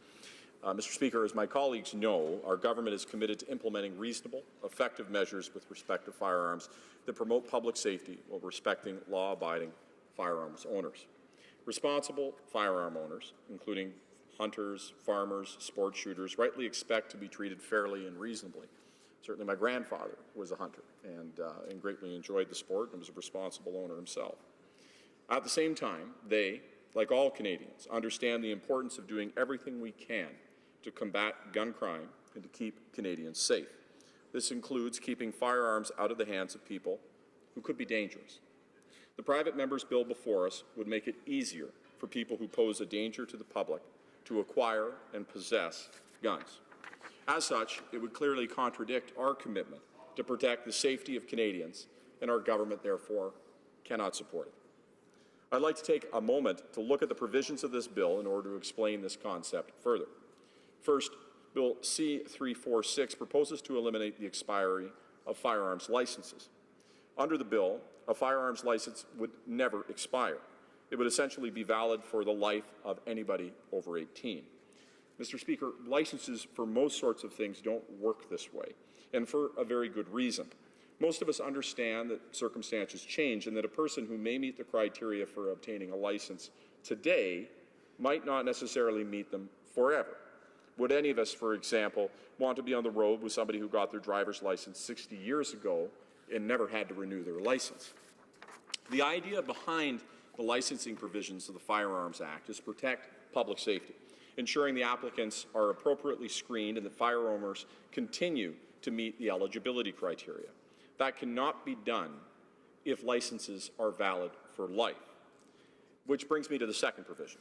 Mr. Speaker, as my colleagues know, our government is committed to implementing reasonable, effective measures with respect to firearms that promote public safety while respecting law-abiding firearms owners. Responsible firearm owners, including hunters, farmers, sport shooters, rightly expect to be treated fairly and reasonably. Certainly my grandfather was a hunter and greatly enjoyed the sport and was a responsible owner himself. At the same time, they, like all Canadians, understand the importance of doing everything we can to combat gun crime and to keep Canadians safe. This includes keeping firearms out of the hands of people who could be dangerous. The private member's bill before us would make it easier for people who pose a danger to the public to acquire and possess guns. As such, it would clearly contradict our commitment to protect the safety of Canadians, and our government, therefore, cannot support it. I'd like to take a moment to look at the provisions of this bill in order to explain this concept further. First, Bill C-346 proposes to eliminate the expiry of firearms licenses. Under the bill, a firearms license would never expire. It would essentially be valid for the life of anybody over 18. Mr. Speaker, licenses for most sorts of things don't work this way, and for a very good reason. Most of us understand that circumstances change and that a person who may meet the criteria for obtaining a license today might not necessarily meet them forever. Would any of us, for example, want to be on the road with somebody who got their driver's license 60 years ago and never had to renew their license? The idea behind the licensing provisions of the Firearms Act is to protect public safety. ensuring the applicants are appropriately screened and that firearmers continue to meet the eligibility criteria. That cannot be done if licenses are valid for life. Which brings me to the second provision.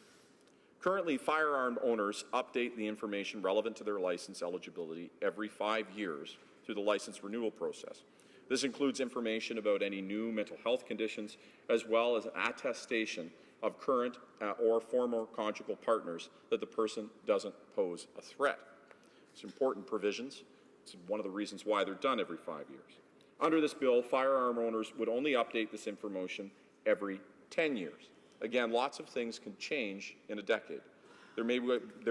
Currently, firearm owners update the information relevant to their license eligibility every 5 years through the license renewal process. This includes information about any new mental health conditions, as well as attestation of current or former conjugal partners that the person doesn't pose a threat. It's important provisions. It's one of the reasons why they're done every 5 years. Under this bill, firearm owners would only update this information every 10 years. Again, lots of things can change in a decade. There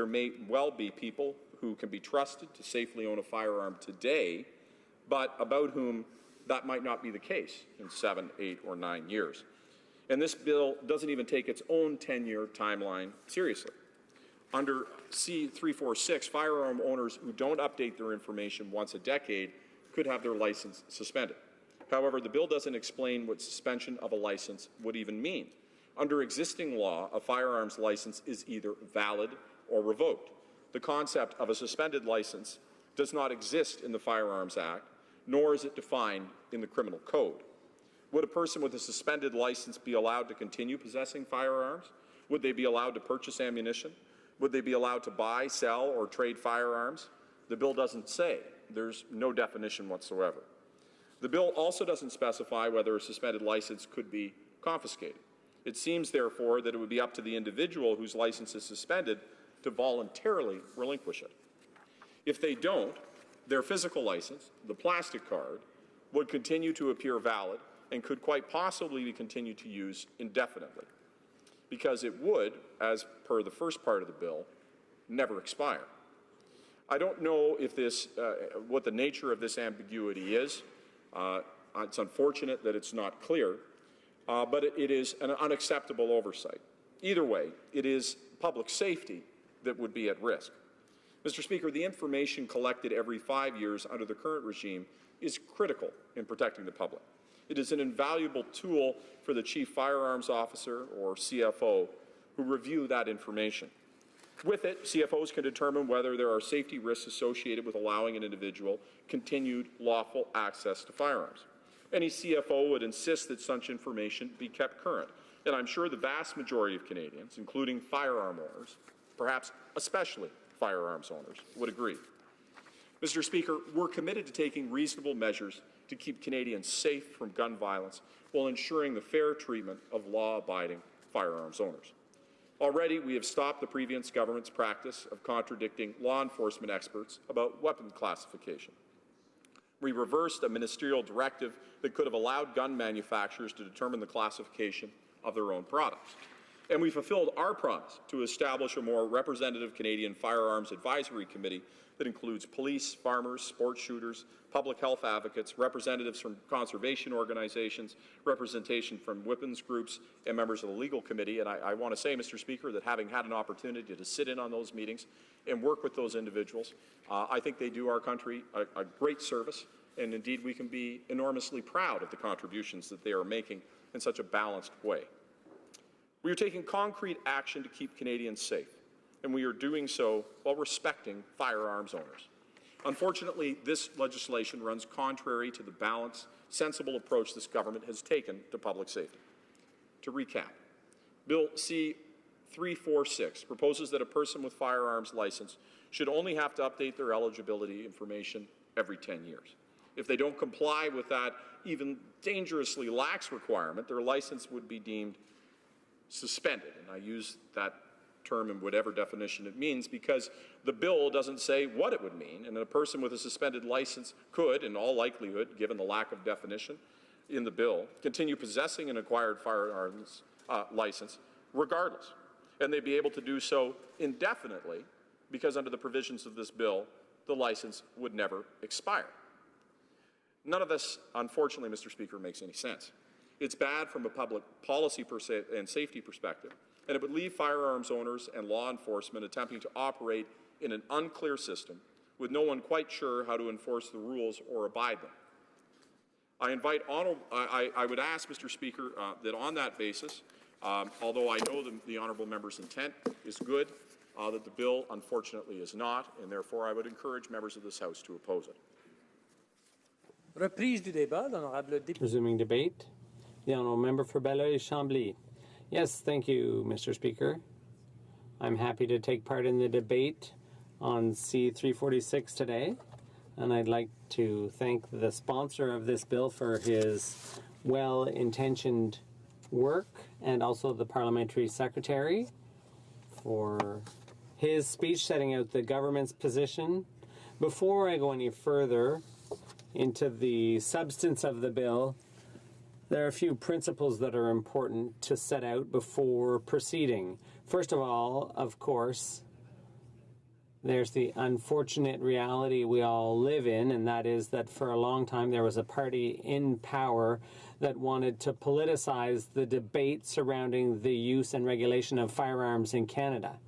may well be people who can be trusted to safely own a firearm today, but about whom that might not be the case in 7, 8, or 9 years. And this bill doesn't even take its own 10-year timeline seriously. Under C-346, firearm owners who don't update their information once a decade could have their license suspended. However, the bill doesn't explain what suspension of a license would even mean. Under existing law, a firearms license is either valid or revoked. The concept of a suspended license does not exist in the Firearms Act, nor is it defined in the Criminal Code. Would a person with a suspended license be allowed to continue possessing firearms? Would they be allowed to purchase ammunition? Would they be allowed to buy, sell, or trade firearms? The bill doesn't say. There's no definition whatsoever. The bill also doesn't specify whether a suspended license could be confiscated. It seems, therefore, that it would be up to the individual whose license is suspended to voluntarily relinquish it. If they don't, their physical license, the plastic card, would continue to appear valid and could quite possibly be continued to use indefinitely, because it would, as per the first part of the bill, never expire. I don't know if this, what the nature of this ambiguity is. It's unfortunate that it's not clear, but it is an unacceptable oversight. Either way, it is public safety that would be at risk. Mr. Speaker, the information collected every 5 years under the current regime is critical in protecting the public. It is an invaluable tool for the Chief Firearms Officer, or CFO, who review that information. With it, CFOs can determine whether there are safety risks associated with allowing an individual continued lawful access to firearms. Any CFO would insist that such information be kept current, and I'm sure the vast majority of Canadians, including firearm owners, perhaps especially firearms owners, would agree. Mr. Speaker, we're committed to taking reasonable measures to keep Canadians safe from gun violence while ensuring the fair treatment of law-abiding firearms owners. Already, we have stopped the previous government's practice of contradicting law enforcement experts about weapon classification. We reversed a ministerial directive that could have allowed gun manufacturers to determine the classification of their own products. And we fulfilled our promise to establish a more representative Canadian Firearms Advisory Committee that includes police, farmers, sports shooters, public health advocates, representatives from conservation organizations, representation from weapons groups, and members of the legal committee. And I want to say, Mr. Speaker, that having had an opportunity to sit in on those meetings and work with those individuals, I think they do our country a great service. And indeed, we can be enormously proud of the contributions that they are making in such a balanced way. We are taking concrete action to keep Canadians safe, and we are doing so while respecting firearms owners. Unfortunately, this legislation runs contrary to the balanced, sensible approach this government has taken to public safety. To recap, Bill C-346 proposes that a person with firearms license should only have to update their eligibility information every 10 years. If they don't comply with that even dangerously lax requirement, their license would be deemed suspended. And I use that term in whatever definition it means because the bill doesn't say what it would mean, and a person with a suspended license could, in all likelihood, given the lack of definition in the bill, continue possessing an acquired firearms license regardless. And they'd be able to do so indefinitely because under the provisions of this bill, the license would never expire. None of this, unfortunately, Mr. Speaker, makes any sense. It's bad from a public policy and safety perspective, and it would leave firearms owners and law enforcement attempting to operate in an unclear system with no one quite sure how to enforce the rules or abide them. I would ask, Mr. Speaker, that on that basis, although I know the honourable member's intent is good, that the bill, unfortunately, is not, and therefore I would encourage members of this House to oppose it. Reprise du débat, l'honorable député. Resuming debate. The honourable member for Belleuil-Chambly. Yes, thank you, Mr. Speaker. I'm happy to take part in the debate on C-346 today, and I'd like to thank the sponsor of this bill for his well-intentioned work, and also the parliamentary secretary for his speech setting out the government's position. Before I go any further into the substance of the bill, there are a few principles that are important to set out before proceeding. First of all, of course, there's the unfortunate reality we all live in, and that is that for a long time there was a party in power that wanted to politicize the debate surrounding the use and regulation of firearms in Canada.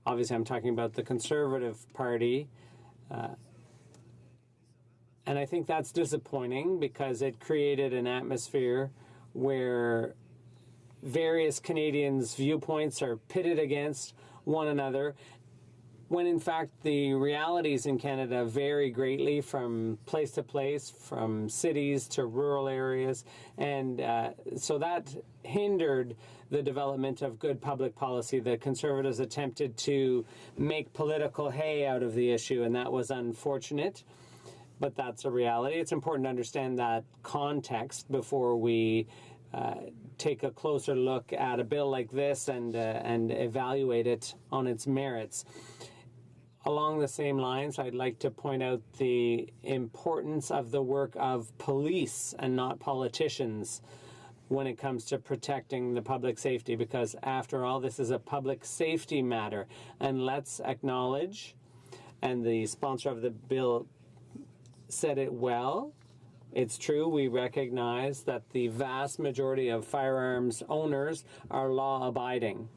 Obviously, I'm talking about the Conservative Party. And I think that's disappointing because it created an atmosphere where various Canadians' viewpoints are pitted against one another, when in fact the realities in Canada vary greatly from place to place, from cities to rural areas, and so that hindered the development of good public policy. The Conservatives attempted to make political hay out of the issue, and that was unfortunate. But that's a reality. It's important to understand that context before we take a closer look at a bill like this and evaluate it on its merits. Along the same lines, I'd like to point out the importance of the work of police and not politicians when it comes to protecting the public safety, because after all, this is a public safety matter. And let's acknowledge, and the sponsor of the bill said it well, it's true, we recognize that the vast majority of firearms owners are law-abiding.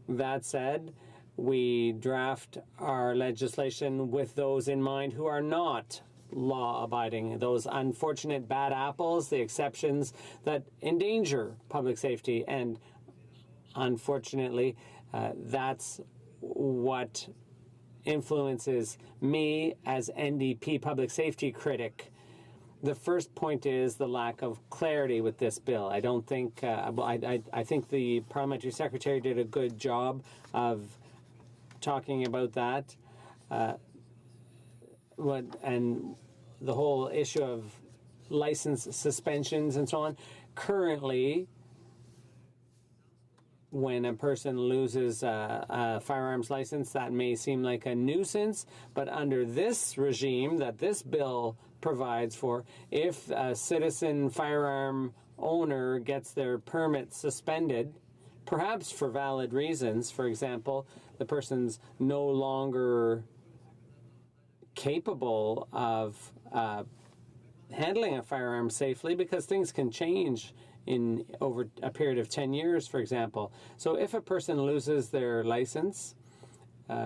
That said, we draft our legislation with those in mind who are not law-abiding, those unfortunate bad apples, the exceptions that endanger public safety, and unfortunately, that's what influences me as NDP public safety critic. The first point is the lack of clarity with this bill. I don't think, I think the parliamentary secretary did a good job of talking about that. And the whole issue of license suspensions and so on. Currently, when a person loses a firearms license, that may seem like a nuisance, but under this regime that this bill provides for, if a citizen firearm owner gets their permit suspended, perhaps for valid reasons, for example, the person's no longer capable of handling a firearm safely because things can change in over a period of 10 years, for example. So if a person loses their license,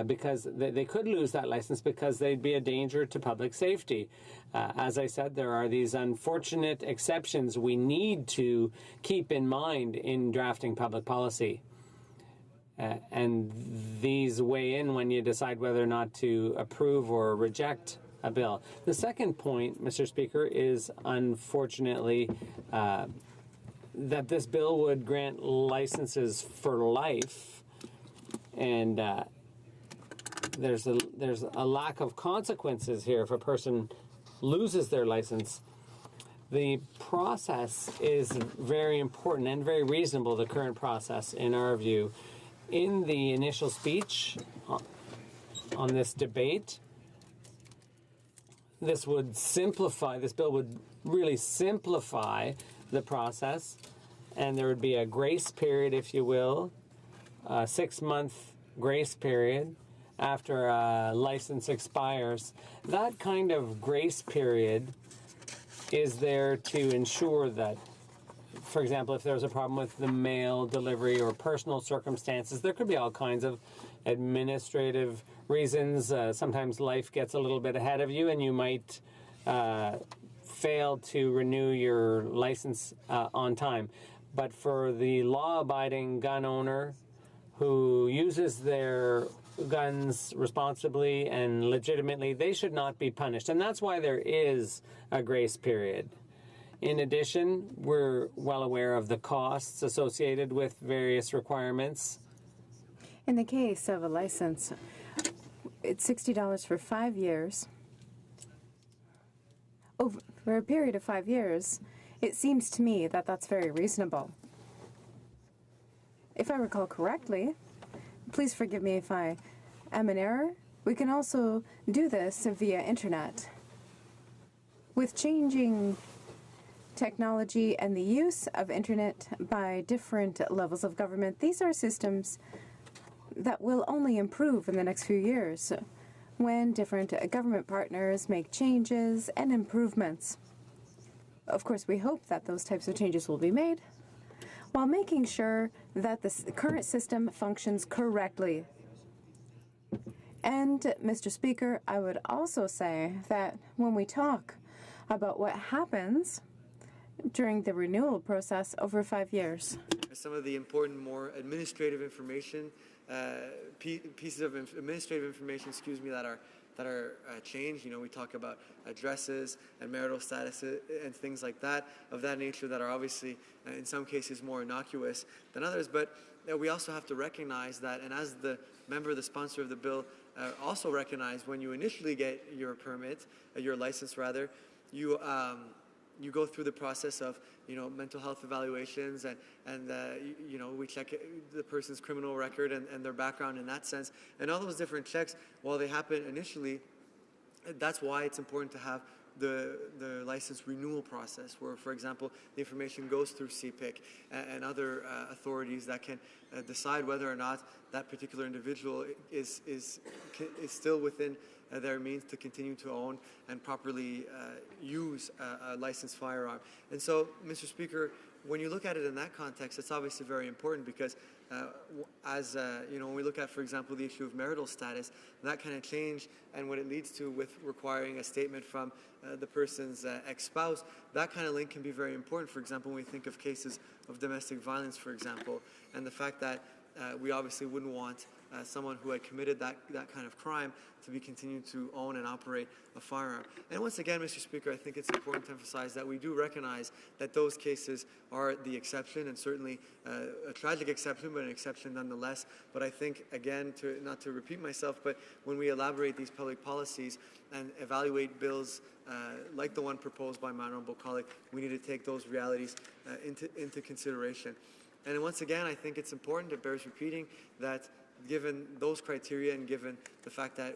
because they could lose that license because they'd be a danger to public safety. As I said, there are these unfortunate exceptions we need to keep in mind in drafting public policy. And these weigh in when you decide whether or not to approve or reject a bill. The second point, Mr. Speaker, is unfortunately that this bill would grant licenses for life, and there's a lack of consequences here if a person loses their license. The process is very important and very reasonable, the current process, in our view. In the initial speech on this debate, this bill would really simplify the process, and there would be a grace period, if you will, a 6-month grace period after a license expires. That kind of grace period is there to ensure that, for example, if there's a problem with the mail delivery or personal circumstances, there could be all kinds of administrative reasons. Sometimes life gets a little bit ahead of you and you might fail to renew your license on time. But for the law-abiding gun owner who uses their guns responsibly and legitimately, they should not be punished. And that's why there is a grace period. In addition, we're well aware of the costs associated with various requirements. In the case of a license, it's $60 for 5 years. For a period of 5 years, it seems to me that that's very reasonable. If I recall correctly, please forgive me if I am in error, we can also do this via internet. With changing technology and the use of internet by different levels of government, these are systems that will only improve in the next few years when different government partners make changes and improvements. Of course, we hope that those types of changes will be made while making sure that the current system functions correctly. And, Mr. Speaker, I would also say that when we talk about what happens during the renewal process over 5 years. Some of the important, more administrative information, pieces of administrative information, that are changed. You know, we talk about addresses and marital status and things like that, of that nature, that are obviously, in some cases, more innocuous than others. But we also have to recognize that, and as the member, the sponsor of the bill, also recognize, when you initially get your permit, your license rather, you go through the process of, you know, mental health evaluations, and you know, we check the person's criminal record and their background in that sense, and all those different checks, while they happen initially, that's why it's important to have the license renewal process, where, for example, the information goes through CPIC and other authorities that can decide whether or not that particular individual is still within their means to continue to own and properly use a licensed firearm. And so, Mr. Speaker, when you look at it in that context, it's obviously very important, because you know, when we look at, for example, the issue of marital status, that kind of change and what it leads to with requiring a statement from the person's ex-spouse, that kind of link can be very important. For example, when we think of cases of domestic violence, for example, and the fact that we obviously wouldn't want someone who had committed that kind of crime to be continuing to own and operate a firearm. And once again, Mr. Speaker, I think it's important to emphasize that we do recognize that those cases are the exception, and certainly a tragic exception, but an exception nonetheless. But I think, again, not to repeat myself, but when we elaborate these public policies and evaluate bills like the one proposed by my honourable colleague, we need to take those realities into consideration. And once again, I think it's important, it bears repeating, that given those criteria and given the fact that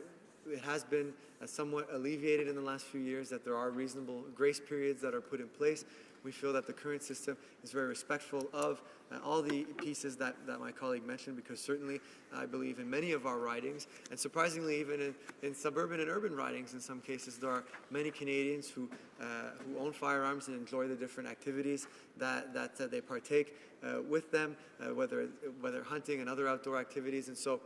it has been somewhat alleviated in the last few years, that there are reasonable grace periods that are put in place, we feel that the current system is very respectful of all the pieces that my colleague mentioned, because certainly I believe in many of our ridings, and surprisingly even in suburban and urban ridings in some cases, there are many Canadians who own firearms and enjoy the different activities that they partake with them, whether hunting and other outdoor activities, and so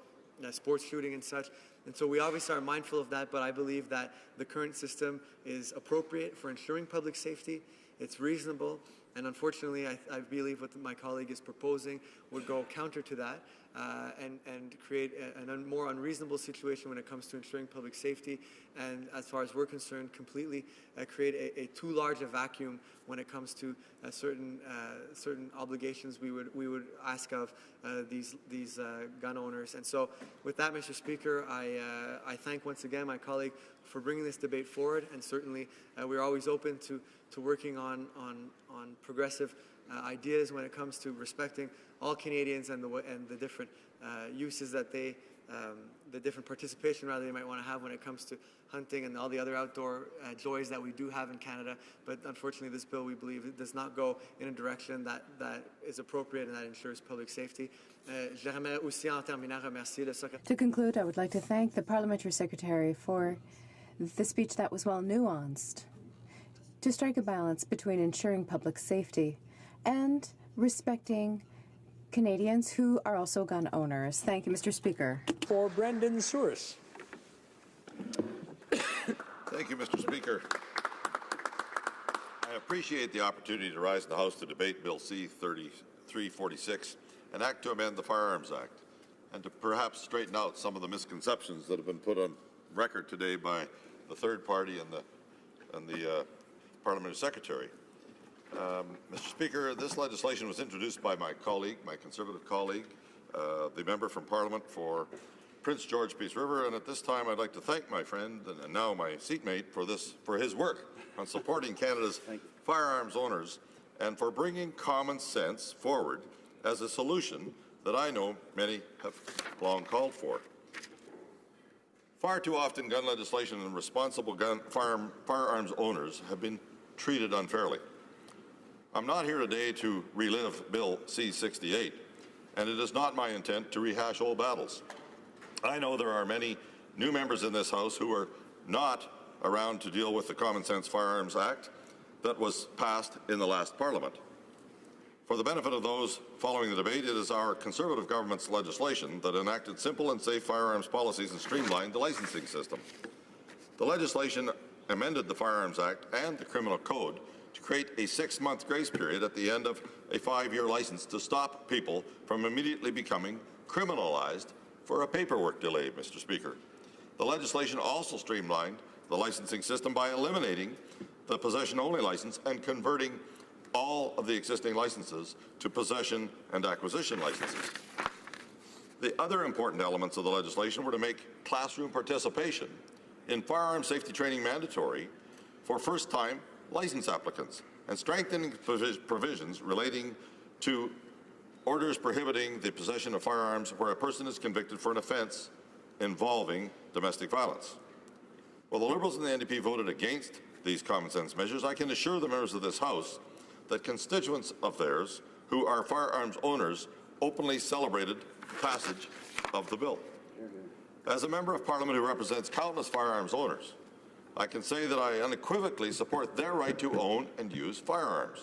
sports shooting and such. And so we obviously are mindful of that, but I believe that the current system is appropriate for ensuring public safety. It's reasonable, and unfortunately, I believe what my colleague is proposing would go counter to that and create a more unreasonable situation when it comes to ensuring public safety, and as far as we're concerned, completely create a too large a vacuum when it comes to certain obligations we would ask of these gun owners. And so, with that, Mr. Speaker, I thank once again my colleague for bringing this debate forward, and certainly we're always open to working on progressive ideas when it comes to respecting all Canadians and the different uses that the different participation rather they might want to have when it comes to hunting and all the other outdoor joys that we do have in Canada. But unfortunately, this bill, we believe, it does not go in a direction that is appropriate and that ensures public safety. To conclude, I would like to thank the Parliamentary Secretary for the speech that was well nuanced, to strike a balance between ensuring public safety and respecting Canadians who are also gun owners. Thank you, Mr. Speaker. For Brendan Souris. Thank you, Mr. Speaker. I appreciate the opportunity to rise in the House to debate Bill C-3346, an act to amend the Firearms Act. and to perhaps straighten out some of the misconceptions that have been put on record today by the third party and the Parliamentary Secretary. Mr. Speaker, this legislation was introduced by my colleague, my Conservative colleague, the member from Parliament for Prince George Peace River, and at this time I'd like to thank my friend and now my seatmate for his work on supporting Canada's firearms owners and for bringing common sense forward as a solution that I know many have long called for. Far too often gun legislation and responsible firearms owners have been treated unfairly. I'm not here today to relive Bill C-68, and it is not my intent to rehash old battles. I know there are many new members in this House who are not around to deal with the Common Sense Firearms Act that was passed in the last Parliament. For the benefit of those following the debate, it is our Conservative government's legislation that enacted simple and safe firearms policies and streamlined the licensing system. The legislation amended the Firearms Act and the Criminal Code to create a 6-month grace period at the end of a 5-year license to stop people from immediately becoming criminalized for a paperwork delay, Mr. Speaker. The legislation also streamlined the licensing system by eliminating the possession-only license and converting all of the existing licenses to possession and acquisition licenses. The other important elements of the legislation were to make classroom participation in firearm safety training mandatory for first-time license applicants and strengthening provisions relating to orders prohibiting the possession of firearms where a person is convicted for an offence involving domestic violence. While the Liberals and the NDP voted against these common sense measures, I can assure the members of this House that constituents of theirs who are firearms owners openly celebrated passage of the bill. As a member of Parliament who represents countless firearms owners, I can say that I unequivocally support their right to own and use firearms.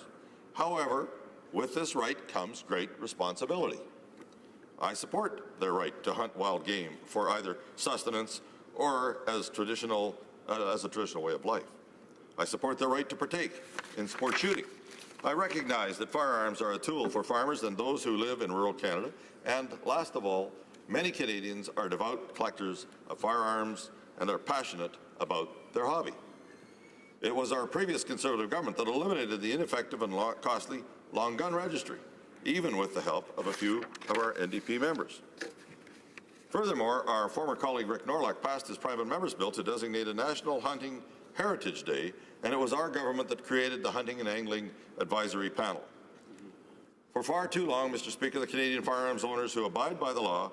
However, with this right comes great responsibility. I support their right to hunt wild game for either sustenance or as a traditional way of life. I support their right to partake in sport shooting. I recognize that firearms are a tool for farmers and those who live in rural Canada, and last of all, many Canadians are devout collectors of firearms and are passionate about their hobby. It was our previous Conservative government that eliminated the ineffective and costly long gun registry, even with the help of a few of our NDP members. Furthermore, our former colleague Rick Norlock passed his private member's bill to designate a National Hunting Heritage Day, and it was our government that created the Hunting and Angling Advisory Panel. For far too long, Mr. Speaker, the Canadian firearms owners who abide by the law,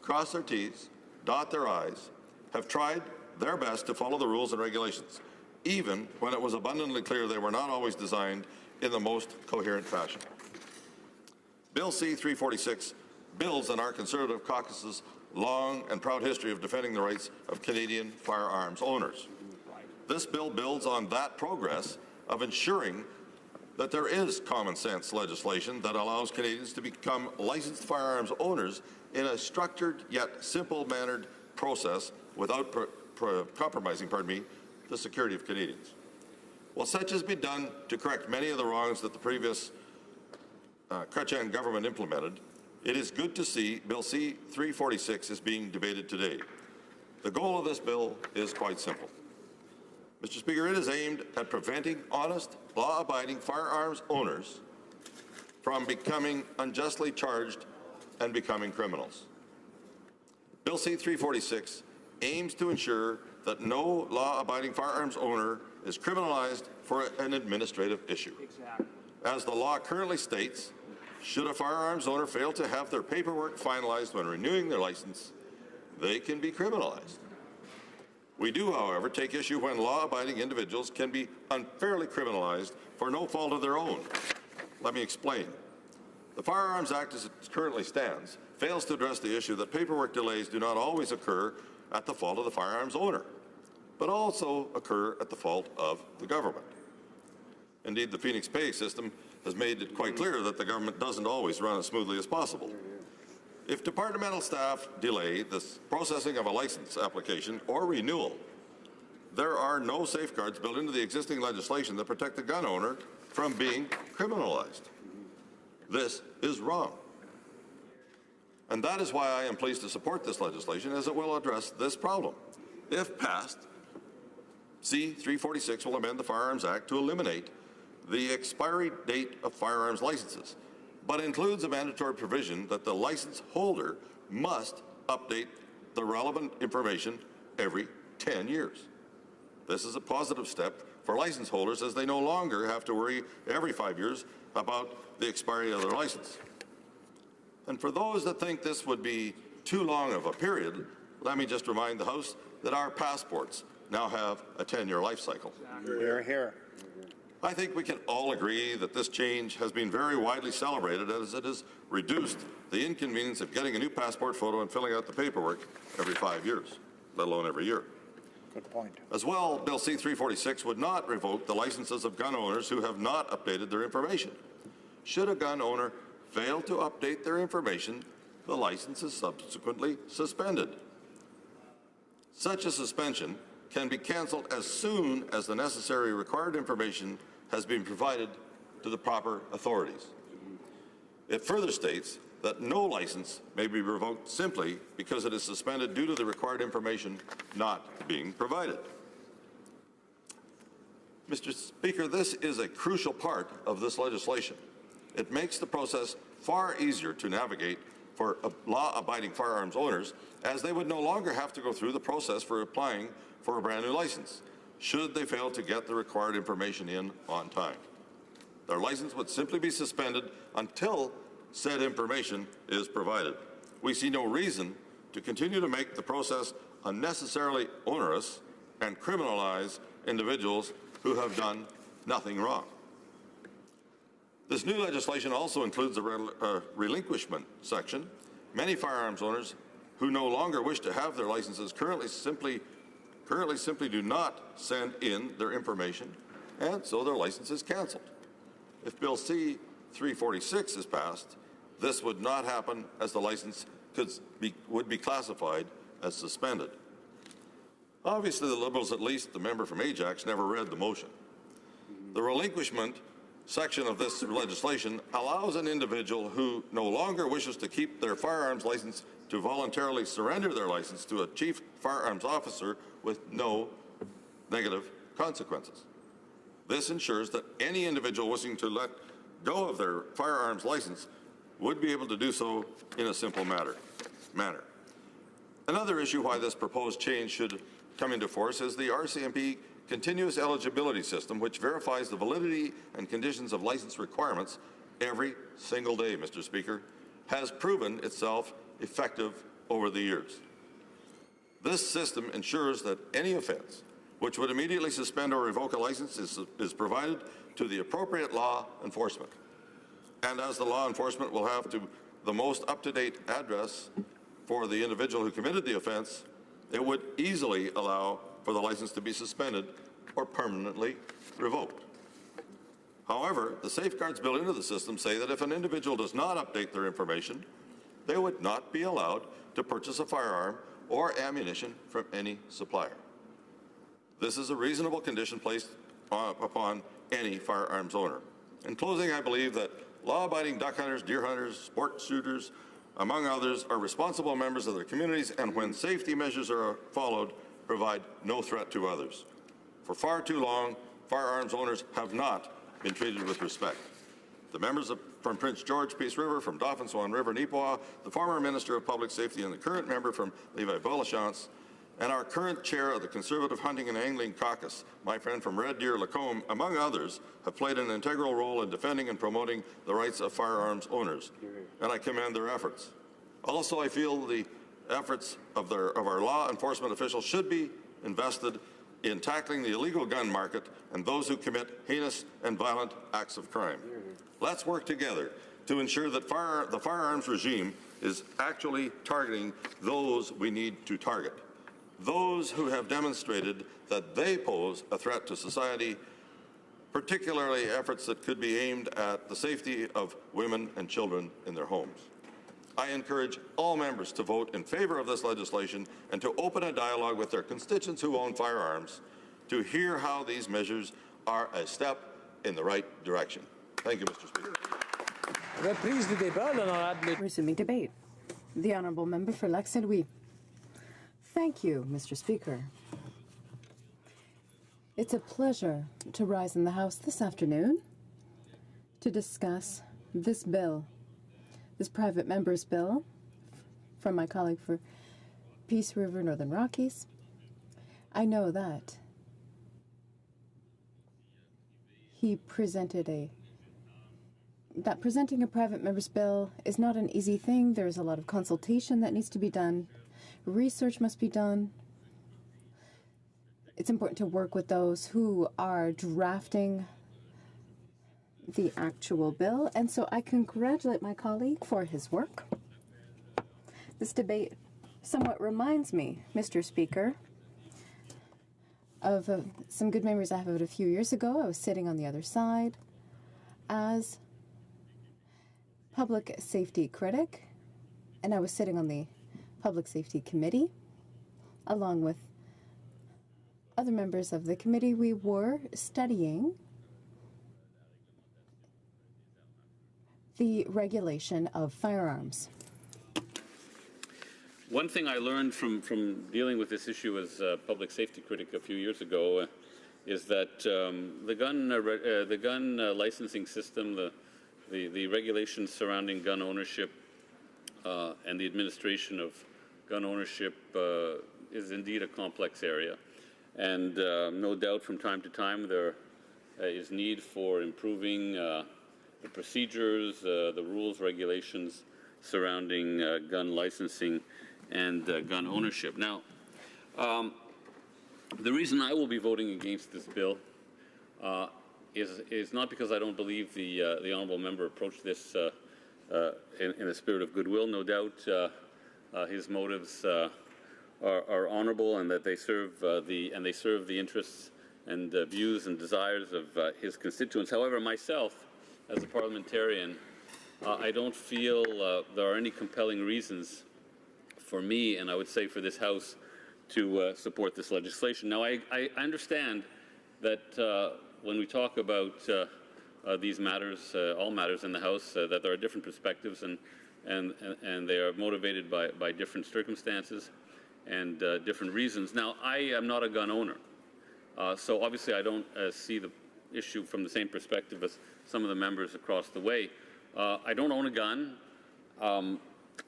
cross their T's, dot their I's, have tried their best to follow the rules and regulations, even when it was abundantly clear they were not always designed in the most coherent fashion. Bill C-346 builds on our Conservative caucus's long and proud history of defending the rights of Canadian firearms owners. This bill builds on that progress of ensuring that there is common sense legislation that allows Canadians to become licensed firearms owners in a structured yet simple-mannered process without compromising, the security of Canadians. While such has been done to correct many of the wrongs that the previous Chrétien government implemented, it is good to see Bill C-346 is being debated today. The goal of this bill is quite simple. Mr. Speaker, it is aimed at preventing honest, law-abiding firearms owners from becoming unjustly charged and becoming criminals. Bill C-346 aims to ensure that no law-abiding firearms owner is criminalized for an administrative issue. Exactly. As the law currently states, should a firearms owner fail to have their paperwork finalized when renewing their license, they can be criminalized. We do, however, take issue when law-abiding individuals can be unfairly criminalized for no fault of their own. Let me explain. The Firearms Act, as it currently stands, fails to address the issue that paperwork delays do not always occur at the fault of the firearms owner, but also occur at the fault of the government. Indeed, the Phoenix pay system has made it quite clear that the government doesn't always run as smoothly as possible. If departmental staff delay the processing of a license application or renewal, there are no safeguards built into the existing legislation that protect the gun owner from being criminalized. This is wrong. And that is why I am pleased to support this legislation, as it will address this problem. If passed, C-346 will amend the Firearms Act to eliminate the expiry date of firearms licenses, but includes a mandatory provision that the license holder must update the relevant information every 10 years. This is a positive step for license holders, as they no longer have to worry every 5 years about the expiry of their license. And for those that think this would be too long of a period, let me just remind the House that our passports now have a 10-year life cycle. Hear, hear. I think we can all agree that this change has been very widely celebrated, as it has reduced the inconvenience of getting a new passport photo and filling out the paperwork every 5 years, let alone every year. Good point. As well, Bill C-346 would not revoke the licenses of gun owners who have not updated their information. Should a gun owner fail to update their information, the license is subsequently suspended. Such a suspension can be canceled as soon as the necessary required information has been provided to the proper authorities. It further states that no license may be revoked simply because it is suspended due to the required information not being provided. Mr. Speaker, this is a crucial part of this legislation. It makes the process far easier to navigate for law-abiding firearms owners, as they would no longer have to go through the process for applying for a brand new license, should they fail to get the required information in on time. Their license would simply be suspended until said information is provided. We see no reason to continue to make the process unnecessarily onerous and criminalize individuals who have done nothing wrong. This new legislation also includes a relinquishment section. Many firearms owners who no longer wish to have their licenses currently simply do not send in their information, and so their license is canceled. If Bill C-346 is passed, this would not happen, as the license would be classified as suspended. Obviously, the Liberals, at least the member from Ajax, never read the motion. The relinquishment section of this legislation allows an individual who no longer wishes to keep their firearms license to voluntarily surrender their license to a chief firearms officer with no negative consequences. This ensures that any individual wishing to let go of their firearms license would be able to do so in a simple manner. Another issue why this proposed change should come into force is the RCMP continuous eligibility system, which verifies the validity and conditions of license requirements every single day, Mr. Speaker, has proven itself effective over the years. This system ensures that any offense which would immediately suspend or revoke a license is provided to the appropriate law enforcement. And as the law enforcement will have the most up-to-date address for the individual who committed the offense, it would easily allow for the license to be suspended or permanently revoked. However, the safeguards built into the system say that if an individual does not update their information, they would not be allowed to purchase a firearm or ammunition from any supplier. This is a reasonable condition placed upon any firearms owner. In closing, I believe that law-abiding duck hunters, deer hunters, sport shooters, among others, are responsible members of their communities, and when safety measures are followed, provide no threat to others. For far too long, firearms owners have not been treated with respect. The members from Prince George, Peace River, from Dauphin Swan River, Neepawa, the former Minister of Public Safety and the current member from Levi-Belachance, and our current chair of the Conservative Hunting and Angling Caucus, my friend from Red Deer, Lacombe, among others, have played an integral role in defending and promoting the rights of firearms owners, and I commend their efforts. Also, I feel the efforts of our law enforcement officials should be invested in tackling the illegal gun market and those who commit heinous and violent acts of crime. Let's work together to ensure that the firearms regime is actually targeting those we need to target, those who have demonstrated that they pose a threat to society, particularly efforts that could be aimed at the safety of women and children in their homes. I encourage all members to vote in favor of this legislation and to open a dialogue with their constituents who own firearms to hear how these measures are a step in the right direction. Thank you, Mr. Speaker. Resuming debate. The Honourable Member for Lac Saint Louis. Thank you, Mr. Speaker. It's a pleasure to rise in the House this afternoon to discuss this bill, this private member's bill from my colleague for Peace River Northern Rockies. I know that he presented presenting a private member's bill is not an easy thing. There's a lot of consultation that needs to be done. Research must be done. It's important to work with those who are drafting the actual bill, and so I congratulate my colleague for his work. This debate somewhat reminds me, Mr. Speaker, of some good memories I have of it a few years ago. I was sitting on the other side as public safety critic, and I was sitting on the Public Safety Committee along with other members of the committee. We were studying the regulation of firearms. One thing I learned from dealing with this issue as a public safety critic a few years ago is that the gun licensing system, the regulations surrounding gun ownership and the administration of gun ownership is indeed a complex area. And no doubt from time to time there is need for improving the procedures, the rules, regulations surrounding gun licensing and gun ownership. Now, the reason I will be voting against this bill is not because I don't believe the honourable member approached this in a spirit of goodwill. No doubt his motives are honourable, and that they serve the interests and views and desires of his constituents. However, myself, as a parliamentarian, I don't feel there are any compelling reasons for me, and I would say for this House, to support this legislation. Now, I understand that when we talk about these matters, all matters in the House, that there are different perspectives, and they are motivated by different circumstances and different reasons. Now, I am not a gun owner, so obviously I don't see the issue from the same perspective as some of the members across the way. I don't own a gun.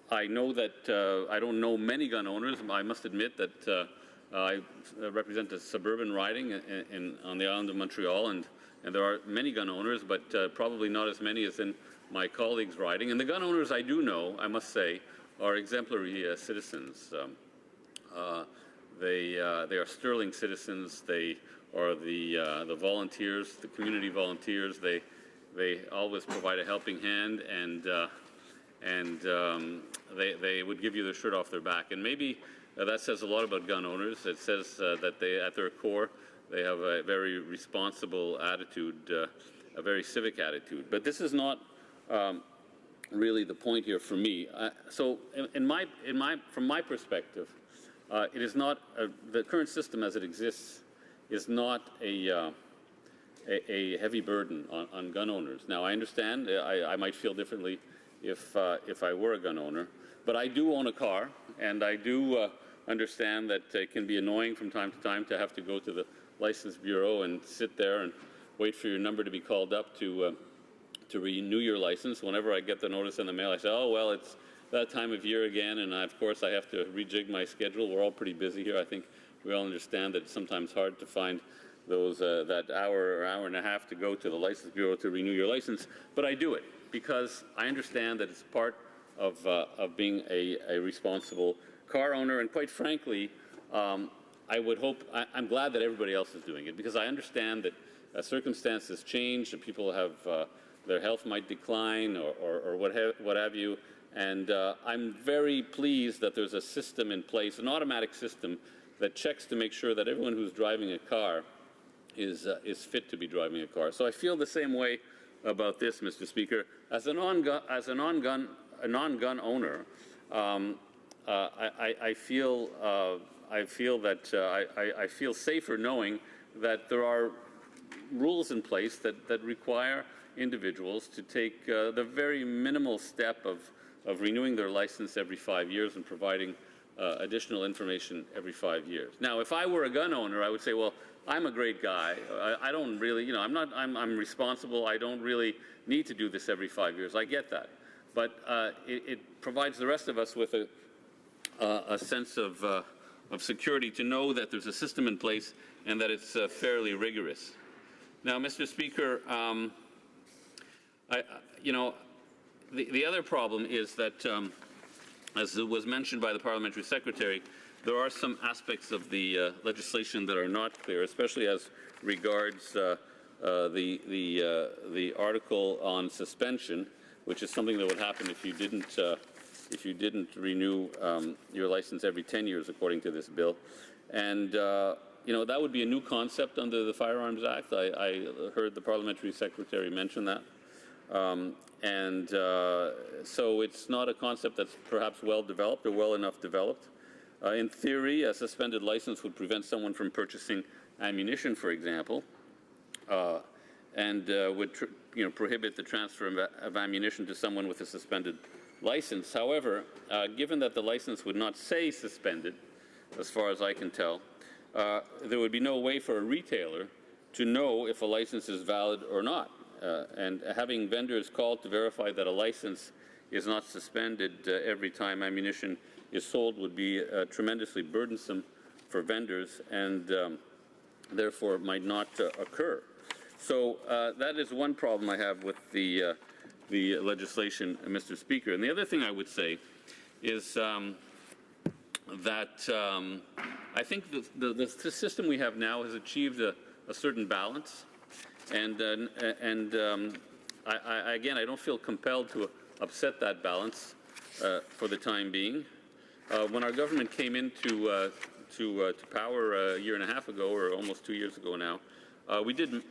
I know that I don't know many gun owners. I must admit that I represent a suburban riding on the island of Montreal, and there are many gun owners, but probably not as many as in my colleagues' riding. And the gun owners I do know, I must say, are exemplary citizens. They are sterling citizens. They are the volunteers, the community volunteers. They always provide a helping hand, and they would give you the shirt off their back. And maybe that says a lot about gun owners. It says that they, at their core, they have a very responsible attitude, a very civic attitude. But this is not really the point here for me. So, from my perspective, it is not the current system as it exists is not a heavy burden on gun owners. Now, I understand I might feel differently if I were a gun owner, but I do own a car, and I do understand that it can be annoying from time to time to have to go to the license bureau and sit there and wait for your number to be called up to renew your license. Whenever I get the notice in the mail, I say, oh, well, it's that time of year again, and of course I have to rejig my schedule. We're all pretty busy here. I think we all understand that it's sometimes hard to find those that hour or hour and a half to go to the license bureau to renew your license, but I do it because I understand that it's part of being a responsible car owner, and quite frankly, I would hope, I'm glad that everybody else is doing it, because I understand that circumstances change, and people have, their health might decline or what have you, and I'm very pleased that there's a system in place, an automatic system that checks to make sure that everyone who's driving a car is fit to be driving a car. So I feel the same way about this, Mr. Speaker. As a non-gun owner, I feel safer knowing that there are rules in place that require individuals to take the very minimal step of of renewing their license every 5 years and providing additional information every 5 years. Now, if I were a gun owner, I would say, well, I'm a great guy. I don't really, you know, I'm responsible. I don't really need to do this every 5 years. I get that. But it provides the rest of us with a sense of security to know that there's a system in place and that it's fairly rigorous. Now, Mr. Speaker, the other problem is that, as was mentioned by the Parliamentary Secretary, there are some aspects of the legislation that are not clear, especially as regards the article on suspension, which is something that would happen if you didn't renew your license every 10 years, according to this bill. And that would be a new concept under the Firearms Act. I heard the Parliamentary Secretary mention that. So it's not a concept that's perhaps well developed or well enough developed. In theory, a suspended license would prevent someone from purchasing ammunition, for example, and would prohibit the transfer of ammunition to someone with a suspended license. However, given that the license would not say suspended, as far as I can tell, there would be no way for a retailer to know if a license is valid or not. And having vendors called to verify that a license is not suspended every time ammunition is sold would be tremendously burdensome for vendors and therefore might not occur. So that is one problem I have with the legislation, Mr. Speaker. And the other thing I would say is that I think the system we have now has achieved a certain balance. And again, I don't feel compelled to upset that balance for the time being. When our government came into to power a year and a half ago, or almost 2 years ago now, we did,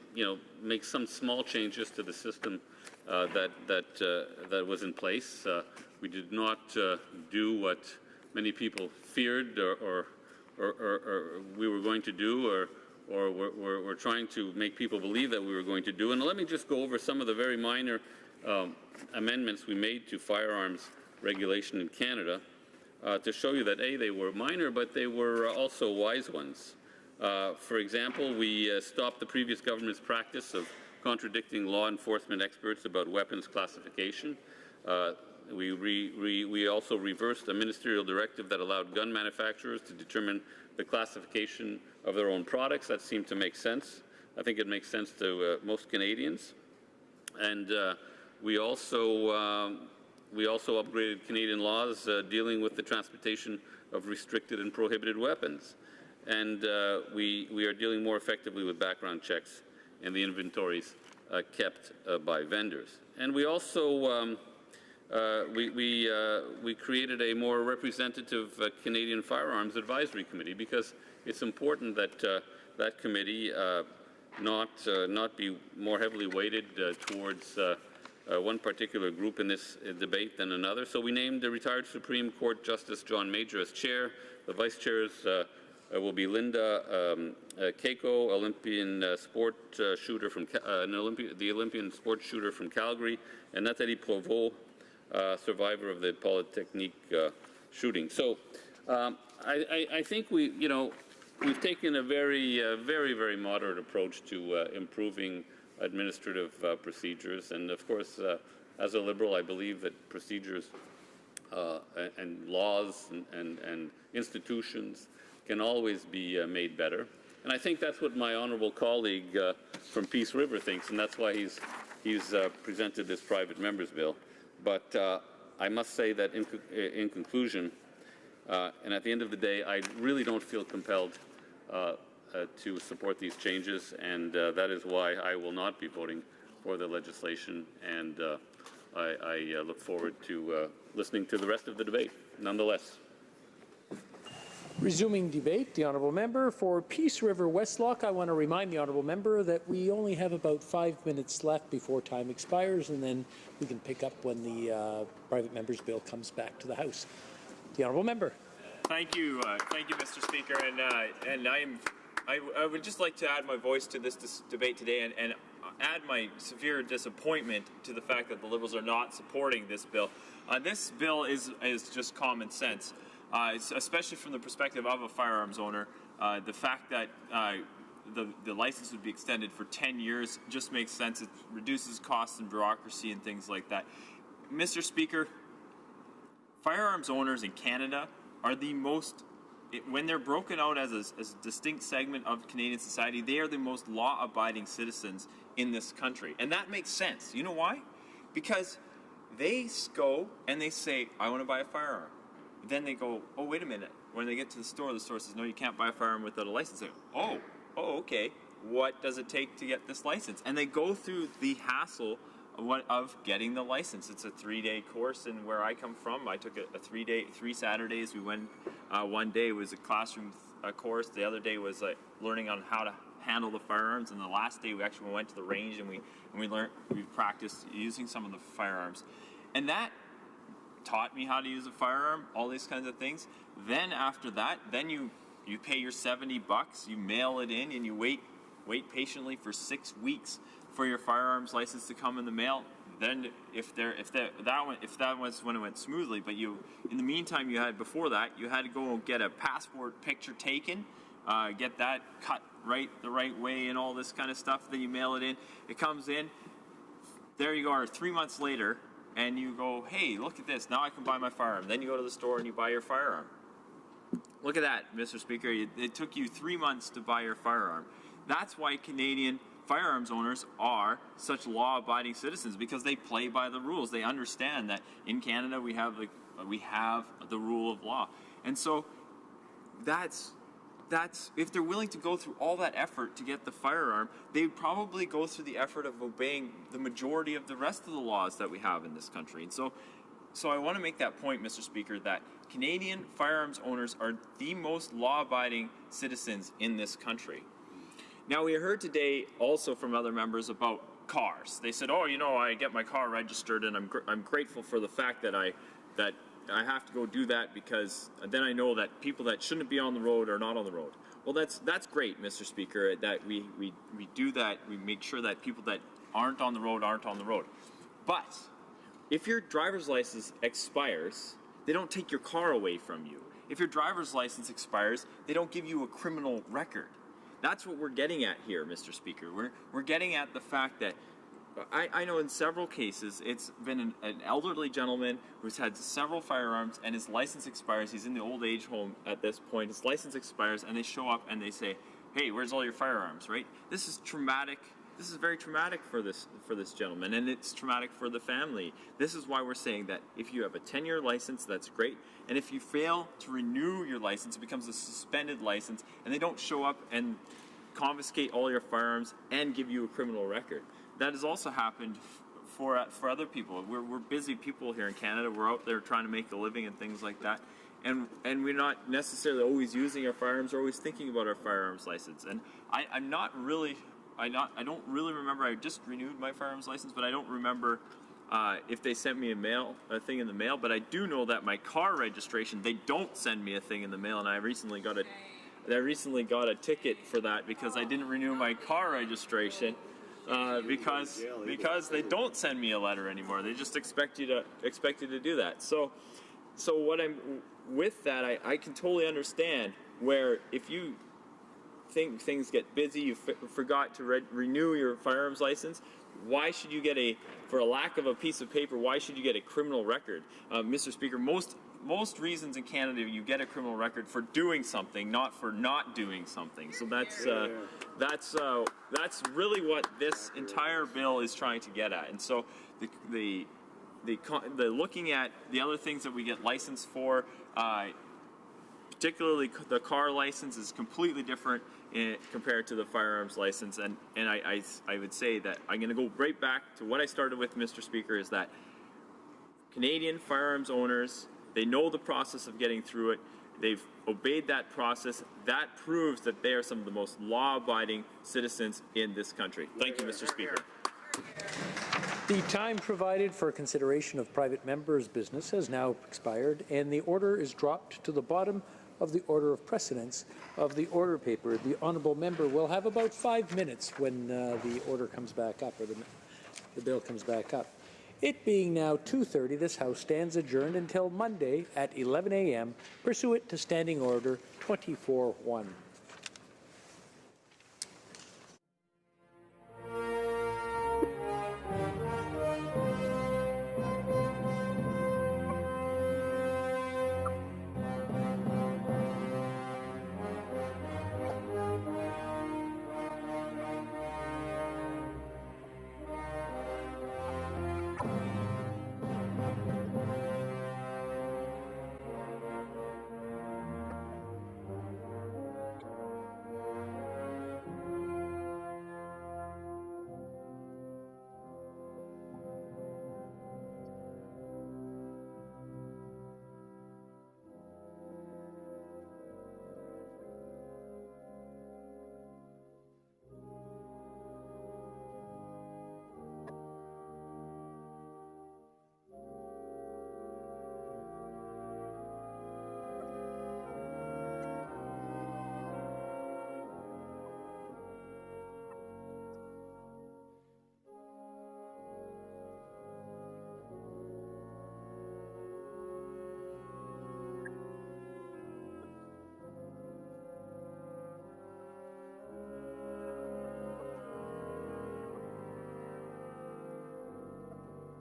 make some small changes to the system that was in place. We did not do what many people feared or we were going to do, or we're trying to make people believe that we were going to do. And let me just go over some of the very minor amendments we made to firearms regulation in Canada to show you that, they were minor, but they were also wise ones. For example, we stopped the previous government's practice of contradicting law enforcement experts about weapons classification. We also reversed a ministerial directive that allowed gun manufacturers to determine the classification of their own products. That seemed to make sense. I think it makes sense to most Canadians. And we also upgraded Canadian laws dealing with the transportation of restricted and prohibited weapons. And we are dealing more effectively with background checks and the inventories kept by vendors. And we also we created a more representative Canadian Firearms Advisory Committee, because it's important that that committee not be more heavily weighted towards one particular group in this debate than another. So we named the retired Supreme Court Justice John Major as chair. The vice chairs will be Linda Keiko, Olympian sport shooter from the Olympian sports shooter from Calgary, and Nathalie Provost, survivor of the Polytechnique shooting. So I think we've taken a very moderate approach to improving administrative procedures. And of course, as a Liberal, I believe that procedures and laws and institutions can always be made better. And I think that's what my honourable colleague from Peace River thinks, and that's why he's presented this private member's bill. But I must say that in conclusion, and at the end of the day, I really don't feel compelled to support these changes, and that is why I will not be voting for the legislation, and I look forward to listening to the rest of the debate nonetheless. Resuming debate, the Honourable Member for Peace River Westlock. I want to remind the Honourable Member that we only have about 5 minutes left before time expires, and then we can pick up when the private member's bill comes back to the House. The Honourable Member. Thank you, Mr. Speaker, and I would just like to add my voice to this debate today, and add my severe disappointment to the fact that the Liberals are not supporting this bill. This bill is just common sense, especially from the perspective of a firearms owner. The fact that the license would be extended for 10 years just makes sense. It reduces costs and bureaucracy and things like that. Mr. Speaker, firearms owners in Canada are the most, when they're broken out as a distinct segment of Canadian society, they are the most law-abiding citizens in this country. And that makes sense. You know why? Because they go and they say, I want to buy a firearm. Then they go, oh, wait a minute. When they get to the store says, no, you can't buy a firearm without a license. They go, oh, okay. What does it take to get this license? And they go through the hassle of getting the license. It's a 3-day course, and where I come from, I took a 3 Saturdays. We went, one day was a classroom course, the other day was learning on how to handle the firearms, and the last day we actually went to the range and we practiced using some of the firearms. And that taught me how to use a firearm, all these kinds of things. Then after that, then you pay your $70, you mail it in, and you wait patiently for 6 weeks for your firearms license to come in the mail. Then if that was when it went smoothly, but in the meantime before that you had to go get a passport picture taken, get that cut the right way and all this kind of stuff. Then you mail it in, it comes in, there you are 3 months later, and you go, hey, look at this, now I can buy my firearm. Then you go to the store and you buy your firearm. Look at that, Mr. Speaker, it took you 3 months to buy your firearm. That's why Canadian firearms owners are such law-abiding citizens, because they play by the rules. They understand that in Canada we have the rule of law, and so that's if they're willing to go through all that effort to get the firearm, they would probably go through the effort of obeying the majority of the rest of the laws that we have in this country. And so I want to make that point, Mr. Speaker, that Canadian firearms owners are the most law-abiding citizens in this country. Now, we heard today also from other members about cars. They said, oh, I get my car registered, and I'm grateful for the fact that I have to go do that, because then I know that people that shouldn't be on the road are not on the road. Well, that's great, Mr. Speaker, that we do that. We make sure that people that aren't on the road aren't on the road. But if your driver's license expires, they don't take your car away from you. If your driver's license expires, they don't give you a criminal record. That's what we're getting at here, Mr. Speaker. We're getting at the fact that I know in several cases it's been an elderly gentleman who's had several firearms, and his license expires. He's in the old age home at this point. His license expires, and they show up and they say, hey, where's all your firearms, right? This is traumatic. This is very traumatic for this gentleman, and it's traumatic for the family. This is why we're saying that if you have a 10-year license, that's great. And if you fail to renew your license, it becomes a suspended license, and they don't show up and confiscate all your firearms and give you a criminal record. That has also happened for other people. We're busy people here in Canada. We're out there trying to make a living and things like that. And we're not necessarily always using our firearms or always thinking about our firearms license. And I don't really remember. I just renewed my firearms license, but I don't remember if they sent me a thing in the mail. But I do know that my car registration, they don't send me a thing in the mail, and I recently got a ticket for that because I didn't renew my car registration. Because they don't send me a letter anymore. They just expect you to do that. So what I'm with that, I can totally understand where if you think things get busy, you forgot to renew your firearms license, why should you get for a lack of a piece of paper, why should you get a criminal record? Mr. Speaker, most reasons in Canada you get a criminal record for doing something, not for not doing something. So that's really what this entire bill is trying to get at. And so the looking at the other things that we get licensed for, particularly the car license, is completely different compared to the firearms license. And I would say that I'm going to go right back to what I started with, Mr. Speaker, is that Canadian firearms owners, they know the process of getting through it. They've obeyed that process. That proves that they are some of the most law-abiding citizens in this country. Thank you, Mr. Speaker. The time provided for consideration of private members' business has now expired, and the order is dropped to the bottom of the order of precedence of the order paper. The honourable member will have about 5 minutes when the order comes back up, or the bill comes back up. It being now 2:30, this House stands adjourned until Monday at 11 a.m. pursuant to Standing Order 24-1.